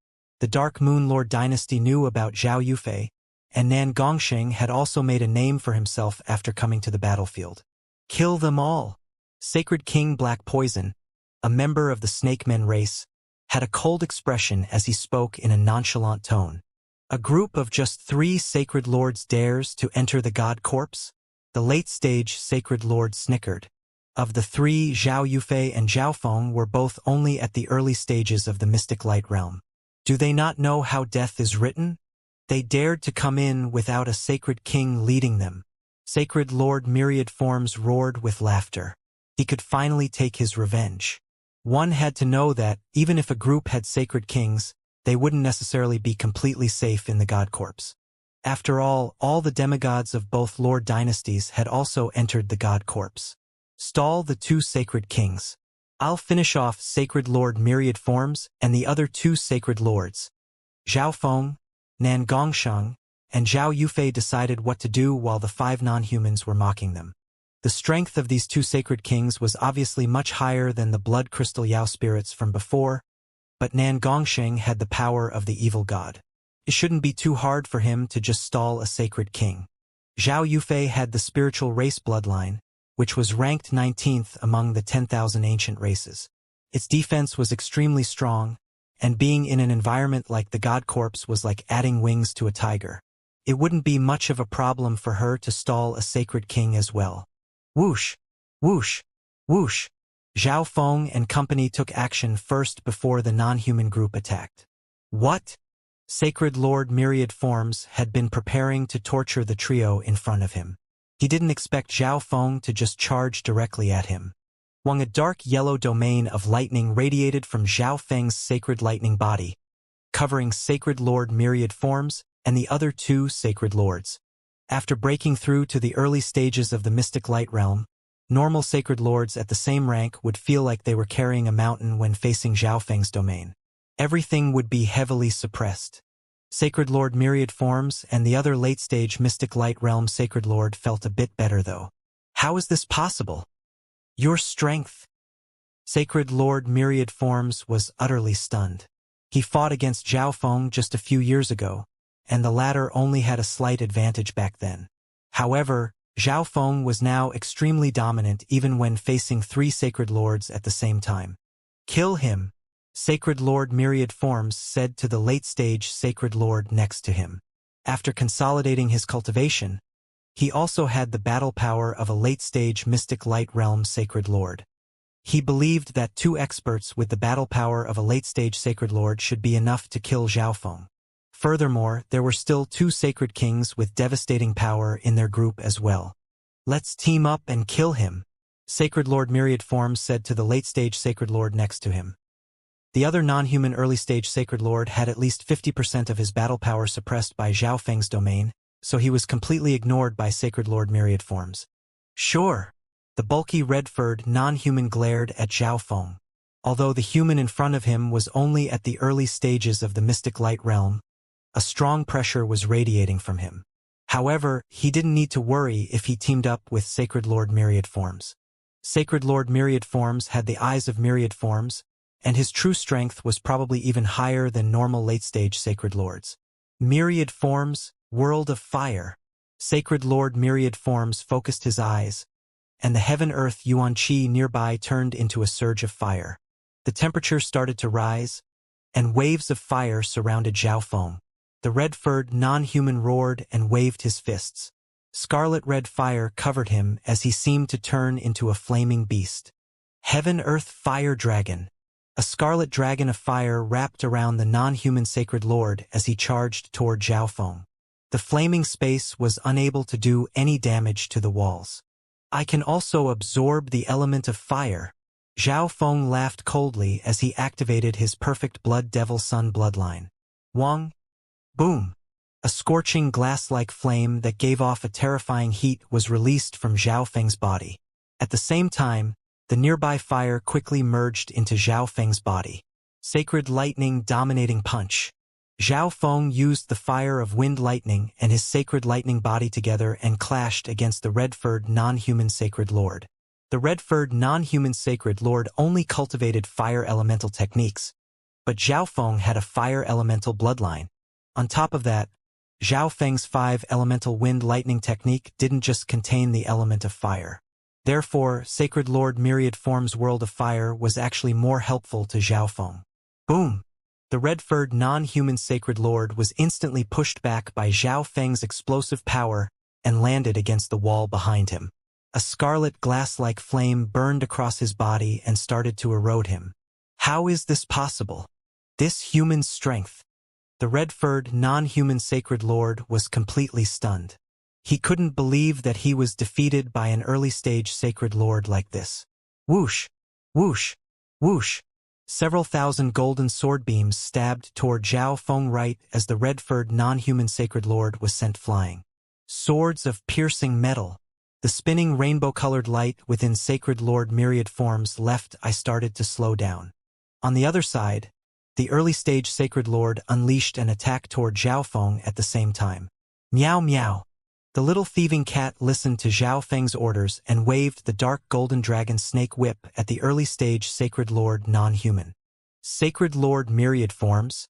The Dark Moon Lord dynasty knew about Zhao Yufei, and Nan Gongshang had also made a name for himself after coming to the battlefield. Kill them all! Sacred King Black Poison, a member of the Snake Men race, had a cold expression as he spoke in a nonchalant tone. A group of just 3 Sacred Lords dares to enter the god corpse? The late-stage Sacred Lord snickered. Of the 3, Zhao Yufei and Zhao Feng were both only at the early stages of the mystic light realm. Do they not know how death is written? They dared to come in without a Sacred King leading them. Sacred Lord Myriad Forms roared with laughter. He could finally take his revenge. One had to know that, even if a group had Sacred Kings, they wouldn't necessarily be completely safe in the god corpse. After all the demigods of both Lord dynasties had also entered the god corpse. Stall the 2 Sacred Kings. I'll finish off Sacred Lord Myriad Forms and the other 2 Sacred Lords. Zhao Feng, Nan Gongshang, and Zhao Yufei decided what to do while the 5 non-humans were mocking them. The strength of these 2 Sacred Kings was obviously much higher than the blood crystal Yao spirits from before, but Nan Gongsheng had the power of the evil god. It shouldn't be too hard for him to just stall a sacred king. Zhao Yufei had the spiritual race bloodline, which was ranked 19th among the 10,000 ancient races. Its defense was extremely strong, and being in an environment like the God Corpse was like adding wings to a tiger. It wouldn't be much of a problem for her to stall a sacred king as well. Whoosh! Whoosh! Whoosh! Zhao Feng and company took action first before the non-human group attacked. What? Sacred Lord Myriad Forms had been preparing to torture the trio in front of him. He didn't expect Zhao Feng to just charge directly at him. A dark yellow domain of lightning radiated from Zhao Feng's sacred lightning body, covering Sacred Lord Myriad Forms and the other two Sacred Lords. After breaking through to the early stages of the mystic light realm, normal Sacred Lords at the same rank would feel like they were carrying a mountain when facing Zhao Feng's domain. Everything would be heavily suppressed. Sacred Lord Myriad Forms and the other late-stage mystic light realm Sacred Lord felt a bit better though. How is this possible? Your strength. Sacred Lord Myriad Forms was utterly stunned. He fought against Zhao Feng just a few years ago, and the latter only had a slight advantage back then. However, Zhao Feng was now extremely dominant even when facing three Sacred Lords at the same time. Kill him, Sacred Lord Myriad Forms said to the late-stage Sacred Lord next to him. After consolidating his cultivation, he also had the battle power of a late-stage mystic light realm Sacred Lord. He believed that two experts with the battle power of a late-stage Sacred Lord should be enough to kill Zhao Feng. Furthermore, there were still two Sacred Kings with devastating power in their group as well. Let's team up and kill him, Sacred Lord Myriad Forms said to the late-stage Sacred Lord next to him. The other non-human early-stage Sacred Lord had at least 50% of his battle power suppressed by Zhao Feng's domain, so he was completely ignored by Sacred Lord Myriad Forms. Sure. The bulky red-furred non-human glared at Zhao Feng. Although the human in front of him was only at the early stages of the mystic light realm, a strong pressure was radiating from him. However, he didn't need to worry if he teamed up with Sacred Lord Myriad Forms. Sacred Lord Myriad Forms had the eyes of Myriad Forms, and his true strength was probably even higher than normal late-stage Sacred Lords. Myriad Forms, World of Fire. Sacred Lord Myriad Forms focused his eyes, and the heaven-earth Yuan Qi nearby turned into a surge of fire. The temperature started to rise, and waves of fire surrounded Zhao Feng. The red-furred non-human roared and waved his fists. Scarlet-red fire covered him as he seemed to turn into a flaming beast. Heaven-earth fire dragon. A scarlet dragon of fire wrapped around the non-human Sacred Lord as he charged toward Zhao Feng. The flaming space was unable to do any damage to the walls. I can also absorb the element of fire. Zhao Feng laughed coldly as he activated his perfect Blood Devil Sun bloodline. Wang! Boom! A scorching glass-like flame that gave off a terrifying heat was released from Zhao Feng's body. At the same time, the nearby fire quickly merged into Zhao Feng's body. Sacred Lightning Dominating Punch. Zhao Feng used the fire of wind lightning and his sacred lightning body together and clashed against the red-furred non-human Sacred Lord. The red-furred non-human Sacred Lord only cultivated fire elemental techniques, but Zhao Feng had a fire elemental bloodline. On top of that, Zhao Feng's 5 elemental wind lightning technique didn't just contain the element of fire. Therefore, Sacred Lord Myriad Forms World of Fire was actually more helpful to Zhao Feng. Boom! The red-furred non-human Sacred Lord was instantly pushed back by Zhao Feng's explosive power and landed against the wall behind him. A scarlet glass-like flame burned across his body and started to erode him. How is this possible? This human strength. The red-furred non-human Sacred Lord was completely stunned. He couldn't believe that he was defeated by an early-stage Sacred Lord like this. Whoosh! Whoosh! Whoosh! Several thousand golden sword beams stabbed toward Zhao Feng right as the red-furred non-human Sacred Lord was sent flying. Swords of piercing metal. The spinning rainbow-colored light within Sacred Lord Myriad Forms left. I started to slow down. On the other side, the early-stage Sacred Lord unleashed an attack toward Zhao Feng at the same time. Meow meow. The little thieving cat listened to Zhao Feng's orders and waved the dark golden dragon snake whip at the early-stage Sacred Lord non-human. Sacred Lord Myriad Forms?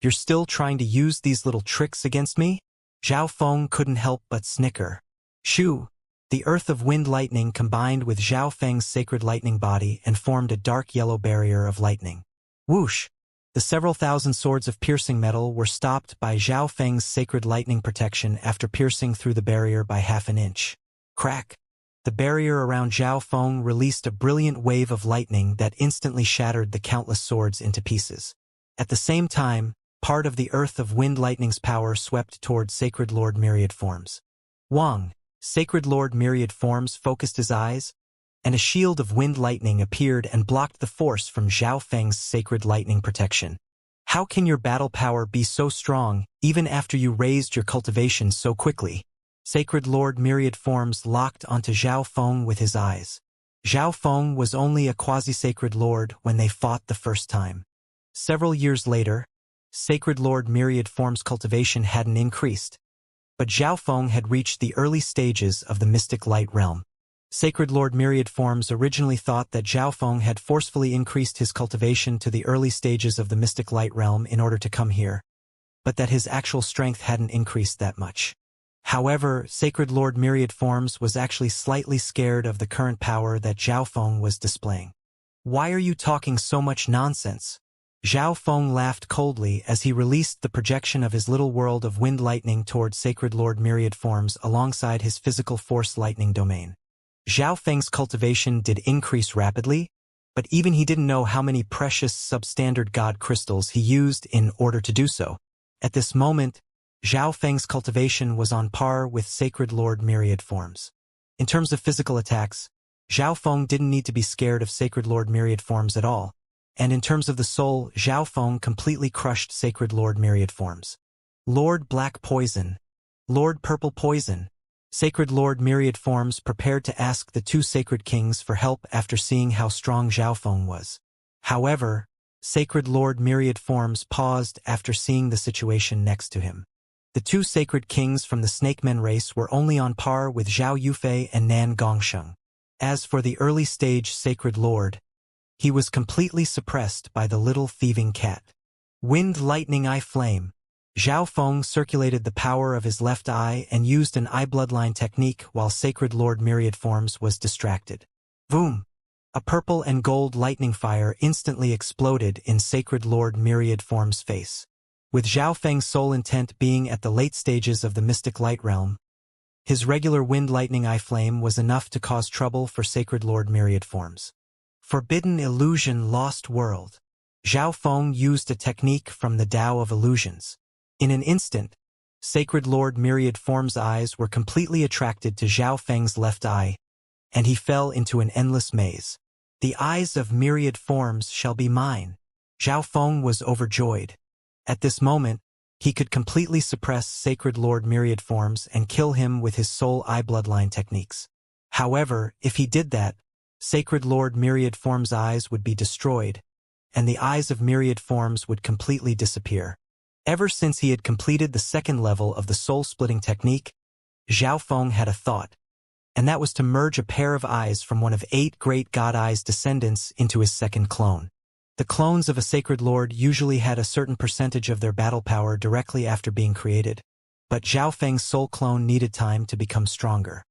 You're still trying to use these little tricks against me? Zhao Feng couldn't help but snicker. Shoo! The earth of wind lightning combined with Zhao Feng's sacred lightning body and formed a dark yellow barrier of lightning. Whoosh! The several thousand swords of piercing metal were stopped by Zhao Feng's sacred lightning protection after piercing through the barrier by half an inch. Crack! The barrier around Zhao Feng released a brilliant wave of lightning that instantly shattered the countless swords into pieces. At the same time, part of the earth of wind lightning's power swept toward Sacred Lord Myriad Forms. Wang! Sacred Lord Myriad Forms focused his eyes, and a shield of wind lightning appeared and blocked the force from Zhao Feng's sacred lightning protection. How can your battle power be so strong, even after you raised your cultivation so quickly? Sacred Lord Myriad Forms locked onto Zhao Feng with his eyes. Zhao Feng was only a quasi-sacred lord when they fought the first time. Several years later, Sacred Lord Myriad Forms' cultivation hadn't increased, but Zhao Feng had reached the early stages of the mystic light realm. Sacred Lord Myriad Forms originally thought that Zhao Feng had forcefully increased his cultivation to the early stages of the mystic light realm in order to come here, but that his actual strength hadn't increased that much. However, Sacred Lord Myriad Forms was actually slightly scared of the current power that Zhao Feng was displaying. Why are you talking so much nonsense? Zhao Feng laughed coldly as he released the projection of his little world of wind lightning towards Sacred Lord Myriad Forms alongside his physical force lightning domain. Zhao Feng's cultivation did increase rapidly, but even he didn't know how many precious substandard god crystals he used in order to do so. At this moment, Zhao Feng's cultivation was on par with Sacred Lord Myriad Forms. In terms of physical attacks, Zhao Feng didn't need to be scared of Sacred Lord Myriad Forms at all, and in terms of the soul, Zhao Feng completely crushed Sacred Lord Myriad Forms. Lord Black Poison, Lord Purple Poison. Sacred Lord Myriad Forms prepared to ask the two Sacred Kings for help after seeing how strong Zhao Feng was. However, Sacred Lord Myriad Forms paused after seeing the situation next to him. The two Sacred Kings from the Snakemen race were only on par with Zhao Yufei and Nan Gongsheng. As for the early stage Sacred Lord, he was completely suppressed by the little thieving cat. Wind Lightning Eye Flame. Zhao Feng circulated the power of his left eye and used an eye bloodline technique while Sacred Lord Myriad Forms was distracted. Boom! A purple and gold lightning fire instantly exploded in Sacred Lord Myriad Forms' face. With Zhao Feng's sole intent being at the late stages of the mystic light realm, his regular wind lightning eye flame was enough to cause trouble for Sacred Lord Myriad Forms. Forbidden Illusion Lost World. Zhao Feng used a technique from the Tao of Illusions. In an instant, Sacred Lord Myriad Forms' eyes were completely attracted to Zhao Feng's left eye, and he fell into an endless maze. The eyes of Myriad Forms shall be mine. Zhao Feng was overjoyed. At this moment, he could completely suppress Sacred Lord Myriad Forms and kill him with his soul eye bloodline techniques. However, if he did that, Sacred Lord Myriad Forms' eyes would be destroyed, and the eyes of Myriad Forms would completely disappear. Ever since he had completed the second level of the soul-splitting technique, Zhao Feng had a thought, and that was to merge a pair of eyes from one of 8 great god eyes descendants into his second clone. The clones of a Sacred Lord usually had a certain percentage of their battle power directly after being created, but Zhao Feng's soul clone needed time to become stronger.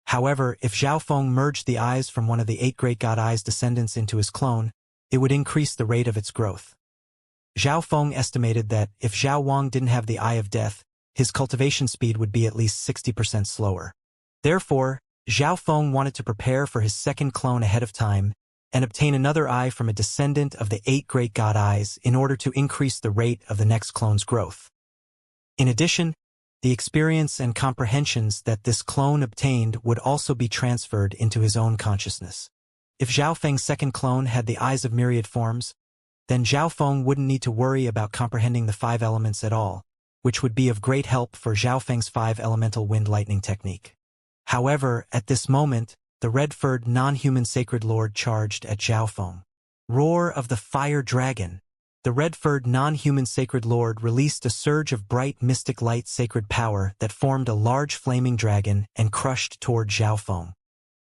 However, if Zhao Feng merged the eyes from one of the 8 great god eyes descendants into his clone, it would increase the rate of its growth. Zhao Feng estimated that if Zhao Wang didn't have the Eye of Death, his cultivation speed would be at least 60% slower. Therefore, Zhao Feng wanted to prepare for his second clone ahead of time and obtain another eye from a descendant of the 8 great god eyes in order to increase the rate of the next clone's growth. In addition, the experience and comprehensions that this clone obtained would also be transferred into his own consciousness. If Zhao Feng's second clone had the eyes of Myriad Forms, then Zhao Feng wouldn't need to worry about comprehending the 5 elements at all, which would be of great help for Zhao Feng's 5 elemental wind lightning technique. However, at this moment, the red-furred non-human Sacred Lord charged at Zhao Feng. Roar of the Fire Dragon. The red-furred non-human Sacred Lord released a surge of bright mystic light sacred power that formed a large flaming dragon and crushed toward Zhao Feng.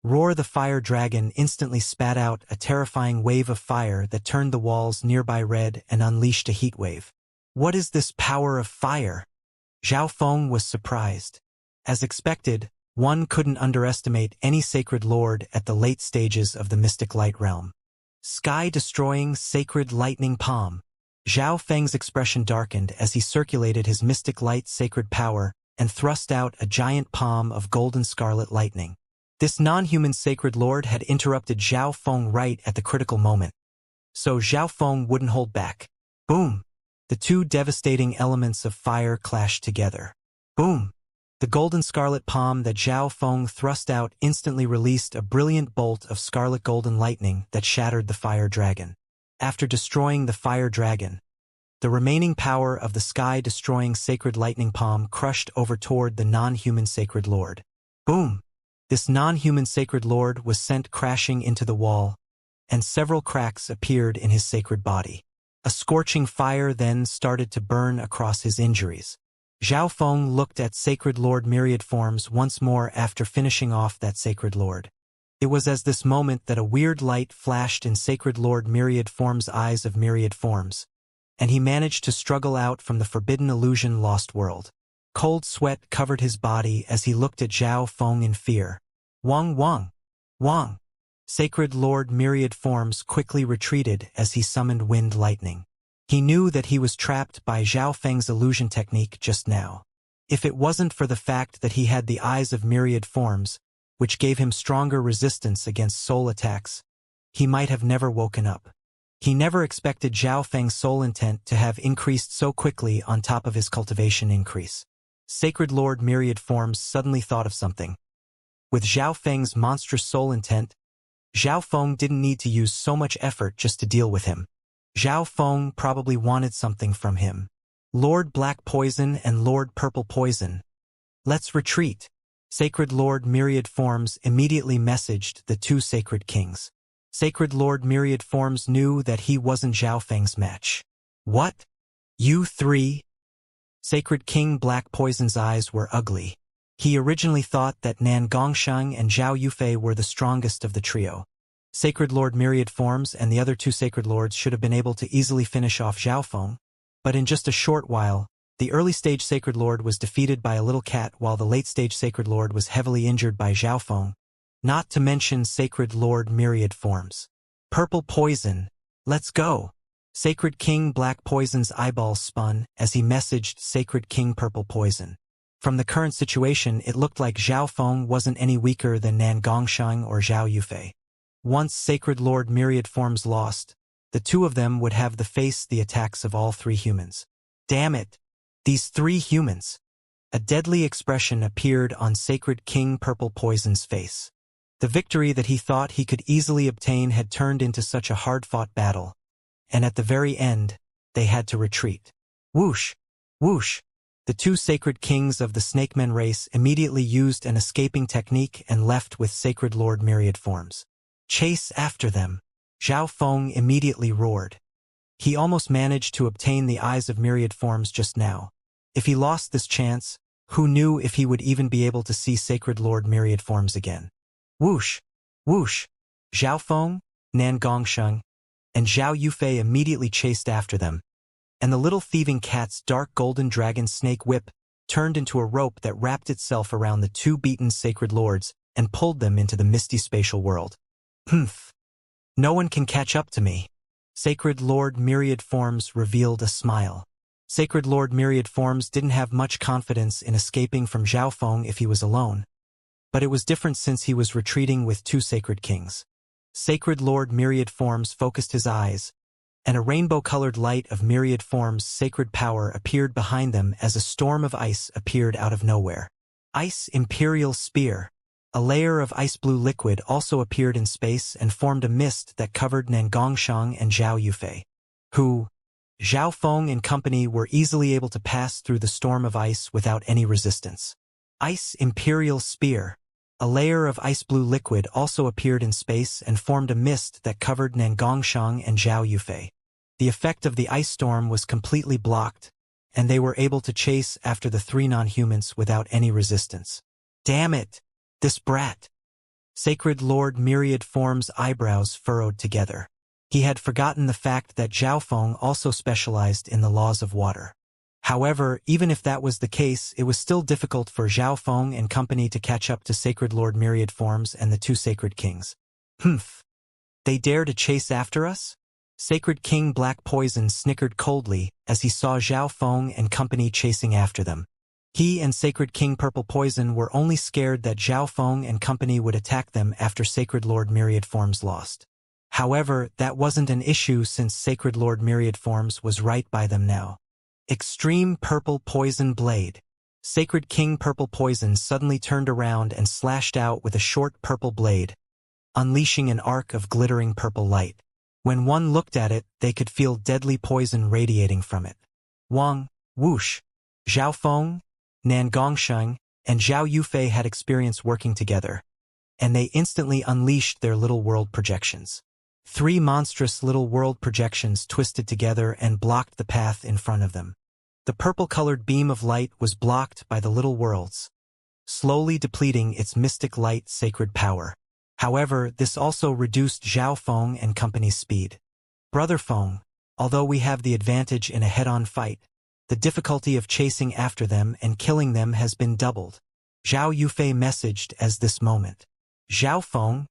Roar the fire dragon instantly spat out a terrifying wave of fire that turned the walls nearby red and unleashed a heat wave. What is this power of fire? Zhao Feng was surprised. As expected, one couldn't underestimate any sacred lord at the late stages of the mystic light realm. Sky-destroying sacred lightning palm. Zhao Feng's expression darkened as he circulated his mystic light sacred power and thrust out a giant palm of golden scarlet lightning. This non-human sacred lord had interrupted Zhao Feng right at the critical moment. So Zhao Feng wouldn't hold back. Boom! The two devastating elements of fire clashed together. Boom! The golden scarlet palm that Zhao Feng thrust out instantly released a brilliant bolt of scarlet golden lightning that shattered the fire dragon. After destroying the fire dragon, the remaining power of the sky-destroying sacred lightning palm crushed over toward the non-human sacred lord. Boom! This non-human sacred lord was sent crashing into the wall, and several cracks appeared in his sacred body. A scorching fire then started to burn across his injuries. Zhao Feng looked at Sacred Lord Myriad Forms once more after finishing off that Sacred Lord. It was at this moment that a weird light flashed in Sacred Lord Myriad Forms' eyes of Myriad Forms, and he managed to struggle out from the forbidden illusion lost world. Cold sweat covered his body as he looked at Zhao Feng in fear. Wang Wang! Wang! Sacred Lord Myriad Forms quickly retreated as he summoned wind lightning. He knew that he was trapped by Zhao Feng's illusion technique just now. If it wasn't for the fact that he had the eyes of Myriad Forms, which gave him stronger resistance against soul attacks, he might have never woken up. He never expected Zhao Feng's soul intent to have increased so quickly on top of his cultivation increase. Sacred Lord Myriad Forms suddenly thought of something. With Zhao Feng's monstrous soul intent, Zhao Feng didn't need to use so much effort just to deal with him. Zhao Feng probably wanted something from him. Lord Black Poison and Lord Purple Poison. Let's retreat. Sacred Lord Myriad Forms immediately messaged the two Sacred Kings. Sacred Lord Myriad Forms knew that he wasn't Zhao Feng's match. What? You three? Sacred King Black Poison's eyes were ugly. He originally thought that Nan Gongsheng and Zhao Yufei were the strongest of the trio. Sacred Lord Myriad Forms and the other two Sacred Lords should have been able to easily finish off Zhao Feng, but in just a short while, the early-stage Sacred Lord was defeated by a little cat while the late-stage Sacred Lord was heavily injured by Zhao Feng, not to mention Sacred Lord Myriad Forms. Purple Poison, let's go! Sacred King Black Poison's eyeballs spun as he messaged Sacred King Purple Poison. From the current situation, it looked like Zhao Feng wasn't any weaker than Nan Gongsheng or Zhao Yufei. Once Sacred Lord Myriad Forms lost, the two of them would have to face the attacks of all three humans. Damn it! These three humans! A deadly expression appeared on Sacred King Purple Poison's face. The victory that he thought he could easily obtain had turned into such a hard-fought battle, and at the very end, they had to retreat. Whoosh! Whoosh! The two Sacred Kings of the Snakemen race immediately used an escaping technique and left with Sacred Lord Myriad Forms. Chase after them! Zhao Feng immediately roared. He almost managed to obtain the eyes of Myriad Forms just now. If he lost this chance, who knew if he would even be able to see Sacred Lord Myriad Forms again? Whoosh! Whoosh! Zhao Feng, Nan Gongsheng, and Zhao Yufei immediately chased after them, and the little thieving cat's dark golden dragon snake whip turned into a rope that wrapped itself around the two beaten Sacred Lords and pulled them into the misty spatial world. Humph! No one can catch up to me. Sacred Lord Myriad Forms revealed a smile. Sacred Lord Myriad Forms didn't have much confidence in escaping from Zhao Feng if he was alone, but it was different since he was retreating with two Sacred Kings. Sacred Lord Myriad Forms focused his eyes, and a rainbow-colored light of Myriad Forms' sacred power appeared behind them as a storm of ice appeared out of nowhere. Ice Imperial Spear. A layer of ice-blue liquid also appeared in space and formed a mist that covered Nan Gongsheng and Zhao Yufei, who, Zhao Feng and company, were easily able to pass through the storm of ice without any resistance. Ice Imperial Spear. A layer of ice-blue liquid also appeared in space and formed a mist that covered Nan Gongsheng and Zhao Yufei. The effect of the ice storm was completely blocked, and they were able to chase after the three non-humans without any resistance. Damn it! This brat! Sacred Lord Myriad Form's eyebrows furrowed together. He had forgotten the fact that Xiaofeng also specialized in the laws of water. However, even if that was the case, it was still difficult for Xiaofeng and company to catch up to Sacred Lord Myriad Forms and the two Sacred Kings. Humph! They dare to chase after us? Sacred King Black Poison snickered coldly as he saw Xiaofeng and company chasing after them. He and Sacred King Purple Poison were only scared that Xiaofeng and company would attack them after Sacred Lord Myriad Forms lost. However, that wasn't an issue since Sacred Lord Myriad Forms was right by them now. Extreme Purple Poison Blade. Sacred King Purple Poison suddenly turned around and slashed out with a short purple blade, unleashing an arc of glittering purple light. When one looked at it, they could feel deadly poison radiating from it. Wang, Whoosh, Xiaofeng, Nan Gongsheng, and Zhao Yufei had experience working together, and they instantly unleashed their little world projections. 3 monstrous little world projections twisted together and blocked the path in front of them. The purple-colored beam of light was blocked by the little worlds, slowly depleting its mystic light sacred power. However, this also reduced Xiaofeng and company's speed. Brother Feng, although we have the advantage in a head-on fight, the difficulty of chasing after them and killing them has been doubled. Zhao Yufei messaged as this moment. Xiaofeng,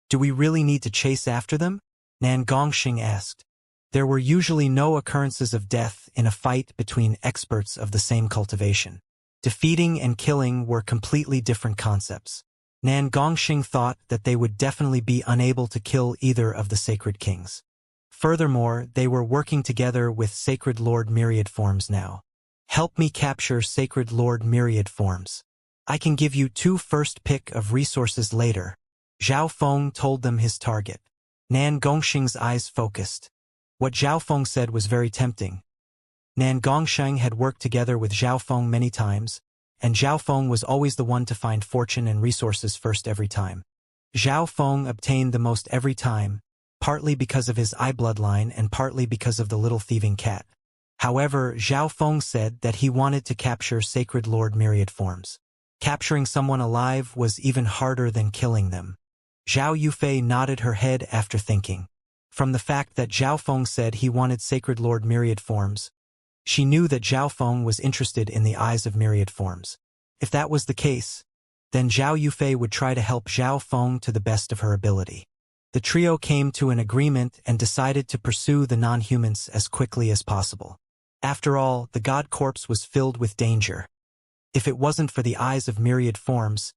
do we really need to chase after them? Nan Gongxing asked. There were usually no occurrences of death in a fight between experts of the same cultivation. Defeating and killing were completely different concepts. Nan Gongxing thought that they would definitely be unable to kill either of the Sacred Kings. Furthermore, they were working together with Sacred Lord Myriad Forms now. Help me capture Sacred Lord Myriad Forms. I can give you 2 first pick of resources later. Zhao Feng told them his target. Nan Gongxing's eyes focused. What Zhao Feng said was very tempting. Nan Gongxing had worked together with Zhao Feng many times, and Zhao Feng was always the one to find fortune and resources first every time. Zhao Feng obtained the most every time, partly because of his eye bloodline and partly because of the little thieving cat. However, Zhao Feng said that he wanted to capture Sacred Lord Myriad Forms. Capturing someone alive was even harder than killing them. Zhao Yufei nodded her head after thinking. From the fact that Zhao Feng said he wanted Sacred Lord Myriad Forms, she knew that Zhao Feng was interested in the eyes of Myriad Forms. If that was the case, then Zhao Yufei would try to help Zhao Feng to the best of her ability. The trio came to an agreement and decided to pursue the non-humans as quickly as possible. After all, the god corpse was filled with danger. If it wasn't for the eyes of Myriad Forms,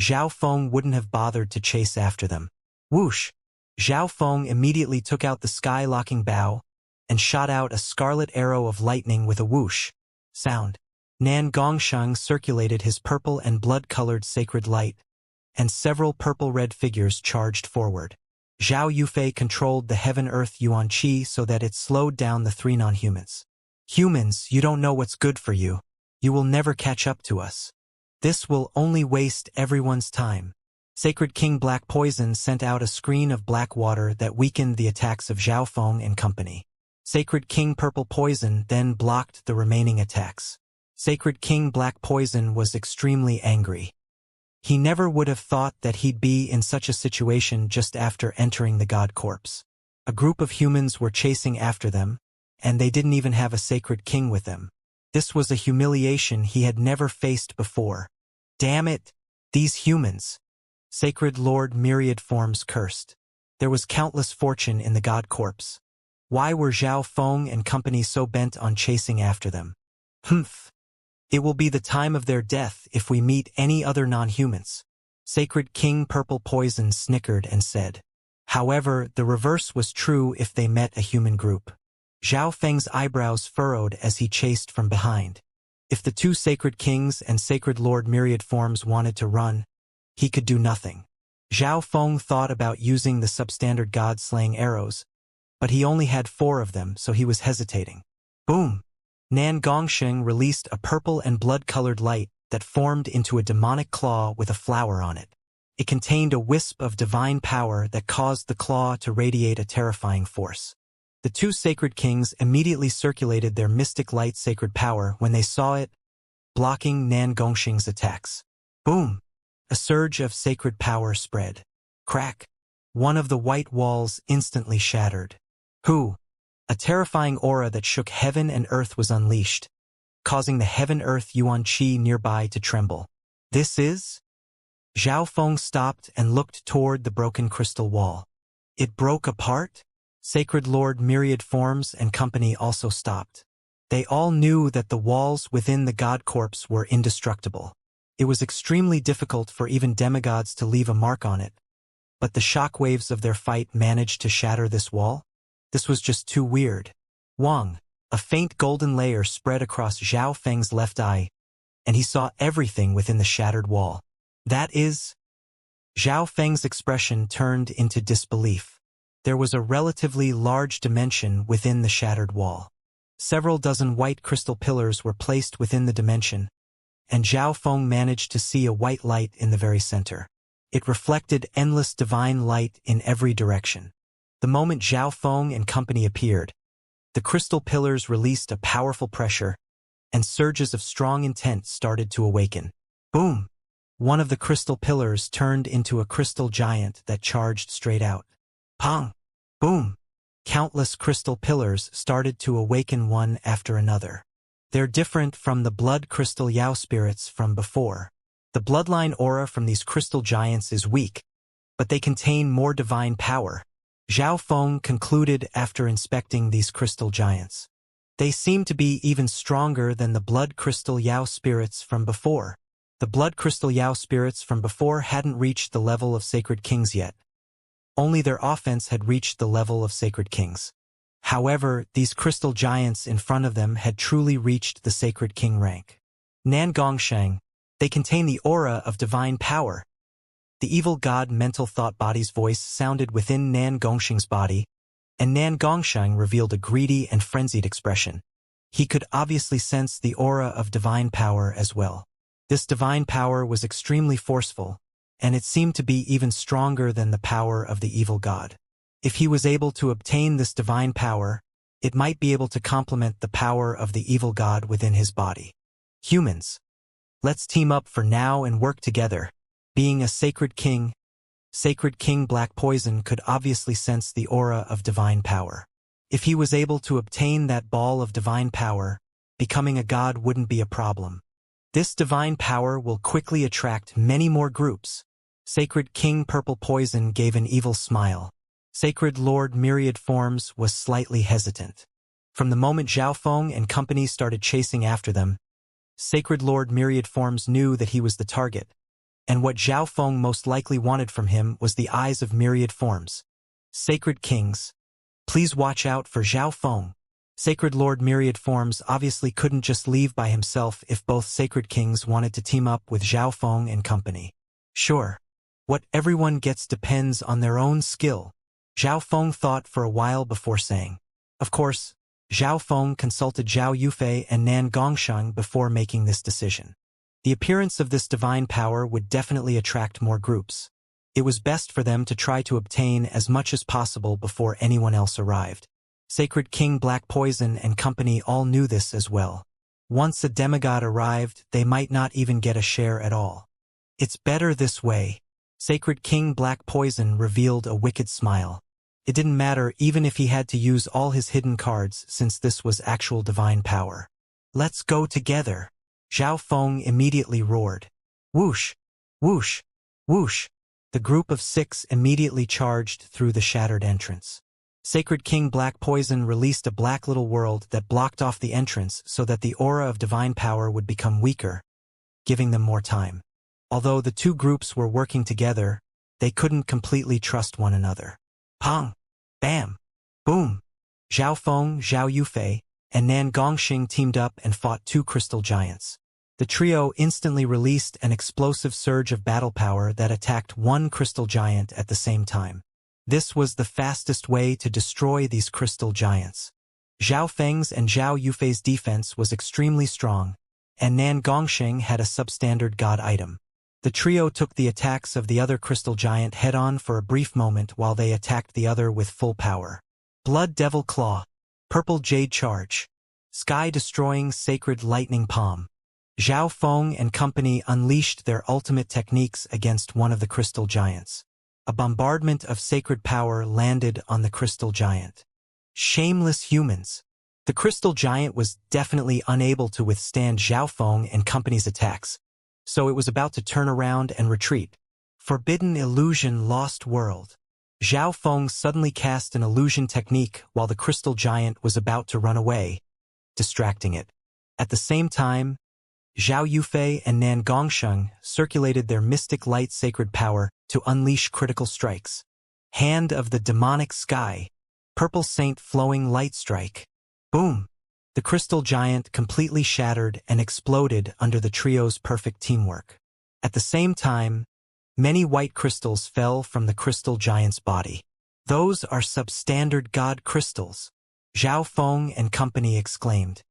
Zhao Feng wouldn't have bothered to chase after them. Whoosh! Zhao Feng immediately took out the sky-locking bow and shot out a scarlet arrow of lightning with a whoosh sound. Nan Gongsheng circulated his purple and blood-colored sacred light, and several purple-red figures charged forward. Zhao Yufei controlled the heaven-earth yuan qi so that it slowed down the 3 non-humans. Humans, you don't know what's good for you. You will never catch up to us. This will only waste everyone's time. Sacred King Black Poison sent out a screen of black water that weakened the attacks of Zhao Feng and company. Sacred King Purple Poison then blocked the remaining attacks. Sacred King Black Poison was extremely angry. He never would have thought that he'd be in such a situation just after entering the god corpse. A group of humans were chasing after them, and they didn't even have a Sacred King with them. This was a humiliation he had never faced before. Damn it! These humans! Sacred Lord Myriad Forms cursed. There was countless fortune in the god corpse. Why were Zhao Feng and company so bent on chasing after them? Humph! It will be the time of their death if we meet any other non-humans. Sacred King Purple Poison snickered and said. However, the reverse was true if they met a human group. Zhao Feng's eyebrows furrowed as he chased from behind. If the 2 Sacred Kings and Sacred Lord Myriad Forms wanted to run, he could do nothing. Zhao Feng thought about using the substandard god-slaying arrows, but he only had 4 of them, so he was hesitating. Boom! Nan Gongxing released a purple and blood-colored light that formed into a demonic claw with a flower on it. It contained a wisp of divine power that caused the claw to radiate a terrifying force. The 2 Sacred Kings immediately circulated their mystic light sacred power when they saw it, blocking Nan Gongxing's attacks. Boom! A surge of sacred power spread. Crack! One of the white walls instantly shattered. Who? A terrifying aura that shook heaven and earth was unleashed, causing the heaven-earth yuan qi nearby to tremble. This is? Zhao Feng stopped and looked toward the broken crystal wall. It broke apart? Sacred Lord Myriad Forms and company also stopped. They all knew that the walls within the god corpse were indestructible. It was extremely difficult for even demigods to leave a mark on it. But the shockwaves of their fight managed to shatter this wall? This was just too weird. Wang, a faint golden layer spread across Zhao Feng's left eye, and he saw everything within the shattered wall. That is... Zhao Feng's expression turned into disbelief. There was a relatively large dimension within the shattered wall. Several dozen white crystal pillars were placed within the dimension, and Zhao Feng managed to see a white light in the very center. It reflected endless divine light in every direction. The moment Zhao Feng and company appeared, the crystal pillars released a powerful pressure, and surges of strong intent started to awaken. Boom! One of the crystal pillars turned into a crystal giant that charged straight out. Pong! Boom! Countless crystal pillars started to awaken one after another. They're different from the blood crystal Yao spirits from before. The bloodline aura from these crystal giants is weak, but they contain more divine power. Zhao Feng concluded after inspecting these crystal giants. They seem to be even stronger than the blood crystal Yao spirits from before. The blood crystal Yao spirits from before hadn't reached the level of sacred kings yet. Only their offense had reached the level of sacred kings. However, these crystal giants in front of them had truly reached the sacred king rank. Nan Gongsheng, they contain the aura of divine power. The evil god mental thought body's voice sounded within Nan Gongsheng's body, and Nan Gongsheng revealed a greedy and frenzied expression. He could obviously sense the aura of divine power as well. This divine power was extremely forceful, and it seemed to be even stronger than the power of the evil god. If he was able to obtain this divine power, it might be able to complement the power of the evil god within his body. Humans, let's team up for now and work together. Being a sacred king Black Poison could obviously sense the aura of divine power. If he was able to obtain that ball of divine power, becoming a god wouldn't be a problem. This divine power will quickly attract many more groups. Sacred King Purple Poison gave an evil smile. Sacred Lord Myriad Forms was slightly hesitant. From the moment Zhao Feng and company started chasing after them, Sacred Lord Myriad Forms knew that he was the target, and what Zhao Feng most likely wanted from him was the eyes of Myriad Forms. Sacred Kings, please watch out for Zhao Feng. Sacred Lord Myriad Forms obviously couldn't just leave by himself if both Sacred Kings wanted to team up with Zhao Feng and company. Sure, what everyone gets depends on their own skill. Zhao Feng thought for a while before saying. Of course, Zhao Feng consulted Zhao Yufei and Nan Gongsheng before making this decision. The appearance of this divine power would definitely attract more groups. It was best for them to try to obtain as much as possible before anyone else arrived. Sacred King Black Poison and company all knew this as well. Once a demigod arrived, they might not even get a share at all. It's better this way. Sacred King Black Poison revealed a wicked smile. It didn't matter even if he had to use all his hidden cards since this was actual divine power. Let's go together. Zhao Feng immediately roared. Whoosh! Whoosh! Whoosh! The group of 6 immediately charged through the shattered entrance. Sacred King Black Poison released a black little world that blocked off the entrance so that the aura of divine power would become weaker, giving them more time. Although the two groups were working together, they couldn't completely trust one another. Pong! Bam! Boom! Zhao Feng, Zhao Yufei, and Nan Gongsheng teamed up and fought 2 crystal giants. The trio instantly released an explosive surge of battle power that attacked 1 crystal giant at the same time. This was the fastest way to destroy these crystal giants. Zhao Feng's and Zhao Yufei's defense was extremely strong, and Nan Gongsheng had a substandard god item. The trio took the attacks of the other crystal giant head-on for a brief moment while they attacked the other with full power. Blood Devil Claw, Purple Jade Charge, Sky-destroying Sacred Lightning Palm. Zhao Feng and company unleashed their ultimate techniques against one of the crystal giants. A bombardment of sacred power landed on the crystal giant. Shameless humans. The crystal giant was definitely unable to withstand Zhao Feng and company's attacks, so it was about to turn around and retreat. Forbidden illusion lost world. Zhao Feng suddenly cast an illusion technique while the crystal giant was about to run away, distracting it. At the same time, Zhao Yufei and Nan Gongsheng circulated their mystic light sacred power to unleash critical strikes. Hand of the demonic sky. Purple Saint flowing light strike. Boom! The crystal giant completely shattered and exploded under the trio's perfect teamwork. At the same time, many white crystals fell from the crystal giant's body. Those are substandard god crystals, Zhao Feng and company exclaimed.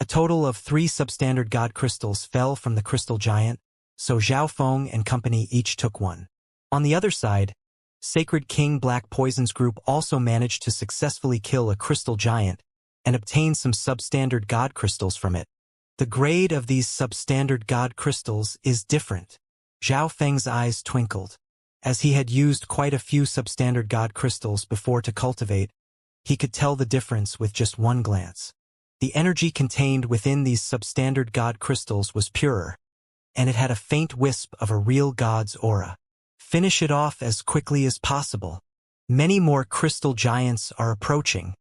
A total of 3 substandard god crystals fell from the crystal giant, so Zhao Feng and company each took one. On the other side, Sacred King Black Poison's group also managed to successfully kill a crystal giant and obtain some substandard god crystals from it. The grade of these substandard god crystals is different. Zhao Feng's eyes twinkled. As he had used quite a few substandard god crystals before to cultivate, he could tell the difference with just one glance. The energy contained within these substandard god crystals was purer, and it had a faint wisp of a real god's aura. Finish it off as quickly as possible. Many more crystal giants are approaching,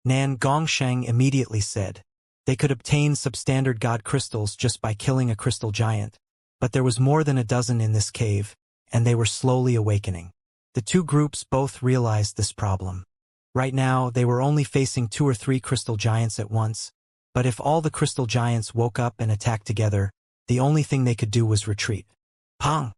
Nan Gongsheng immediately said. They could obtain substandard god crystals just by killing a crystal giant, but there was more than a dozen in this cave, and they were slowly awakening. The two groups both realized this problem. Right now, they were only facing 2 or 3 crystal giants at once, but if all the crystal giants woke up and attacked together, the only thing they could do was retreat. Pong!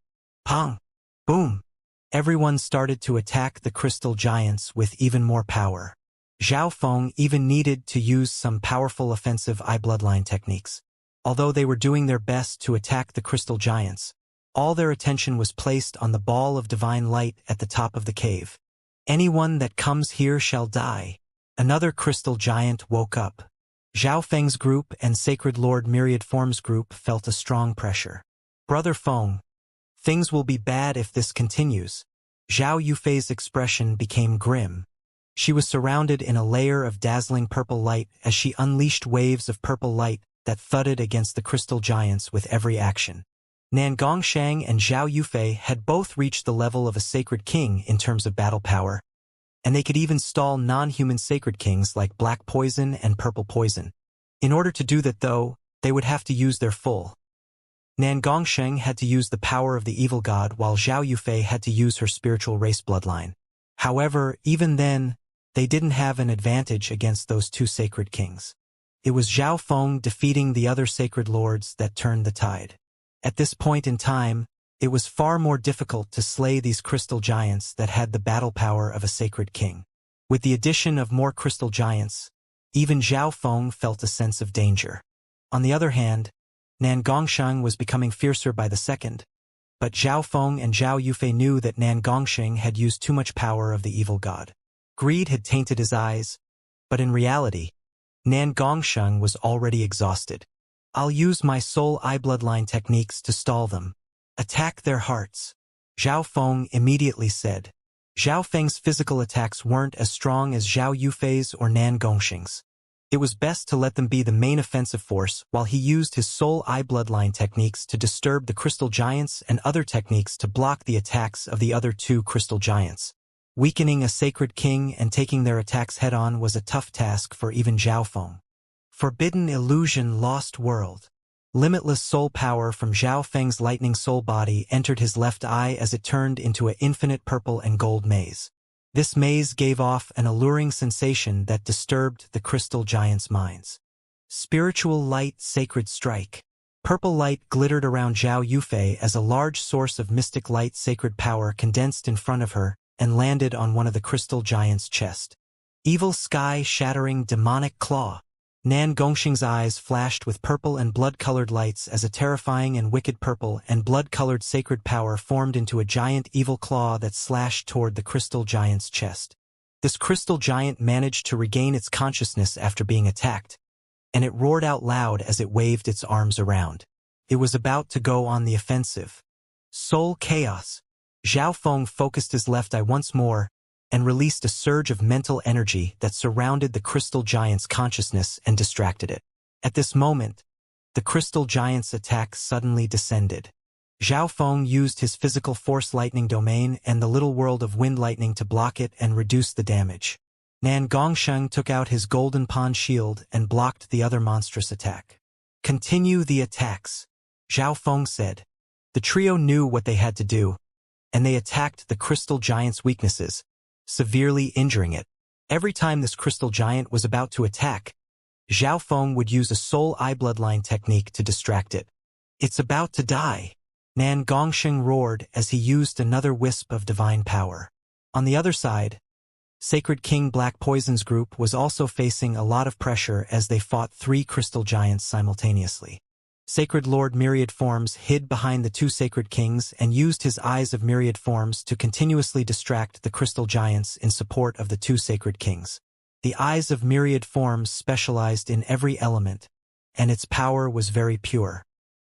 Pong! Boom! Everyone started to attack the crystal giants with even more power. Zhao Feng even needed to use some powerful offensive eye bloodline techniques. Although they were doing their best to attack the crystal giants, all their attention was placed on the ball of divine light at the top of the cave. Anyone that comes here shall die. Another crystal giant woke up. Zhao Feng's group and Sacred Lord Myriad Form's group felt a strong pressure. Brother Feng, things will be bad if this continues. Zhao Yufei's expression became grim. She was surrounded in a layer of dazzling purple light as she unleashed waves of purple light that thudded against the crystal giants with every action. Nan Gongsheng and Zhao Yufei had both reached the level of a sacred king in terms of battle power, and they could even stall non-human sacred kings like Black Poison and Purple Poison. In order to do that, though, they would have to use their full. Nan Gongsheng had to use the power of the evil god, while Zhao Yufei had to use her spiritual race bloodline. However, even then, they didn't have an advantage against those 2 sacred kings. It was Zhao Feng defeating the other sacred lords that turned the tide. At this point in time, it was far more difficult to slay these crystal giants that had the battle power of a sacred king. With the addition of more crystal giants, even Zhao Feng felt a sense of danger. On the other hand, Nan Gongsheng was becoming fiercer by the second, but Zhao Feng and Zhao Yufei knew that Nan Gongsheng had used too much power of the evil god. Greed had tainted his eyes, but in reality, Nan Gongsheng was already exhausted. I'll use my soul eye bloodline techniques to stall them. Attack their hearts, Zhao Feng immediately said. Zhao Feng's physical attacks weren't as strong as Zhao Yufei's or Nan Gongsheng's. It was best to let them be the main offensive force while he used his soul eye bloodline techniques to disturb the crystal giants and other techniques to block the attacks of the other 2 crystal giants. Weakening a sacred king and taking their attacks head-on was a tough task for even Zhao Feng. Forbidden illusion lost world. Limitless soul power from Zhao Feng's lightning soul body entered his left eye as it turned into an infinite purple and gold maze. This maze gave off an alluring sensation that disturbed the crystal giants' minds. Spiritual light sacred strike. Purple light glittered around Zhao Yufei as a large source of mystic light sacred power condensed in front of her and landed on one of the crystal giants' chest. Evil sky shattering demonic claw. Nan Gongsheng's eyes flashed with purple and blood-colored lights as a terrifying and wicked purple and blood-colored sacred power formed into a giant evil claw that slashed toward the crystal giant's chest. This crystal giant managed to regain its consciousness after being attacked, and it roared out loud as it waved its arms around. It was about to go on the offensive. Soul chaos. Zhao Feng focused his left eye once more and released a surge of mental energy that surrounded the crystal giant's consciousness and distracted it. At this moment, the crystal giant's attack suddenly descended. Zhao Feng used his physical force lightning domain and the little world of wind lightning to block it and reduce the damage. Nan Gongsheng took out his golden pawn shield and blocked the other monstrous attack. Continue the attacks, Zhao Feng said. The trio knew what they had to do, and they attacked the crystal giant's weaknesses, severely injuring it. Every time this crystal giant was about to attack, Zhao Feng would use a soul eye bloodline technique to distract it. It's about to die, Nan Gongsheng roared as he used another wisp of divine power. On the other side, Sacred King Black Poison's group was also facing a lot of pressure as they fought 3 crystal giants simultaneously. Sacred Lord Myriad Forms hid behind the 2 Sacred Kings and used his Eyes of Myriad Forms to continuously distract the crystal giants in support of the 2 Sacred Kings. The Eyes of Myriad Forms specialized in every element, and its power was very pure.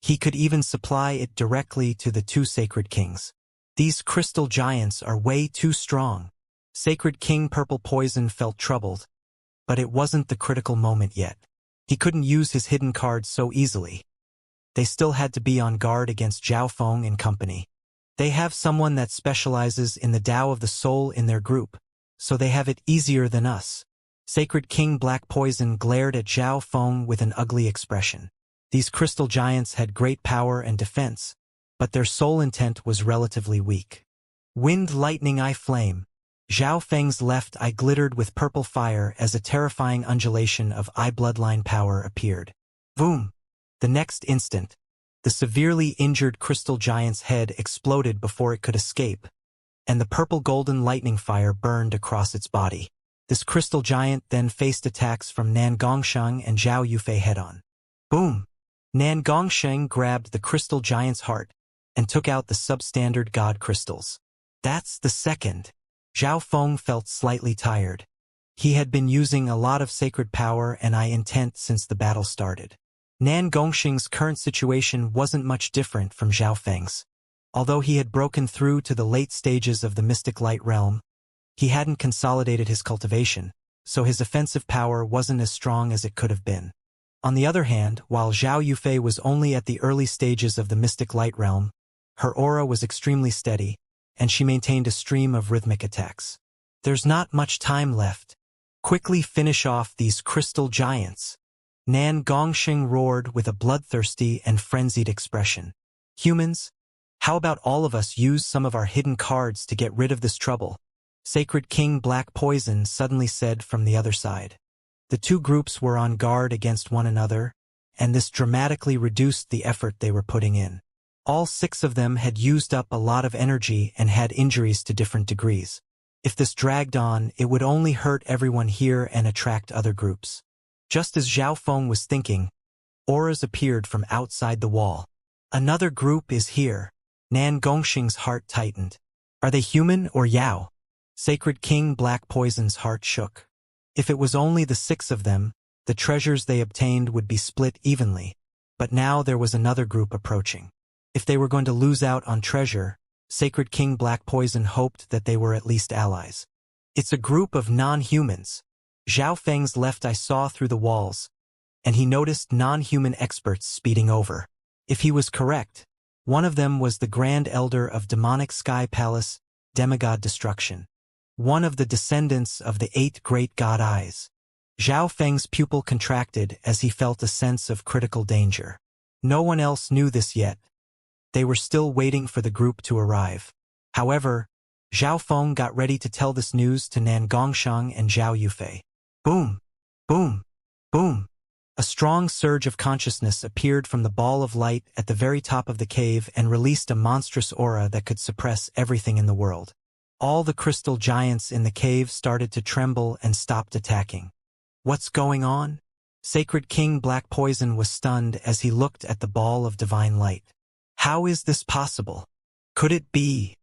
He could even supply it directly to the 2 Sacred Kings. These crystal giants are way too strong. Sacred King Purple Poison felt troubled, but it wasn't the critical moment yet. He couldn't use his hidden cards so easily. They still had to be on guard against Zhao Feng and company. They have someone that specializes in the Tao of the Soul in their group, so they have it easier than us. Sacred King Black Poison glared at Zhao Feng with an ugly expression. These crystal giants had great power and defense, but their soul intent was relatively weak. Wind Lightning Eye Flame. Zhao Feng's left eye glittered with purple fire as a terrifying undulation of eye bloodline power appeared. Boom! The next instant, the severely injured crystal giant's head exploded before it could escape, and the purple golden lightning fire burned across its body. This crystal giant then faced attacks from Nan Gongsheng and Zhao Yufei head-on. Boom! Nan Gongsheng grabbed the crystal giant's heart and took out the substandard god crystals. That's the second. Zhao Feng felt slightly tired. He had been using a lot of sacred power and eye intent since the battle started. Nan Gongsheng's current situation wasn't much different from Zhao Feng's. Although he had broken through to the late stages of the mystic light realm, he hadn't consolidated his cultivation, so his offensive power wasn't as strong as it could have been. On the other hand, while Zhao Yufei was only at the early stages of the mystic light realm, her aura was extremely steady, and she maintained a stream of rhythmic attacks. There's not much time left. Quickly finish off these crystal giants. Nan Gongsheng roared with a bloodthirsty and frenzied expression. Humans, how about all of us use some of our hidden cards to get rid of this trouble? Sacred King Black Poison suddenly said from the other side. The 2 groups were on guard against one another, and this dramatically reduced the effort they were putting in. All 6 of them had used up a lot of energy and had injuries to different degrees. If this dragged on, it would only hurt everyone here and attract other groups. Just as Zhao Feng was thinking, auras appeared from outside the wall. Another group is here. Nan Gongsheng's heart tightened. Are they human or Yao? Sacred King Black Poison's heart shook. If it was only the 6 of them, the treasures they obtained would be split evenly. But now there was another group approaching. If they were going to lose out on treasure, Sacred King Black Poison hoped that they were at least allies. It's a group of non-humans. Zhao Feng's left eye saw through the walls, and he noticed non-human experts speeding over. If he was correct, one of them was the Grand Elder of Demonic Sky Palace, Demigod Destruction, one of the descendants of the 8 Great God Eyes. Zhao Feng's pupil contracted as he felt a sense of critical danger. No one else knew this yet. They were still waiting for the group to arrive. However, Zhao Feng got ready to tell this news to Nan Gongsheng and Zhao Yufei. Boom! Boom! Boom! A strong surge of consciousness appeared from the ball of light at the very top of the cave and released a monstrous aura that could suppress everything in the world. All the crystal giants in the cave started to tremble and stopped attacking. What's going on? Sacred King Black Poison was stunned as he looked at the ball of divine light. How is this possible? Could it be?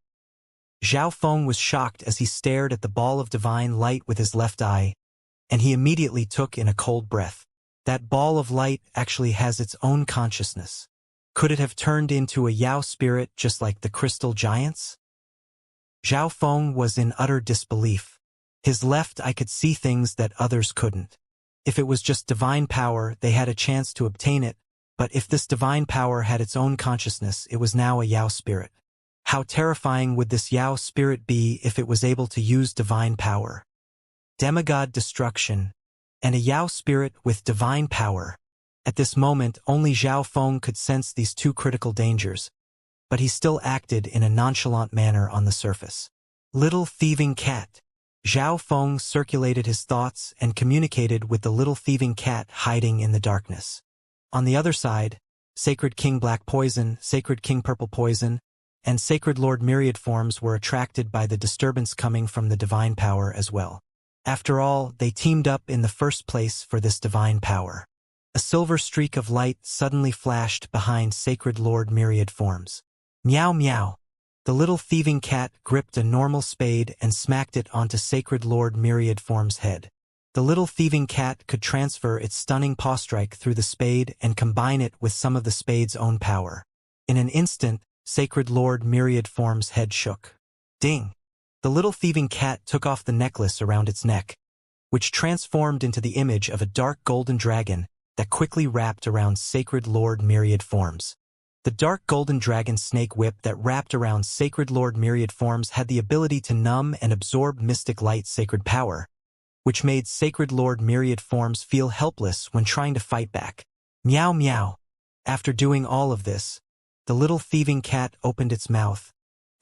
Zhao Feng was shocked as he stared at the ball of divine light with his left eye, and he immediately took in a cold breath. That ball of light actually has its own consciousness. Could it have turned into a Yao spirit just like the crystal giants? Zhao Feng was in utter disbelief. His left eye could see things that others couldn't. If it was just divine power, they had a chance to obtain it, but if this divine power had its own consciousness, it was now a Yao spirit. How terrifying would this Yao spirit be if it was able to use divine power? Demigod destruction, and a Yao spirit with divine power. At this moment, only Zhao Feng could sense these two critical dangers, but he still acted in a nonchalant manner on the surface. Little thieving cat. Zhao Feng circulated his thoughts and communicated with the little thieving cat hiding in the darkness. On the other side, Sacred King Black Poison, Sacred King Purple Poison, and Sacred Lord Myriad Forms were attracted by the disturbance coming from the divine power as well. After all, they teamed up in the first place for this divine power. A silver streak of light suddenly flashed behind Sacred Lord Myriad Forms. Meow meow. The little thieving cat gripped a normal spade and smacked it onto Sacred Lord Myriad Form's head. The little thieving cat could transfer its stunning paw strike through the spade and combine it with some of the spade's own power. In an instant, Sacred Lord Myriad Form's head shook. Ding! The little thieving cat took off the necklace around its neck, which transformed into the image of a dark golden dragon that quickly wrapped around Sacred Lord Myriad Forms. The dark golden dragon snake whip that wrapped around Sacred Lord Myriad Forms had the ability to numb and absorb mystic light sacred power, which made Sacred Lord Myriad Forms feel helpless when trying to fight back. Meow meow. After doing all of this, the little thieving cat opened its mouth,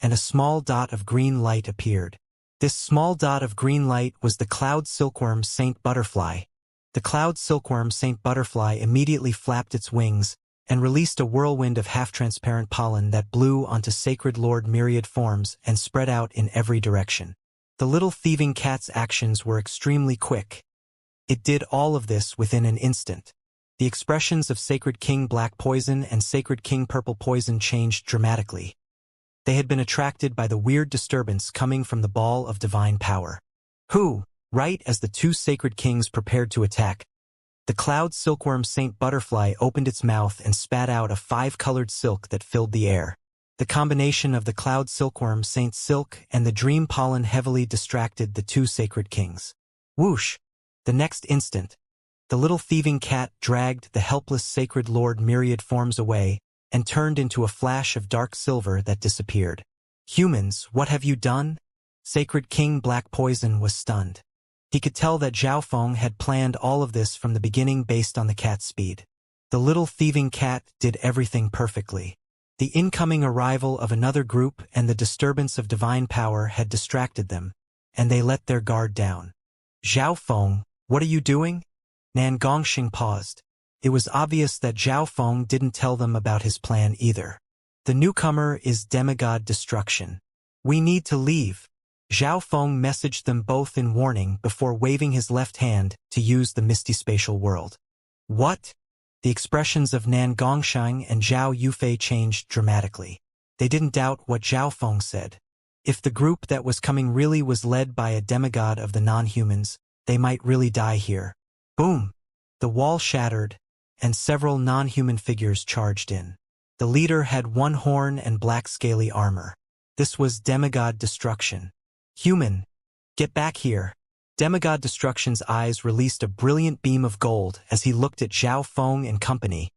and a small dot of green light appeared. This small dot of green light was the cloud silkworm Saint Butterfly. The cloud silkworm Saint Butterfly immediately flapped its wings and released a whirlwind of half-transparent pollen that blew onto Sacred Lord Myriad Forms and spread out in every direction. The little thieving cat's actions were extremely quick. It did all of this within an instant. The expressions of Sacred King Black Poison and Sacred King Purple Poison changed dramatically. They had been attracted by the weird disturbance coming from the ball of divine power. Right as the two Sacred Kings prepared to attack, the cloud silkworm Saint Butterfly opened its mouth and spat out a 5-colored silk that filled the air. The combination of the cloud silkworm Saint Silk and the dream pollen heavily distracted the two Sacred Kings. Whoosh! The next instant, the little thieving cat dragged the helpless Sacred Lord Myriad Forms away and turned into a flash of dark silver that disappeared. Humans, what have you done? Sacred King Black Poison was stunned. He could tell that Zhao Feng had planned all of this from the beginning based on the cat's speed. The little thieving cat did everything perfectly. The incoming arrival of another group and the disturbance of divine power had distracted them, and they let their guard down. Zhao Feng, what are you doing? Nan Gongxing paused. It was obvious that Zhao Feng didn't tell them about his plan either. The newcomer is demigod destruction. We need to leave. Zhao Feng messaged them both in warning before waving his left hand to use the misty spatial world. What? The expressions of Nan Gongxing and Zhao Yufei changed dramatically. They didn't doubt what Zhao Feng said. If the group that was coming really was led by a demigod of the non-humans, they might really die here. Boom! The wall shattered, and several non-human figures charged in. The leader had one horn and black scaly armor. This was demigod destruction. Human, get back here. Demigod Destruction's eyes released a brilliant beam of gold as he looked at Zhao Feng and company.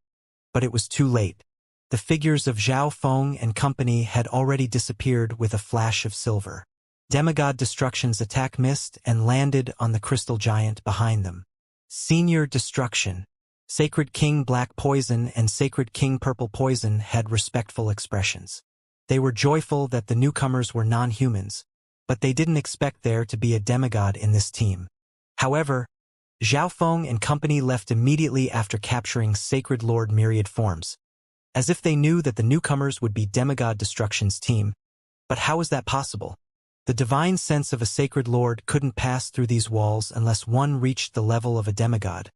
But it was too late. The figures of Zhao Feng and company had already disappeared with a flash of silver. Demigod Destruction's attack missed and landed on the crystal giant behind them. Senior Destruction. Sacred King Black Poison and Sacred King Purple Poison had respectful expressions. They were joyful that the newcomers were non-humans, but they didn't expect there to be a demigod in this team. However, Zhao Feng and company left immediately after capturing Sacred Lord Myriad Forms, as if they knew that the newcomers would be Demigod Destruction's team. But how was that possible? The divine sense of a Sacred Lord couldn't pass through these walls unless one reached the level of a demigod.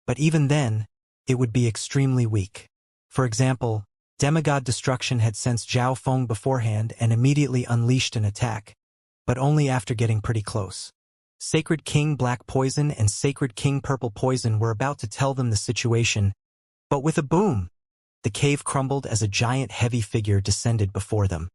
But even then, it would be extremely weak. For example, Demigod Destruction had sensed Zhao Feng beforehand and immediately unleashed an attack, but only after getting pretty close. Sacred King Black Poison and Sacred King Purple Poison were about to tell them the situation, but with a boom, The cave crumbled as a giant heavy figure descended before them.